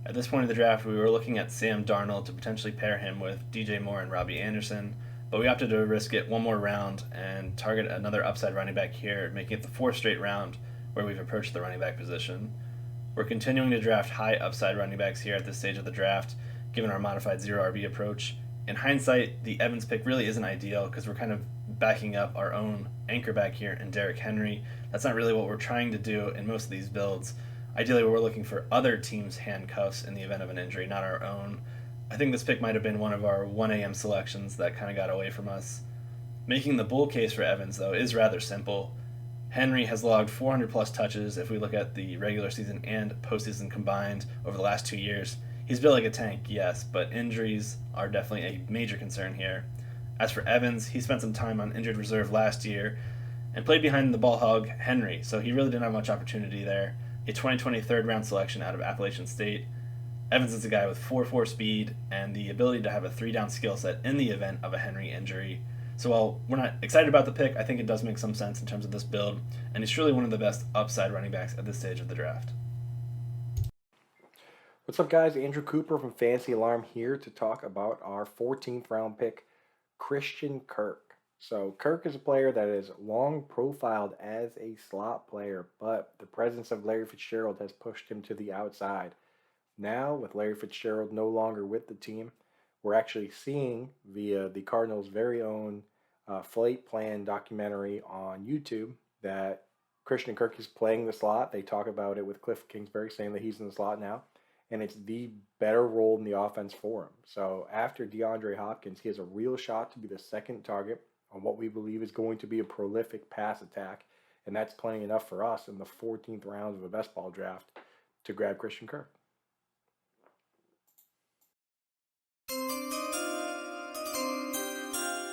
At this point in the draft, we were looking at Sam Darnold to potentially pair him with DJ Moore and Robbie Anderson, but we opted to risk it one more round and target another upside running back here, making it the 4th straight round where we've approached the running back position. We're continuing to draft high upside running backs here at this stage of the draft, given our modified 0 RB approach. In hindsight, the Evans pick really isn't ideal because we're kind of backing up our own anchor back here in Derrick Henry. That's not really what we're trying to do in most of these builds. Ideally, we're looking for other teams' handcuffs in the event of an injury, not our own. I think this pick might have been one of our 1 a.m. selections that kind of got away from us. Making the bull case for Evans, though, is rather simple. Henry has logged 400-plus touches if we look at the regular season and postseason combined over the last 2 years. He's built like a tank, yes, but injuries are definitely a major concern here. As for Evans, he spent some time on injured reserve last year and played behind the ball hog Henry, so he really didn't have much opportunity there. A 2020 third-round selection out of Appalachian State. Evans is a guy with 4.4 speed and the ability to have a 3-down skill set in the event of a Henry injury. So while we're not excited about the pick, I think it does make some sense in terms of this build, and he's truly one of the best upside running backs at this stage of the draft. What's up, guys? Andrew Cooper from Fantasy Alarm here to talk about our 14th round pick, Christian Kirk. So Kirk is a player that is long profiled as a slot player, but the presence of Larry Fitzgerald has pushed him to the outside. Now, with Larry Fitzgerald no longer with the team, we're actually seeing via the Cardinals' very own Flight Plan documentary on YouTube that Christian Kirk is playing the slot. They talk about it with Cliff Kingsbury saying that he's in the slot now, and it's the better role in the offense for him. So after DeAndre Hopkins, he has a real shot to be the second target on what we believe is going to be a prolific pass attack, and that's plenty enough for us in the 14th round of a best ball draft to grab Christian Kirk.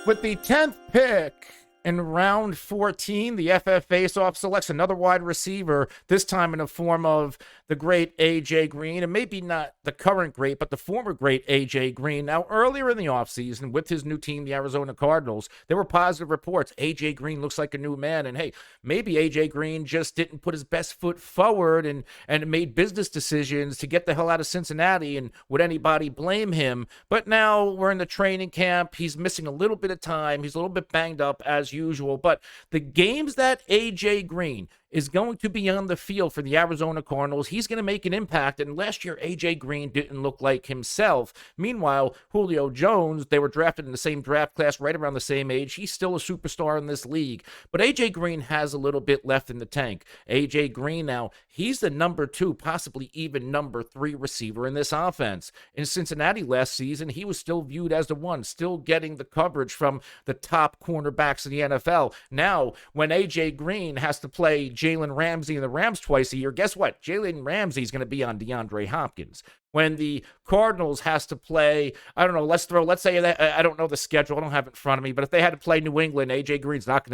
With the 10th pick in round 14, the FF Faceoff selects another wide receiver, this time in the form of the great AJ Green, and maybe not the current great, but the former great AJ Green. Now, earlier in the offseason, with his new team, the Arizona Cardinals, there were positive reports. AJ Green looks like a new man, and hey, maybe AJ Green just didn't put his best foot forward and made business decisions to get the hell out of Cincinnati, and would anybody blame him? But now we're in the training camp. He's missing a little bit of time. He's a little bit banged up as usual, but the games that AJ Green is going to be on the field for the Arizona Cardinals, he's going to make an impact. And last year, AJ Green didn't look like himself. Meanwhile, Julio Jones, they were drafted in the same draft class, right around the same age. He's still a superstar in this league. But AJ Green has a little bit left in the tank. AJ Green now, he's the number 2, possibly even number 3 receiver in this offense. In Cincinnati last season, he was still viewed as the one, still getting the coverage from the top cornerbacks in the NFL. Now, when AJ Green has to play Jalen Ramsey and the Rams twice a year, guess what? Jalen Ramsey's going to be on DeAndre Hopkins. When the Cardinals has to play, I don't know, let's say that, I don't know the schedule, I don't have it in front of me, but if they had to play New England, AJ Green's not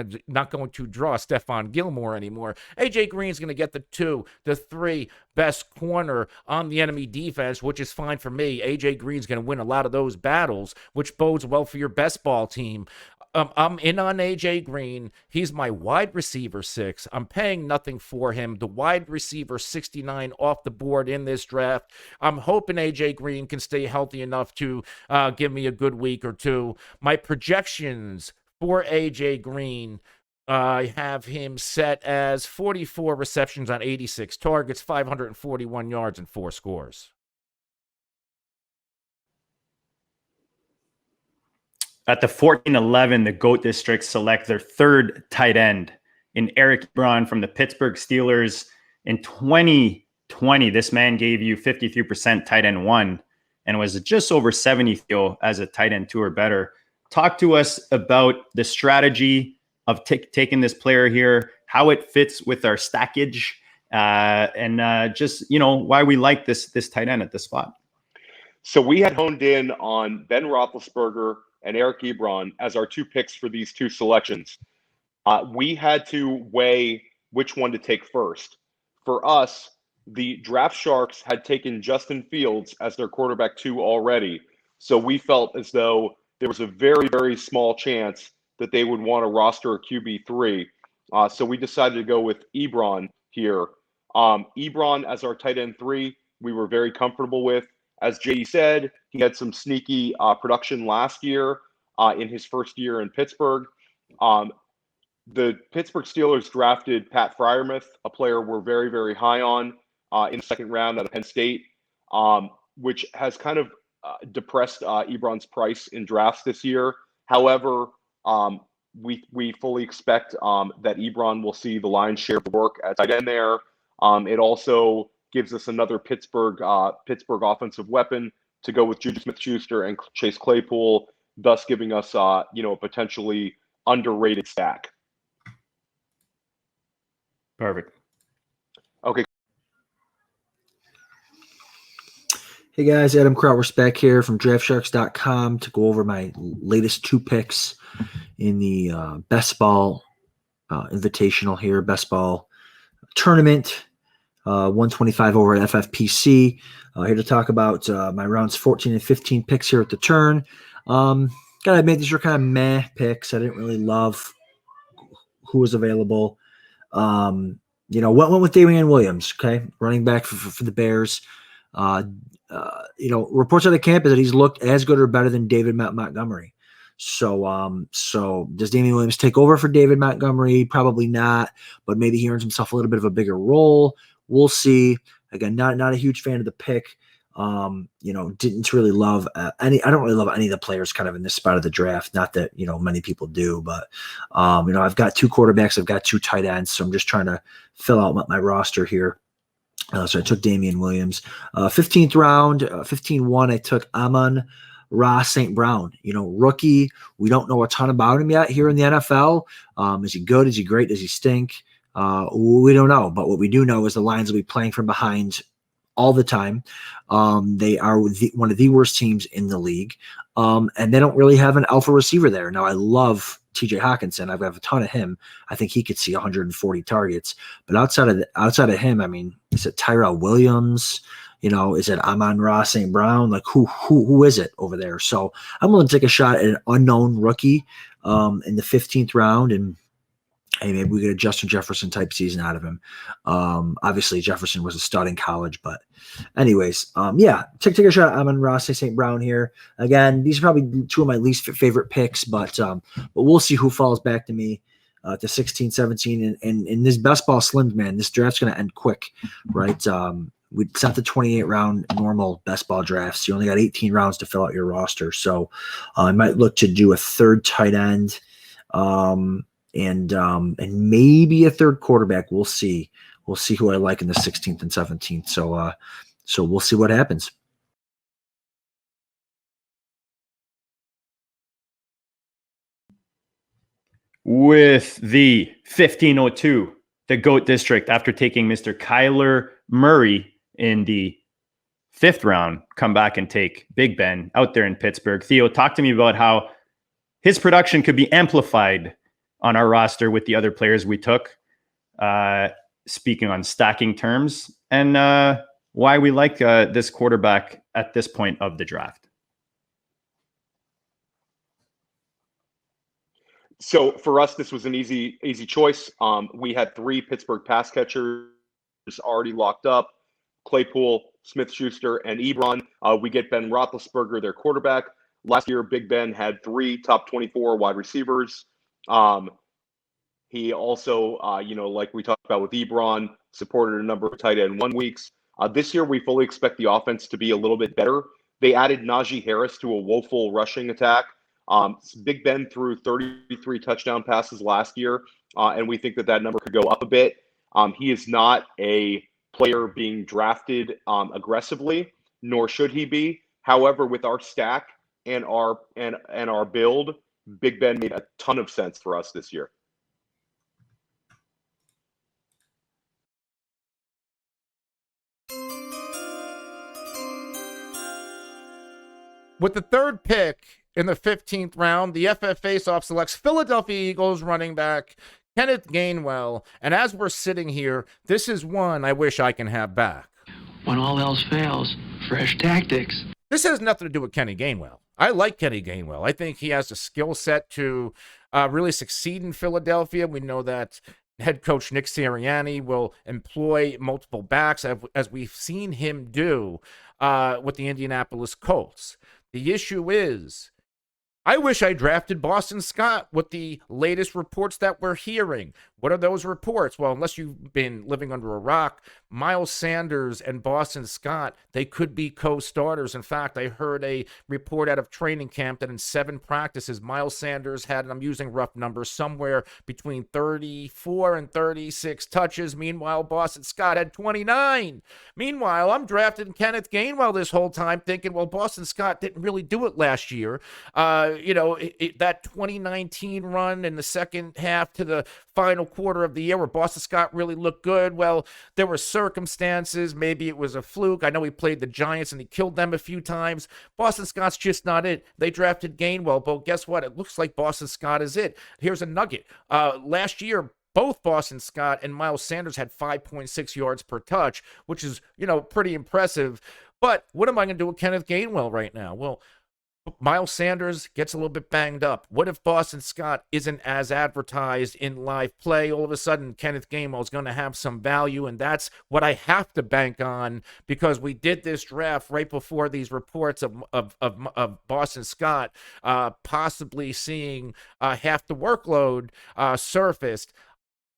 going to draw Stefon Gilmore anymore. AJ Green's going to get the 2, the 3 best corner on the enemy defense, which is fine for me. AJ Green's going to win a lot of those battles, which bodes well for your best ball team. I'm in on AJ Green. He's my wide receiver 6. I'm paying nothing for him. The wide receiver 69 off the board in this draft. I'm hoping AJ Green can stay healthy enough to give me a good week or two. My projections for AJ Green, I have him set as 44 receptions on 86 targets, 541 yards, and 4 scores. At the 14-11, the GOAT District select their 3rd tight end in Eric Ebron from the Pittsburgh Steelers. In 2020, this man gave you 53% tight end 1 and was just over 70 as a tight end 2 or better. Talk to us about the strategy of taking this player here, how it fits with our stackage, and just, why we like this tight end at this spot. So we had honed in on Ben Roethlisberger and Eric Ebron as our 2 picks for these 2 selections. We had to weigh which one to take first. For us, the Draft Sharks had taken Justin Fields as their quarterback 2 already. So we felt as though there was a very, very small chance that they would want to roster a QB3. So we decided to go with Ebron here. Ebron as our tight end 3, we were very comfortable with. As JD said, he had some sneaky production last year in his first year in Pittsburgh. The Pittsburgh Steelers drafted Pat Freiermuth, a player we're very, very high on in the 2nd round out of Penn State, which has kind of depressed Ebron's price in drafts this year. However, we fully expect that Ebron will see the lion's share of the work at tight end there. It also gives us another Pittsburgh offensive weapon to go with Juju Smith-Schuster and Chase Claypool, thus giving us a potentially underrated stack. Perfect. Okay. Hey guys, Adam Krautwurst back here from DraftSharks.com to go over my latest 2 picks in the Best Ball Invitational here, Best Ball Tournament. 125 over at FFPC. Here to talk about my rounds 14 and 15 picks here at the turn. Gotta admit, these were kind of meh picks. I didn't really love who was available. Went with Damian Williams, okay? Running back for the Bears. Reports out of camp is that he's looked as good or better than David Montgomery. So does Damian Williams take over for David Montgomery? Probably not, but maybe he earns himself a little bit of a bigger role. We'll see. Again, not a huge fan of the pick. Didn't really love any. I don't really love any of the players kind of in this spot of the draft. Not that many people do, but I've got 2 quarterbacks. I've got 2 tight ends, so I'm just trying to fill out my roster here. So I took Damian Williams. 15th round, 15-1. I took Amon Ross St. Brown, rookie. We don't know a ton about him yet here in the NFL. Is he good? Is he great? Does he stink? We don't know. But what we do know is the Lions will be playing from behind all the time. They are one of the worst teams in the league. And they don't really have an alpha receiver there. Now, I love TJ Hawkinson. I have a ton of him. I think he could see 140 targets. But outside of him, I mean, is it Tyrell Williams? Is it Amon-Ra St. Brown? Like who is it over there? So I'm going to take a shot at an unknown rookie in the 15th round, and hey, maybe we get a Justin Jefferson type season out of him. Obviously Jefferson was a stud in college, but anyways, take a shot at Amon-Ra St. Brown here. Again, these are probably two of my least favorite picks, but we'll see who falls back to me to 16, 17, and in this best ball slims, man, this draft's going to end quick, right? It's not the 28 round normal best ball drafts. You only got 18 rounds to fill out your roster. So I might look to do a third tight end and maybe a third quarterback. We'll see. We'll see who I like in the 16th and 17th. So we'll see what happens. With the 1502, the GOAT District, after taking Mr. Kyler Murray in the 5th round, come back and take Big Ben out there in Pittsburgh. Theo, talk to me about how his production could be amplified on our roster with the other players we took, speaking on stacking terms, and why we like this quarterback at this point of the draft. So for us, this was an easy choice. We had 3 Pittsburgh pass catchers already locked up: Claypool, Smith-Schuster, and Ebron. We get Ben Roethlisberger, their quarterback. Last year, Big Ben had 3 top 24 wide receivers. He also, like we talked about with Ebron, supported a number of tight end 1 weeks. This year, we fully expect the offense to be a little bit better. They added Najee Harris to a woeful rushing attack. Big Ben threw 33 touchdown passes last year, and we think that number could go up a bit. He is not a player being drafted aggressively, nor should he be. However, with our stack and our build, Big Ben made a ton of sense for us this year. With the 3rd pick in the 15th round, the FF Faceoff selects Philadelphia Eagles running back Kenneth Gainwell. And as we're sitting here, this is one I wish I can have back. When all else fails, fresh tactics. This has nothing to do with Kenny Gainwell. I like Kenny Gainwell. I think he has a skill set to really succeed in Philadelphia. We know that head coach Nick Sirianni will employ multiple backs, as we've seen him do with the Indianapolis Colts. The issue is, I wish I drafted Boston Scott with the latest reports that we're hearing. What are those reports? Well, unless you've been living under a rock, Miles Sanders and Boston Scott, they could be co-starters. In fact, I heard a report out of training camp that in 7 practices, Miles Sanders had, and I'm using rough numbers, somewhere between 34 and 36 touches. Meanwhile, Boston Scott had 29. Meanwhile, I'm drafting Kenneth Gainwell this whole time thinking, well, Boston Scott didn't really do it last year. That 2019 run in the second half to the final quarter of the year where Boston Scott really looked good. Well, there were circumstances. Maybe it was a fluke. I know he played the Giants and he killed them a few times. Boston Scott's just not it. They drafted Gainwell, but guess what? It looks like Boston Scott is it. Here's a nugget. Last year, both Boston Scott and Miles Sanders had 5.6 yards per touch, which is, pretty impressive. But what am I going to do with Kenneth Gainwell right now? Well, Miles Sanders gets a little bit banged up. What if Boston Scott isn't as advertised in live play? All of a sudden, Kenneth Gainwell is going to have some value, and that's what I have to bank on, because we did this draft right before these reports of Boston Scott possibly seeing half the workload surfaced.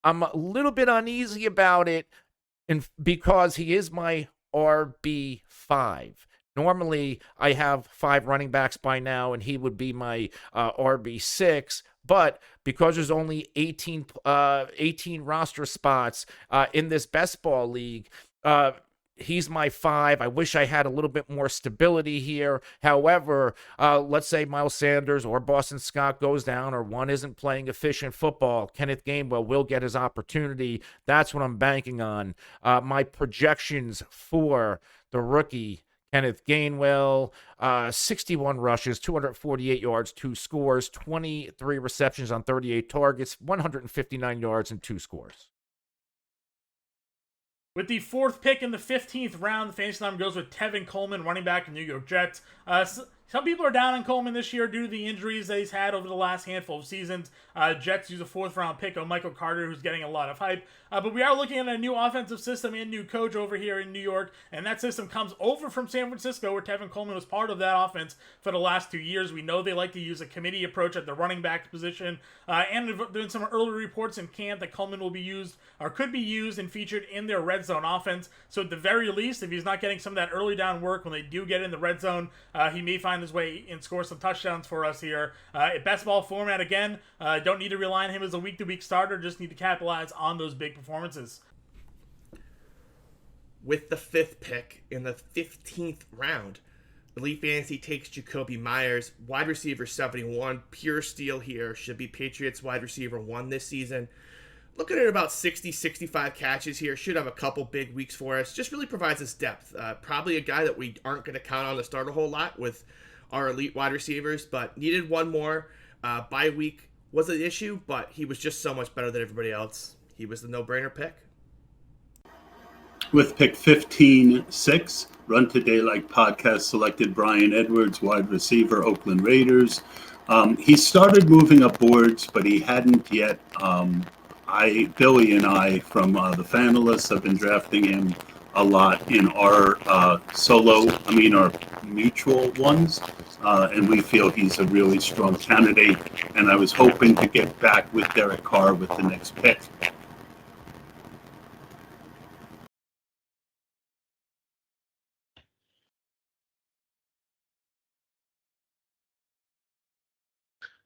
I'm a little bit uneasy about it, because he is my RB5. Normally, I have 5 running backs by now, and he would be my RB6. But because there's only 18 roster spots in this best ball league, He's my 5. I wish I had a little bit more stability here. However, let's say Miles Sanders or Boston Scott goes down, or one isn't playing efficient football. Kenneth Gainwell will get his opportunity. That's what I'm banking on. My projections for the rookie Kenneth Gainwell, 61 rushes, 248 yards, 2 scores, 23 receptions on 38 targets, 159 yards, and 2 scores. With the 4th pick in the 15th round, the fantasy line goes with Tevin Coleman, running back in New York Jets. Some people are down on Coleman this year due to the injuries that he's had over the last handful of seasons. Jets use a 4th-round pick on Michael Carter, who's getting a lot of hype. But we are looking at a new offensive system and new coach over here in New York, and that system comes over from San Francisco, where Tevin Coleman was part of that offense for the last 2 years. We know they like to use a committee approach at the running back position, and there's been some early reports in camp that Coleman will be used, or could be used and featured in their red zone offense. So at the very least, if he's not getting some of that early down work when they do get in the red zone, he may find his way and score some touchdowns for us here. Best ball format again. Don't need to rely on him as a week-to-week starter. Just need to capitalize on those big performances. With the 5th pick in the 15th round, Elite Fantasy takes Jacoby Myers, wide receiver 71. Pure steal here. Should be Patriots wide receiver 1 this season. Looking at about 60, 65 catches here. Should have a couple big weeks for us. Just really provides us depth. Probably a guy that we aren't going to count on to start a whole lot with our elite wide receivers, but needed one more. Bye week was an issue, but he was just so much better than everybody else. He was the no-brainer pick. With pick 15-6, Run to Daylight podcast selected Brian Edwards, wide receiver, Oakland Raiders. He started moving up boards, but he hadn't yet. Billy and I from the Fanalists have been drafting him a lot in our our mutual ones, and we feel he's a really strong candidate. And I was hoping to get back with Derek Carr with the next pick.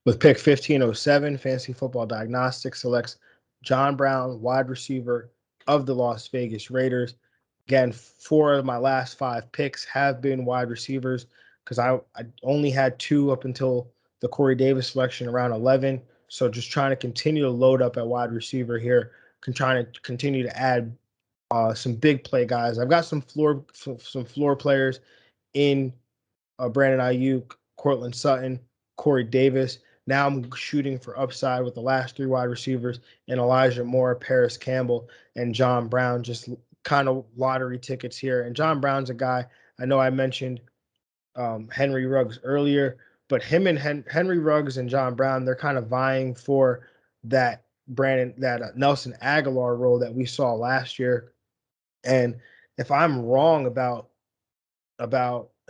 With pick 1507, Fantasy Football Diagnostics selects John Brown, wide receiver of the Las Vegas Raiders. Again, 4 of my last 5 picks have been wide receivers because I only had 2 up until the Corey Davis selection around 11. So just trying to continue to load up at wide receiver here, trying to continue to add some big play guys. I've got some floor players in Brandon Ayuk, Cortland Sutton, Corey Davis. Now I'm shooting for upside with the last 3 wide receivers and Elijah Moore, Paris Campbell, and John Brown, just kind of lottery tickets here. And John Brown's a guy, I know I mentioned Henry Ruggs earlier, but him and Henry Ruggs and John Brown, they're kind of vying for that Nelson Aguilar role that we saw last year. And if I'm wrong about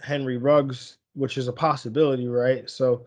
Henry Ruggs, which is a possibility, right? So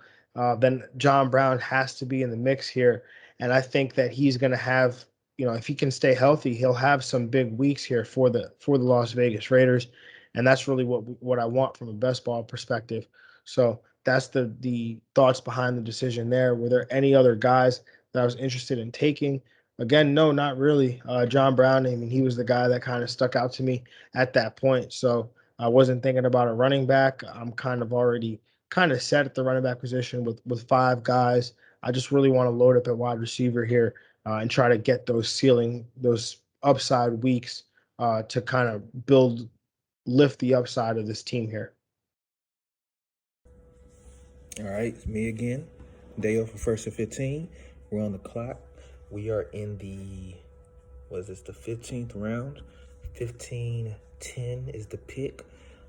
then John Brown has to be in the mix here. And I think that he's going to have, if he can stay healthy, he'll have some big weeks here for the Las Vegas Raiders. And that's really what I want from a best ball perspective. So that's the thoughts behind the decision there. Were there any other guys that I was interested in taking? Again, no, not really. John Brown, he was the guy that kind of stuck out to me at that point. So I wasn't thinking about a running back. I'm kind of already set at the running back position with 5 guys. I just really want to load up at wide receiver here and try to get those upside weeks to kind of lift the upside of this team here. All right, it's me again. Dale for 1st and 15. We're on the clock. We are in the 15th round. 15-10 is the pick.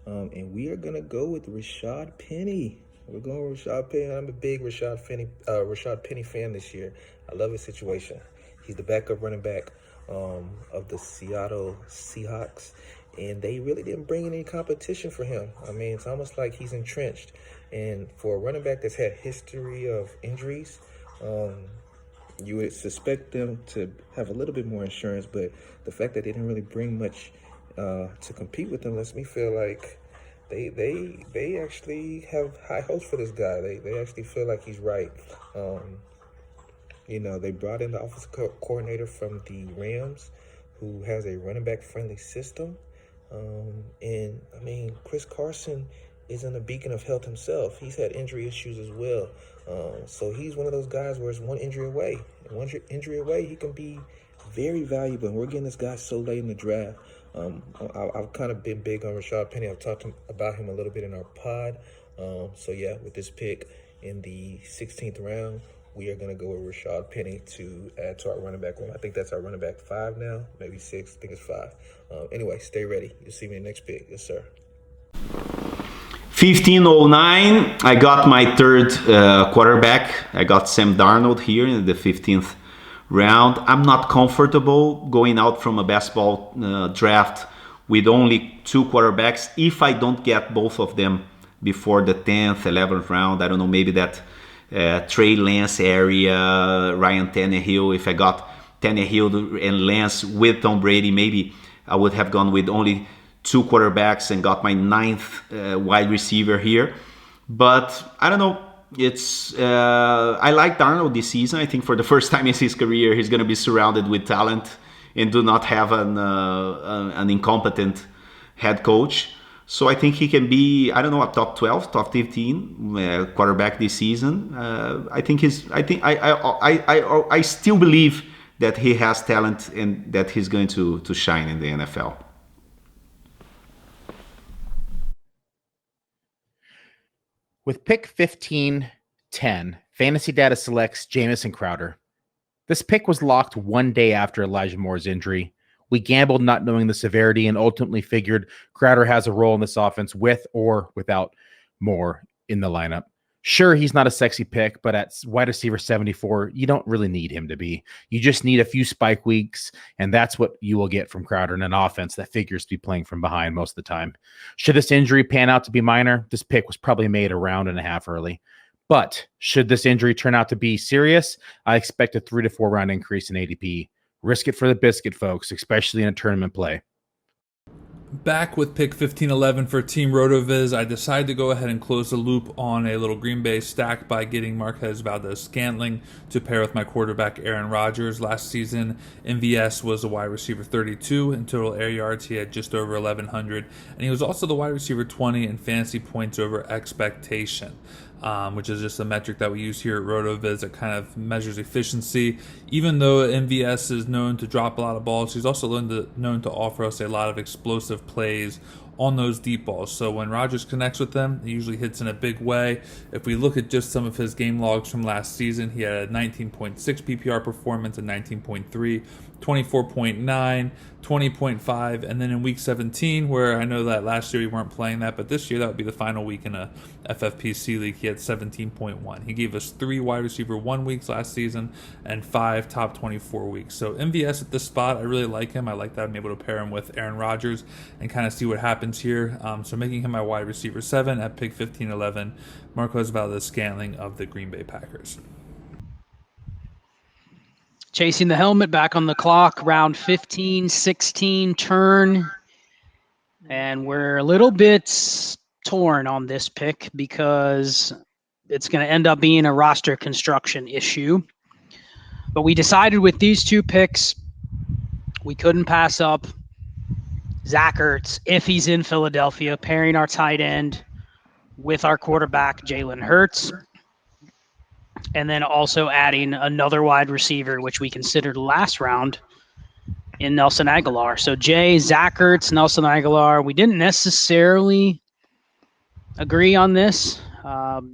And we are going to go with Rashad Penny. We're going with Rashad Penny. I'm a big Rashad Penny fan this year. I love his situation. He's the backup running back of the Seattle Seahawks. And they really didn't bring any competition for him. It's almost like he's entrenched. And for a running back that's had history of injuries, you would suspect them to have a little bit more insurance. But the fact that they didn't really bring much to compete with them lets me feel like they actually have high hopes for this guy. They actually feel like he's right. They brought in the offensive coordinator from the Rams, who has a running back friendly system. And I mean, Chris Carson isn't a beacon of health himself. He's had injury issues as well. So he's one of those guys where it's one injury away. And one injury away, he can be very valuable. And we're getting this guy so late in the draft. I've kind of been big on Rashad Penny. I've talked about him a little bit in our pod. So yeah, with this pick in the 16th round, we are going to go with Rashad Penny to add to our running back room. I think that's our running back 5 now, maybe 6. I think it's 5. Anyway, stay ready. You'll see me in the next pick. Yes, sir. 1509, I got my third quarterback. I got Sam Darnold here in the 15th round. I'm not comfortable going out from a basketball draft with only 2 quarterbacks. If I don't get both of them before the 10th, 11th round, I don't know, maybe that Trey Lance area, Ryan Tannehill. If I got Tannehill and Lance with Tom Brady, maybe I would have gone with only 2 quarterbacks and got my 9th wide receiver here. But I don't know. It's I like Darnold this season. I think for the first time in his career, he's going to be surrounded with talent and do not have an incompetent head coach. So I think he can be, I don't know, a top 12, top 15 quarterback this season. I still believe that he has talent and that he's going to shine in the NFL. With pick 1510, FantasyData selects Jamison Crowder. This pick was locked one day after Elijah Moore's injury. We gambled not knowing the severity and ultimately figured Crowder has a role in this offense with or without Moore in the lineup. Sure, he's not a sexy pick, but at wide receiver 74, you don't really need him to be. You just need a few spike weeks, and that's what you will get from Crowder in an offense that figures to be playing from behind most of the time. Should this injury pan out to be minor, this pick was probably made a round and a half early. But should this injury turn out to be serious, I expect a 3 to 4 round increase in ADP. Risk it for the biscuit, folks, especially in a tournament play. Back with pick 1511 for Team Rotoviz, I decided to go ahead and close the loop on a little Green Bay stack by getting Marquez Valdez-Scantling to pair with my quarterback Aaron Rodgers. Last season, MVS was a wide receiver 32. In total air yards, he had just over 1,100. And he was also the wide receiver 20 in fantasy points over expectation. Which is just a metric that we use here at Rotoviz that kind of measures efficiency. Even though MVS is known to drop a lot of balls, he's also known to offer us a lot of explosive plays on those deep balls. So when Rodgers connects with them, he usually hits in a big way. If we look at just some of his game logs from last season, he had a 19.6 PPR performance, a 19.3, 24.9, 20.5, and then in week 17, where I know that last year we weren't playing that, but this year that would be the final week in a FFPC league, he had 17.1. He gave us 3 wide receiver 1 weeks last season and 5 top 24 weeks. So MVS at this spot, I really like him. I like that I'm able to pair him with Aaron Rodgers and kind of see what happens here. So making him my wide receiver 7 at pick 1511, Marquez Valdez-Scantling of the Green Bay Packers. Chasing the helmet, back on the clock, round 15, 16 turn. And we're a little bit torn on this pick because it's going to end up being a roster construction issue. But we decided with these 2 picks, we couldn't pass up Zach Ertz if he's in Philadelphia, pairing our tight end with our quarterback, Jalen Hurts. And then also adding another wide receiver, which we considered last round, in Nelson Aguilar. So Jay, Zach Ertz, Nelson Aguilar. We didn't necessarily agree on this.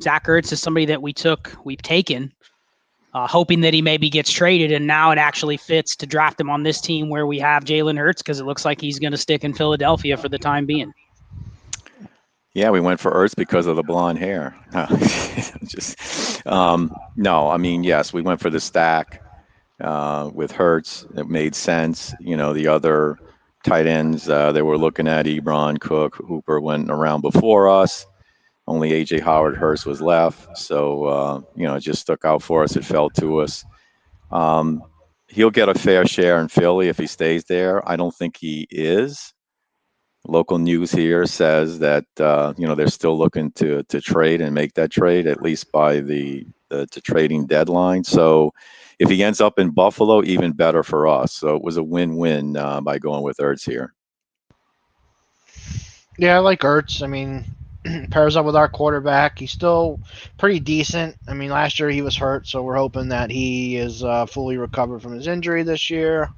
Zach Ertz is somebody that we've taken, hoping that he maybe gets traded, and now it actually fits to draft him on this team where we have Jalen Hurts because it looks like he's going to stick in Philadelphia for the time being. Yeah, we went for Ertz because of the blonde hair. No, I mean, yes, we went for the stack with Hurts. It made sense. You know, the other tight ends they were looking at, Ebron, Cook, Hooper went around before us. Only A.J. Howard, Hurst was left. So, it just stuck out for us. It fell to us. He'll get a fair share in Philly if he stays there. I don't think he is. Local news here says that they're still looking to trade and make that trade at least by the trading deadline. So if he ends up in Buffalo, even better for us. So it was a win-win by going with Ertz here. Yeah, I like Ertz. I mean, pairs up with our quarterback. He's still pretty decent. I mean, last year he was hurt, so we're hoping that he is fully recovered from his injury this year.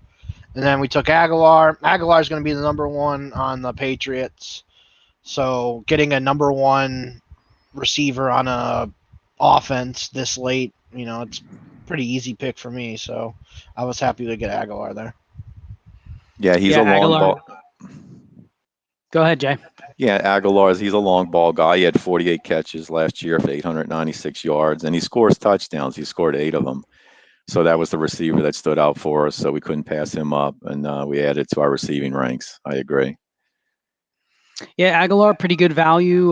And then we took Aguilar. Aguilar is going to be the number one on the Patriots. So getting a number one receiver on a offense this late, it's a pretty easy pick for me. So I was happy to get Aguilar there. Yeah, he's a long ball. Go ahead, Jay. Yeah, he's a long ball guy. He had 48 catches last year for 896 yards, and he scores touchdowns. He scored 8 of them. So that was the receiver that stood out for us. So we couldn't pass him up, and we added to our receiving ranks. I agree. Yeah, Aguilar, pretty good value.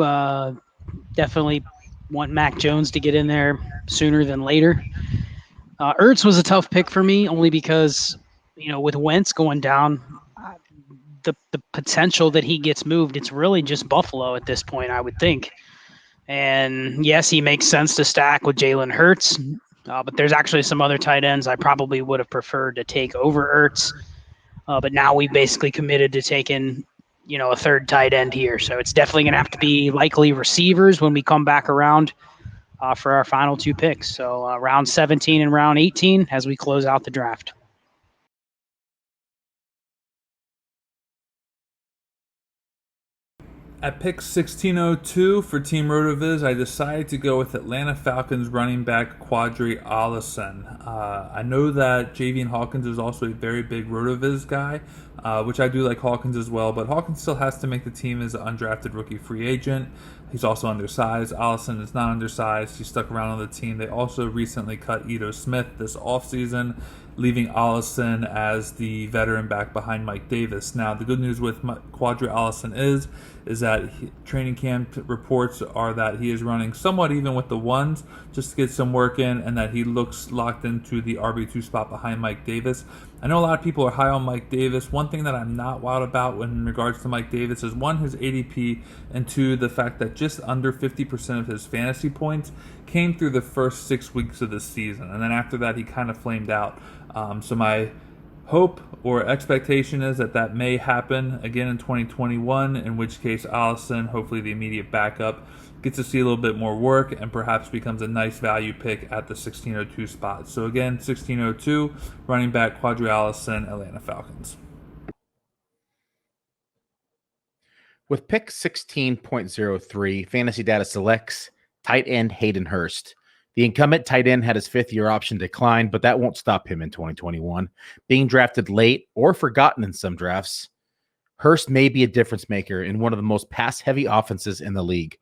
Definitely want Mac Jones to get in there sooner than later. Ertz was a tough pick for me, only because, with Wentz going down, the potential that he gets moved, it's really just Buffalo at this point, I would think. And yes, he makes sense to stack with Jalen Hurts, but there's actually some other tight ends I probably would have preferred to take over Ertz. But now we basically committed to taking, a third tight end here. So it's definitely going to have to be likely receivers when we come back around for our final 2 picks. So round 17 and round 18 as we close out the draft. At pick 1602 for Team Rotoviz, I decided to go with Atlanta Falcons running back Quadri Allison. I know that Javian Hawkins is also a very big Rotoviz guy, which I do like Hawkins as well, but Hawkins still has to make the team as an undrafted rookie free agent. He's also undersized. Allison is not undersized. He stuck around on the team. They also recently cut Ito Smith this offseason, leaving Allison as the veteran back behind Mike Davis. Now, the good news with Quadri Allison is that training camp reports are that he is running somewhat even with the ones just to get some work in, and that he looks locked into the RB2 spot behind Mike Davis. I know a lot of people are high on Mike Davis. One thing that I'm not wild about in regards to Mike Davis is, 1, his ADP, and 2, the fact that just under 50% of his fantasy points came through the first 6 weeks of the season, and then after that he kind of flamed out. So my hope or expectation is that may happen again in 2021, in which case Allison, hopefully the immediate backup, gets to see a little bit more work and perhaps becomes a nice value pick at the 1602 spot. So again, 1602, running back Quadri Allison, Atlanta Falcons. With pick 16.03, FantasyData selects tight end Hayden Hurst. The incumbent tight end had his 5th-year option decline, but that won't stop him in 2021. Being drafted late or forgotten in some drafts, Hurst may be a difference maker in one of the most pass-heavy offenses in the league.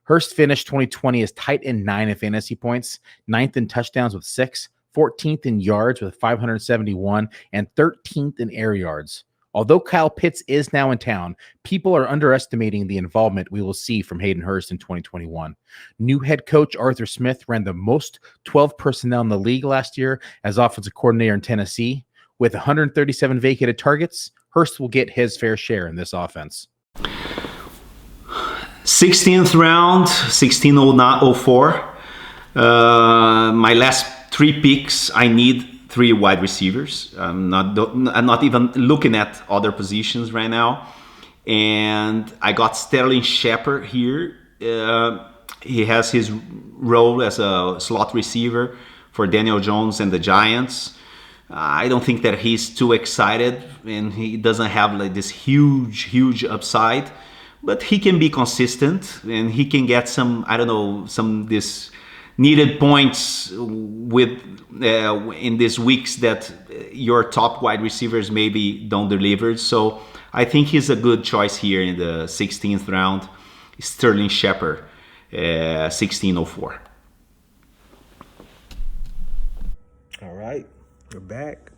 Hurst finished 2020 as tight end 9 in fantasy points, 9th in touchdowns with 6, 14th in yards with 571, and 13th in air yards. Although Kyle Pitts is now in town, people are underestimating the involvement we will see from Hayden Hurst in 2021. New head coach Arthur Smith ran the most 12 personnel in the league last year as offensive coordinator in Tennessee. With 137 vacated targets, Hurst will get his fair share in this offense. 16th round, 1604. My last 3 picks, I need 3 wide receivers. I'm not even looking at other positions right now. And I got Sterling Shepard here. He has his role as a slot receiver for Daniel Jones and the Giants. I don't think that he's too excited, and he doesn't have like this huge upside. But he can be consistent, and he can get some this needed points with in these weeks that your top wide receivers maybe don't deliver. So I think he's a good choice here in the 16th round. Sterling Shepard, 1604. All right, we're back.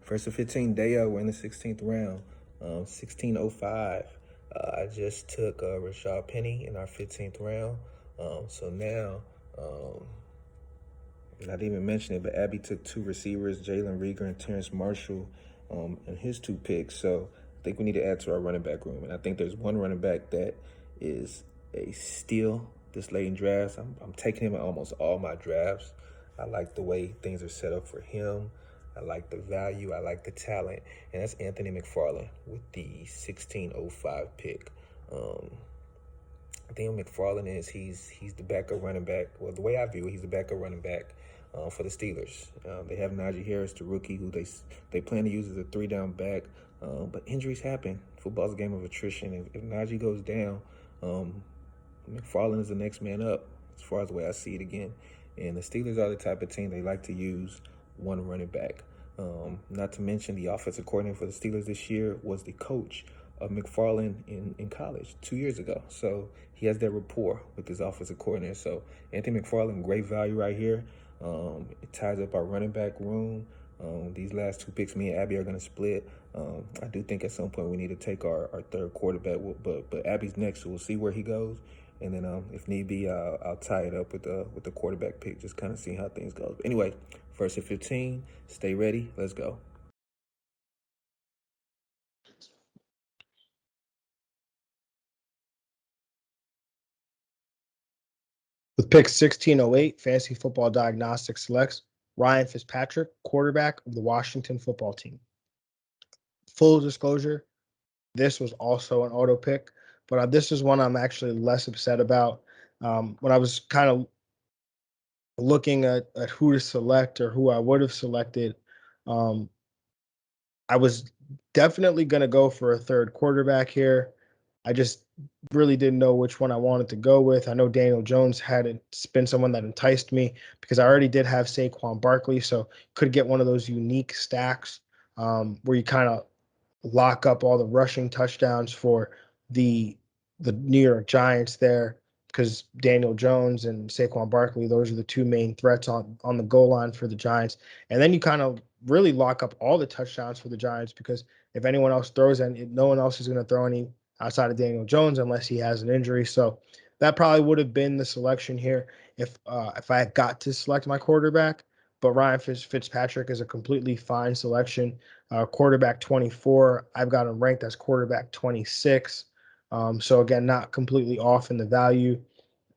First of 15, Theo. We're in the 16th round. 1605. I just took Rashad Penny in our 15th round. So now, not even mention it, but Abby took 2 receivers, Jalen Rieger and Terrence Marshall, in his 2 picks. So I think we need to add to our running back room. And I think there's one running back that is a steal this late in drafts. I'm taking him in almost all my drafts. I like the way things are set up for him. I like the value. I like the talent. And that's Anthony McFarland with the 1605 pick. I think McFarland is he's the backup running back. Well, the way I view it, he's the backup running back for the Steelers. They have Najee Harris, the rookie, who they plan to use as a 3-down back. But injuries happen. Football's a game of attrition. If Najee goes down, McFarland is the next man up, as far as the way I see it again. And the Steelers are the type of team they like to use one running back. Not to mention the offensive coordinator for the Steelers this year was the coach of McFarland in college 2 years ago. So he has that rapport with his offensive coordinator. So Anthony McFarland, great value right here. It ties up our running back room. These last 2 picks, me and Abby are going to split. I do think at some point we need to take our third quarterback, but Abby's next, so we'll see where he goes. And then if need be, I'll tie it up with the quarterback pick, just kind of see how things go. But anyway, first and 15, stay ready. Let's go. With pick 1608, Fantasy Football Diagnostics selects Ryan Fitzpatrick, quarterback of the Washington football team. Full disclosure, this was also an auto pick, but this is one I'm actually less upset about. When I was kind of looking at who to select or who I would have selected, I was definitely going to go for a third quarterback here. I just really didn't know which one I wanted to go with. I know Daniel Jones hadn't been someone that enticed me because I already did have Saquon Barkley, so could get one of those unique stacks where you kind of lock up all the rushing touchdowns for the New York Giants there, because Daniel Jones and Saquon Barkley, those are the 2 main threats on the goal line for the Giants. And then you kind of really lock up all the touchdowns for the Giants, because if anyone else throws, and no one else is going to throw any outside of Daniel Jones unless he has an injury. So that probably would have been the selection here if I had got to select my quarterback. But Ryan Fitzpatrick is a completely fine selection. Quarterback 24, I've got him ranked as quarterback 26. So again, not completely off in the value.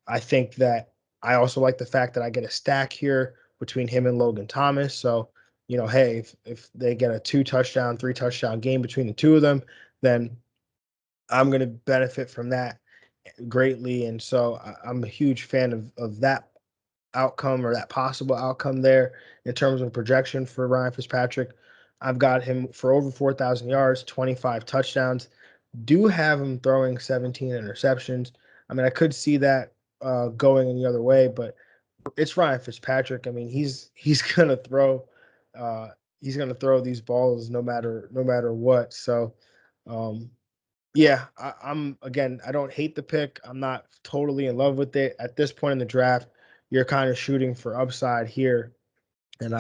I think that I also like the fact that I get a stack here between him and Logan Thomas. So, hey, if they get a 2-touchdown, 3-touchdown game between the 2 of them, then I'm going to benefit from that greatly. And so I'm a huge fan of that outcome, or that possible outcome there in terms of projection for Ryan Fitzpatrick. I've got him for over 4,000 yards, 25 touchdowns. Do have him throwing 17 interceptions. I mean, I could see that going in the other way, but it's Ryan Fitzpatrick. I mean, he's gonna throw these balls no matter what. So yeah, I'm again, I don't hate the pick. I'm not totally in love with it. At this point in the draft, you're kind of shooting for upside here and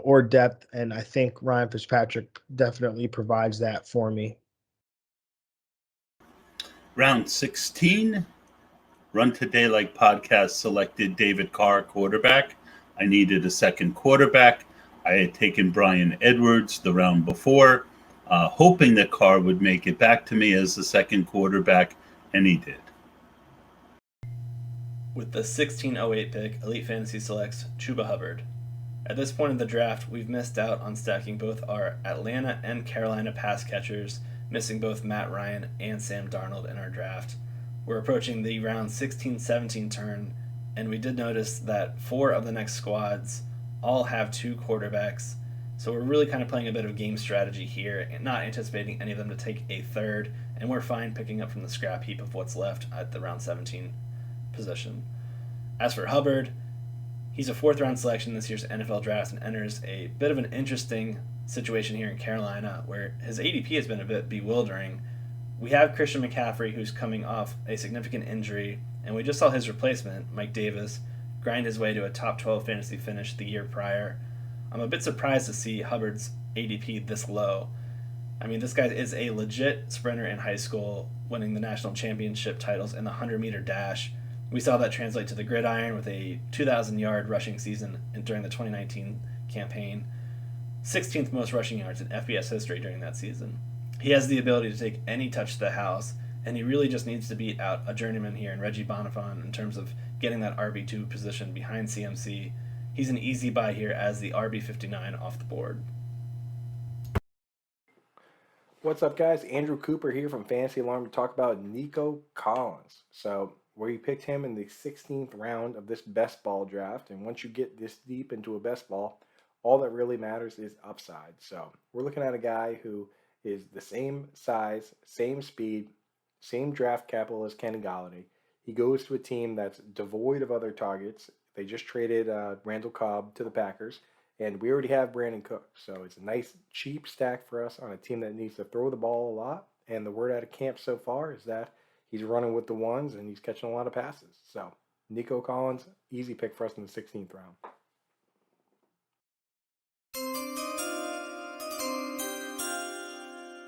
or depth. And I think Ryan Fitzpatrick definitely provides that for me. Round 16, Run to Daylight podcast selected David Carr, quarterback. I needed a second quarterback. I had taken Brian Edwards the round before, hoping that Carr would make it back to me as the second quarterback, and he did. With the 1608 pick, Elite Fantasy selects Chuba Hubbard. At this point in the draft, we've missed out on stacking both our Atlanta and Carolina pass catchers, missing both Matt Ryan and Sam Darnold in our draft. We're approaching the round 16-17 turn, and we did notice that 4 of the next squads all have 2 quarterbacks, so we're really kind of playing a bit of game strategy here, and not anticipating any of them to take a third, and we're fine picking up from the scrap heap of what's left at the round 17 position. As for Hubbard, he's a 4th-round selection this year's NFL draft and enters a bit of an interesting situation here in Carolina, where his ADP has been a bit bewildering. We have Christian McCaffrey, who's coming off a significant injury, and we just saw his replacement, Mike Davis, grind his way to a top 12 fantasy finish the year prior. I'm a bit surprised to see Hubbard's ADP this low. I mean, this guy is a legit sprinter in high school, winning the national championship titles in the 100-meter dash. We saw that translate to the gridiron with a 2,000-yard rushing season during the 2019 campaign, 16th most rushing yards in FBS history during that season. He has the ability to take any touch to the house, and he really just needs to beat out a journeyman here in Reggie Bonifant in terms of getting that RB2 position behind CMC. He's an easy buy here as the RB59 off the board. What's up, guys? Andrew Cooper here from Fantasy Alarm to talk about Nico Collins. So, we picked him in the 16th round of this best ball draft. And once you get this deep into a best ball, all that really matters is upside. So, we're looking at a guy who is the same size, same speed, same draft capital as Kenny Golladay. He goes to a team that's devoid of other targets. They just traded Randall Cobb to the Packers. And we already have Brandon Cook. So it's a nice, cheap stack for us on a team that needs to throw the ball a lot. And the word out of camp so far is that he's running with the ones and he's catching a lot of passes. So Nico Collins, easy pick for us in the 16th round.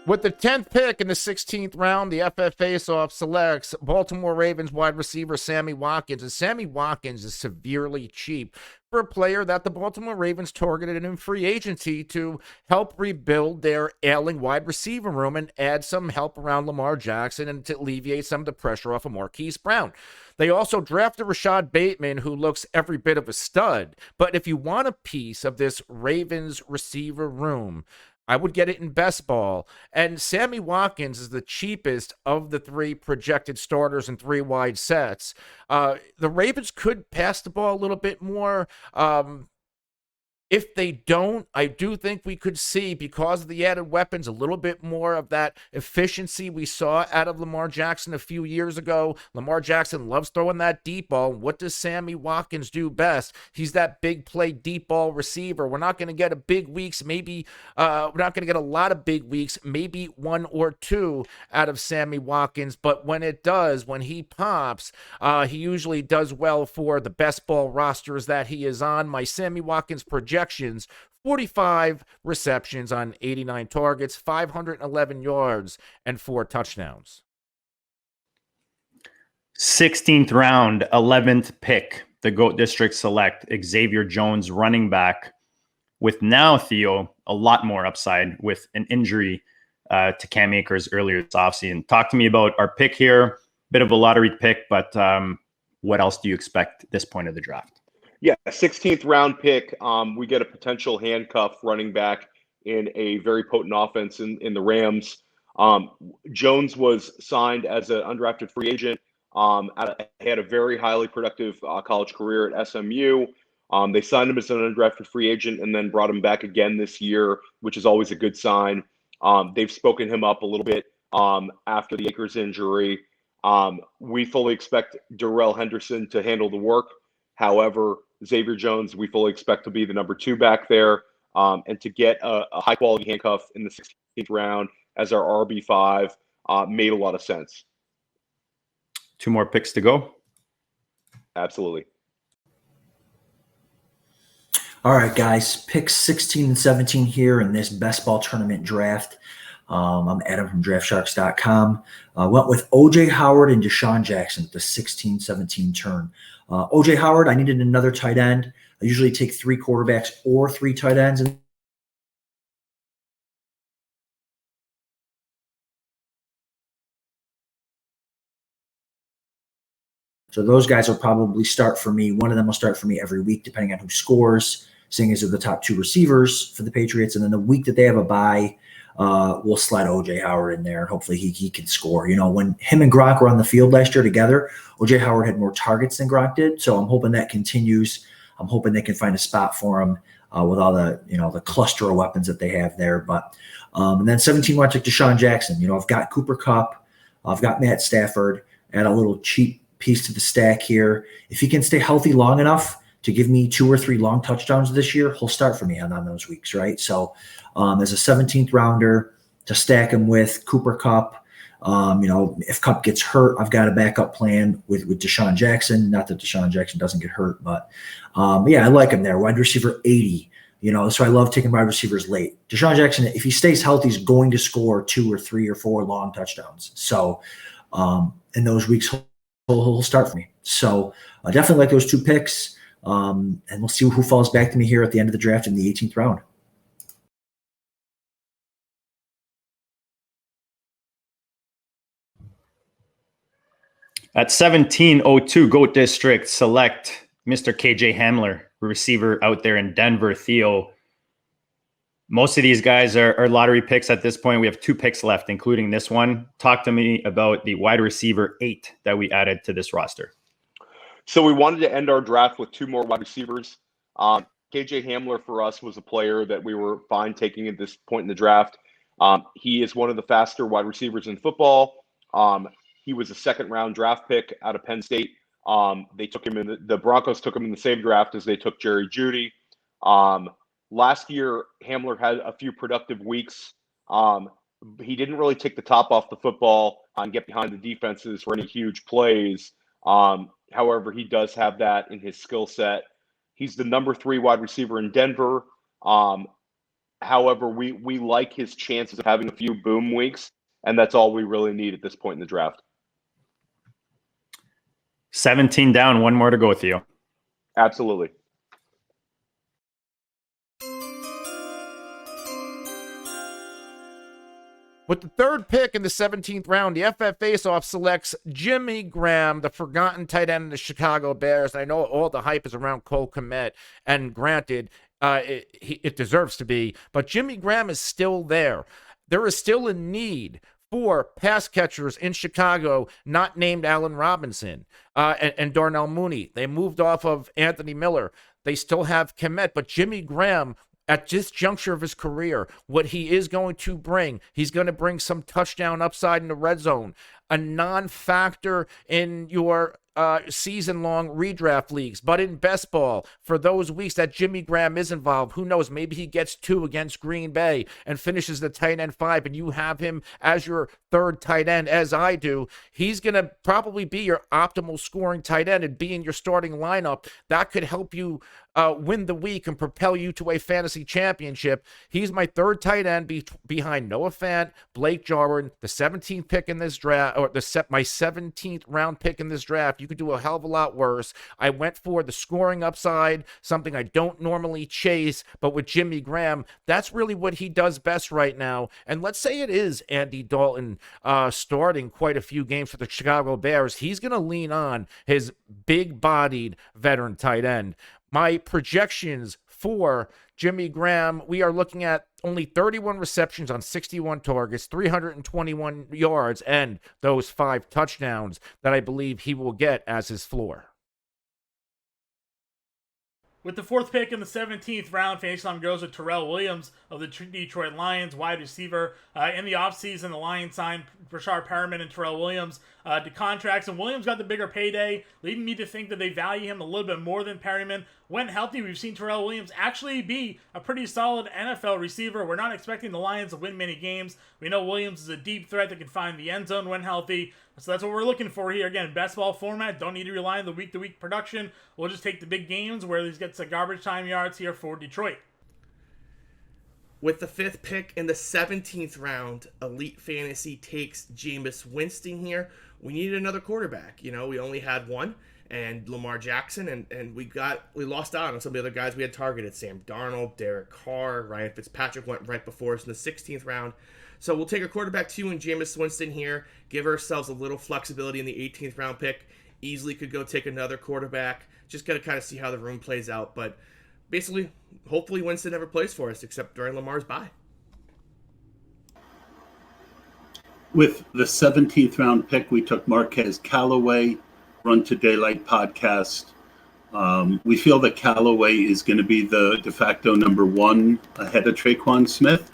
With the 10th pick in the 16th round, the FF Faceoff selects Baltimore Ravens wide receiver Sammy Watkins. And Sammy Watkins is severely cheap for a player that the Baltimore Ravens targeted in free agency to help rebuild their ailing wide receiver room and add some help around Lamar Jackson and to alleviate some of the pressure off of Marquise Brown. They also drafted Rashad Bateman, who looks every bit of a stud. But if you want a piece of this Ravens receiver room, I would get it in best ball. And Sammy Watkins is the cheapest of the three projected starters in three wide sets. The Ravens could pass the ball a little bit more. If they don't, I do think we could see, because of the added weapons, a little bit more of that efficiency we saw out of Lamar Jackson a few years ago. Lamar Jackson loves throwing that deep ball. What does Sammy Watkins do best? He's that big play deep ball receiver. We're not going to get a big weeks, maybe we're not going to get a lot of big weeks, maybe one or two out of Sammy Watkins. But when it does, when he pops, he usually does well for the best ball rosters that he is on. My Sammy Watkins projections: 45 receptions on 89 targets, 511 yards, and 4 touchdowns. 16th round, 11th pick, the GOAT District select Xavier Jones, running back, with now, Theo, a lot more upside with an injury to Cam Akers earlier this offseason. Talk to me about our pick here. Bit of a lottery pick, but what else do you expect at this point of the draft? Yeah, 16th round pick. We get a potential handcuff running back in a very potent offense in the Rams. Jones was signed as an undrafted free agent. Had a very highly productive college career at SMU. They signed him as an undrafted free agent and then brought him back again this year, which is always a good sign. They've spoken him up a little bit after the Akers injury. We fully expect Darrell Henderson to handle the work. However, Xavier Jones, we fully expect to be the number 2 back there, and to get a high-quality handcuff in the 16th round as our RB5 made a lot of sense. 2 more picks to go. Absolutely. All right, guys, picks 16 and 17 here in this best ball tournament draft. I'm Adam from DraftSharks.com. Went with O.J. Howard and Deshaun Jackson at the 16-17 turn. O.J. Howard, I needed another tight end. I usually take 3 quarterbacks or 3 tight ends. So those guys will probably start for me. One of them will start for me every week, depending on who scores, seeing as they're the top 2 receivers for the Patriots. And then the week that they have a bye, we'll slide O.J. Howard in there, and hopefully he can score. You know, when him and Gronk were on the field last year together, O.J. Howard had more targets than Gronk did. So I'm hoping that continues. I'm hoping they can find a spot for him with all the, the cluster of weapons that they have there. But and then 17, I took Deshaun Jackson. I've got Cooper Kupp. I've got Matt Stafford. Add a little cheap piece to the stack here. If he can stay healthy long enough to give me 2 or 3 long touchdowns this year, he'll start for me on those weeks, right? So as a 17th rounder to stack him with Cooper Kupp, if Kupp gets hurt, I've got a backup plan with Deshaun Jackson. Not that Deshaun Jackson doesn't get hurt, but I like him there. Wide receiver 80. So I love taking wide receivers late. Deshaun Jackson, if he stays healthy, is going to score 2 or 3 or 4 long touchdowns. So in those weeks, he'll start for me. So I definitely like those 2 picks. And we'll see who falls back to me here at the end of the draft in the 18th round. At 17:02, GOAT District select Mr. KJ Hamler, receiver out there in Denver. Theo, Most of these guys are lottery picks at this point. We have 2 picks left, including this one. Talk to me about the wide receiver 8 that we added to this roster. So we wanted to end our draft with 2 more wide receivers. KJ Hamler for us was a player that we were fine taking at this point in the draft. He is one of the faster wide receivers in football. He was a 2nd-round draft pick out of Penn State. They took him in the Broncos took him in the same draft as they took Jerry Jeudy. Last year, Hamler had a few productive weeks. He didn't really take the top off the football and get behind the defenses for any huge plays. However, he does have that in his skill set. He's the number 3 wide receiver in Denver. However, we like his chances of having a few boom weeks, and that's all we really need at this point in the draft. 17 down, 1 more to go, Theo. Absolutely. With the 3rd pick in the 17th round, the FF Faceoff selects Jimmy Graham, the forgotten tight end of the Chicago Bears. I know all the hype is around Cole Kmet, and granted, it deserves to be, but Jimmy Graham is still there. There is still a need for pass catchers in Chicago not named Allen Robinson and Darnell Mooney. They moved off of Anthony Miller. They still have Kmet, but Jimmy Graham, at this juncture of his career, what he is going to bring, he's going to bring some touchdown upside in the red zone, a non-factor in your season-long redraft leagues. But in best ball, for those weeks that Jimmy Graham is involved, who knows, maybe he gets 2 against Green Bay and finishes the tight end 5, and you have him as your 3rd tight end, as I do. He's going to probably be your optimal scoring tight end and be in your starting lineup. That could help you win the week and propel you to a fantasy championship. He's my 3rd tight end behind Noah Fant, Blake Jarwin, the 17th pick in this draft, or my 17th round pick in this draft. You could do a hell of a lot worse. I went for the scoring upside, something I don't normally chase, but with Jimmy Graham, that's really what he does best right now. And let's say it is Andy Dalton starting quite a few games for the Chicago Bears. He's going to lean on his big-bodied veteran tight end. My projections for Jimmy Graham, we are looking at only 31 receptions on 61 targets, 321 yards, and those 5 touchdowns that I believe he will get as his floor. With the 4th pick in the 17th round, FantasyData goes with Terrell Williams of the Detroit Lions, wide receiver. In the offseason, the Lions signed Brashard Perriman and Terrell Williams to contracts, and Williams got the bigger payday, leading me to think that they value him a little bit more than Perriman. When healthy, we've seen Terrell Williams actually be a pretty solid NFL receiver. We're not expecting the Lions to win many games. We know Williams is a deep threat that can find the end zone when healthy. So that's what we're looking for here. Again, best ball format. Don't need to rely on the week-to-week production. We'll just take the big games where he gets the garbage time yards here for Detroit. With the 5th pick in the 17th round, Elite Fantasy takes Jameis Winston here. We needed another quarterback. You know, we only had one, and Lamar Jackson, and we lost out on some of the other guys we had targeted. Sam Darnold, Derek Carr, Ryan Fitzpatrick went right before us in the 16th round. So we'll take a quarterback 2 in Jameis Winston here, give ourselves a little flexibility in the 18th round pick. Easily could go take another quarterback. Just got to kind of see how the room plays out. But basically, hopefully Winston never plays for us except during Lamar's bye. With the 17th round pick, we took Marquez Callaway, Run to Daylight podcast. We feel that Callaway is going to be the de facto number 1 ahead of Traquan Smith.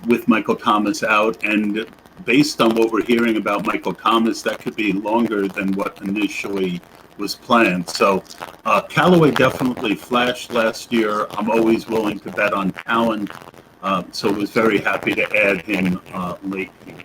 With Michael Thomas out, and based on what we're hearing about Michael Thomas, that could be longer than what initially was planned. So Callaway definitely flashed last year. I'm always willing to bet on talent, so was very happy to add him late here.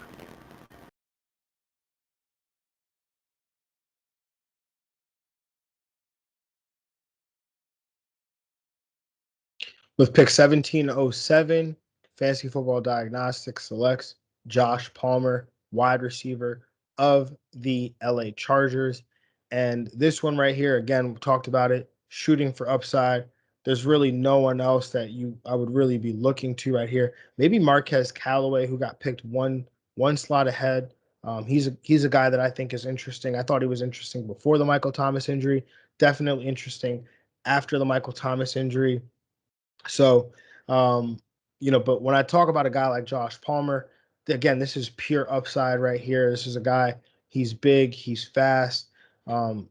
With pick 1707, Fantasy Football Diagnostics selects Josh Palmer, wide receiver of the LA Chargers. And this one right here, again, we talked about it, shooting for upside. There's really no one else that I would really be looking to right here. Maybe Marquez Callaway, who got picked one slot ahead. He's a guy that I think is interesting. I thought he was interesting before the Michael Thomas injury. Definitely interesting after the Michael Thomas injury. So But when I talk about a guy like Josh Palmer, again, this is pure upside right here. This is a guy, he's big, he's fast, you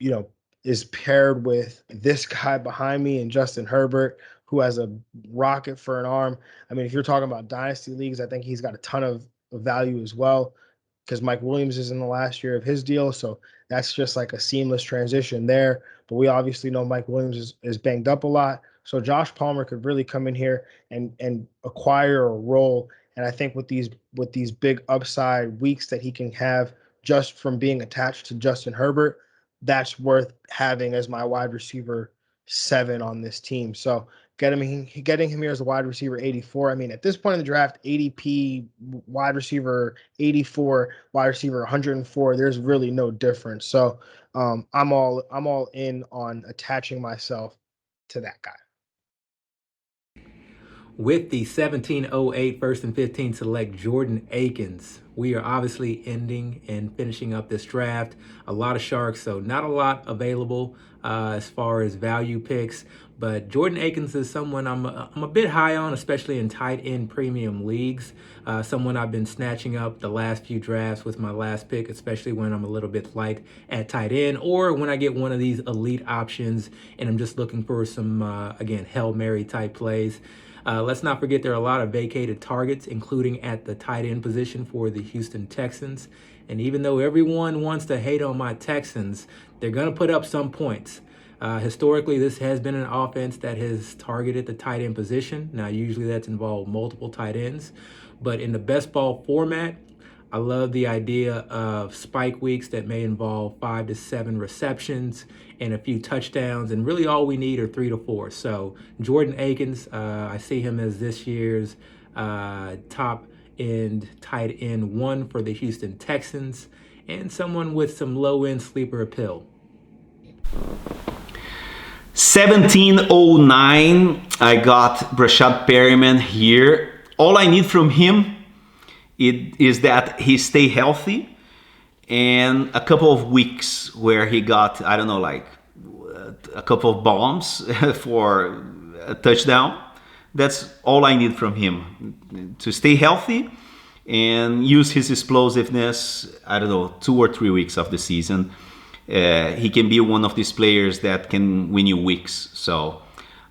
know, is paired with this guy behind me and Justin Herbert, who has a rocket for an arm. I mean, if you're talking about dynasty leagues, I think he's got a ton of value as well, because Mike Williams is in the last year of his deal. So that's just like a seamless transition there. But we obviously know Mike Williams is banged up a lot. So Josh Palmer could really come in here and acquire a role. And I think with these big upside weeks that he can have just from being attached to Justin Herbert, that's worth having as my wide receiver 7 on this team. So getting him here as a wide receiver 84. I mean, at this point in the draft, ADP wide receiver 84, wide receiver 104. There's really no difference. So I'm all in on attaching myself to that guy. With the 1708 first and 15 select Jordan Akins, we are obviously ending and finishing up this draft. A lot of sharks, so not a lot available as far as value picks. But Jordan Akins is someone I'm a bit high on, especially in tight end premium leagues. Someone I've been snatching up the last few drafts with my last pick, especially when I'm a little bit light at tight end, or when I get one of these elite options and I'm just looking for some, again, Hail Mary type plays. Let's not forget there are a lot of vacated targets, including at the tight end position for the Houston Texans. And even though everyone wants to hate on my Texans, they're going to put up some points. Historically, this has been an offense that has targeted the tight end position. Now, usually that's involved multiple tight ends. But in the best ball format, I love the idea of spike weeks that may involve 5 to 7 receptions and a few touchdowns, and really all we need are 3 to 4. So Jordan Akins, I see him as this year's top end tight end 1 for the Houston Texans, and someone with some low end sleeper appeal. 1709, I got Brashad Perriman here. All I need from him is that he stay healthy and a couple of weeks where he got, I don't know, like a couple of bombs for a touchdown. That's all I need from him, to stay healthy and use his explosiveness, I don't know, 2 or 3 weeks of the season. He can be one of these players that can win you weeks. So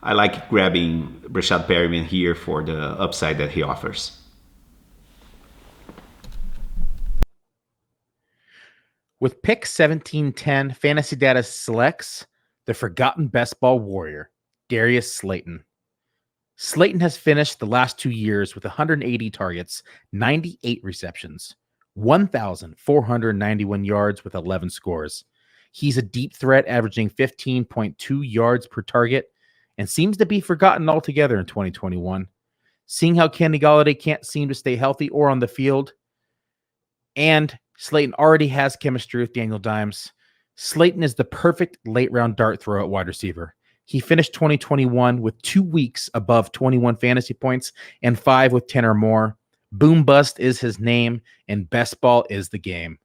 I like grabbing Brashad Perriman here for the upside that he offers. With pick 1710, FantasyData selects the forgotten best ball warrior, Darius Slayton. Slayton has finished the last 2 years with 180 targets, 98 receptions, 1,491 yards with 11 scores. He's a deep threat, averaging 15.2 yards per target, and seems to be forgotten altogether in 2021. Seeing how Kenny Golladay can't seem to stay healthy or on the field, and Slayton already has chemistry with Daniel Dimes, Slayton is the perfect late-round dart throw at wide receiver. He finished 2021 with 2 weeks above 21 fantasy points and 5 with 10 or more. Boom bust is his name, and best ball is the game.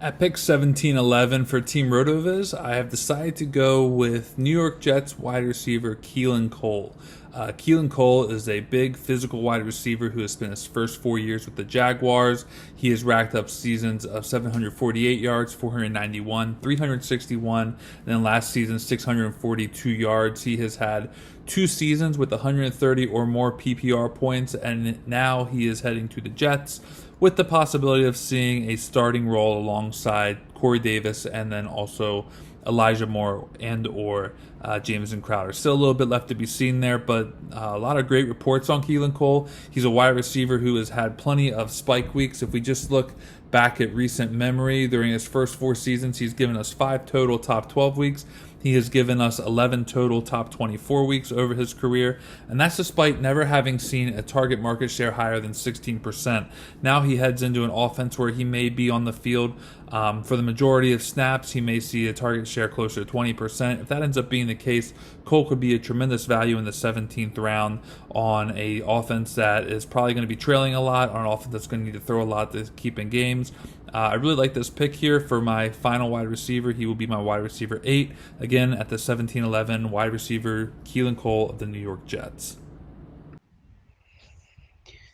At pick 1711 for Team Rotoviz, I have decided to go with New York Jets wide receiver Keelan Cole. Keelan Cole is a big physical wide receiver who has spent his first 4 years with the Jaguars. He has racked up seasons of 748 yards, 491, 361, and then last season 642 yards. He has had 2 seasons with 130 or more PPR points, and now he is heading to the Jets with the possibility of seeing a starting role alongside Corey Davis and then also Elijah Moore and or Jameson Crowder. Still a little bit left to be seen there, but a lot of great reports on Keelan Cole. He's a wide receiver who has had plenty of spike weeks. If we just look back at recent memory, during his first 4 seasons, he's given us 5 total top 12 weeks. He has given us 11 total top 24 weeks over his career, and that's despite never having seen a target market share higher than 16%. Now he heads into an offense where he may be on the field for the majority of snaps. He may see a target share closer to 20%. If that ends up being the case, Cole could be a tremendous value in the 17th round on a offense that is probably going to be trailing a lot, on an offense that's going to need to throw a lot to keep in games. I really like this pick here for my final wide receiver. He will be my wide receiver 8. Again, at the 17-11 wide receiver, Keelan Cole of the New York Jets.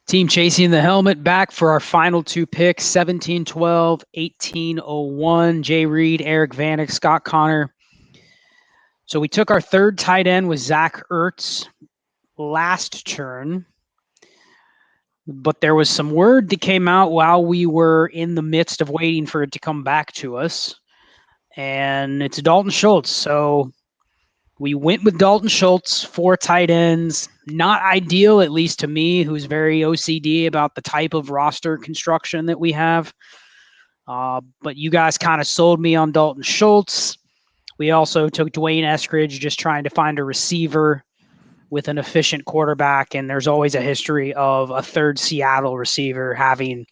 Team chasing the helmet back for our final two picks, 1712, 1801. Jay Reed, Eric Vanek, Scott Connor. So we took our third tight end with Zach Ertz last turn. But there was some word that came out while we were in the midst of waiting for it to come back to us. And it's Dalton Schultz. So we went with Dalton Schultz, 4 tight ends. Not ideal, at least to me, who's very OCD about the type of roster construction that we have. But you guys kind of sold me on Dalton Schultz. We also took Dwayne Eskridge, just trying to find a receiver with an efficient quarterback. And there's always a history of a third Seattle receiver having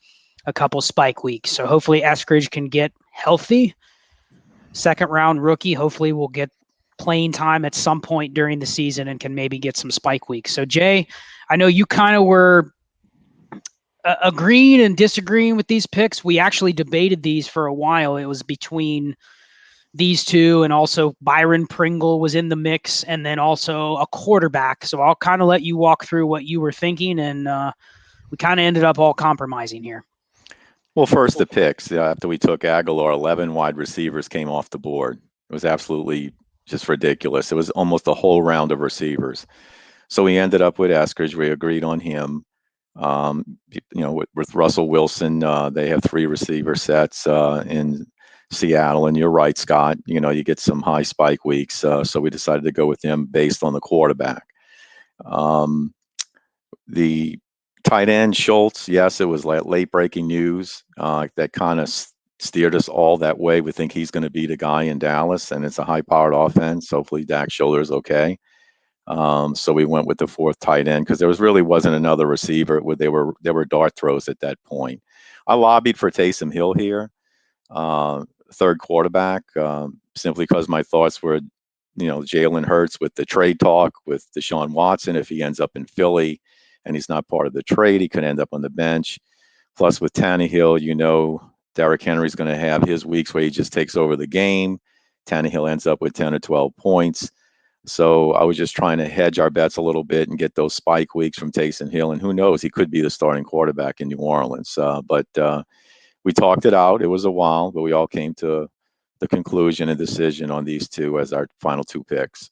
a couple spike weeks. So hopefully Eskridge can get healthy. Second round rookie, hopefully we'll get playing time at some point during the season and can maybe get some spike weeks. So Jay, I know you kind of were agreeing and disagreeing with these picks. We actually debated these for a while. It was between these two, and also Byron Pringle was in the mix, and then also a quarterback. So I'll kind of let you walk through what you were thinking, and we kind of ended up all compromising here. Well, first the picks. After we took Aguilar, 11 wide receivers came off the board. It was absolutely just ridiculous. It was almost a whole round of receivers. So we ended up with Eskridge. We agreed on him. With Russell Wilson, they have 3 receiver sets in Seattle. And you're right, Scott. You get some high spike weeks. So we decided to go with him based on the quarterback. The tight end, Schultz, yes, it was like late breaking news that kind of steered us all that way. We think he's going to be the guy in Dallas, and it's a high-powered offense. Hopefully Dak Shoulder's okay. So we went with the 4th tight end because there wasn't another receiver. There were dart throws at that point. I lobbied for Taysom Hill here, 3rd quarterback, simply because my thoughts were, Jalen Hurts with the trade talk with Deshaun Watson. If he ends up in Philly and he's not part of the trade, he could end up on the bench. Plus with Tannehill, Derrick Henry's going to have his weeks where he just takes over the game. Tannehill ends up with 10 or 12 points. So I was just trying to hedge our bets a little bit and get those spike weeks from Taysom Hill. And who knows, he could be the starting quarterback in New Orleans. But we talked it out. It was a while, but we all came to the conclusion and decision on these 2 as our final 2 picks.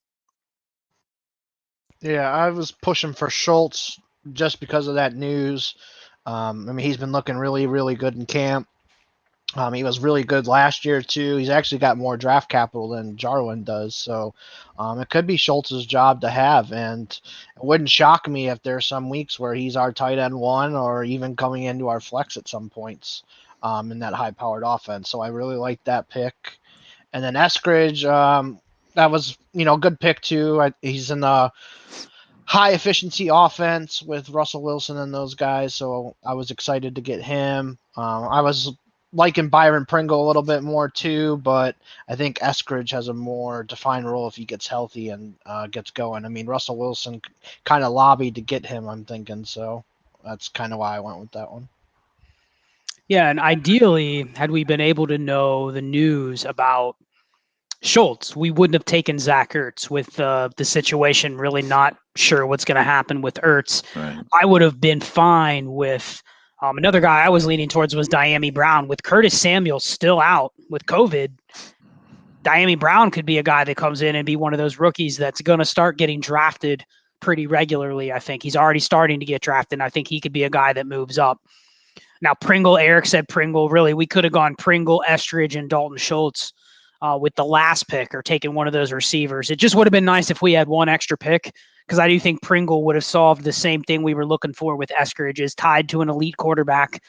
Yeah, I was pushing for Schultz just because of that news. He's been looking really, really good in camp. He was really good last year, too. He's actually got more draft capital than Jarwin does. So it could be Schultz's job to have. And it wouldn't shock me if there's some weeks where he's our tight end 1 or even coming into our flex at some points in that high-powered offense. So I really like that pick. And then Eskridge, that was, good pick, too. He's in the high-efficiency offense with Russell Wilson and those guys. So I was excited to get him. I was liking Byron Pringle a little bit more too, but I think Eskridge has a more defined role if he gets healthy and gets going. Russell Wilson kind of lobbied to get him, I'm thinking, so that's kind of why I went with that one. Yeah, and ideally, had we been able to know the news about Schultz, we wouldn't have taken Zach Ertz with the situation really not sure what's going to happen with Ertz. Right. I would have been fine with another guy I was leaning towards was Diami Brown. With Curtis Samuel still out with COVID, Diami Brown could be a guy that comes in and be one of those rookies that's going to start getting drafted pretty regularly. I think he's already starting to get drafted, and I think he could be a guy that moves up. Now, Pringle, Eric said Pringle. Really, we could have gone Pringle, Eskridge, and Dalton Schultz with the last pick or taken one of those receivers. It just would have been nice if we had one extra pick, because I do think Pringle would have solved the same thing we were looking for with Eskridge, is tied to an elite quarterback.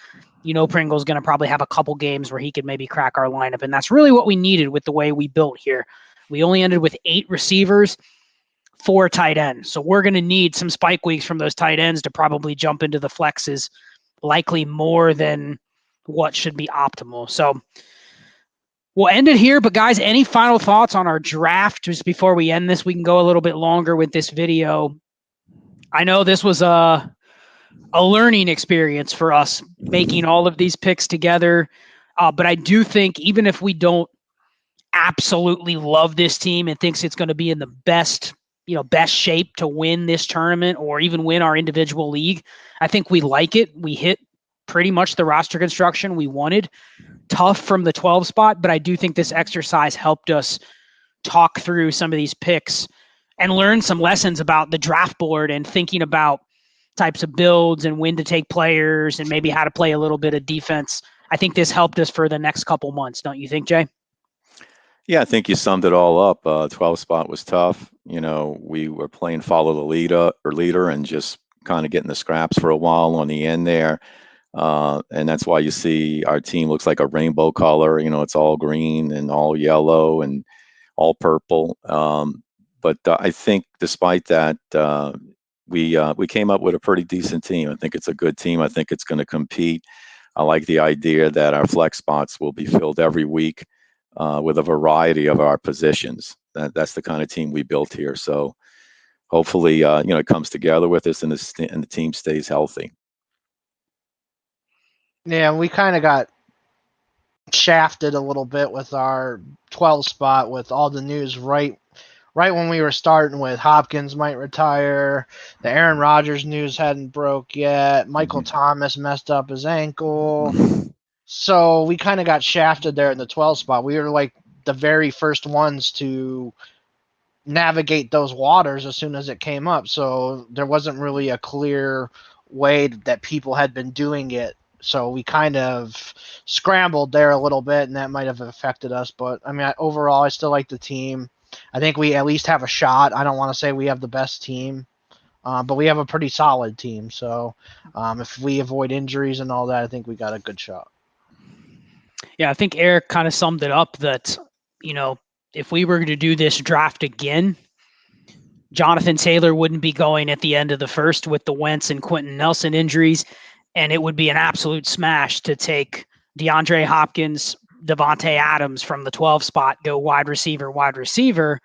Pringle's going to probably have a couple games where he could maybe crack our lineup, and that's really what we needed with the way we built here. We only ended with 8 receivers, 4 tight ends. So we're going to need some spike weeks from those tight ends to probably jump into the flexes, likely more than what should be optimal. So we'll end it here, but guys, any final thoughts on our draft just before we end this? We can go a little bit longer with this video. I know this was a learning experience for us making all of these picks together, but I do think even if we don't absolutely love this team and thinks it's going to be in the best best shape to win this tournament or even win our individual league. I think we like it. We hit pretty much the roster construction we wanted. Tough from the 12 spot, but I do think this exercise helped us talk through some of these picks and learn some lessons about the draft board and thinking about types of builds and when to take players and maybe how to play a little bit of defense. I think this helped us for the next couple months. Don't you think, Jay? Yeah, I think you summed it all up. 12 spot was tough. We were playing follow the leader and just kind of getting the scraps for a while on the end there. And that's why you see our team looks like a rainbow color. It's all green and all yellow and all purple. But I think despite that, we came up with a pretty decent team. I think it's a good team. I think it's going to compete. I like the idea that our flex spots will be filled every week with a variety of our positions. That's the kind of team we built here. So hopefully, it comes together with us and the team stays healthy. Yeah, we kind of got shafted a little bit with our 12 spot with all the news right when we were starting with Hopkins might retire. The Aaron Rodgers news hadn't broke yet. Michael Thomas messed up his ankle. So we kind of got shafted there in the 12 spot. We were like the very first ones to navigate those waters as soon as it came up. So there wasn't really a clear way that people had been doing it. So we kind of scrambled there a little bit, and that might have affected us. But, overall, I still like the team. I think we at least have a shot. I don't want to say we have the best team, but we have a pretty solid team. So if we avoid injuries and all that, I think we got a good shot. Yeah, I think Eric kind of summed it up that, if we were to do this draft again, Jonathan Taylor wouldn't be going at the end of the first with the Wentz and Quentin Nelson injuries, and it would be an absolute smash to take DeAndre Hopkins, Davante Adams from the 12 spot, go wide receiver,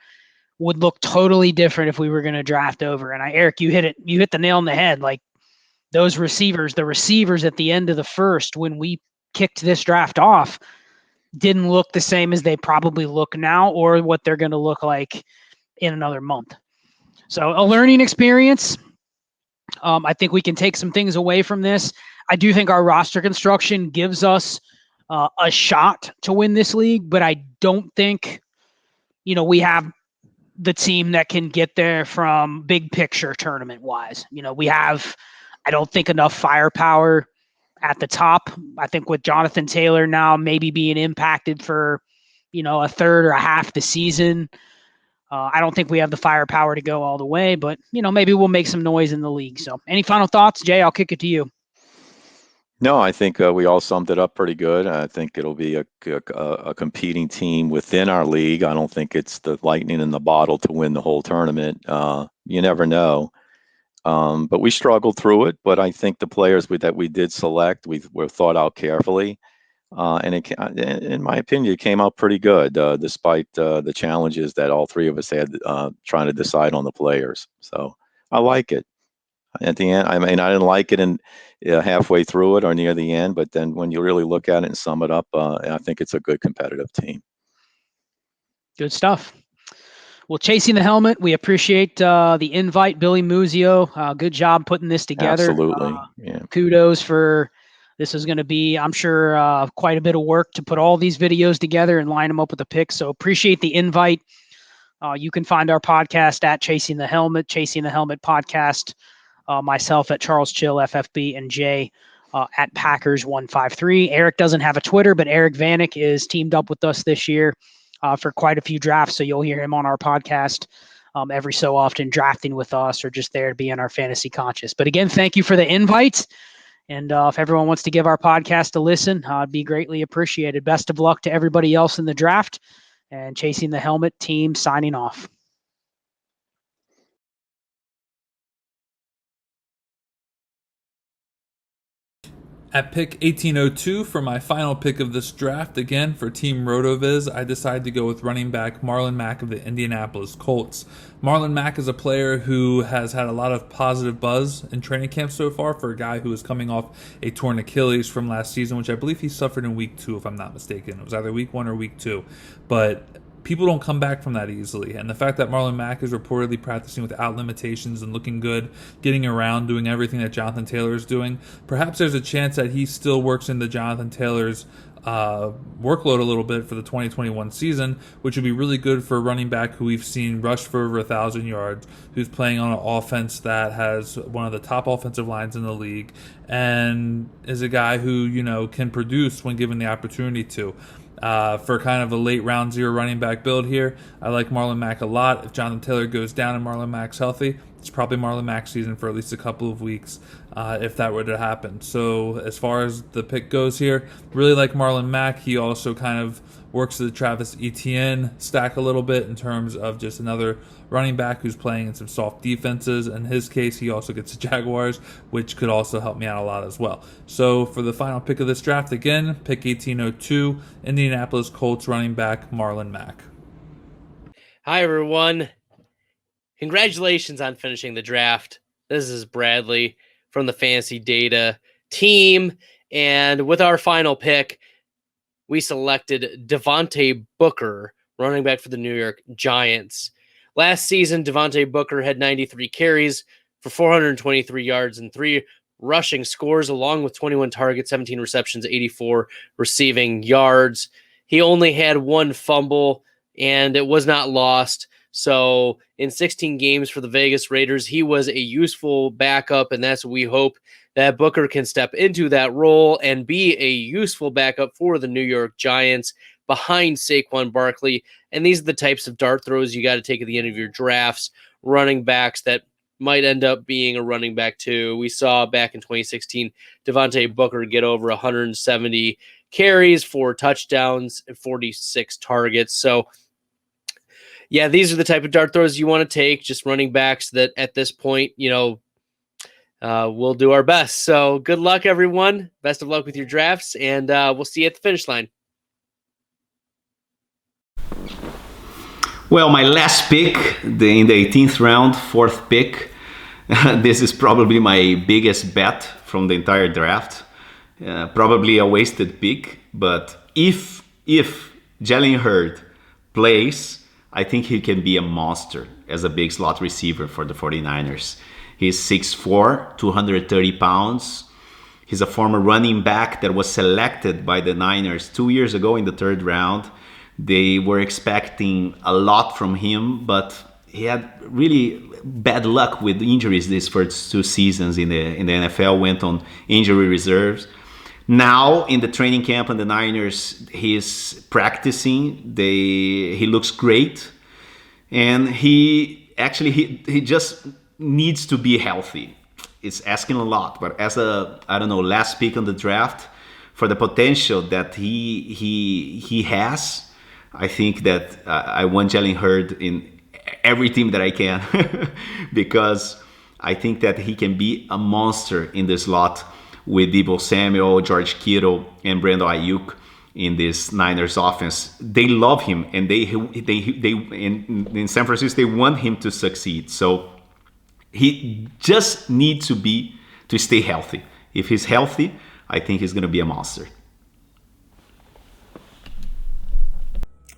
would look totally different if we were going to draft over. And Eric, you hit the nail on the head. Like those receivers, the receivers at the end of the first, when we kicked this draft off, didn't look the same as they probably look now or what they're going to look like in another month. So a learning experience. I think we can take some things away from this. I do think our roster construction gives us a shot to win this league, but I don't think, we have the team that can get there from big picture tournament wise. We have, I don't think, enough firepower at the top. I think with Jonathan Taylor now maybe being impacted for, a third or a half the season, I don't think we have the firepower to go all the way, but, maybe we'll make some noise in the league. So any final thoughts, Jay? I'll kick it to you. No, I think we all summed it up pretty good. I think it'll be a competing team within our league. I don't think it's the lightning in the bottle to win the whole tournament. You never know. But we struggled through it. But I think the players that we did select, were thought out carefully. And in my opinion, it came out pretty good, despite the challenges that all three of us had trying to decide on the players. So I like it. At the end, I didn't like it halfway through it or near the end, but then when you really look at it and sum it up, I think it's a good competitive team. Good stuff. Well, Chasing the Helmet, we appreciate the invite, Billy Muzio. Good job putting this together. Absolutely. Yeah. Kudos for this is going to be, I'm sure, quite a bit of work to put all these videos together and line them up with a pick. So appreciate the invite. You can find our podcast at Chasing the Helmet podcast. Myself at Charles Chill FFB and Jay at Packers153. Eric doesn't have a Twitter, but Eric Vanek is teamed up with us this year for quite a few drafts. So you'll hear him on our podcast every so often, drafting with us or just there to be in our fantasy conscious. But again, thank you for the invite. And if everyone wants to give our podcast a listen, it'd be greatly appreciated. Best of luck to everybody else in the draft, and Chasing the Helmet team signing off. At pick 1802 for my final pick of this draft, again for Team Rotoviz, I decided to go with running back Marlon Mack of the Indianapolis Colts. Marlon Mack is a player who has had a lot of positive buzz in training camp so far for a guy who is coming off a torn Achilles from last season, which I believe he suffered in week 2, if I'm not mistaken. It was either week 1 or week 2. But people don't come back from that easily. And the fact that Marlon Mack is reportedly practicing without limitations and looking good, getting around, doing everything that Jonathan Taylor is doing, perhaps there's a chance that he still works into Jonathan Taylor's workload a little bit for the 2021 season, which would be really good for a running back who we've seen rush for over 1,000 yards, who's playing on an offense that has one of the top offensive lines in the league, and is a guy who, you know, can produce when given the opportunity to. For kind of a late round 0 running back build here, I like Marlon Mack a lot. If Jonathan Taylor goes down and Marlon Mack's healthy, it's probably Marlon Mack season for at least a couple of weeks if that were to happen. So as far as the pick goes here, really like Marlon Mack. He also kind of works the Travis Etienne stack a little bit in terms of just another running back who's playing in some soft defenses. In his case, he also gets the Jaguars, which could also help me out a lot as well. So for the final pick of this draft, again, pick 1802, Indianapolis Colts running back Marlon Mack. Hi, everyone. Congratulations on finishing the draft. This is Bradley from the Fantasy Data team. And with our final pick, we selected Devontae Booker, running back for the New York Giants. Last season, Devontae Booker had 93 carries for 423 yards and 3 rushing scores, along with 21 targets, 17 receptions, 84 receiving yards. He only had 1 fumble, and it was not lost. So in 16 games for the Vegas Raiders, he was a useful backup, and that's what we hope that Booker can step into that role and be a useful backup for the New York Giants behind Saquon Barkley. And these are the types of dart throws you got to take at the end of your drafts, running backs that might end up being a running back too. We saw back in 2016, Devontae Booker get over 170 carries, 4 touchdowns, and 46 targets. So yeah, these are the type of dart throws you want to take, just running backs that at this point, you know, we'll do our best. So good luck, everyone. Best of luck with your drafts, and we'll see you at the finish line. Well, my last pick, in the 18th round, 4th pick, this is probably my biggest bet from the entire draft. Probably a wasted pick, but if Jalen Hurd plays, I think he can be a monster as a big slot receiver for the 49ers. He's 6'4", 230 pounds. He's a former running back that was selected by the Niners 2 years ago in the 3rd round. They were expecting a lot from him, but he had really bad luck with injuries these first 2 seasons in the NFL, went on injury reserves. Now in the training camp in the Niners, he's practicing. He looks great, and he just needs to be healthy. It's asking a lot, but as last pick on the draft, for the potential that he has, I think that I want Jalen Hurd in every team that I can because I think that he can be a monster in the slot with Deebo Samuel, George Kittle, and Brandon Ayuk in this Niners offense. They love him, and they in San Francisco they want him to succeed. So he just needs to stay healthy. If he's healthy, I think he's going to be a monster.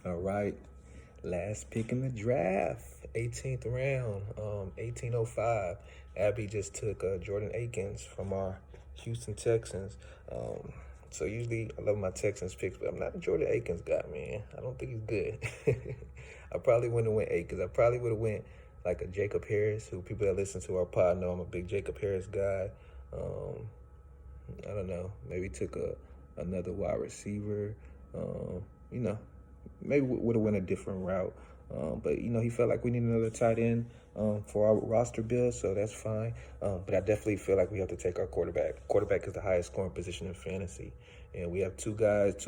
All right, last pick in the draft, 18th round, 1805. Abby just took Jordan Akins from our Houston Texans. So usually I love my Texans picks, but I'm not a Jordan Akins guy, man. I don't think he's good. I probably wouldn't have went Akins. I probably would have went like a Jacob Harris, who people that listen to our pod know I'm a big Jacob Harris guy. I don't know. Maybe took another wide receiver. Maybe would have went a different route. But, he felt like we need another tight end for our roster build, so that's fine. But I definitely feel like we have to take our quarterback. Quarterback is the highest scoring position in fantasy. And we have 2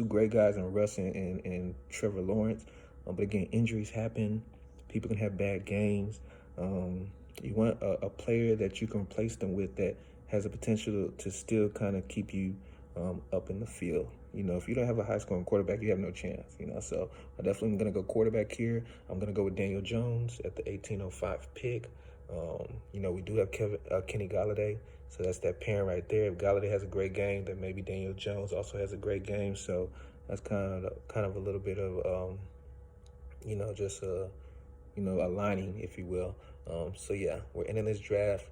great guys in Russ and Trevor Lawrence. But again, injuries happen. People can have bad games. You want a player that you can replace them with that has the potential to still kind of keep you up in the field. If you don't have a high-scoring quarterback, you have no chance. So I definitely am going to go quarterback here. I'm going to go with Daniel Jones at the 1805 pick. We do have Kenny Golladay, so that's that pairing right there. If Golladay has a great game, then maybe Daniel Jones also has a great game. So that's kind of a little bit of just aligning, if you will. So yeah, we're ending this draft.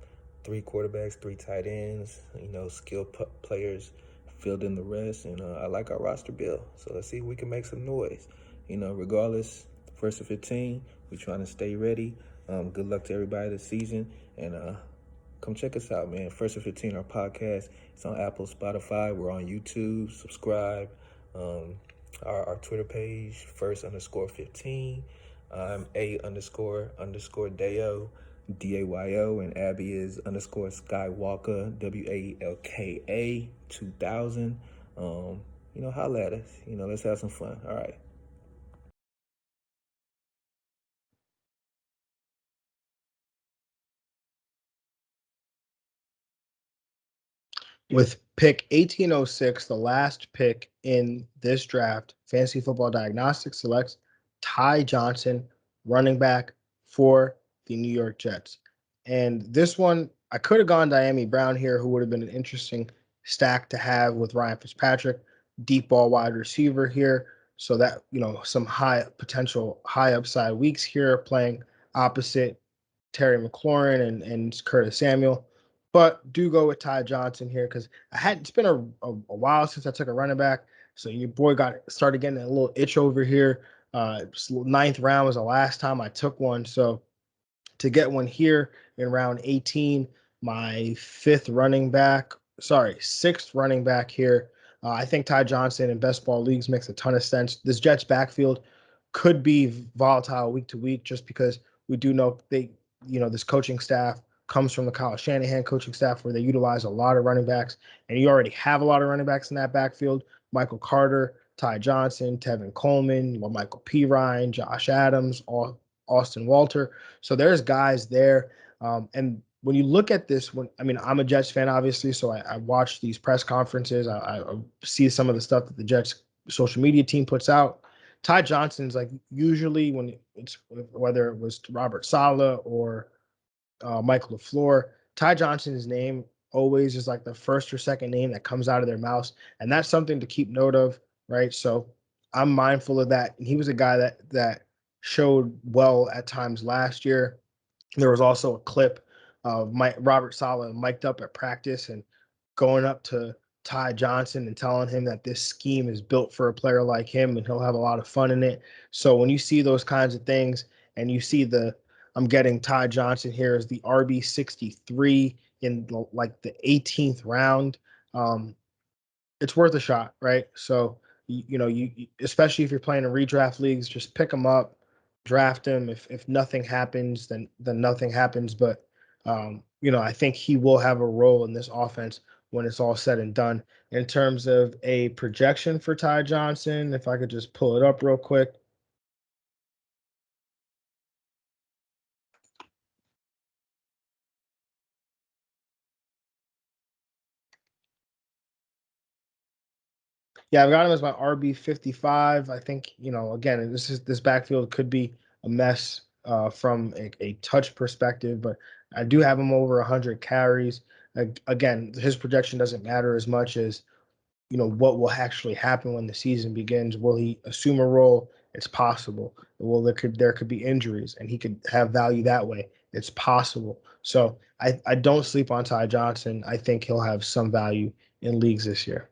3 quarterbacks, 3 tight ends, skill players filled in the rest, and I like our roster build. So let's see if we can make some noise. Regardless, first to 15, we're trying to stay ready. Good luck to everybody this season, and come check us out, man. First to 15, our podcast. It's on Apple, Spotify. We're on YouTube. Subscribe. Our Twitter page, first_15. I'm A__Dayo, DAYO, and Abby is _Skywalker, WALKA 2000. Holla at us. Let's have some fun. All right. With pick 1806, the last pick in this draft, Fantasy Football Diagnostics selects Ty Johnson, running back for the New York Jets. And this one, I could have gone Diami Brown here, who would have been an interesting stack to have with Ryan Fitzpatrick, deep ball wide receiver here. So that, some high potential, high upside weeks here playing opposite Terry McLaurin and Curtis Samuel. But do go with Ty Johnson here because it's been a while since I took a running back. So your boy started getting a little itch over here. 9th round was the last time I took one. So to get one here in round 18, my 6th running back here. I think Ty Johnson in best ball leagues makes a ton of sense. This Jets backfield could be volatile week to week just because we do know this coaching staff comes from the Kyle Shanahan coaching staff where they utilize a lot of running backs, and you already have a lot of running backs in that backfield. Michael Carter, Ty Johnson, Tevin Coleman, Michael P. Ryan, Josh Adams, Austin Walter. So there's guys there. And when you look at this, I'm a Jets fan, obviously, so I watch these press conferences. I see some of the stuff that the Jets social media team puts out. Ty Johnson's usually whether it was Robert Saleh or Michael LaFleur, Ty Johnson's name always is the first or second name that comes out of their mouths. And that's something to keep note of, right? So I'm mindful of that. And he was a guy that showed well at times last year. There was also a clip of Robert Saleh mic'd up at practice and going up to Ty Johnson and telling him that this scheme is built for a player like him and he'll have a lot of fun in it. So when you see those kinds of things and you see I'm getting Ty Johnson here as the RB 63 in the 18th round. It's worth a shot, right? So you especially if you're playing in redraft leagues, just pick him up, draft him. If nothing happens, then nothing happens. But I think he will have a role in this offense when it's all said and done. In terms of a projection for Ty Johnson, if I could just pull it up real quick. Yeah, I've got him as my RB 55. I think, again, this backfield could be a mess from a touch perspective, but I do have him over 100 carries. Again, his projection doesn't matter as much as, what will actually happen when the season begins. Will he assume a role? It's possible. Well, there could be injuries, and he could have value that way. It's possible. So I don't sleep on Ty Johnson. I think he'll have some value in leagues this year.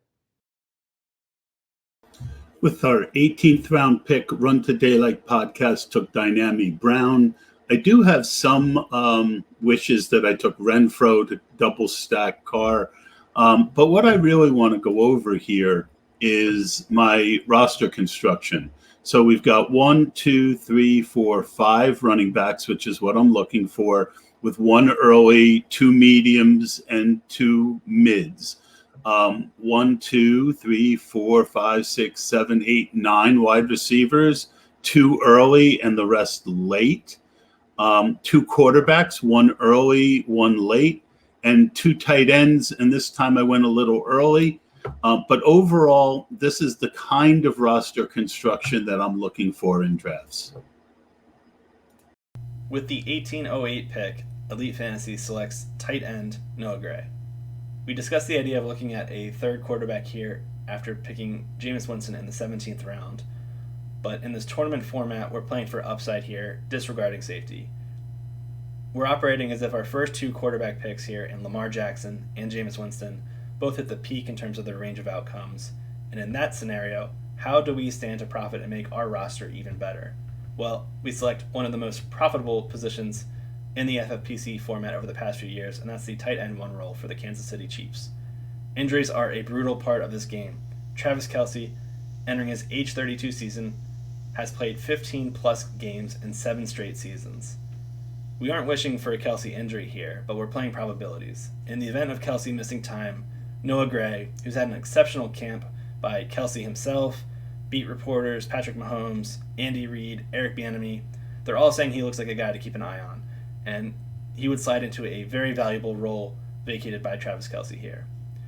With our 18th round pick, Run to Daylight podcast took Diami Brown. I do have some wishes that I took Renfro to double stack Carr. But what I really want to go over here is my roster construction. So we've got 1, 2, 3, 4, 5 running backs, which is what I'm looking for, with 1 early, 2 mediums, and 2 mids. 1, 2, 3, 4, 5, 6, 7, 8, 9 wide receivers, 2 early and the rest late. 2 quarterbacks, 1 early, 1 late, and 2 tight ends. And this time I went a little early. But overall, this is the kind of roster construction that I'm looking for in drafts. With the 1808 pick, Elite Fantasy selects tight end Noah Gray. We discussed the idea of looking at a third quarterback here after picking Jameis Winston in the 17th round. but in this tournament format, we're playing for upside here, disregarding safety. We're operating as if our first two quarterback picks here in Lamar Jackson and Jameis Winston both hit the peak in terms of their range of outcomes. And in that scenario, how do we stand to profit and make our roster even better? Well, we select one of the most profitable positions in the FFPC format over the past few years, and that's the tight end one role for the Kansas City Chiefs. Injuries are a brutal part of this game. Travis Kelce, entering his age 32 season, has played 15 plus games in 7 straight seasons. We aren't wishing for a Kelce injury here, but we're playing probabilities. In the event of Kelce missing time, Noah Gray, who's had an exceptional camp by Kelce himself, beat reporters, Patrick Mahomes, Andy Reid, Eric Bieniemy, they're all saying he looks like a guy to keep an eye on, and he would slide into a very valuable role vacated by Travis Kelce here.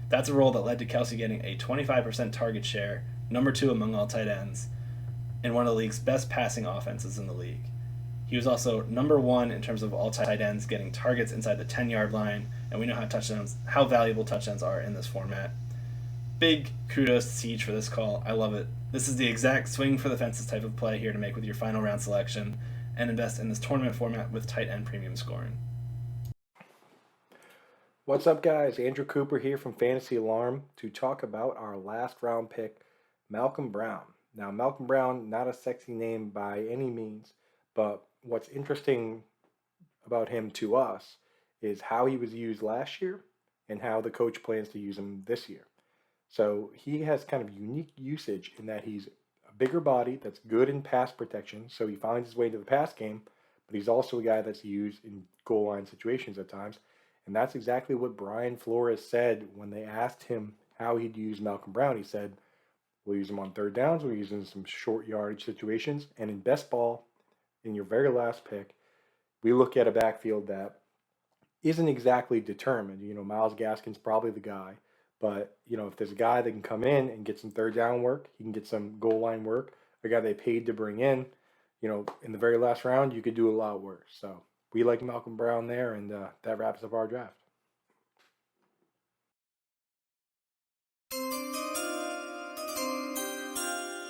That's a role that led to Kelce getting a 25% target share, number 2 among all tight ends, and one of the league's best passing offenses in the league. He was also number 1 in terms of all tight ends getting targets inside the 10-yard line, and we know how valuable touchdowns are in this format. Big kudos to CEH for this call. I love it. This is the exact swing for the fences type of play here to make with your final round selection and invest in this tournament format with tight end premium scoring. What's up, guys? Andrew Cooper here from Fantasy Alarm to talk about our last round pick, Malcolm Brown. Now, Malcolm Brown, not a sexy name by any means, but what's interesting about him to us is how he was used last year and how the coach plans to use him this year. So he has kind of unique usage in that he's a bigger body that's good in pass protection, so he finds his way into the pass game, but he's also a guy that's used in goal line situations at times. And that's exactly what Brian Flores said when they asked him how he'd use Malcolm Brown. He said, we'll use him on third downs, we'll use him in some short yardage situations, and in best ball, in your very last pick, we look at a backfield that isn't exactly determined. You know, Myles Gaskin's probably the guy, but, you know, if there's a guy that can come in and get some third down work, he can get some goal line work, a guy they paid to bring in, you know, in the very last round, you could do a lot worse. So we like Malcolm Brown there, and that wraps up our draft.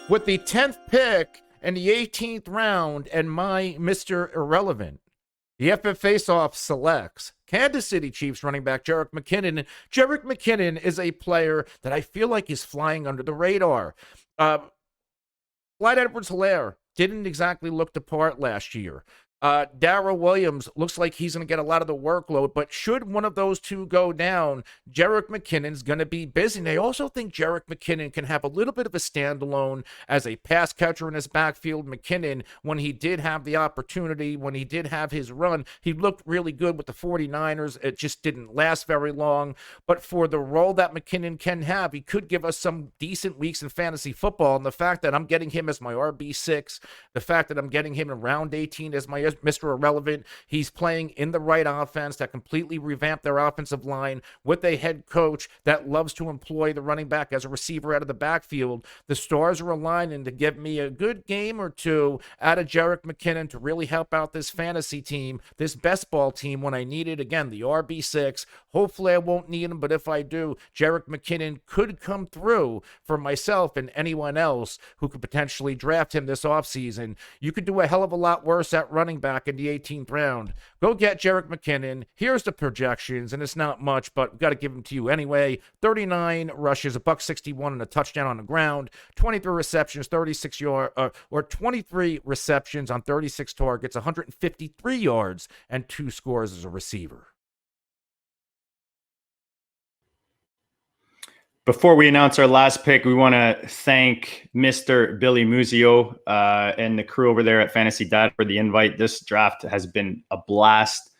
With the 10th pick and the 18th round and my Mr. Irrelevant, the FF Faceoff selects Kansas City Chiefs running back Jerick McKinnon. Jerick McKinnon is a player that I feel like is flying under the radar. Clyde Edwards-Helaire didn't exactly look the part last year. Darrell Williams looks like he's going to get a lot of the workload, but should one of those two go down, Jerick McKinnon's going to be busy. And I also think Jerick McKinnon can have a little bit of a standalone as a pass catcher in his backfield. McKinnon, when he did have the opportunity, when he did have his run, he looked really good with the 49ers. It just didn't last very long. But for the role that McKinnon can have, he could give us some decent weeks in fantasy football. And the fact that I'm getting him as my RB6, the fact that I'm getting him in round 18 as my Mr. Irrelevant, he's playing in the right offense that completely revamped their offensive line with a head coach that loves to employ the running back as a receiver out of the backfield. The stars are aligning to give me a good game or two out of Jerick McKinnon to really help out this fantasy team, this best ball team when I need it. Again, the RB6. Hopefully I won't need him, but if I do, Jerick McKinnon could come through for myself and anyone else who could potentially draft him this offseason. You could do a hell of a lot worse at running back in the 18th round. Go get Jerick McKinnon. Here's the projections, and it's not much, but we've got to give them to you anyway. 39 rushes, $161 and a touchdown on the ground, 23 receptions, 23 receptions on 36 targets, 153 yards, and 2 scores as a receiver. Before we announce our last pick, we want to thank Mr. Billy Muzio and the crew over there at FantasyData for the invite. This draft has been a blast.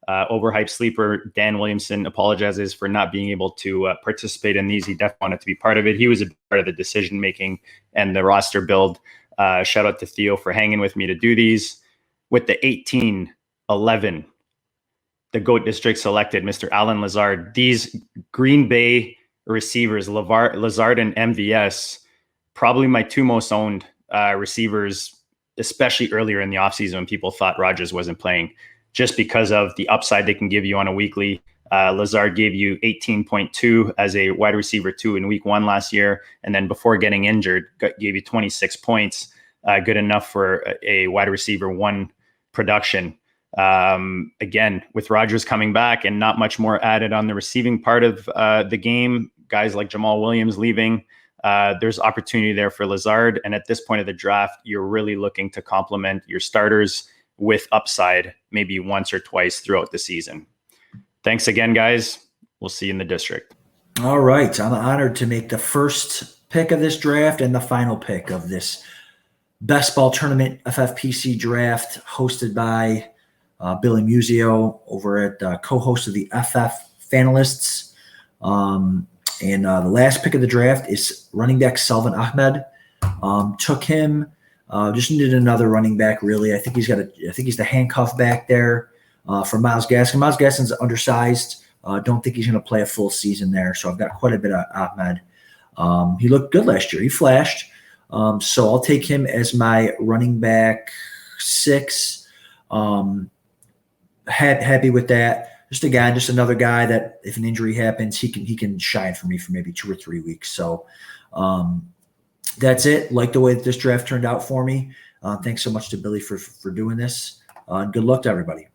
Overhyped sleeper Dan Williamson apologizes for not being able to participate in these. He definitely wanted to be part of it. He was a part of the decision-making and the roster build. Shout out to Theo for hanging with me to do these. With the 18-11, the GOAT district selected Mr. Alan Lazard. These Green Bay receivers, Lazard and MVS, probably my 2 most owned receivers, especially earlier in the offseason when people thought Rodgers wasn't playing, just because of the upside they can give you on a weekly. Lazard gave you 18.2 as a wide receiver 2 in week 1 last year, and then before getting injured, gave you 26 points. good enough for a wide receiver one production. Again, with Rodgers coming back and not much more added on the receiving part of the game, guys like Jamal Williams leaving, there's opportunity there for Lazard. And at this point of the draft, you're really looking to complement your starters with upside, maybe once or twice throughout the season. Thanks again, guys. We'll see you in the district. All right. I'm honored to make the first pick of this draft and the final pick of this Best Ball Tournament FFPC draft hosted by Billy Muzio over at co-host of the FF Fanalists. And the last pick of the draft is running back Salvon Ahmed. Took him. Just needed another running back, really. I think he's the handcuff back there for Myles Gaskin. Myles Gaskin's undersized. Don't think he's going to play a full season there. So I've got quite a bit of Ahmed. He looked good last year. He flashed. So I'll take him as my running back 6. Happy with that. Just another guy that if an injury happens, he can shine for me for maybe 2 or 3 weeks. So that's it. Like the way that this draft turned out for me. Thanks so much to Billy for doing this. Good luck to everybody.